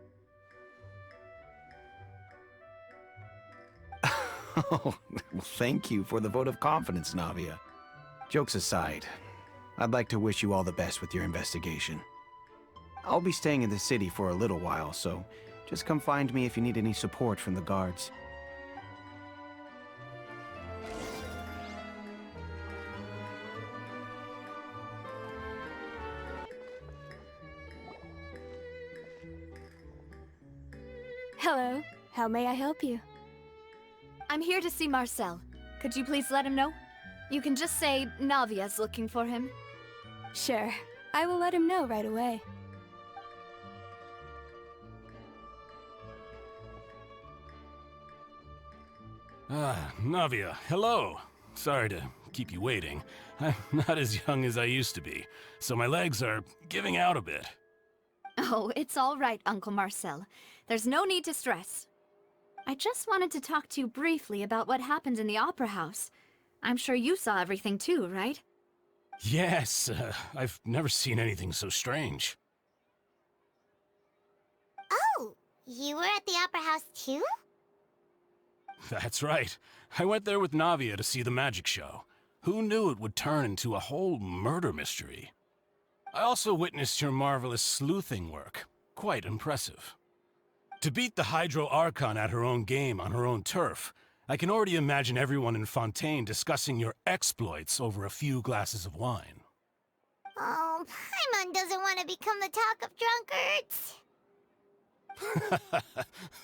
Oh, well, thank you for the vote of confidence, Navia. Jokes aside, I'd like to wish you all the best with your investigation. I'll be staying in the city for a little while, so just come find me if you need any support from the guards. Hello. How may I help you? I'm here to see Marcel. Could you please let him know? You can just say Navia's looking for him. Sure. I will let him know right away. Ah, Navia, hello. Sorry to keep you waiting. I'm not as young as I used to be, so my legs are giving out a bit. Oh, it's all right, Uncle Marcel. There's no need to stress. I just wanted to talk to you briefly about what happened in the Opera House. I'm sure you saw everything too, right? Yes, I've never seen anything so strange. Oh, you were at the Opera House too? That's right. I went there with Navia to see the magic show. Who knew it would turn into a whole murder mystery? I also witnessed your marvelous sleuthing work. Quite impressive. To beat the Hydro Archon at her own game on her own turf, I can already imagine everyone in Fontaine discussing your exploits over a few glasses of wine. Oh, Paimon doesn't want to become the talk of drunkards.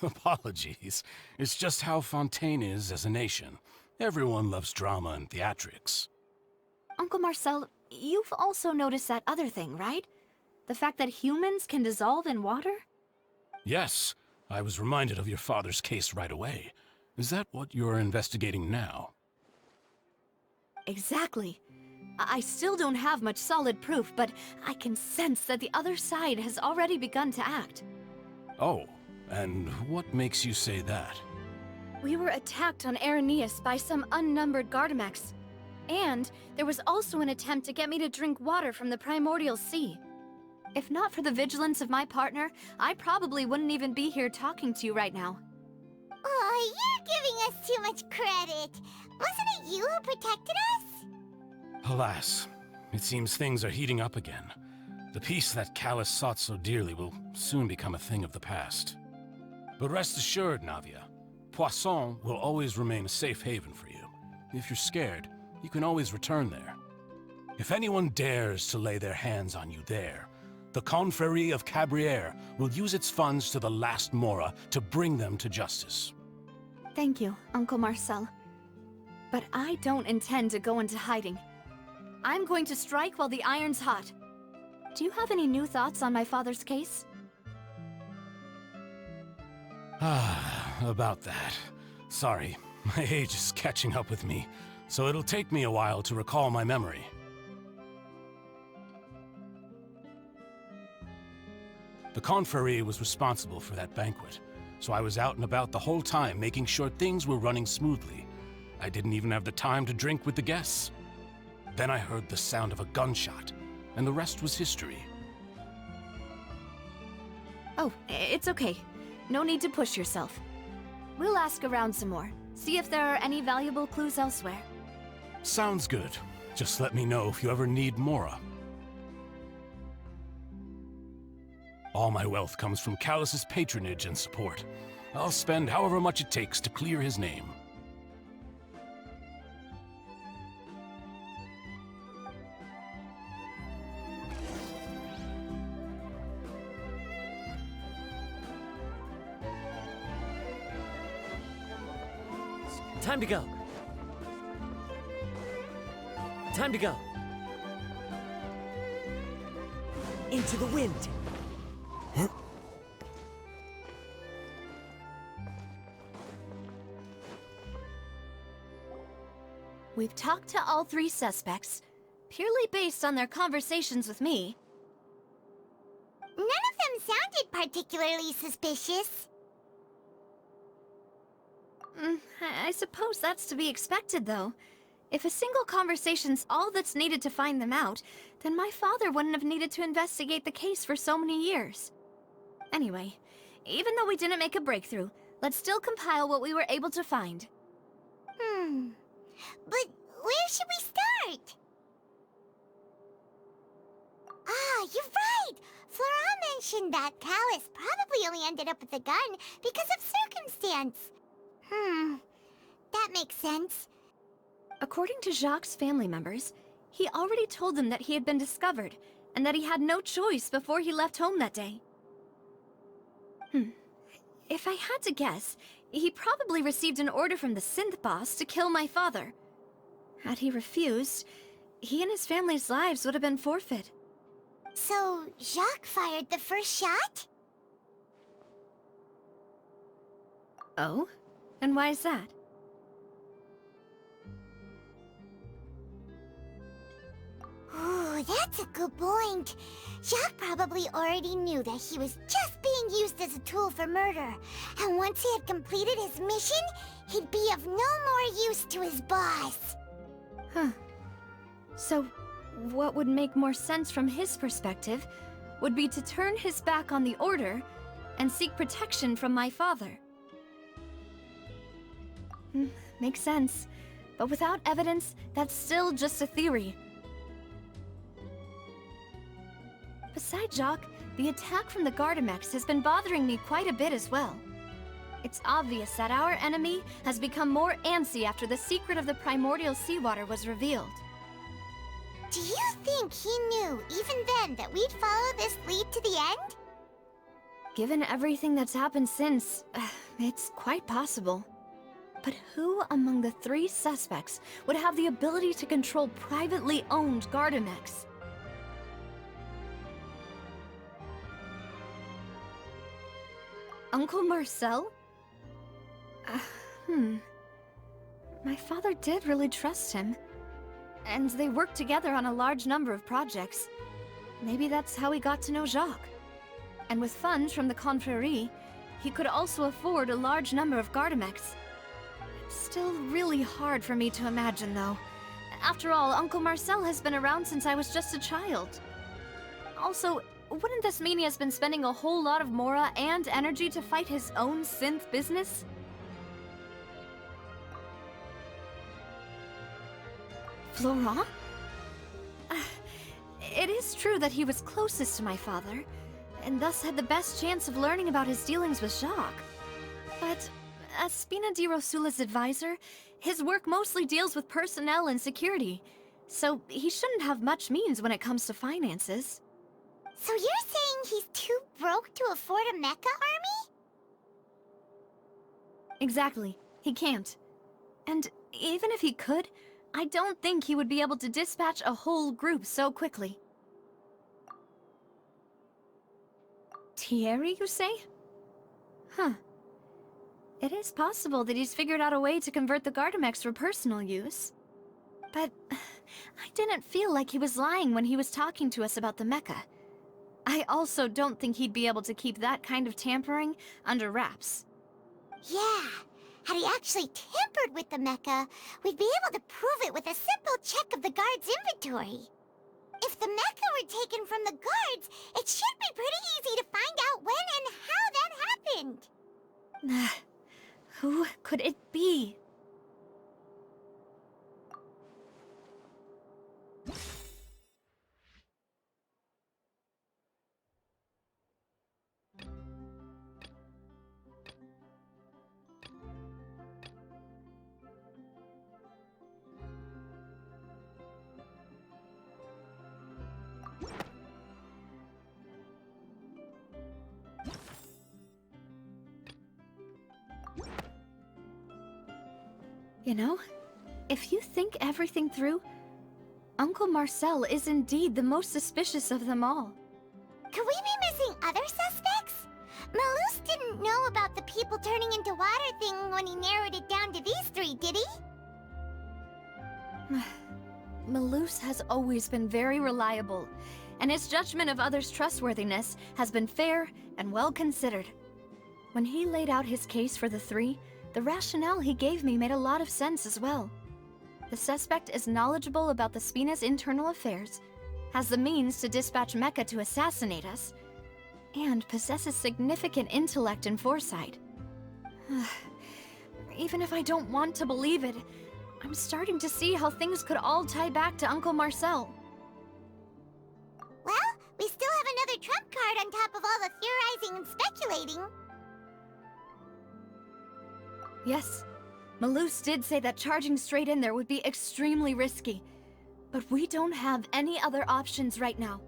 Apologies. It's just how Fontaine is as a nation. Everyone loves drama and theatrics. Uncle Marcel, you've also noticed that other thing, right? The fact that humans can dissolve in water? Yes, I was reminded of your father's case right away. Is that what you're investigating now? Exactly. I still don't have much solid proof, but I can sense that the other side has already begun to act. Oh, and what makes you say that? We were attacked on Araneus by some unnumbered Gardamex. And there was also an attempt to get me to drink water from the primordial sea. If not for the vigilance of my partner, I probably wouldn't even be here talking to you right now. Oh, you're giving us too much credit. Wasn't it you who protected us? Alas, it seems things are heating up again. The peace that Callus sought so dearly will soon become a thing of the past. But rest assured, Navia, Poisson will always remain a safe haven for you. If you're scared, you can always return there. If anyone dares to lay their hands on you there, the Confrérie of Cabrières will use its funds to the last Mora to bring them to justice. Thank you, Uncle Marcel. But I don't intend to go into hiding. I'm going to strike while the iron's hot. Do you have any new thoughts on my father's case? About that. Sorry, my age is catching up with me, so it'll take me a while to recall my memory. The Confrérie was responsible for that banquet, so I was out and about the whole time making sure things were running smoothly. I didn't even have the time to drink with the guests. Then I heard the sound of a gunshot, and the rest was history. Oh, it's okay. No need to push yourself. We'll ask around some more. See if there are any valuable clues elsewhere. Sounds good. Just let me know if you ever need Mora. All my wealth comes from Callus's patronage and support. I'll spend however much it takes to clear his name. Time to go. Time to go. Into the wind. We've talked to all 3 suspects, purely based on their conversations with me. None of them sounded particularly suspicious. I suppose that's to be expected, though. If a single conversation's all that's needed to find them out, then my father wouldn't have needed to investigate the case for so many years. Anyway, even though we didn't make a breakthrough, let's still compile what we were able to find. But where should we start? Ah, you're right! Flora mentioned that Callus probably only ended up with the gun because of circumstance. That makes sense. According to Jacques' family members, he already told them that he had been discovered, and that he had no choice before he left home that day. If I had to guess, he probably received an order from the synth boss to kill my father. Had he refused, he and his family's lives would have been forfeit. So, Jacques fired the first shot? Oh? And why is that? Ooh, that's a good point. Jacques probably already knew that he was just being used as a tool for murder. And once he had completed his mission, he'd be of no more use to his boss. So, what would make more sense from his perspective would be to turn his back on the Order and seek protection from my father. Makes sense. But without evidence, that's still just a theory. Besides Jacques, the attack from the Gardamex has been bothering me quite a bit as well. It's obvious that our enemy has become more antsy after the secret of the primordial seawater was revealed. Do you think he knew, even then, that we'd follow this lead to the end? Given everything that's happened since, it's quite possible. But who among the 3 suspects would have the ability to control privately owned Gardamex? Uncle Marcel? My father did really trust him. And they worked together on a large number of projects. Maybe that's how he got to know Jacques. And with funds from the Confrérie, he could also afford a large number of Gardamex. It's still really hard for me to imagine, though. After all, Uncle Marcel has been around since I was just a child. Also, wouldn't this mean he has been spending a whole lot of Mora and energy to fight his own synth business? Florent? It is true that he was closest to my father, and thus had the best chance of learning about his dealings with Jacques. But as Spina di Rosula's advisor, his work mostly deals with personnel and security, so he shouldn't have much means when it comes to finances. So you're saying he's too broke to afford a mecha army? Exactly. He can't. And even if he could, I don't think he would be able to dispatch a whole group so quickly. Thierry, you say? It is possible that he's figured out a way to convert the Gardamex for personal use. But I didn't feel like he was lying when he was talking to us about the mecha. I also don't think he'd be able to keep that kind of tampering under wraps. Yeah, had he actually tampered with the mecha, we'd be able to prove it with a simple check of the guard's inventory. If the mecha were taken from the guards, it should be pretty easy to find out when and how that happened. Who could it be? You know, if you think everything through, Uncle Marcel is indeed the most suspicious of them all. Could we be missing other suspects? Malus didn't know about the people turning into water thing when he narrowed it down to these three, did he? Malus has always been very reliable, and his judgment of others' trustworthiness has been fair and well considered. When he laid out his case for the three, the rationale he gave me made a lot of sense as well. The suspect is knowledgeable about the Spina's internal affairs, has the means to dispatch Mecha to assassinate us, and possesses significant intellect and foresight. Even if I don't want to believe it, I'm starting to see how things could all tie back to Uncle Marcel. Well, we still have another trump card on top of all the theorizing and speculating. Yes, Malus did say that charging straight in there would be extremely risky, but we don't have any other options right now.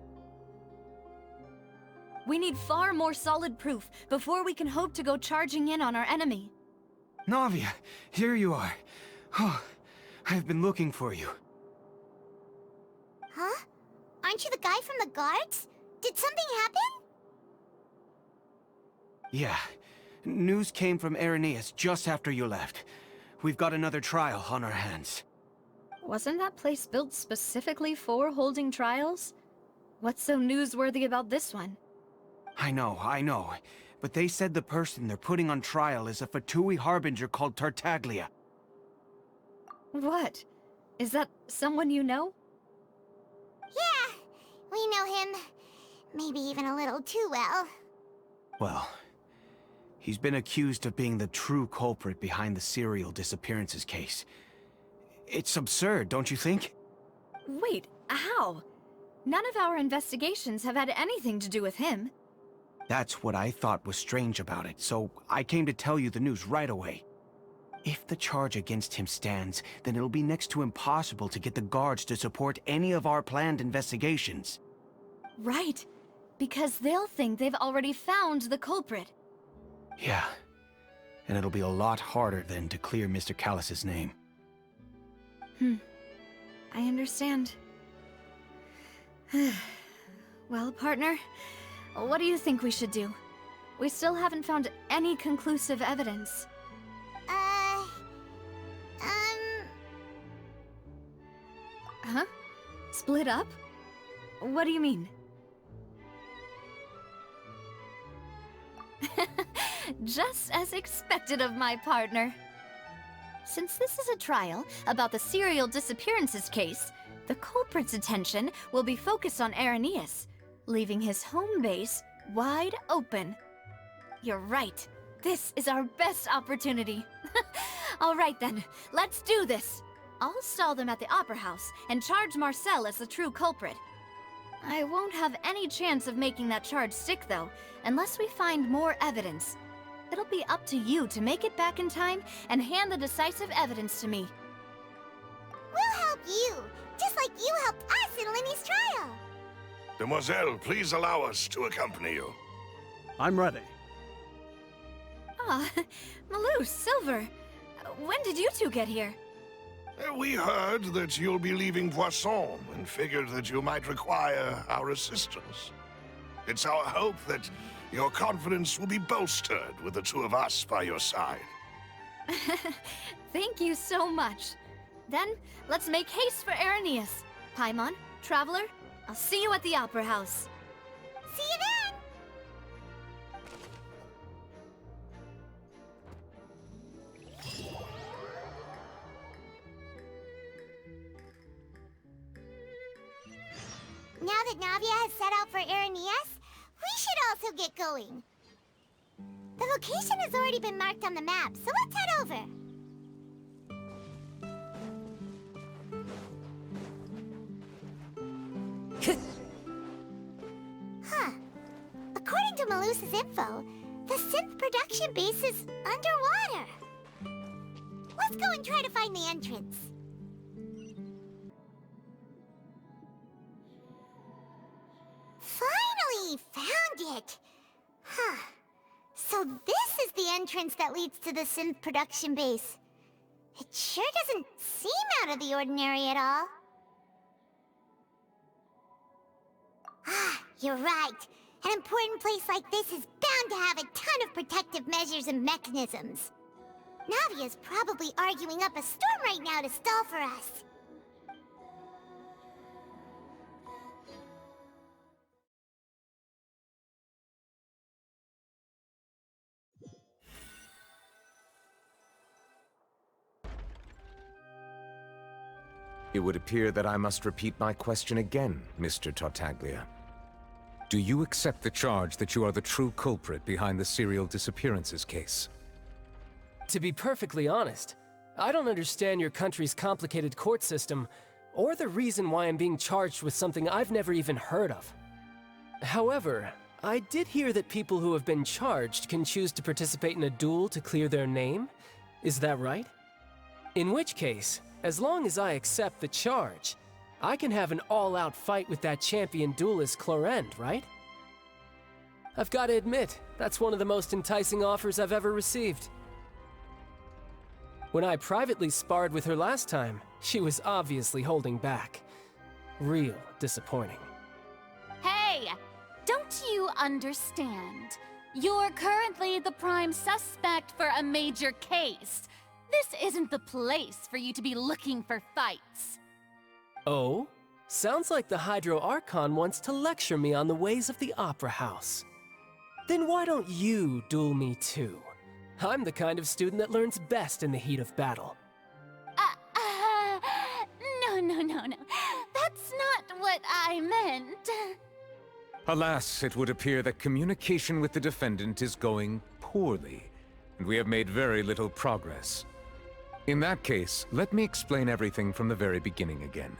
We need far more solid proof before we can hope to go charging in on our enemy. Navia, here you are. Oh, I've been looking for you. Huh? Aren't you the guy from the guards? Did something happen? Yeah. News came from Irenaeus just after you left. We've got another trial on our hands. Wasn't that place built specifically for holding trials? What's so newsworthy about this one? I know. But they said the person they're putting on trial is a Fatui harbinger called Tartaglia. What? Is that someone you know? Yeah, we know him. Maybe even a little too well. Well, he's been accused of being the true culprit behind the serial disappearances case. It's absurd, don't you think? Wait, how? None of our investigations have had anything to do with him. That's what I thought was strange about it, so I came to tell you the news right away. If the charge against him stands, then it'll be next to impossible to get the guards to support any of our planned investigations. Right, because they'll think they've already found the culprit. Yeah, and it'll be a lot harder then to clear Mr. Callus's name. I understand. Well, partner, what do you think we should do? We still haven't found any conclusive evidence. Huh? Split up? What do you mean? Just as expected of my partner. Since this is a trial about the serial disappearances case, the culprit's attention will be focused on Irenaeus, leaving his home base wide open. You're right. This is our best opportunity. All right then, let's do this. I'll stall them at the Opera House and charge Marcel as the true culprit. I won't have any chance of making that charge stick, though, unless we find more evidence. It'll be up to you to make it back in time and hand the decisive evidence to me. We'll help you, just like you helped us in Lenny's trial. Demoiselle, please allow us to accompany you. I'm ready. Ah, Malus, Silver. When did you two get here? We heard that you'll be leaving Poisson and figured that you might require our assistance. It's our hope that your confidence will be bolstered with the two of us by your side. Thank you so much. Then, let's make haste for Irenaeus. Paimon, Traveler, I'll see you at the Opera House. See you then! Now that Navia has set out for Irenaeus, we should also get going. The location has already been marked on the map, so let's head over. Huh. According to Malus's info, the synth production base is underwater. Let's go and try to find the entrance. Finally found it! Huh. So this is the entrance that leads to the synth production base. It sure doesn't seem out of the ordinary at all. Ah, you're right. An important place like this is bound to have a ton of protective measures and mechanisms. Navia's probably arguing up a storm right now to stall for us. It would appear that I must repeat my question again, Mr. Tartaglia. Do you accept the charge that you are the true culprit behind the serial disappearances case? To be perfectly honest, I don't understand your country's complicated court system, or the reason why I'm being charged with something I've never even heard of. However, I did hear that people who have been charged can choose to participate in a duel to clear their name. Is that right? In which case, as long as I accept the charge, I can have an all-out fight with that champion duelist Clorend, right? I've got to admit, that's one of the most enticing offers I've ever received. When I privately sparred with her last time, she was obviously holding back. Real disappointing. Hey! Don't you understand? You're currently the prime suspect for a major case. This isn't the place for you to be looking for fights. Oh? Sounds like the Hydro Archon wants to lecture me on the ways of the Opera House. Then why don't you duel me too? I'm the kind of student that learns best in the heat of battle. No. That's not what I meant. Alas, it would appear that communication with the defendant is going poorly, and we have made very little progress. In that case, let me explain everything from the very beginning again.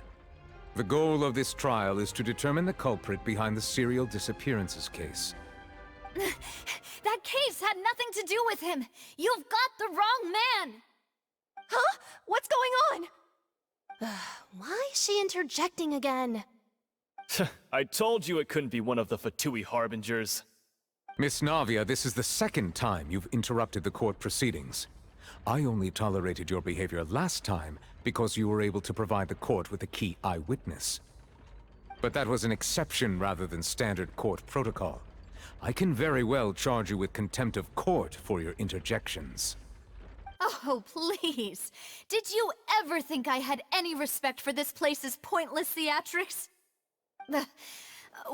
The goal of this trial is to determine the culprit behind the serial disappearances case. That case had nothing to do with him! You've got the wrong man! Huh? What's going on? Why is she interjecting again? I told you it couldn't be one of the Fatui Harbingers. Miss Navia, this is the second time you've interrupted the court proceedings. I only tolerated your behavior last time because you were able to provide the court with a key eyewitness. But that was an exception rather than standard court protocol. I can very well charge you with contempt of court for your interjections. Oh, please. Did you ever think I had any respect for this place's pointless theatrics?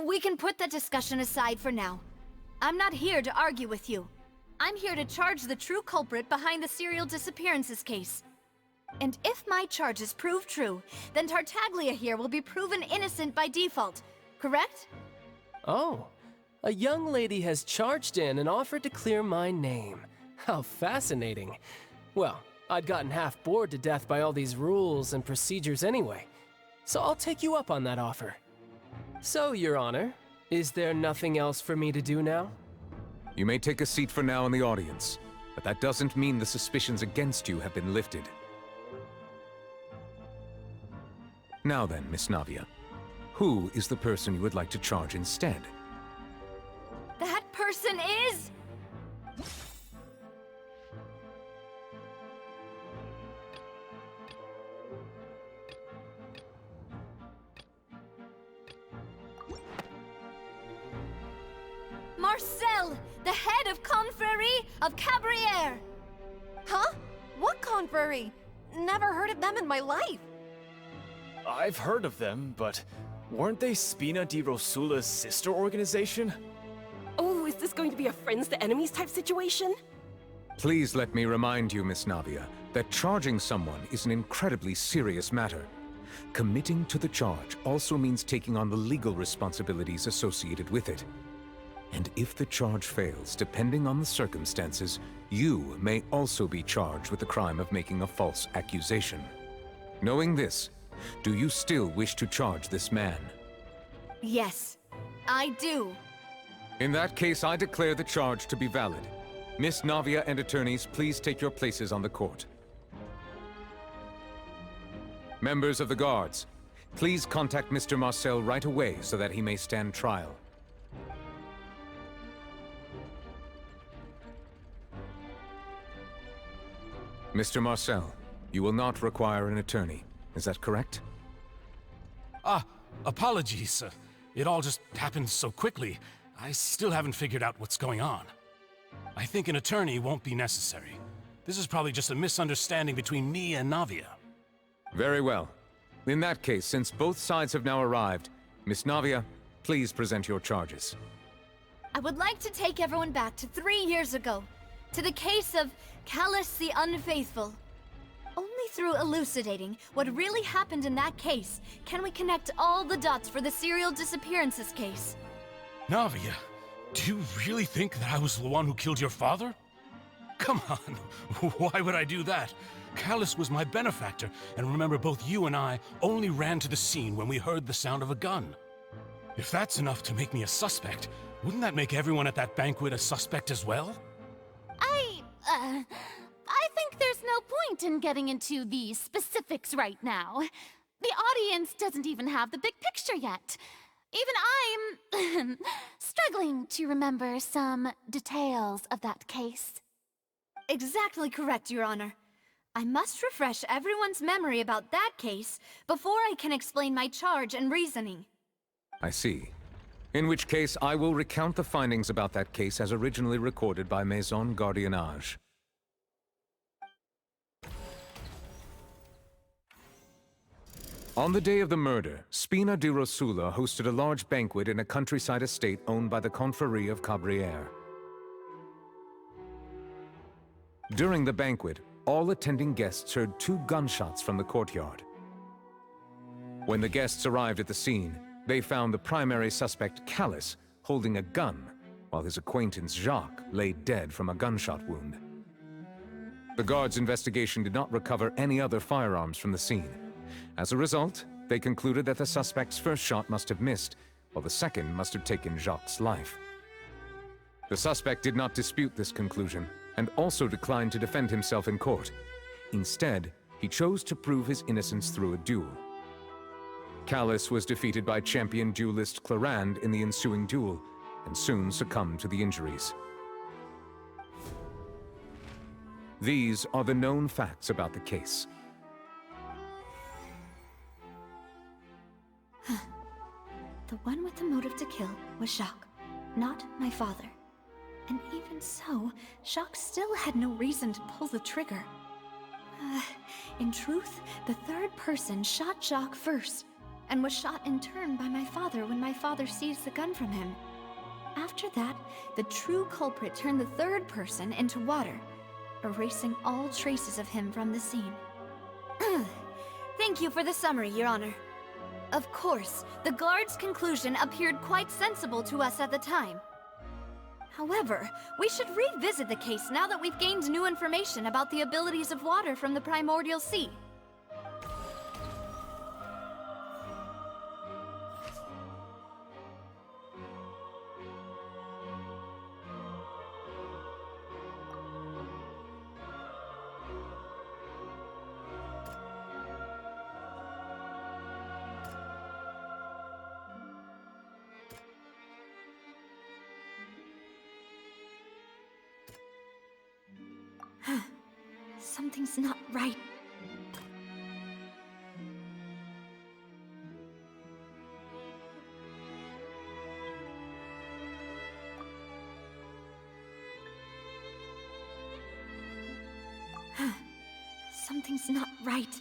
We can put that discussion aside for now. I'm not here to argue with you. I'm here to charge the true culprit behind the serial disappearances case. And if my charges prove true, then Tartaglia here will be proven innocent by default, correct? Oh, a young lady has charged in and offered to clear my name. How fascinating. Well, I'd gotten half bored to death by all these rules and procedures anyway, so I'll take you up on that offer. So, Your Honor, is there nothing else for me to do now? You may take a seat for now in the audience, but that doesn't mean the suspicions against you have been lifted. Now then, Miss Navia, who is the person you would like to charge instead? That person is... Marcel, the head of Confrérie of Cabrières! Huh? What confrérie? Never heard of them in my life. I've heard of them, but weren't they Spina di Rosula's sister organization? Oh, is this going to be a friends to enemies type situation? Please let me remind you, Miss Navia, that charging someone is an incredibly serious matter. Committing to the charge also means taking on the legal responsibilities associated with it. And if the charge fails, depending on the circumstances, you may also be charged with the crime of making a false accusation. Knowing this, do you still wish to charge this man? Yes, I do. In that case, I declare the charge to be valid. Miss Navia and attorneys, please take your places on the court. Members of the guards, please contact Mr. Marcel right away so that he may stand trial. Mr. Marcel, You will not require an attorney. Is that correct? Apologies. It all just happened so quickly. I still haven't figured out what's going on. I think an attorney won't be necessary. This is probably just a misunderstanding between me and Navia. Very well. In that case, since both sides have now arrived, Miss Navia, please present your charges. I would like to take everyone back to 3 years ago, to the case of Callus the Unfaithful. Only through elucidating what really happened in that case can we connect all the dots for the serial disappearances case. Navia, do you really think that I was the one who killed your father? Come on, why would I do that? Callus was my benefactor, and remember, both you and I only ran to the scene when we heard the sound of a gun. If that's enough to make me a suspect, wouldn't that make everyone at that banquet a suspect as well? I think there's no point in getting into the specifics right now. The audience doesn't even have the big picture yet. Even I'm struggling to remember some details of that case. Exactly correct, Your Honor. I must refresh everyone's memory about that case before I can explain my charge and reasoning. I see. In which case, I will recount the findings about that case as originally recorded by Maison Gardiennage. On the day of the murder, Spina di Rosula hosted a large banquet in a countryside estate owned by the Confrérie of Cabrières. During the banquet, all attending guests heard 2 gunshots from the courtyard. When the guests arrived at the scene, they found the primary suspect, Callus, holding a gun, while his acquaintance, Jacques, lay dead from a gunshot wound. The guards' investigation did not recover any other firearms from the scene. As a result, they concluded that the suspect's first shot must have missed, while the second must have taken Jacques' life. The suspect did not dispute this conclusion, and also declined to defend himself in court. Instead, he chose to prove his innocence through a duel. Callus was defeated by champion duelist Clarande in the ensuing duel, and soon succumbed to the injuries. These are the known facts about the case. The one with the motive to kill was Jacques, not my father. And even so, Jacques still had no reason to pull the trigger. In truth, the third person shot Jacques first, and was shot in turn by my father when my father seized the gun from him. After that, the true culprit turned the third person into water, erasing all traces of him from the scene. Thank you for the summary, Your Honor. Of course, the guard's conclusion appeared quite sensible to us at the time. However, we should revisit the case now that we've gained new information about the abilities of water from the primordial sea. Something's not right. Something's not right.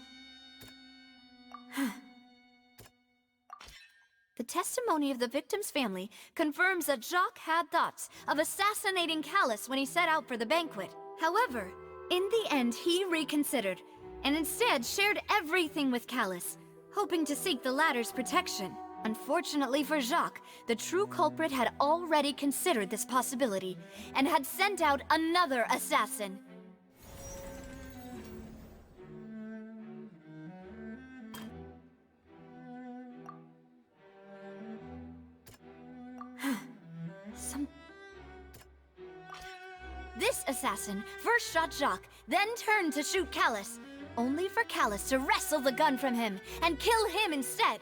The testimony of the victim's family confirms that Jacques had thoughts of assassinating Callus when he set out for the banquet. However, in the end, he reconsidered, and instead shared everything with Callus, hoping to seek the latter's protection. Unfortunately for Jacques, the true culprit had already considered this possibility, and had sent out another assassin. This assassin first shot Jacques, then turned to shoot Callus, only for Callus to wrestle the gun from him and kill him instead.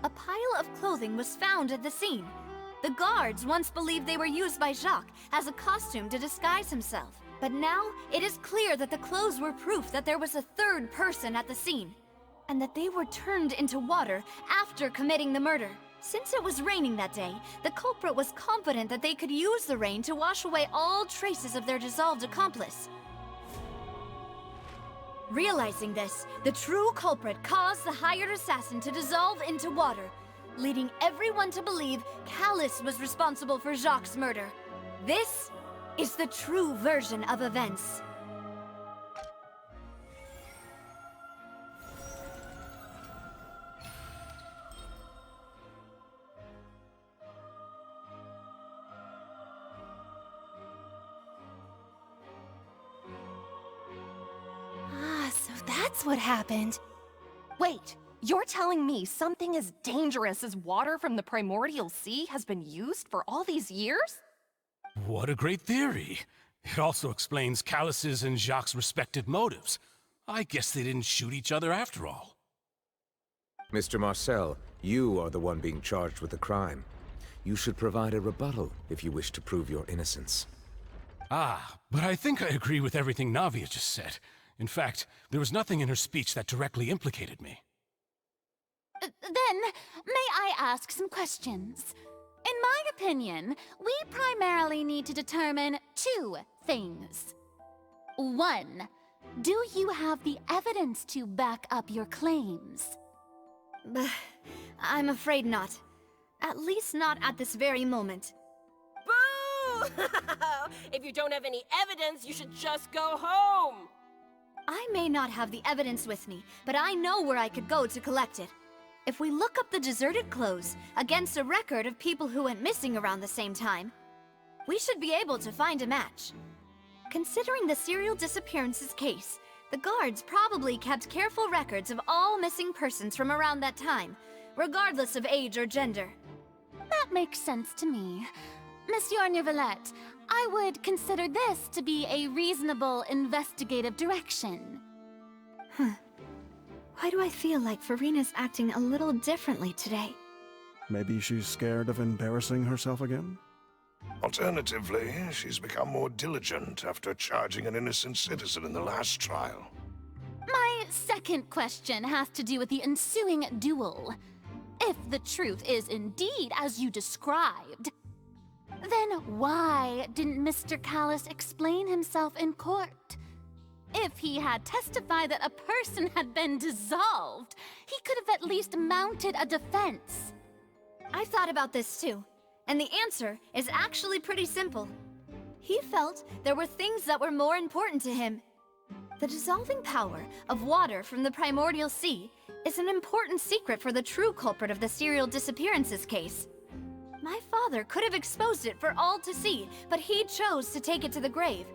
a pile of clothing was found at the scene. The guards once believed they were used by Jacques as a costume to disguise himself. But now, it is clear that the clothes were proof that there was a third person at the scene, and that they were turned into water after committing the murder. Since it was raining that day, the culprit was confident that they could use the rain to wash away all traces of their dissolved accomplice. Realizing this, the true culprit caused the hired assassin to dissolve into water, leading everyone to believe Callus was responsible for Jacques' murder. This is the true version of events. So that's what happened. Wait, you're telling me something as dangerous as water from the primordial sea has been used for all these years? What a great theory. It also explains Callus's and Jacques' respective motives. I guess they didn't shoot each other after all. Mr. Marcel, you are the one being charged with the crime. You should provide a rebuttal if you wish to prove your innocence. Ah, but I think I agree with everything Navia just said. In fact, there was nothing in her speech that directly implicated me. Then, may I ask some questions? In my opinion, we primarily need to determine two things. One, do you have the evidence to back up your claims? I'm afraid not. At least not at this very moment. Boo! If you don't have any evidence, you should just go home! I may not have the evidence with me, but I know where I could go to collect it. If we look up the deserted clothes against a record of people who went missing around the same time, we should be able to find a match. Considering the serial disappearances case, the guards probably kept careful records of all missing persons from around that time, regardless of age or gender. That makes sense to me. Monsieur Neuvillette, I would consider this to be a reasonable investigative direction. Why do I feel like Farina's acting a little differently today? Maybe she's scared of embarrassing herself again? Alternatively, she's become more diligent after charging an innocent citizen in the last trial. My second question has to do with the ensuing duel. If the truth is indeed as you described, then why didn't Mr. Callus explain himself in court? If he had testified that a person had been dissolved, he could have at least mounted a defense. I've thought about this too, and the answer is actually pretty simple. He felt there were things that were more important to him. The dissolving power of water from the primordial sea is an important secret for the true culprit of the serial disappearances case. My father could have exposed it for all to see, but he chose to take it to the grave.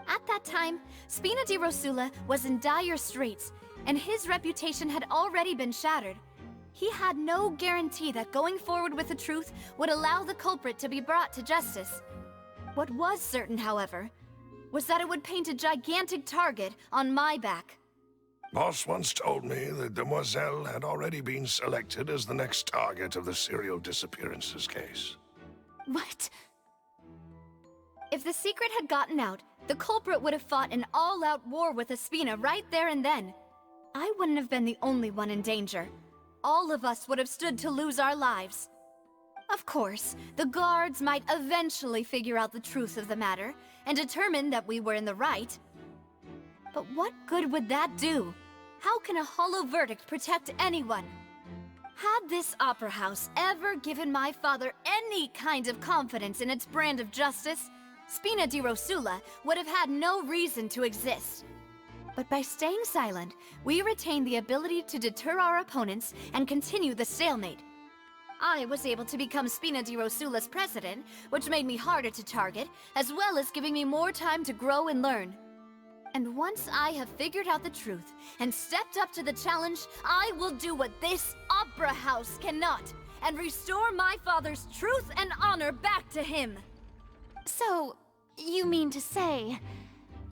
At that time, Spina di Rosula was in dire straits, and his reputation had already been shattered. He had no guarantee that going forward with the truth would allow the culprit to be brought to justice. What was certain, however, was that it would paint a gigantic target on my back. Boss once told me that Demoiselle had already been selected as the next target of the serial disappearances case. What? If the secret had gotten out, the culprit would have fought an all-out war with Espina right there and then. I wouldn't have been the only one in danger. All of us would have stood to lose our lives. Of course, the guards might eventually figure out the truth of the matter and determine that we were in the right. But what good would that do? How can a hollow verdict protect anyone? Had this opera house ever given my father any kind of confidence in its brand of justice, Spina di Rosula would have had no reason to exist. But by staying silent, we retained the ability to deter our opponents and continue the stalemate. I was able to become Spina di Rosula's president, which made me harder to target, as well as giving me more time to grow and learn. And once I have figured out the truth and stepped up to the challenge, I will do what this opera house cannot, and restore my father's truth and honor back to him. So, you mean to say,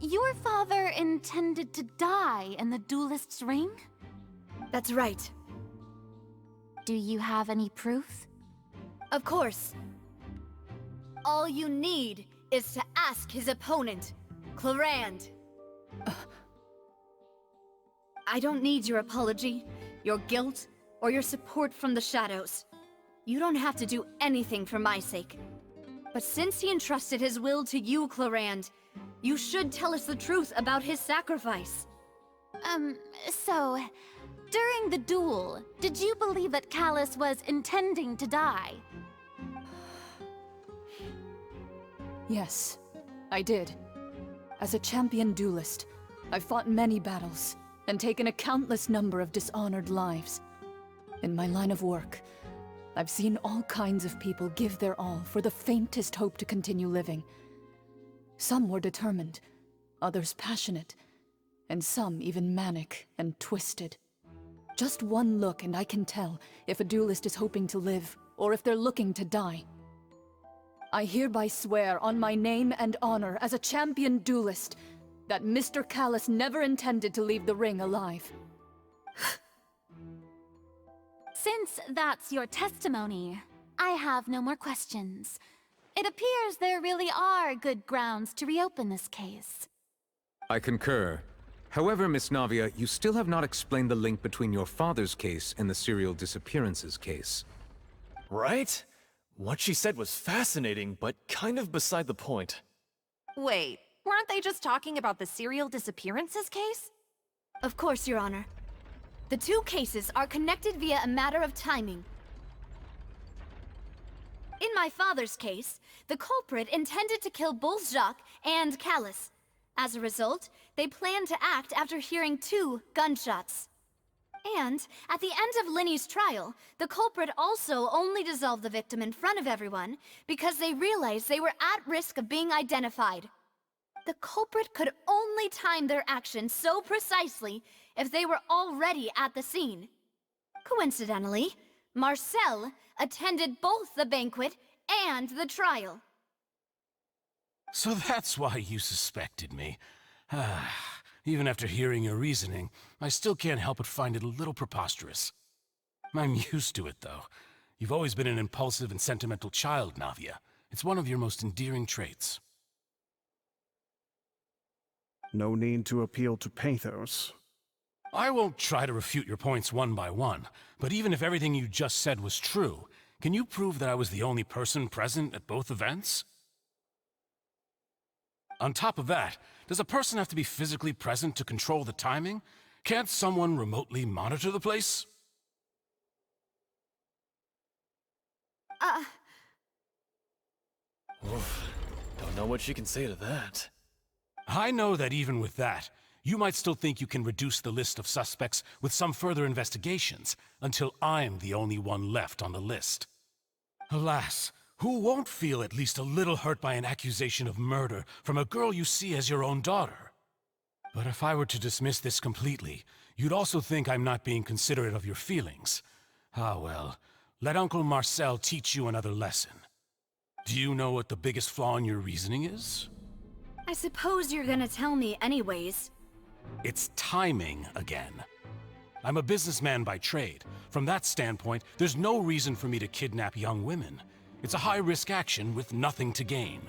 your father intended to die in the duelist's ring? That's right. Do you have any proof? Of course. All you need is to ask his opponent, Clarand. I don't need your apology, your guilt, or your support from the shadows. You don't have to do anything for my sake. But since he entrusted his will to you, Clarand, you should tell us the truth about his sacrifice. So, during the duel, did you believe that Callus was intending to die? Yes, I did. As a champion duelist, I've fought many battles and taken a countless number of dishonored lives. In my line of work, I've seen all kinds of people give their all for the faintest hope to continue living. Some were determined, others passionate, and some even manic and twisted. Just one look and I can tell if a duelist is hoping to live or if they're looking to die. I hereby swear on my name and honor as a champion duelist that Mr. Callus never intended to leave the ring alive. Since that's your testimony, I have no more questions. It appears there really are good grounds to reopen this case. I concur. However, Miss Navia, you still have not explained the link between your father's case and the serial disappearances case. Right? What she said was fascinating, but kind of beside the point. Wait, weren't they just talking about the serial disappearances case? Of course, Your Honor. The two cases are connected via a matter of timing. In my father's case, the culprit intended to kill both Jacques and Callus. As a result, they planned to act after hearing 2 gunshots. And, at the end of Linny's trial, the culprit also only dissolved the victim in front of everyone because they realized they were at risk of being identified. The culprit could only time their actions so precisely if they were already at the scene. Coincidentally, Marcel attended both the banquet and the trial. So that's why you suspected me. Even after hearing your reasoning, I still can't help but find it a little preposterous. I'm used to it, though. You've always been an impulsive and sentimental child, Navia. It's one of your most endearing traits. No need to appeal to pathos. I won't try to refute your points one by one, but even if everything you just said was true, can you prove that I was the only person present at both events? On top of that, does a person have to be physically present to control the timing? Can't someone remotely monitor the place? Oof. Don't know what she can say to that. I know that even with that, you might still think you can reduce the list of suspects with some further investigations, until I'm the only one left on the list. Alas, who won't feel at least a little hurt by an accusation of murder from a girl you see as your own daughter? But if I were to dismiss this completely, you'd also think I'm not being considerate of your feelings. Ah well, let Uncle Marcel teach you another lesson. Do you know what the biggest flaw in your reasoning is? I suppose you're gonna tell me anyways. It's timing again. I'm a businessman by trade. From that standpoint, there's no reason for me to kidnap young women. It's a high-risk action with nothing to gain.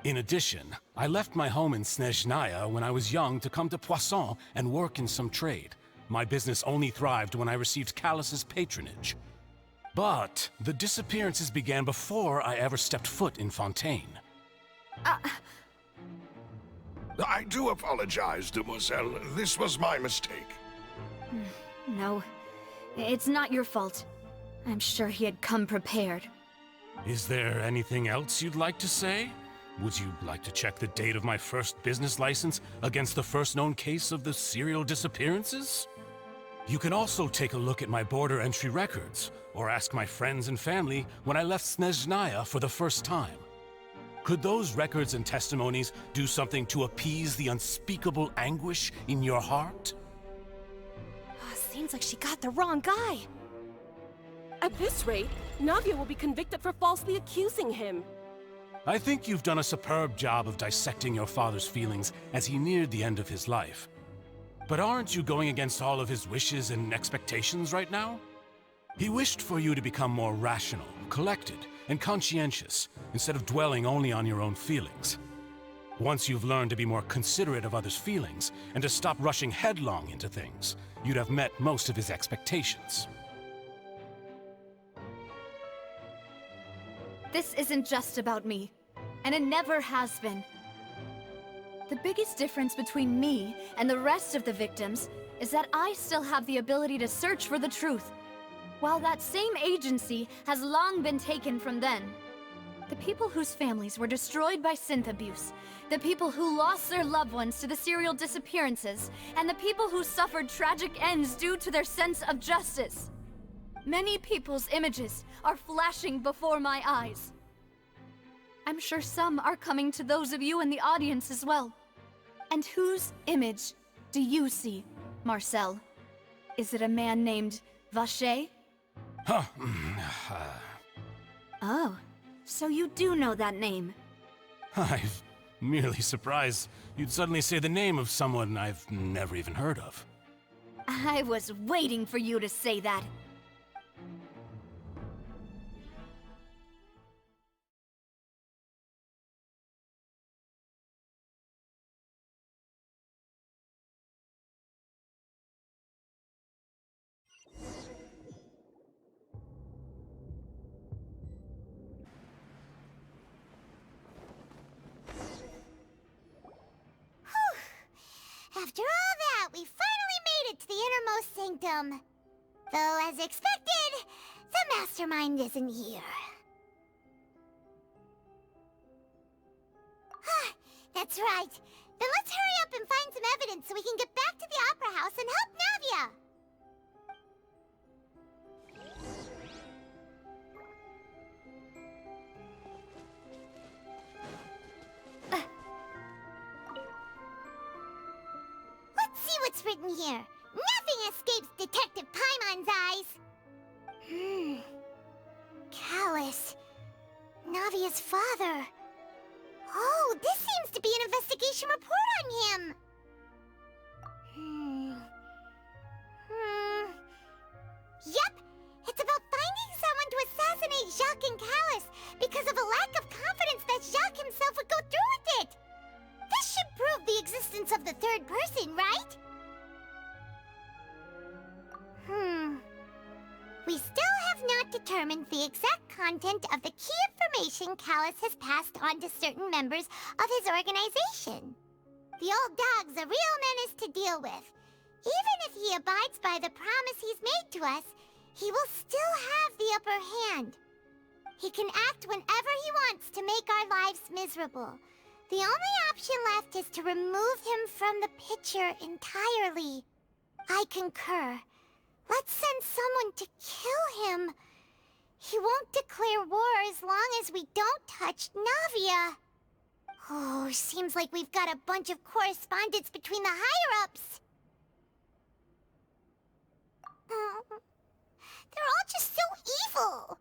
In addition, I left my home in Snezhnaya when I was young to come to Poisson and work in some trade. My business only thrived when I received Callus's patronage. But the disappearances began before I ever stepped foot in Fontaine. I do apologize, demoiselle. This was my mistake. No, it's not your fault. I'm sure he had come prepared. Is there anything else you'd like to say? Would you like to check the date of my first business license against the first known case of the serial disappearances? You can also take a look at my border entry records, or ask my friends and family when I left Snezhnaya for the first time. Could those records and testimonies do something to appease the unspeakable anguish in your heart? Seems like she got the wrong guy. At this rate, Navia will be convicted for falsely accusing him. I think you've done a superb job of dissecting your father's feelings as he neared the end of his life. But aren't you going against all of his wishes and expectations right now? He wished for you to become more rational, collected, and conscientious, instead of dwelling only on your own feelings. Once you've learned to be more considerate of others' feelings, and to stop rushing headlong into things, you'd have met most of his expectations. This isn't just about me, and it never has been. The biggest difference between me and the rest of the victims is that I still have the ability to search for the truth, while that same agency has long been taken from them. The people whose families were destroyed by synth abuse, the people who lost their loved ones to the serial disappearances, and the people who suffered tragic ends due to their sense of justice. Many people's images are flashing before my eyes. I'm sure some are coming to those of you in the audience as well. And whose image do you see, Marcel? Is it a man named Vacher? Huh. Oh, so you do know that name. I'm merely surprised you'd suddenly say the name of someone I've never even heard of. I was waiting for you to say that. After all that, we finally made it to the innermost sanctum. Though, as expected, the mastermind isn't here. That's right. Then let's hurry up and find some evidence so we can get back to the Opera House and help Navia. Let's see what's written here. Nothing escapes Detective Paimon's eyes. Callus. Navia's father. Oh, this seems to be an investigation report on him. Yep, it's about finding someone to assassinate Jacques and Callus because of a lack of confidence that Jacques himself would go through with it. This should prove the existence of the third person, right? We still have not determined the exact content of the key information Callus has passed on to certain members of his organization. The old dog's a real menace to deal with. Even if he abides by the promise he's made to us, he will still have the upper hand. He can act whenever he wants to make our lives miserable. The only option left is to remove him from the picture entirely. I concur. Let's send someone to kill him. He won't declare war as long as we don't touch Navia. Oh, seems like we've got a bunch of correspondence between the higher-ups. They're all just so evil.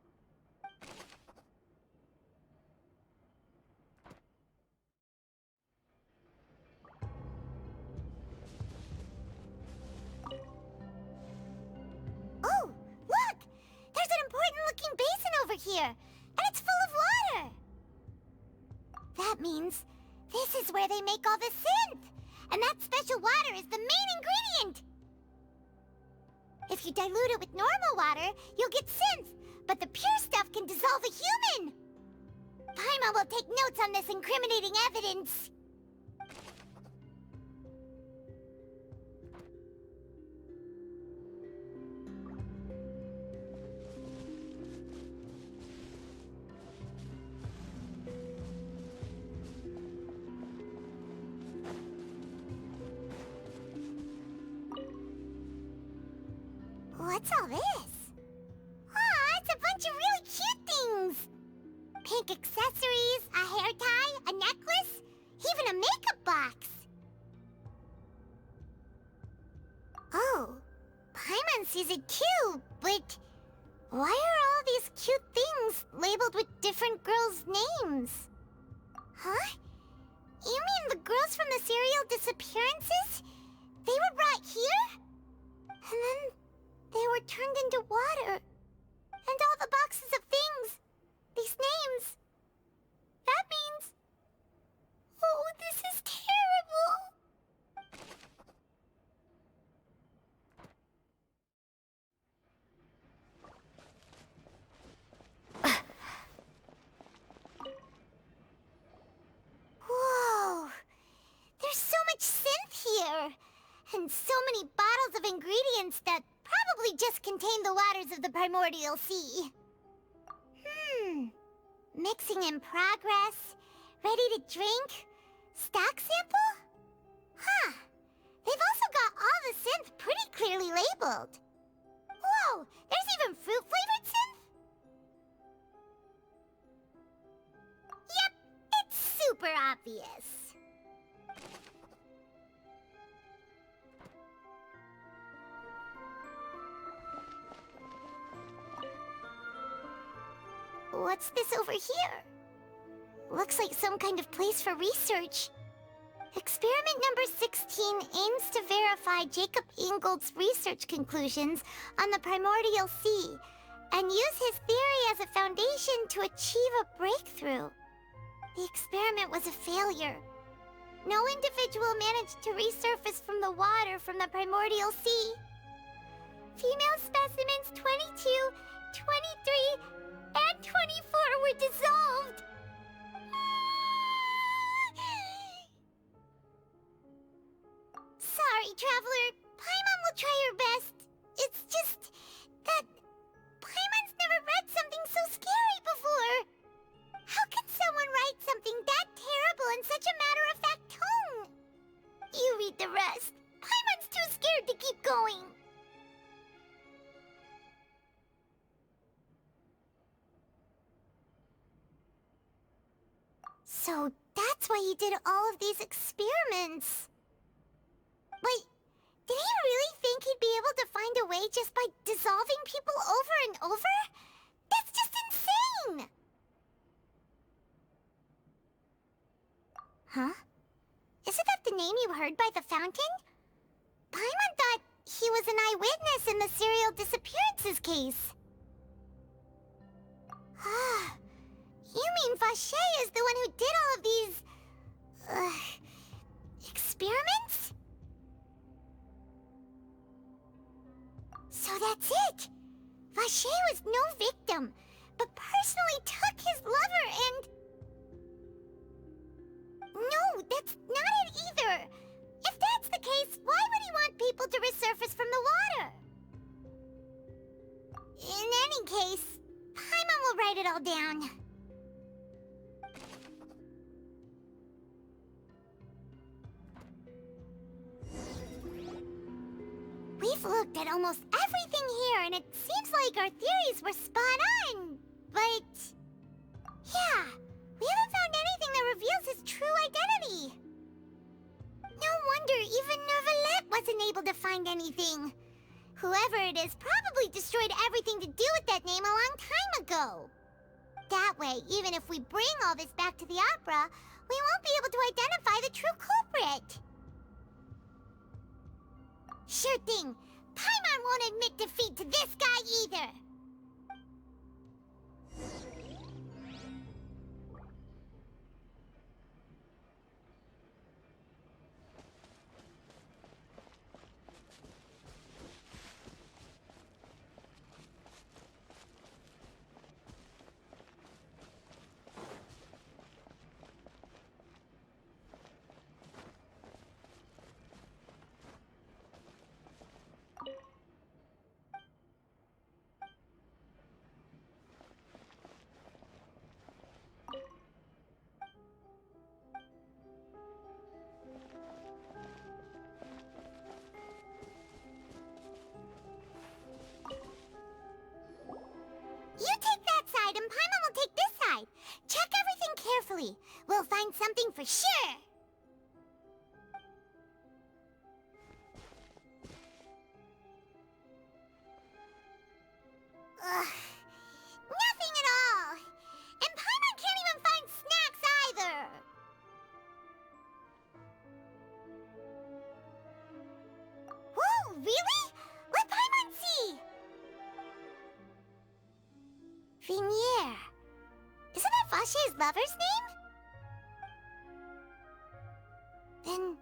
Oh, look! There's an important-looking basin over here, and it's full of water! That means this is where they make all the synth! And that special water is the main ingredient! If you dilute it with normal water, you'll get synth, but the pure stuff can dissolve a human! Paimon will take notes on this incriminating evidence. What's all this? Aw, it's a bunch of really cute things! Pink accessories, a hair tie, a necklace, even a makeup box! Oh, Paimon sees it too, but why are all these cute things labeled with different girls' names? Huh? You mean the girls from the serial disappearances? They were brought here? And then they were turned into water. and so many bottles of ingredients that probably just contain the waters of the primordial sea. Mixing in progress. Ready to drink? Stock sample? Huh. They've also got all the synth pretty clearly labeled. Whoa, there's even fruit-flavored synth? Yep, it's super obvious. What's this over here? Looks like some kind of place for research. Experiment number 16 aims to verify Jacob Ingold's research conclusions on the primordial sea and use his theory as a foundation to achieve a breakthrough. The experiment was a failure. No individual managed to resurface from the water from the primordial sea. Female specimens 22, 23, and 24 were dissolved. Sorry, Traveler. Paimon will try her best. It's just that Paimon's never read something so scary before. How can someone write something that terrible in such a matter-of-fact tone? You read the rest. Paimon's too scared to keep going. So that's why he did all of these experiments. Wait, did he really think he'd be able to find a way just by dissolving people over and over? That's just insane! Huh? Isn't that the name you heard by the fountain? Paimon thought he was an eyewitness in the serial disappearances case. Ah. You mean Vacher is the one who did all of these... experiments? So that's it! Vacher was no victim, but personally took his lover and... No, that's not it either! If that's the case, why would he want people to resurface from the water? In any case, Paimon will write it all down. We've looked at almost everything here, and it seems like our theories were spot on. But... yeah, we haven't found anything that reveals his true identity. No wonder even Neuvillette wasn't able to find anything. Whoever it is probably destroyed everything to do with that name a long time ago. That way, even if we bring all this back to the opera, we won't be able to identify the true culprit. Sure thing. Paimon won't admit defeat to this guy either. You take that side and Paimon will take this side. Check everything carefully. We'll find something for sure. Ugh. Nothing at all. And Paimon can't even find snacks either. Whoa, really? Let Paimon see. Vinier. Isn't that Vacher's lover's name? Then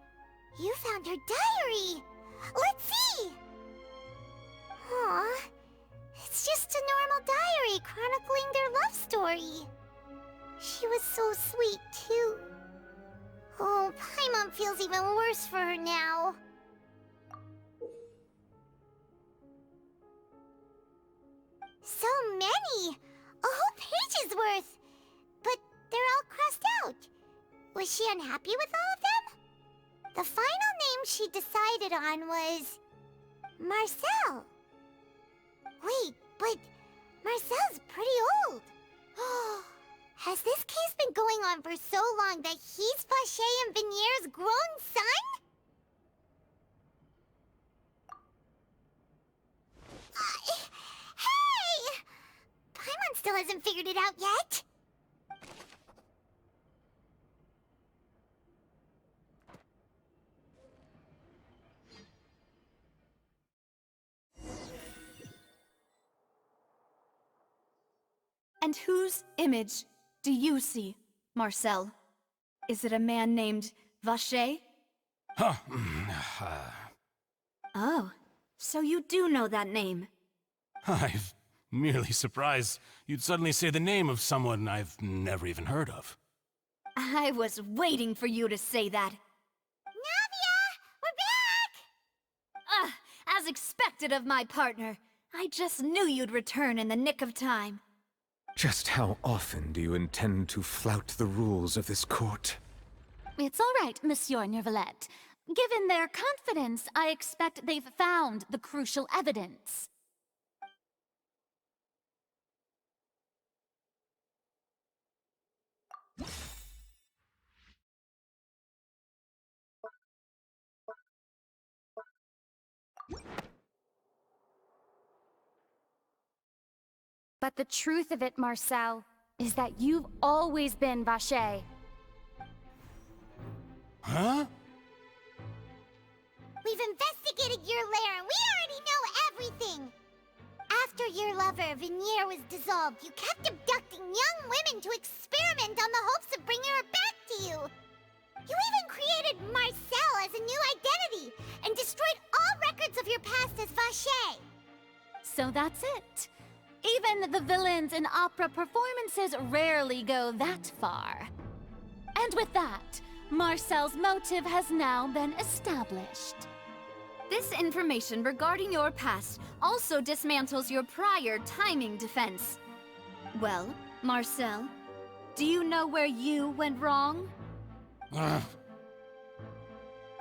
you found her diary. Let's see. Aw. It's just a normal diary chronicling their love story. She was so sweet, too. Oh, Paimon feels even worse for her now. So many! A whole page's worth! But they're all crossed out. Was she unhappy with all of them? The final name she decided on was... Marcel. Wait, but Marcel's pretty old. Has this case been going on for so long that he's Vacher and Vinier's grown son? Hey! Paimon still hasn't figured it out yet. And whose image do you see, Marcel? Is it a man named Vacher? Huh. Oh, so you do know that name. I'm merely surprised you'd suddenly say the name of someone I've never even heard of. I was waiting for you to say that. Navia! We're back! As expected of my partner. I just knew you'd return in the nick of time. Just how often do you intend to flout the rules of this court? It's all right, Monsieur Nervalette. Given their confidence, I expect they've found the crucial evidence. But the truth of it, Marcel, is that you've always been Vacher. Huh? We've investigated your lair and we already know everything! After your lover, Vinier, was dissolved, you kept abducting young women to experiment on the hopes of bringing her back to you! You even created Marcel as a new identity, and destroyed all records of your past as Vacher! So that's it. Even the villains in opera performances rarely go that far. And with that, Marcel's motive has now been established. This information regarding your past also dismantles your prior timing defense. Well, Marcel, do you know where you went wrong?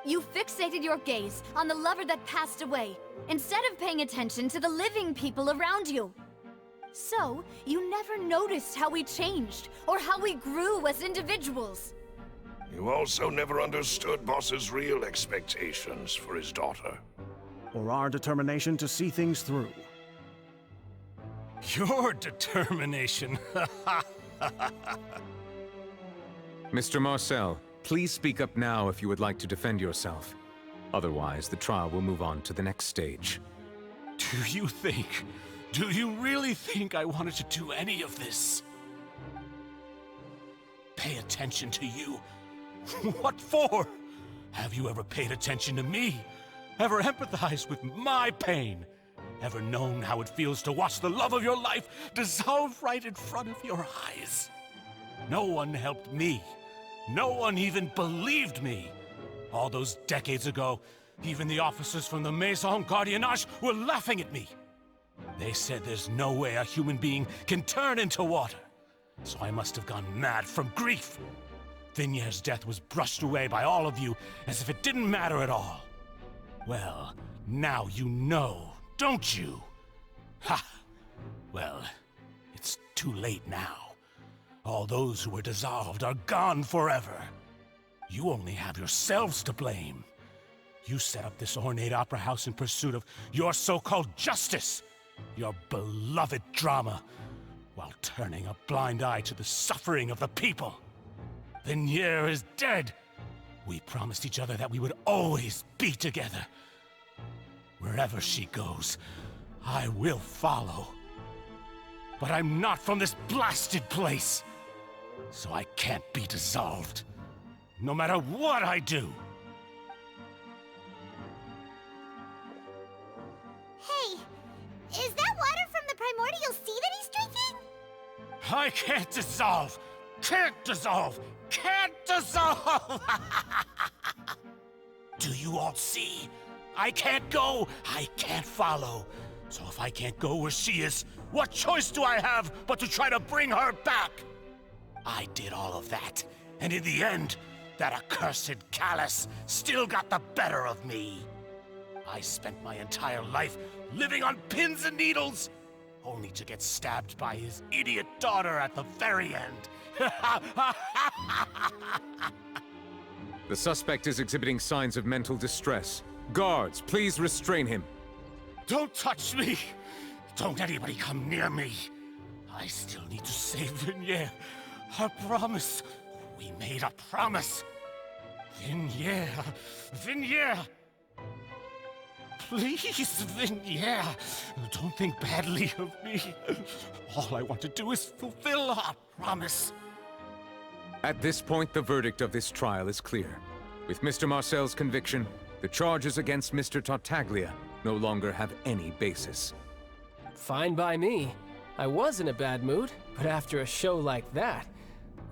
You fixated your gaze on the lover that passed away, instead of paying attention to the living people around you. So, you never noticed how we changed, or how we grew as individuals. You also never understood Boss's real expectations for his daughter. Or our determination to see things through. Your determination. Mr. Marcel, please speak up now if you would like to defend yourself. Otherwise, the trial will move on to the next stage. Do you really think I wanted to do any of this? Pay attention to you? What for? Have you ever paid attention to me? Ever empathized with my pain? Ever known how it feels to watch the love of your life dissolve right in front of your eyes? No one helped me. No one even believed me. All those decades ago, even the officers from the Maison Gardiennage were laughing at me. They said there's no way a human being can turn into water. So I must have gone mad from grief. Vinier's death was brushed away by all of you as if it didn't matter at all. Well, now you know, don't you? Ha! Well, it's too late now. All those who were dissolved are gone forever. You only have yourselves to blame. You set up this ornate opera house in pursuit of your so-called justice, your beloved drama, while turning a blind eye to the suffering of the people. Vinier is dead. We promised each other that we would always be together. Wherever she goes, I will follow. But I'm not from this blasted place, so I can't be dissolved, no matter what I do. Hey, is that water from the primordial sea that he's drinking? I can't dissolve! Can't dissolve! Can't dissolve! Do you all see? I can't go, I can't follow. So if I can't go where she is, what choice do I have but to try to bring her back? I did all of that, and in the end, that accursed Callus still got the better of me. I spent my entire life living on pins and needles, only to get stabbed by his idiot daughter at the very end. The suspect is exhibiting signs of mental distress. Guards, please restrain him. Don't touch me! Don't anybody come near me! I still need to save Vignier. Her promise. We made a promise. Vignier. Vignier! Please, Vignier. Don't think badly of me. All I want to do is fulfill our promise. At this point, the verdict of this trial is clear. With Mr. Marcel's conviction, the charges against Mr. Tartaglia no longer have any basis. Fine by me. I was in a bad mood, but after a show like that,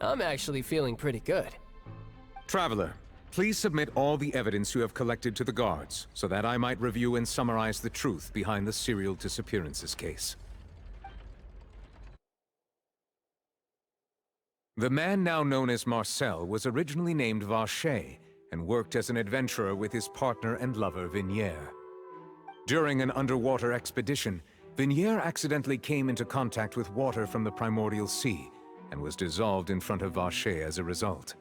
I'm actually feeling pretty good. Traveler, please submit all the evidence you have collected to the guards, so that I might review and summarize the truth behind the serial disappearances case. The man now known as Marcel was originally named Vacher and worked as an adventurer with his partner and lover Vignier. During an underwater expedition, Vignier accidentally came into contact with water from the primordial sea and was dissolved in front of Vacher as a result.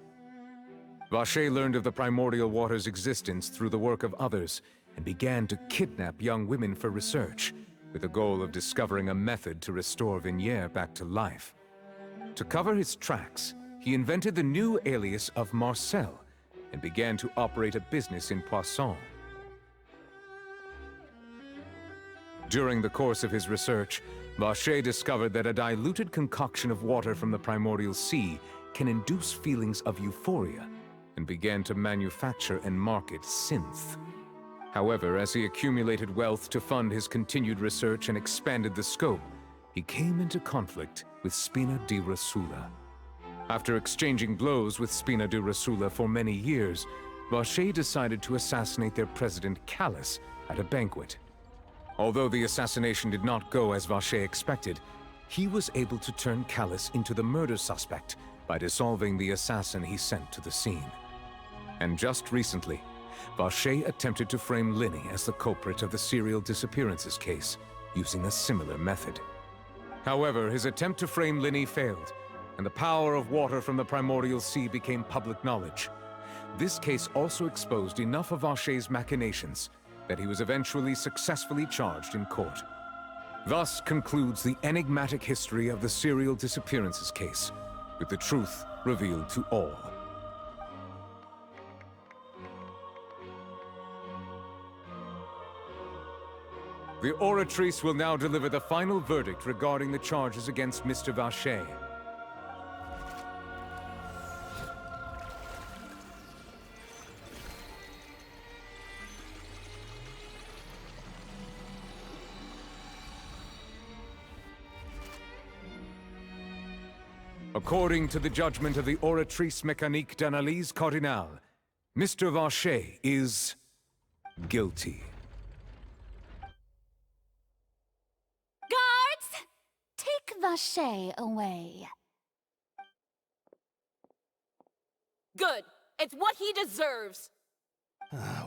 Vacher learned of the primordial water's existence through the work of others and began to kidnap young women for research, with the goal of discovering a method to restore Vignier back to life. To cover his tracks, he invented the new alias of Marcel and began to operate a business in Poisson. During the course of his research, Vacher discovered that a diluted concoction of water from the primordial sea can induce feelings of euphoria, and began to manufacture and market synth. However, as he accumulated wealth to fund his continued research and expanded the scope, he came into conflict with Spina di Rosula. After exchanging blows with Spina di Rosula for many years, Vacher decided to assassinate their president Callus at a banquet. Although the assassination did not go as Vacher expected, he was able to turn Callus into the murder suspect by dissolving the assassin he sent to the scene. And just recently, Vacher attempted to frame Linny as the culprit of the serial disappearances case, using a similar method. However, his attempt to frame Linny failed, and the power of water from the primordial sea became public knowledge. This case also exposed enough of Vacher's machinations that he was eventually successfully charged in court. Thus concludes the enigmatic history of the serial disappearances case, with the truth revealed to all. The Oratrice will now deliver the final verdict regarding the charges against Mr. Vacher. According to the judgment of the Oratrice Mécanique d'Analyse Cardinale, Mr. Vacher is guilty. Guards! Take Vacher away. Good. It's what he deserves.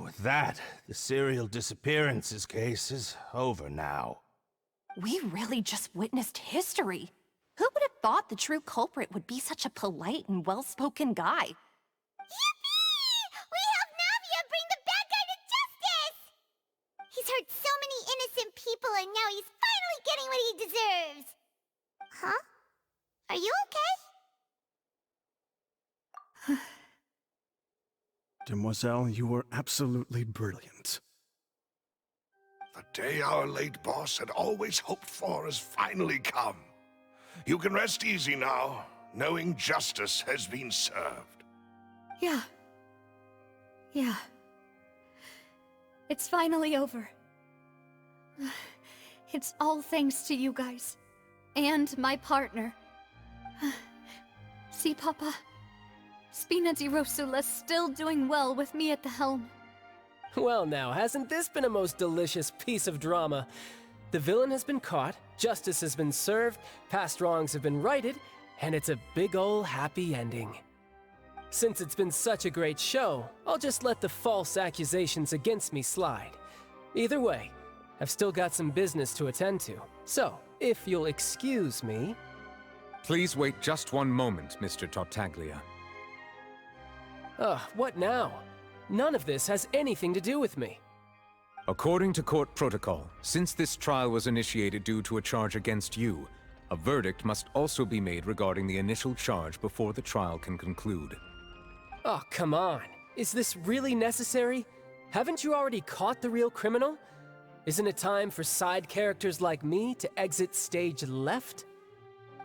With that, the serial disappearances case is over now. We really just witnessed history. Who would have thought the true culprit would be such a polite and well-spoken guy? Yippee! We helped Navia bring the bad guy to justice! He's hurt so many innocent people and now he's finally getting what he deserves! Huh? Are you okay? Demoiselle, you were absolutely brilliant. The day our late boss had always hoped for has finally come. You can rest easy now, knowing justice has been served. Yeah. Yeah. It's finally over. It's all thanks to you guys. And my partner. See, Papa? Spina di Rosula's still doing well with me at the helm. Well now, hasn't this been a most delicious piece of drama? The villain has been caught, justice has been served, past wrongs have been righted, and it's a big ol' happy ending. Since it's been such a great show, I'll just let the false accusations against me slide. Either way, I've still got some business to attend to. So, if you'll excuse me... Please wait just one moment, Mr. Tartaglia. Ugh, what now? None of this has anything to do with me. According to court protocol, since this trial was initiated due to a charge against you, a verdict must also be made regarding the initial charge before the trial can conclude. Oh, come on. Is this really necessary? Haven't you already caught the real criminal? Isn't it time for side characters like me to exit stage left?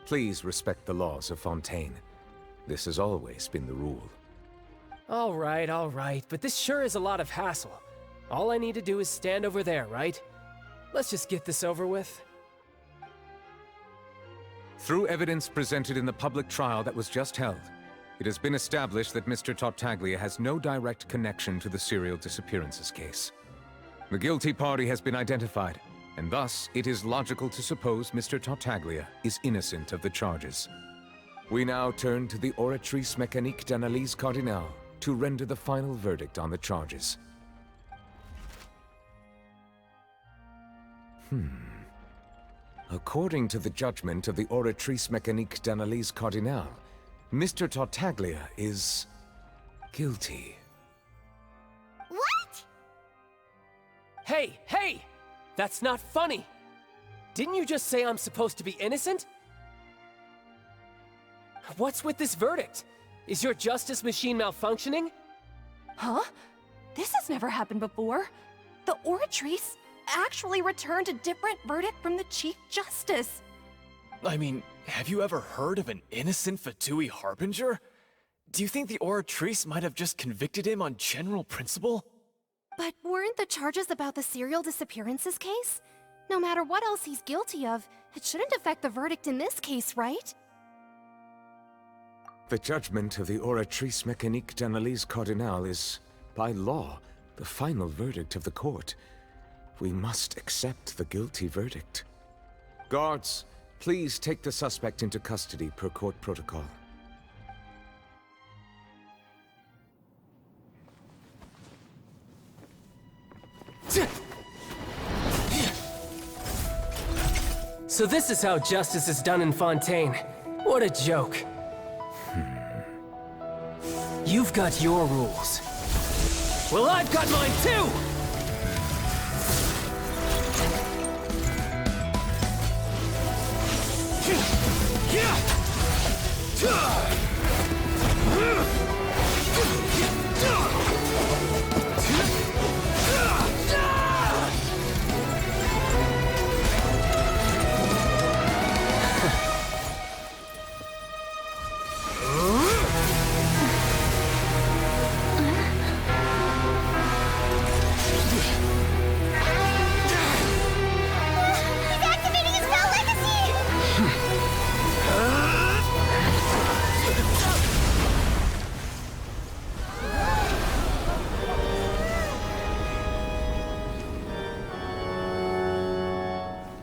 Please respect the laws of Fontaine. This has always been the rule. All right, but this sure is a lot of hassle. All I need to do is stand over there, right? Let's just get this over with. Through evidence presented in the public trial that was just held, it has been established that Mr. Tartaglia has no direct connection to the serial disappearances case. The guilty party has been identified, and thus it is logical to suppose Mr. Tartaglia is innocent of the charges. We now turn to the Oratrice Mécanique d'Analyse Cardinale to render the final verdict on the charges. According to the judgment of the Oratrice Mécanique d'Analyse Cardinale, Mr. Tartaglia is... guilty. What? Hey! That's not funny! Didn't you just say I'm supposed to be innocent? What's with this verdict? Is your justice machine malfunctioning? Huh? This has never happened before. The Oratrice actually returned a different verdict from the Chief Justice. I mean, have you ever heard of an innocent Fatui Harbinger? Do you think the Oratrice might have just convicted him on general principle? But weren't the charges about the serial disappearances case? No matter what else he's guilty of, it shouldn't affect the verdict in this case, right? The judgment of the Oratrice Mécanique d'Analyse Cardinale is, by law, the final verdict of the court. We must accept the guilty verdict. Guards, please take the suspect into custody per court protocol. So this is how justice is done in Fontaine. What a joke. You've got your rules. Well, I've got mine too!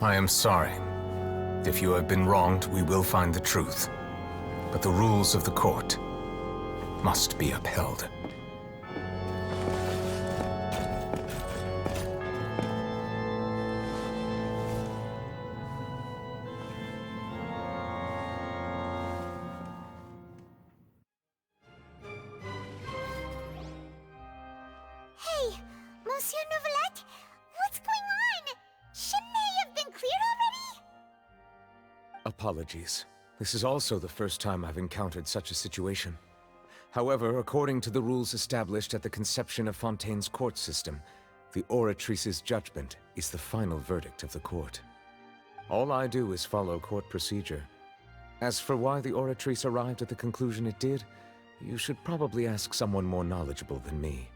I am sorry. If you have been wronged, we will find the truth. But the rules of the court must be upheld. Hey, Monsieur Novelette, what's going on? Shouldn't they have been cleared already? Apologies. This is also the first time I've encountered such a situation. However, according to the rules established at the conception of Fontaine's court system, the Oratrice's judgment is the final verdict of the court. All I do is follow court procedure. As for why the Oratrice arrived at the conclusion it did, you should probably ask someone more knowledgeable than me.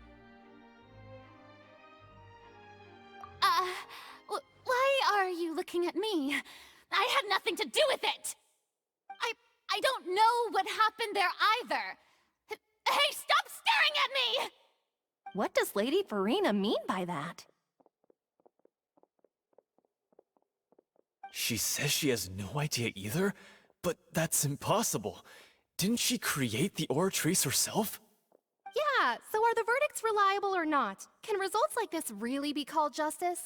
Why are you looking at me? I had nothing to do with it! I don't know what happened there either! Hey, stop staring at me! What does Lady Farina mean by that? She says she has no idea either, but that's impossible. Didn't she create the Oratrice herself? Yeah, so are the verdicts reliable or not? Can results like this really be called justice?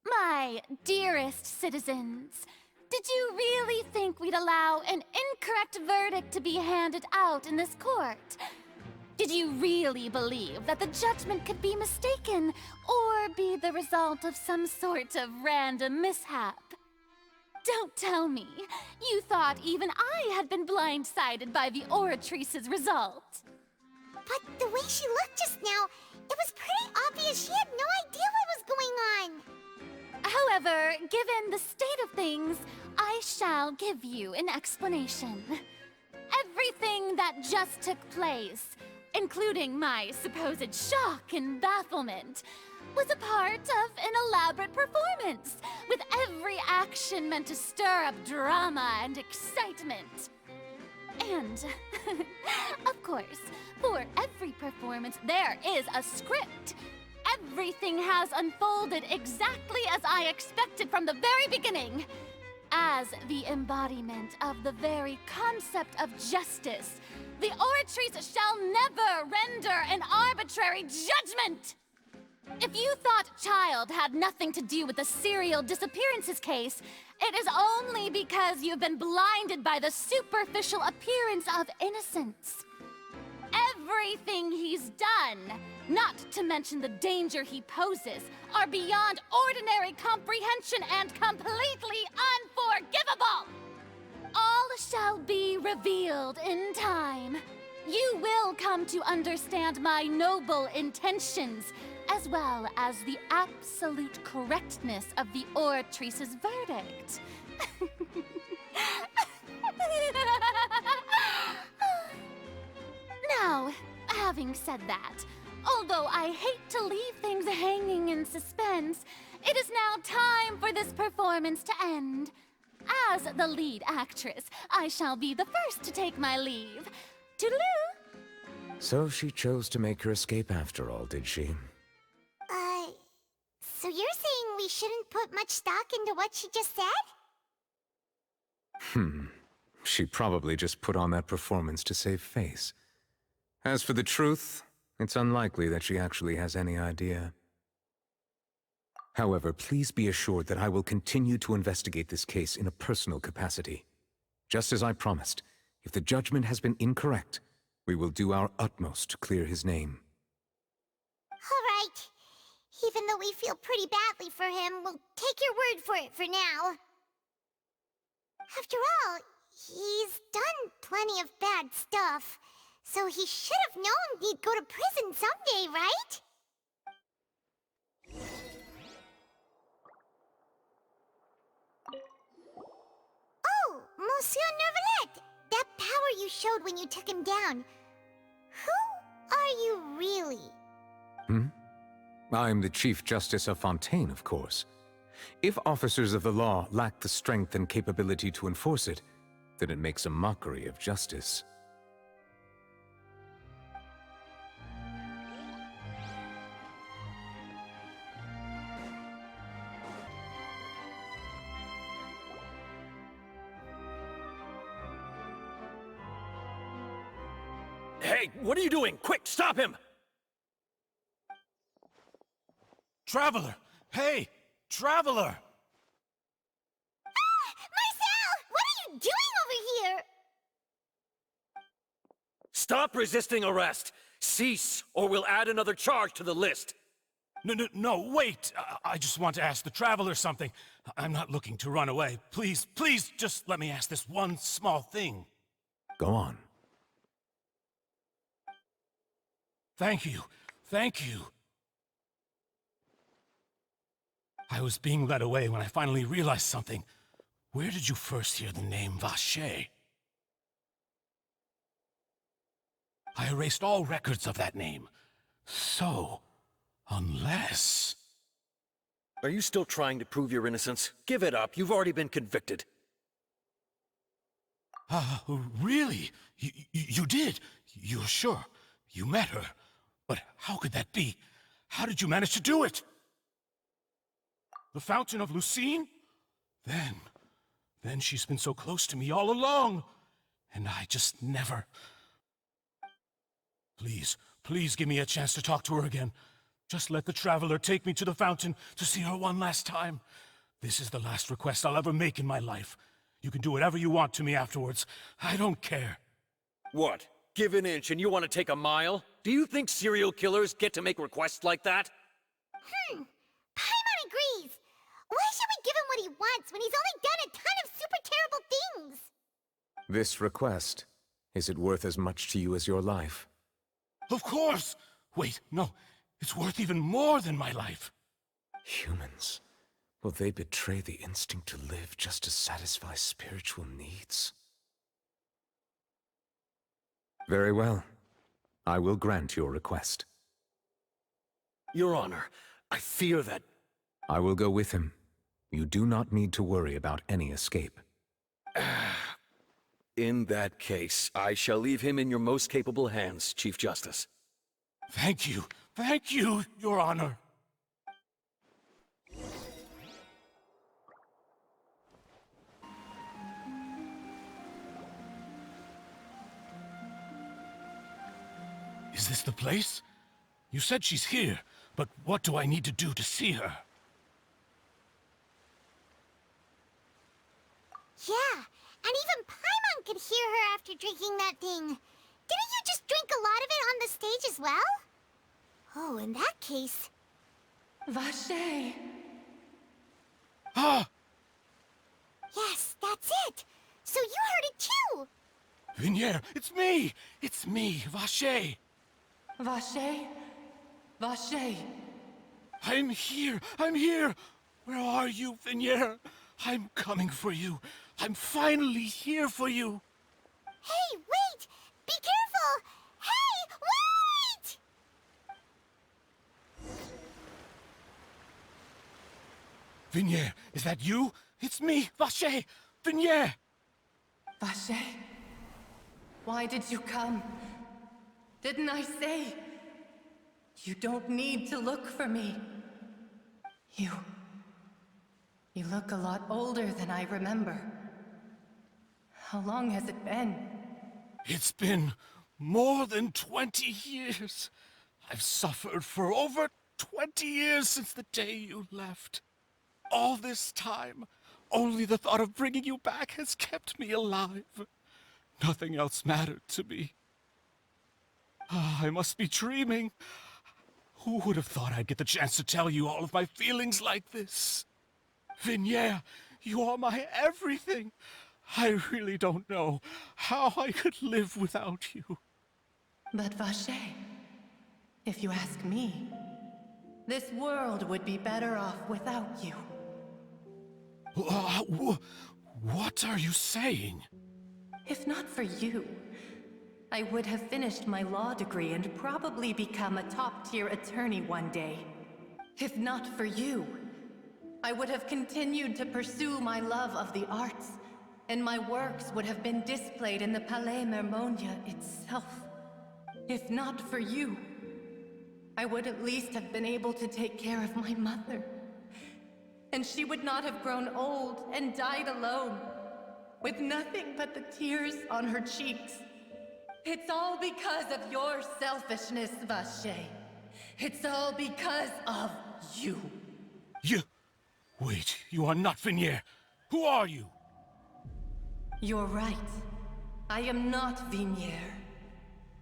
My dearest citizens, did you really think we'd allow an incorrect verdict to be handed out in this court? Did you really believe that the judgment could be mistaken or be the result of some sort of random mishap? Don't tell me you thought even I had been blindsided by the Oratrice's result. But the way she looked just now, it was pretty obvious she had no idea what was going on. However, given the state of things, I shall give you an explanation. Everything that just took place, including my supposed shock and bafflement, was a part of an elaborate performance, with every action meant to stir up drama and excitement. And, of course, for every performance there is a script. Everything has unfolded exactly as I expected from the very beginning. As the embodiment of the very concept of justice, the Oratrice shall never render an arbitrary judgment! If you thought Child had nothing to do with the serial disappearances case, it is only because you've been blinded by the superficial appearance of innocence. Everything he's done, not to mention the danger he poses, are beyond ordinary comprehension and completely unforgivable! All shall be revealed in time. You will come to understand my noble intentions, as well as the absolute correctness of the Oratrice's verdict. Now, having said that, although I hate to leave things hanging in suspense, it is now time for this performance to end. As the lead actress, I shall be the first to take my leave. Toodaloo! So she chose to make her escape after all, did she? So you're saying we shouldn't put much stock into what she just said? She probably just put on that performance to save face. As for the truth, it's unlikely that she actually has any idea. However, please be assured that I will continue to investigate this case in a personal capacity. Just as I promised, if the judgment has been incorrect, we will do our utmost to clear his name. All right. Even though we feel pretty badly for him, we'll take your word for it for now. After all, he's done plenty of bad stuff, so he should have known he'd go to prison someday, right? Oh, Monsieur Neuvillette! That power you showed when you took him down. Who are you really? I'm the Chief Justice of Fontaine, of course. If officers of the law lack the strength and capability to enforce it, then it makes a mockery of justice. Hey, what are you doing? Quick, stop him! Traveler! Hey! Traveler! Marcel! What are you doing over here? Stop resisting arrest! Cease, or we'll add another charge to the list! No, wait! I just want to ask the Traveler something. I'm not looking to run away. Please, just let me ask this one small thing. Go on. Thank you. I was being led away when I finally realized something. Where did you first hear the name Vacher? I erased all records of that name. So, unless... Are you still trying to prove your innocence? Give it up, you've already been convicted. Really? You did? You're sure? You met her? But how could that be? How did you manage to do it? The Fountain of Lucine? Then she's been so close to me all along. And I just never... Please give me a chance to talk to her again. Just let the Traveler take me to the fountain to see her one last time. This is the last request I'll ever make in my life. You can do whatever you want to me afterwards. I don't care. What? Give an inch and you want to take a mile? Do you think serial killers get to make requests like that? Paimon agrees. Why should we give him what he wants when he's only done a ton of super terrible things? This request, is it worth as much to you as your life? Of course! Wait, no. It's worth even more than my life. Humans. Will they betray the instinct to live just to satisfy spiritual needs? Very well. I will grant your request. Your Honor, I fear that... I will go with him. You do not need to worry about any escape. In that case, I shall leave him in your most capable hands, Chief Justice. Thank you, Your Honor. Is this the place? You said she's here, but what do I need to do to see her? Yeah, and even Paimon could hear her after drinking that thing. Didn't you just drink a lot of it on the stage as well? Oh, in that case... Vache! Ah! Yes, that's it! So you heard it too! Vignier, it's me! It's me, Vache! Vache? Vache! I'm here! Where are you, Vignier? I'm coming for you. I'm finally here for you. Hey, wait! Be careful! Hey, wait! Vignier, is that you? It's me, Vache! Vignier! Vache? Why did you come? Didn't I say? You don't need to look for me. You look a lot older than I remember. How long has it been? It's been more than 20 years. I've suffered for over 20 years since the day you left. All this time, only the thought of bringing you back has kept me alive. Nothing else mattered to me. I must be dreaming. Who would have thought I'd get the chance to tell you all of my feelings like this? Vignier, you are my everything. I really don't know how I could live without you. But Vache, if you ask me, this world would be better off without you. What are you saying? If not for you, I would have finished my law degree and probably become a top-tier attorney one day. If not for you, I would have continued to pursue my love of the arts, and my works would have been displayed in the Palais Mermonia itself. If not for you, I would at least have been able to take care of my mother. And she would not have grown old and died alone, with nothing but the tears on her cheeks. It's all because of your selfishness, Vache. It's all because of you. You... Wait, you are not Vignier. Who are you? You're right. I am not Vignier.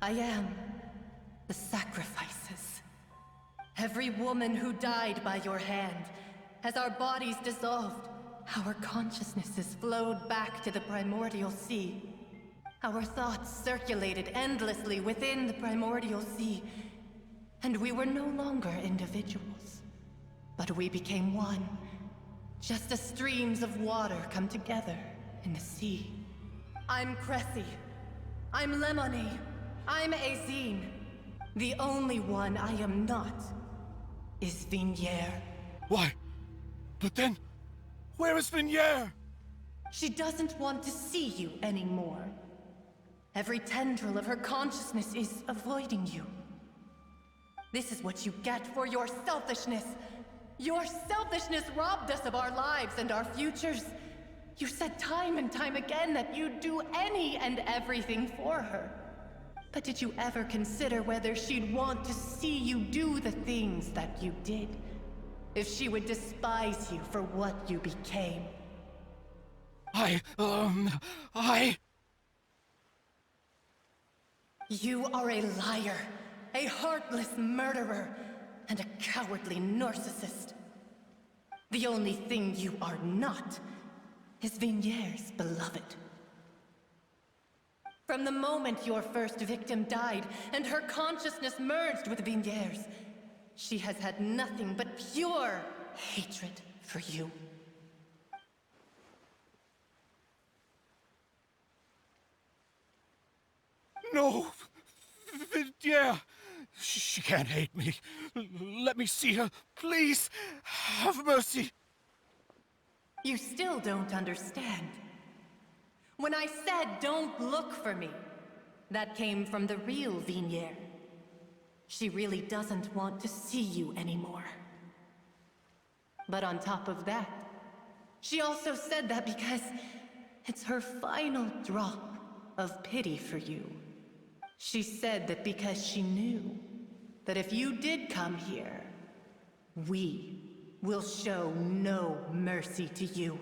I am the sacrifices. Every woman who died by your hand, as our bodies dissolved, our consciousnesses flowed back to the primordial sea. Our thoughts circulated endlessly within the primordial sea, and we were no longer individuals. But we became one, just as streams of water come together in the sea. I'm Cressy. I'm Lemony. I'm Azine. The only one I am not is Vignier. Why? But then, where is Vignier? She doesn't want to see you anymore. Every tendril of her consciousness is avoiding you. This is what you get for your selfishness. Your selfishness robbed us of our lives and our futures. You said time and time again that you'd do any and everything for her. But did you ever consider whether she'd want to see you do the things that you did? If she would despise you for what you became? You are a liar, a heartless murderer, and a cowardly narcissist. The only thing you are not is Vigniere's beloved. From the moment your first victim died and her consciousness merged with Vigniere's, she has had nothing but pure hatred for you. No! Vinyere! She can't hate me. Let me see her, please. Have mercy. You still don't understand. When I said don't look for me, that came from the real Vigniere. She really doesn't want to see you anymore. But on top of that, she also said that because it's her final drop of pity for you. She said that because she knew that if you did come here, we will show no mercy to you.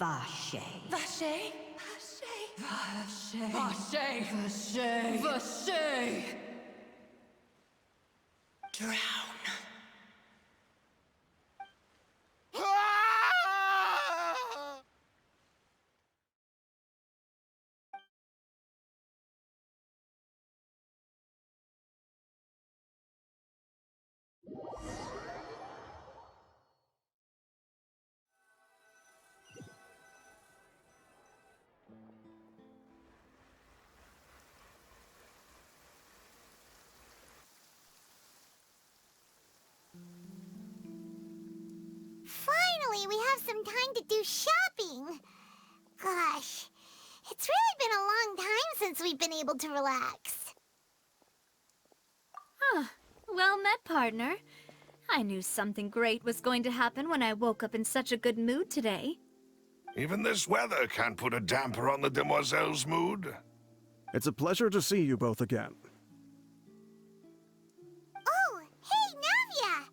Vache. Vache? Vache. Vache. Vache. Vache. Drown. Finally, we have some time to do shopping. Gosh, it's really been a long time since we've been able to relax. Huh. Well met, partner. I knew something great was going to happen when I woke up in such a good mood today. Even this weather can't put a damper on the demoiselle's mood. It's a pleasure to see you both again. Oh, hey, Navia!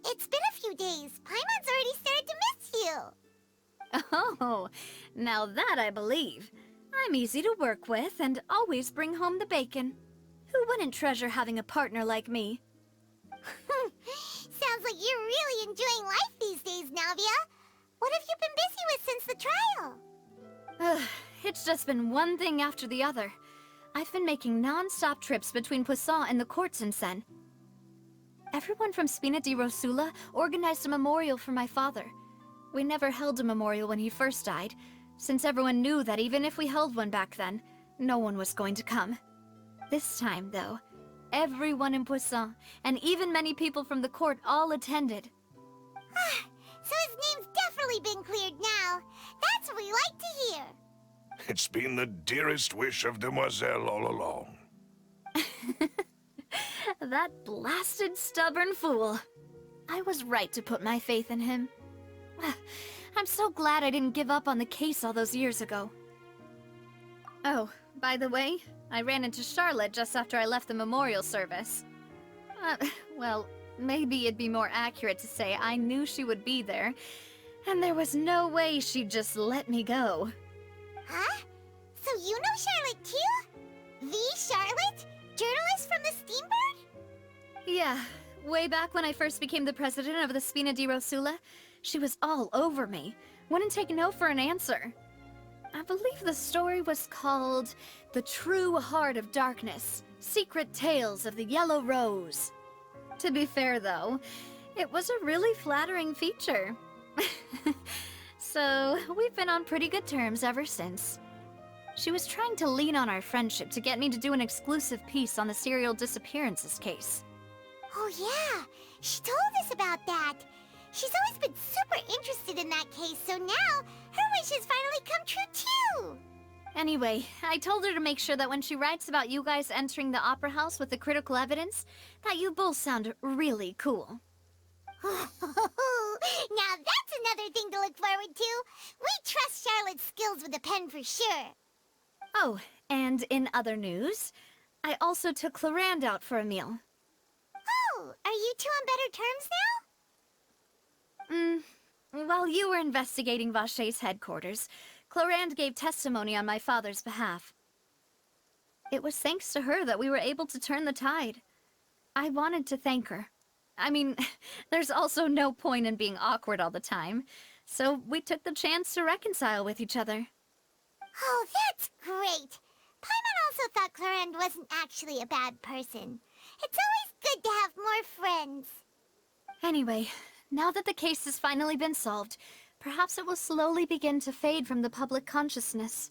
It's been a few days. Paimon's already started to miss you. Oh, now that I believe. I'm easy to work with and always bring home the bacon. Who wouldn't treasure having a partner like me? Sounds like you're really enjoying life these days, Navia. What have you been busy with since the trial? It's just been one thing after the other. I've been making non-stop trips between Poisson and the courts in Sen. Everyone from Spina di Rosula organized a memorial for my father. We never held a memorial when he first died, since everyone knew that even if we held one back then, no one was going to come. This time, though, everyone in Poisson, and even many people from the court, all attended. So his name's definitely been cleared now. That's what we like to hear. It's been the dearest wish of Demoiselle all along. That blasted stubborn fool. I was right to put my faith in him. I'm so glad I didn't give up on the case all those years ago. Oh, by the way, I ran into Charlotte just after I left the memorial service. Well, maybe it'd be more accurate to say I knew she would be there, and there was no way she'd just let me go. Huh? So you know Charlotte too? The Charlotte? Journalist from the Steambird? Yeah, way back when I first became the president of the Spina di Rosula, she was all over me. Wouldn't take no for an answer. I believe the story was called The True Heart of Darkness, Secret Tales of the Yellow Rose. To be fair, though, it was a really flattering feature. So, we've been on pretty good terms ever since. She was trying to lean on our friendship to get me to do an exclusive piece on the serial disappearances case. Oh yeah, she told us about that. She's always been super interested in that case, so now her wishes finally come true too. Anyway, I told her to make sure that when she writes about you guys entering the opera house with the critical evidence, that you both sound really cool. Now that's another thing to look forward to. We trust Charlotte's skills with a pen for sure. Oh, and in other news, I also took Clarand out for a meal. Oh, are you two on better terms now? While you were investigating Vache's headquarters, Clarand gave testimony on my father's behalf. It was thanks to her that we were able to turn the tide. I wanted to thank her. I mean, there's also no point in being awkward all the time, so we took the chance to reconcile with each other. Oh, that's great. Paimon also thought Clarand wasn't actually a bad person. It's always good to have more friends. Anyway, now that the case has finally been solved, perhaps it will slowly begin to fade from the public consciousness.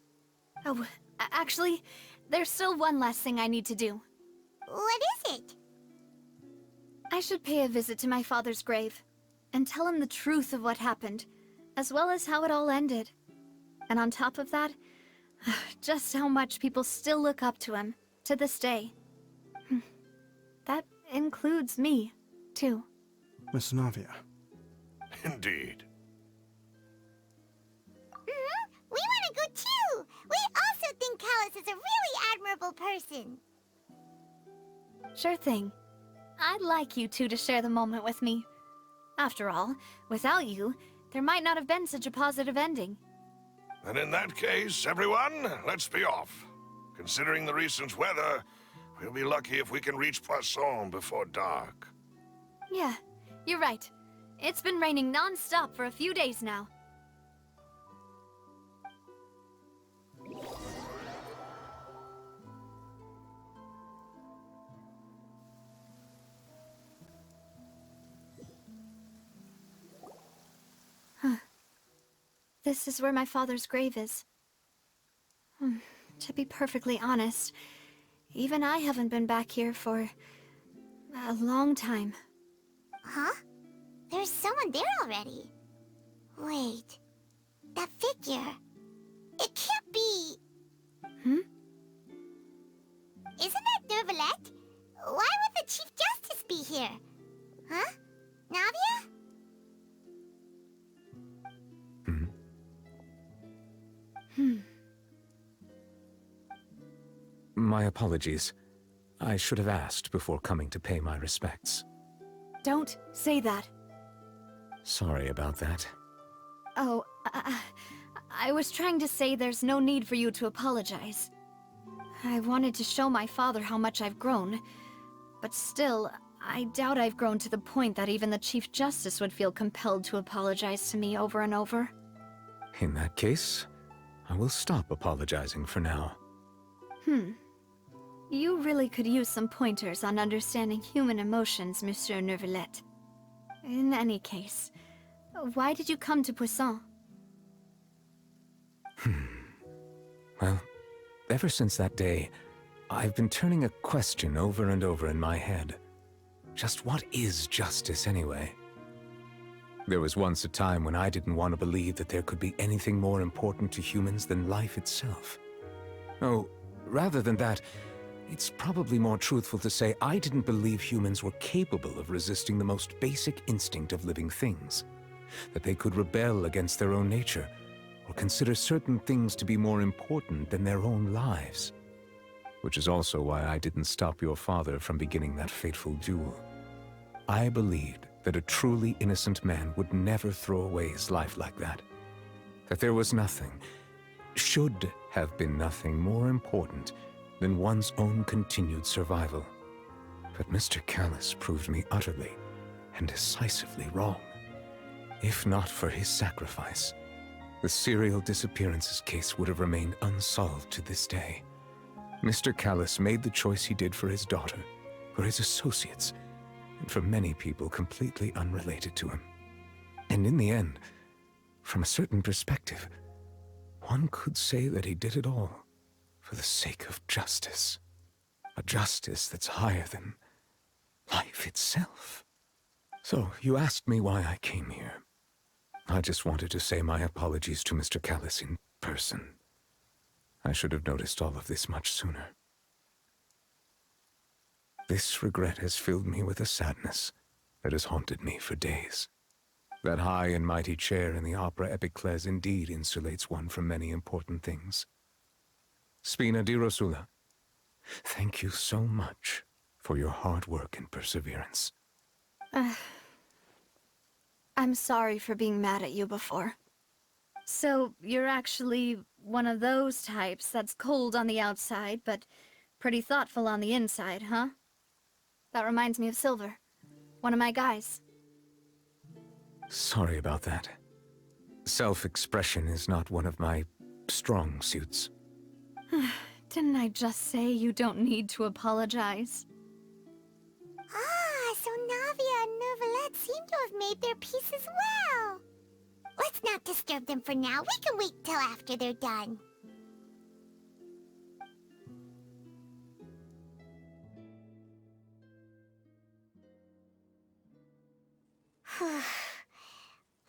Oh, actually, there's still one last thing I need to do. What is it? I should pay a visit to my father's grave, and tell him the truth of what happened, as well as how it all ended. And on top of that, just how much people still look up to him, to this day. That includes me, too. Miss Navia. Indeed. We want to go too! We also think Callus is a really admirable person. Sure thing. I'd like you two to share the moment with me. After all, without you, there might not have been such a positive ending. And in that case, everyone, let's be off. Considering the recent weather, we'll be lucky if we can reach Poisson before dark. Yeah, you're right. It's been raining non-stop for a few days now. This is where my father's grave is. To be perfectly honest, even I haven't been back here for a long time. Huh? There's someone there already. Wait. That figure. It can't be... Isn't that Neuvillette? Why would the Chief Justice be here? Huh? Navia? My apologies. I should have asked before coming to pay my respects. Don't say that. Sorry about that. Oh, I was trying to say there's no need for you to apologize. I wanted to show my father how much I've grown, but still, I doubt I've grown to the point that even the Chief Justice would feel compelled to apologize to me over and over. In that case, I will stop apologizing for now. You really could use some pointers on understanding human emotions, Monsieur Neuvillette. In any case, why did you come to Poisson? Well, ever since that day, I've been turning a question over and over in my head. Just what is justice anyway? There was once a time when I didn't want to believe that there could be anything more important to humans than life itself. Oh, rather than that, it's probably more truthful to say I didn't believe humans were capable of resisting the most basic instinct of living things. That they could rebel against their own nature, or consider certain things to be more important than their own lives. Which is also why I didn't stop your father from beginning that fateful duel. I believed that a truly innocent man would never throw away his life like that. That there was nothing, should have been nothing more important than one's own continued survival. But Mr. Callus proved me utterly and decisively wrong. If not for his sacrifice, the serial disappearances case would have remained unsolved to this day. Mr. Callus made the choice he did for his daughter, for his associates, and for many people completely unrelated to him. And in the end, from a certain perspective, one could say that he did it all for the sake of justice. A justice that's higher than life itself. So, you asked me why I came here. I just wanted to say my apologies to Mr. Callus in person. I should have noticed all of this much sooner. This regret has filled me with a sadness that has haunted me for days. That high and mighty chair in the opera Epiclese indeed insulates one from many important things. Spina di Rosula, thank you so much for your hard work and perseverance. I'm sorry for being mad at you before. So, you're actually one of those types that's cold on the outside, but pretty thoughtful on the inside, huh? That reminds me of Silver, one of my guys. Sorry about that. Self-expression is not one of my strong suits. Didn't I just say you don't need to apologize? Ah, so Navia and Neuvillette seem to have made their peace as well. Let's not disturb them for now. We can wait till after they're done.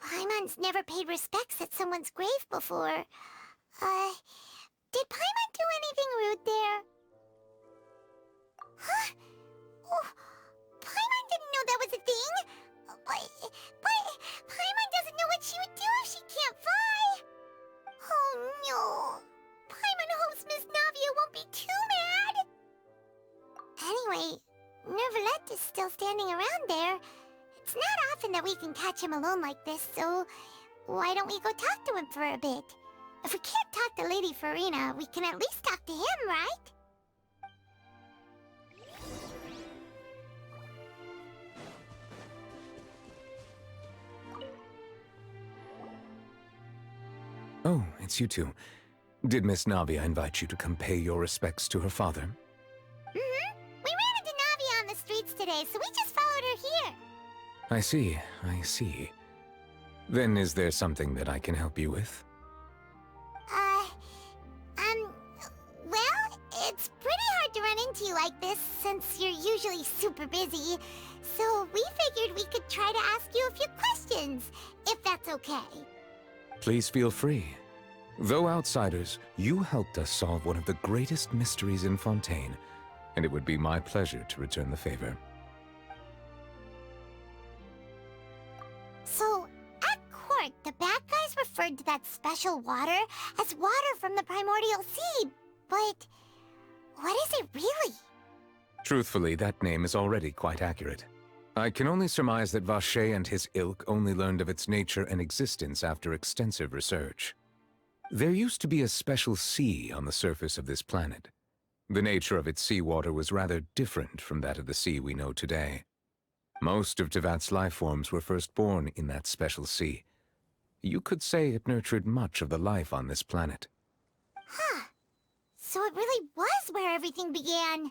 Paimon's never paid respects at someone's grave before. Did Paimon do anything rude there? Huh? Oh, Paimon didn't know that was a thing. But Paimon doesn't know what she would do if she can't fly. Oh no. Paimon hopes Miss Navia won't be too mad. Anyway, Neuvillette is still standing around there. It's not often that we can catch him alone like this, so why don't we go talk to him for a bit? If we can't talk to Lady Farina, we can at least talk to him, right? Oh, it's you two. Did Miss Navia invite you to come pay your respects to her father? Mm-hmm. We ran into Navia on the streets today, so we just followed her here. I see, I see. Then is there something that I can help you with? Well, it's pretty hard to run into you like this since you're usually super busy. So we figured we could try to ask you a few questions, if that's okay. Please feel free. Though outsiders, you helped us solve one of the greatest mysteries in Fontaine, and it would be my pleasure to return the favor. So, at court, the bad guys referred to that special water as water from the primordial sea, but what is it really? Truthfully, that name is already quite accurate. I can only surmise that Vacher and his ilk only learned of its nature and existence after extensive research. There used to be a special sea on the surface of this planet. The nature of its seawater was rather different from that of the sea we know today. Most of Tevat's life forms were first born in that special sea. You could say it nurtured much of the life on this planet. Huh. So it really was where everything began.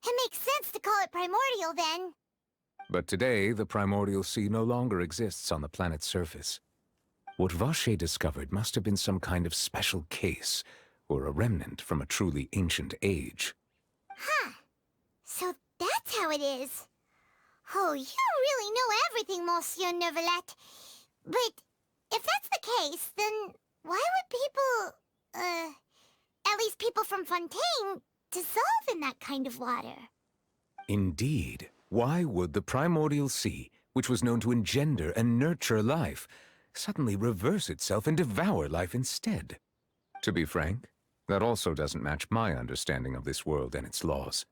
It makes sense to call it primordial then. But today, the primordial sea no longer exists on the planet's surface. What Vacher discovered must have been some kind of special case, or a remnant from a truly ancient age. Huh. So that's how it is. Oh, you really know everything, Monsieur Neuvillette. But if that's the case, then why would people, at least people from Fontaine, dissolve in that kind of water? Indeed. Why would the primordial sea, which was known to engender and nurture life, suddenly reverse itself and devour life instead? To be frank, that also doesn't match my understanding of this world and its laws.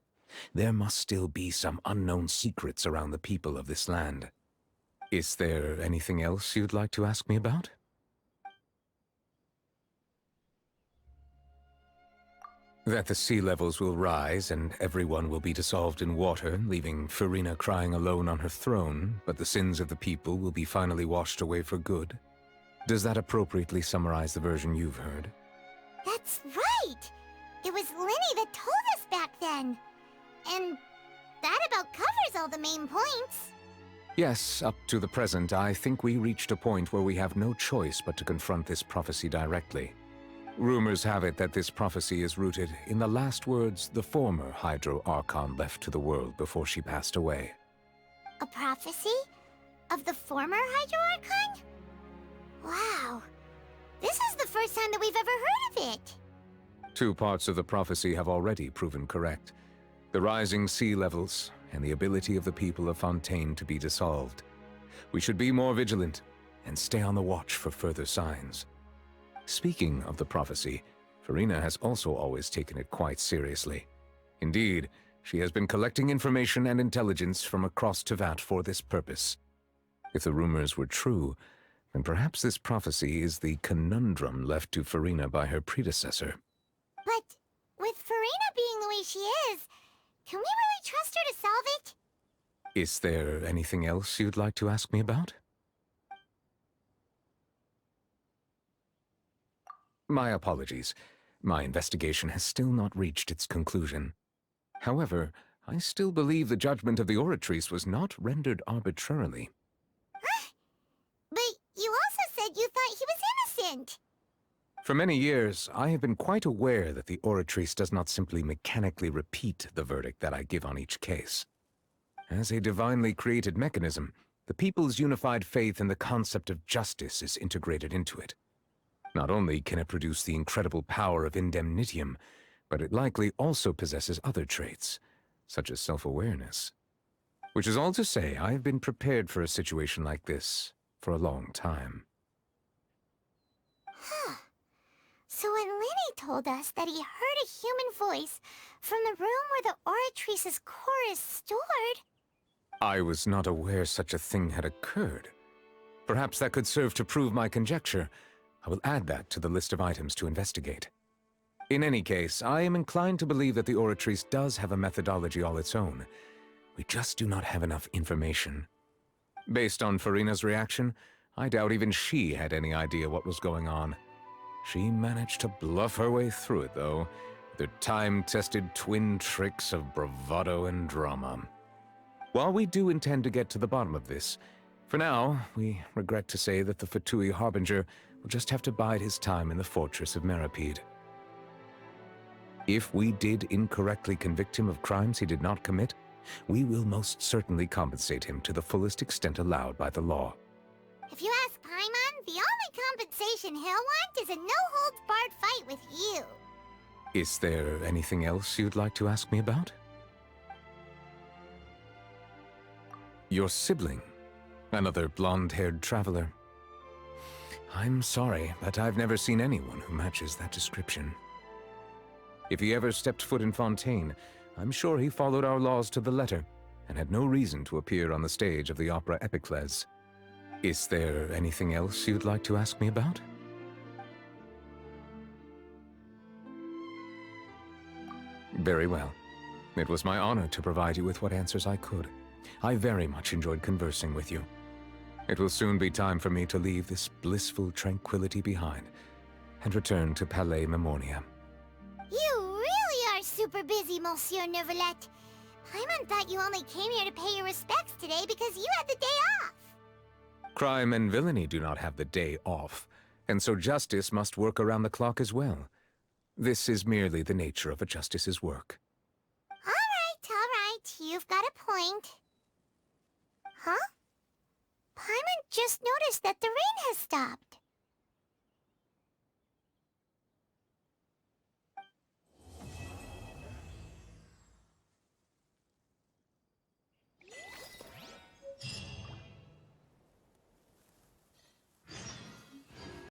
There must still be some unknown secrets around the people of this land. Is there anything else you'd like to ask me about? That the sea levels will rise and everyone will be dissolved in water, leaving Farina crying alone on her throne, but the sins of the people will be finally washed away for good. Does that appropriately summarize the version you've heard? That's right! It was Linny that told us back then. And that about covers all the main points. Yes, up to the present, I think we reached a point where we have no choice but to confront this prophecy directly. Rumors have it that this prophecy is rooted in the last words the former Hydro Archon left to the world before she passed away. A prophecy? Of the former Hydro Archon? Wow. This is the first time that we've ever heard of it. Two parts of the prophecy have already proven correct. The rising sea levels and the ability of the people of Fontaine to be dissolved. We should be more vigilant and stay on the watch for further signs. Speaking of the prophecy, Farina has also always taken it quite seriously. Indeed, she has been collecting information and intelligence from across Tevat for this purpose. If the rumors were true, then perhaps this prophecy is the conundrum left to Farina by her predecessor. But with Farina being the way she is, can we really trust her to solve it? Is there anything else you'd like to ask me about? My apologies. My investigation has still not reached its conclusion. However, I still believe the judgment of the Oratrice was not rendered arbitrarily. But you also said you thought he was innocent. For many years, I have been quite aware that the Oratrice does not simply mechanically repeat the verdict that I give on each case. As a divinely created mechanism, the people's unified faith in the concept of justice is integrated into it. Not only can it produce the incredible power of indemnitium, but it likely also possesses other traits, such as self-awareness. Which is all to say, I have been prepared for a situation like this for a long time. Huh. So when Lenny told us that he heard a human voice from the room where the Oratrice's core is stored... I was not aware such a thing had occurred. Perhaps that could serve to prove my conjecture. I will add that to the list of items to investigate. In any case, I am inclined to believe that the Oratrice does have a methodology all its own. We just do not have enough information. Based on Farina's reaction, I doubt even she had any idea what was going on. She managed to bluff her way through it, though, with her time-tested twin tricks of bravado and drama. While we do intend to get to the bottom of this, for now, we regret to say that the Fatui Harbinger will just have to bide his time in the fortress of Meripede. If we did incorrectly convict him of crimes he did not commit, we will most certainly compensate him to the fullest extent allowed by the law. If you ask Paimon, the only compensation he'll want is a no-holds-barred fight with you. Is there anything else you'd like to ask me about? Your sibling, another blonde-haired traveler. I'm sorry, but I've never seen anyone who matches that description. If he ever stepped foot in Fontaine, I'm sure he followed our laws to the letter, and had no reason to appear on the stage of the opera Epicles. Is there anything else you'd like to ask me about? Very well. It was my honor to provide you with what answers I could. I very much enjoyed conversing with you. It will soon be time for me to leave this blissful tranquility behind and return to Palais Memoria. You really are super busy, Monsieur Neuvillette. Paimon thought you only came here to pay your respects today because you had the day off. Crime and villainy do not have the day off, and so justice must work around the clock as well. This is merely the nature of a justice's work. All right. You've got a point. Huh? Paimon just noticed that the rain has stopped.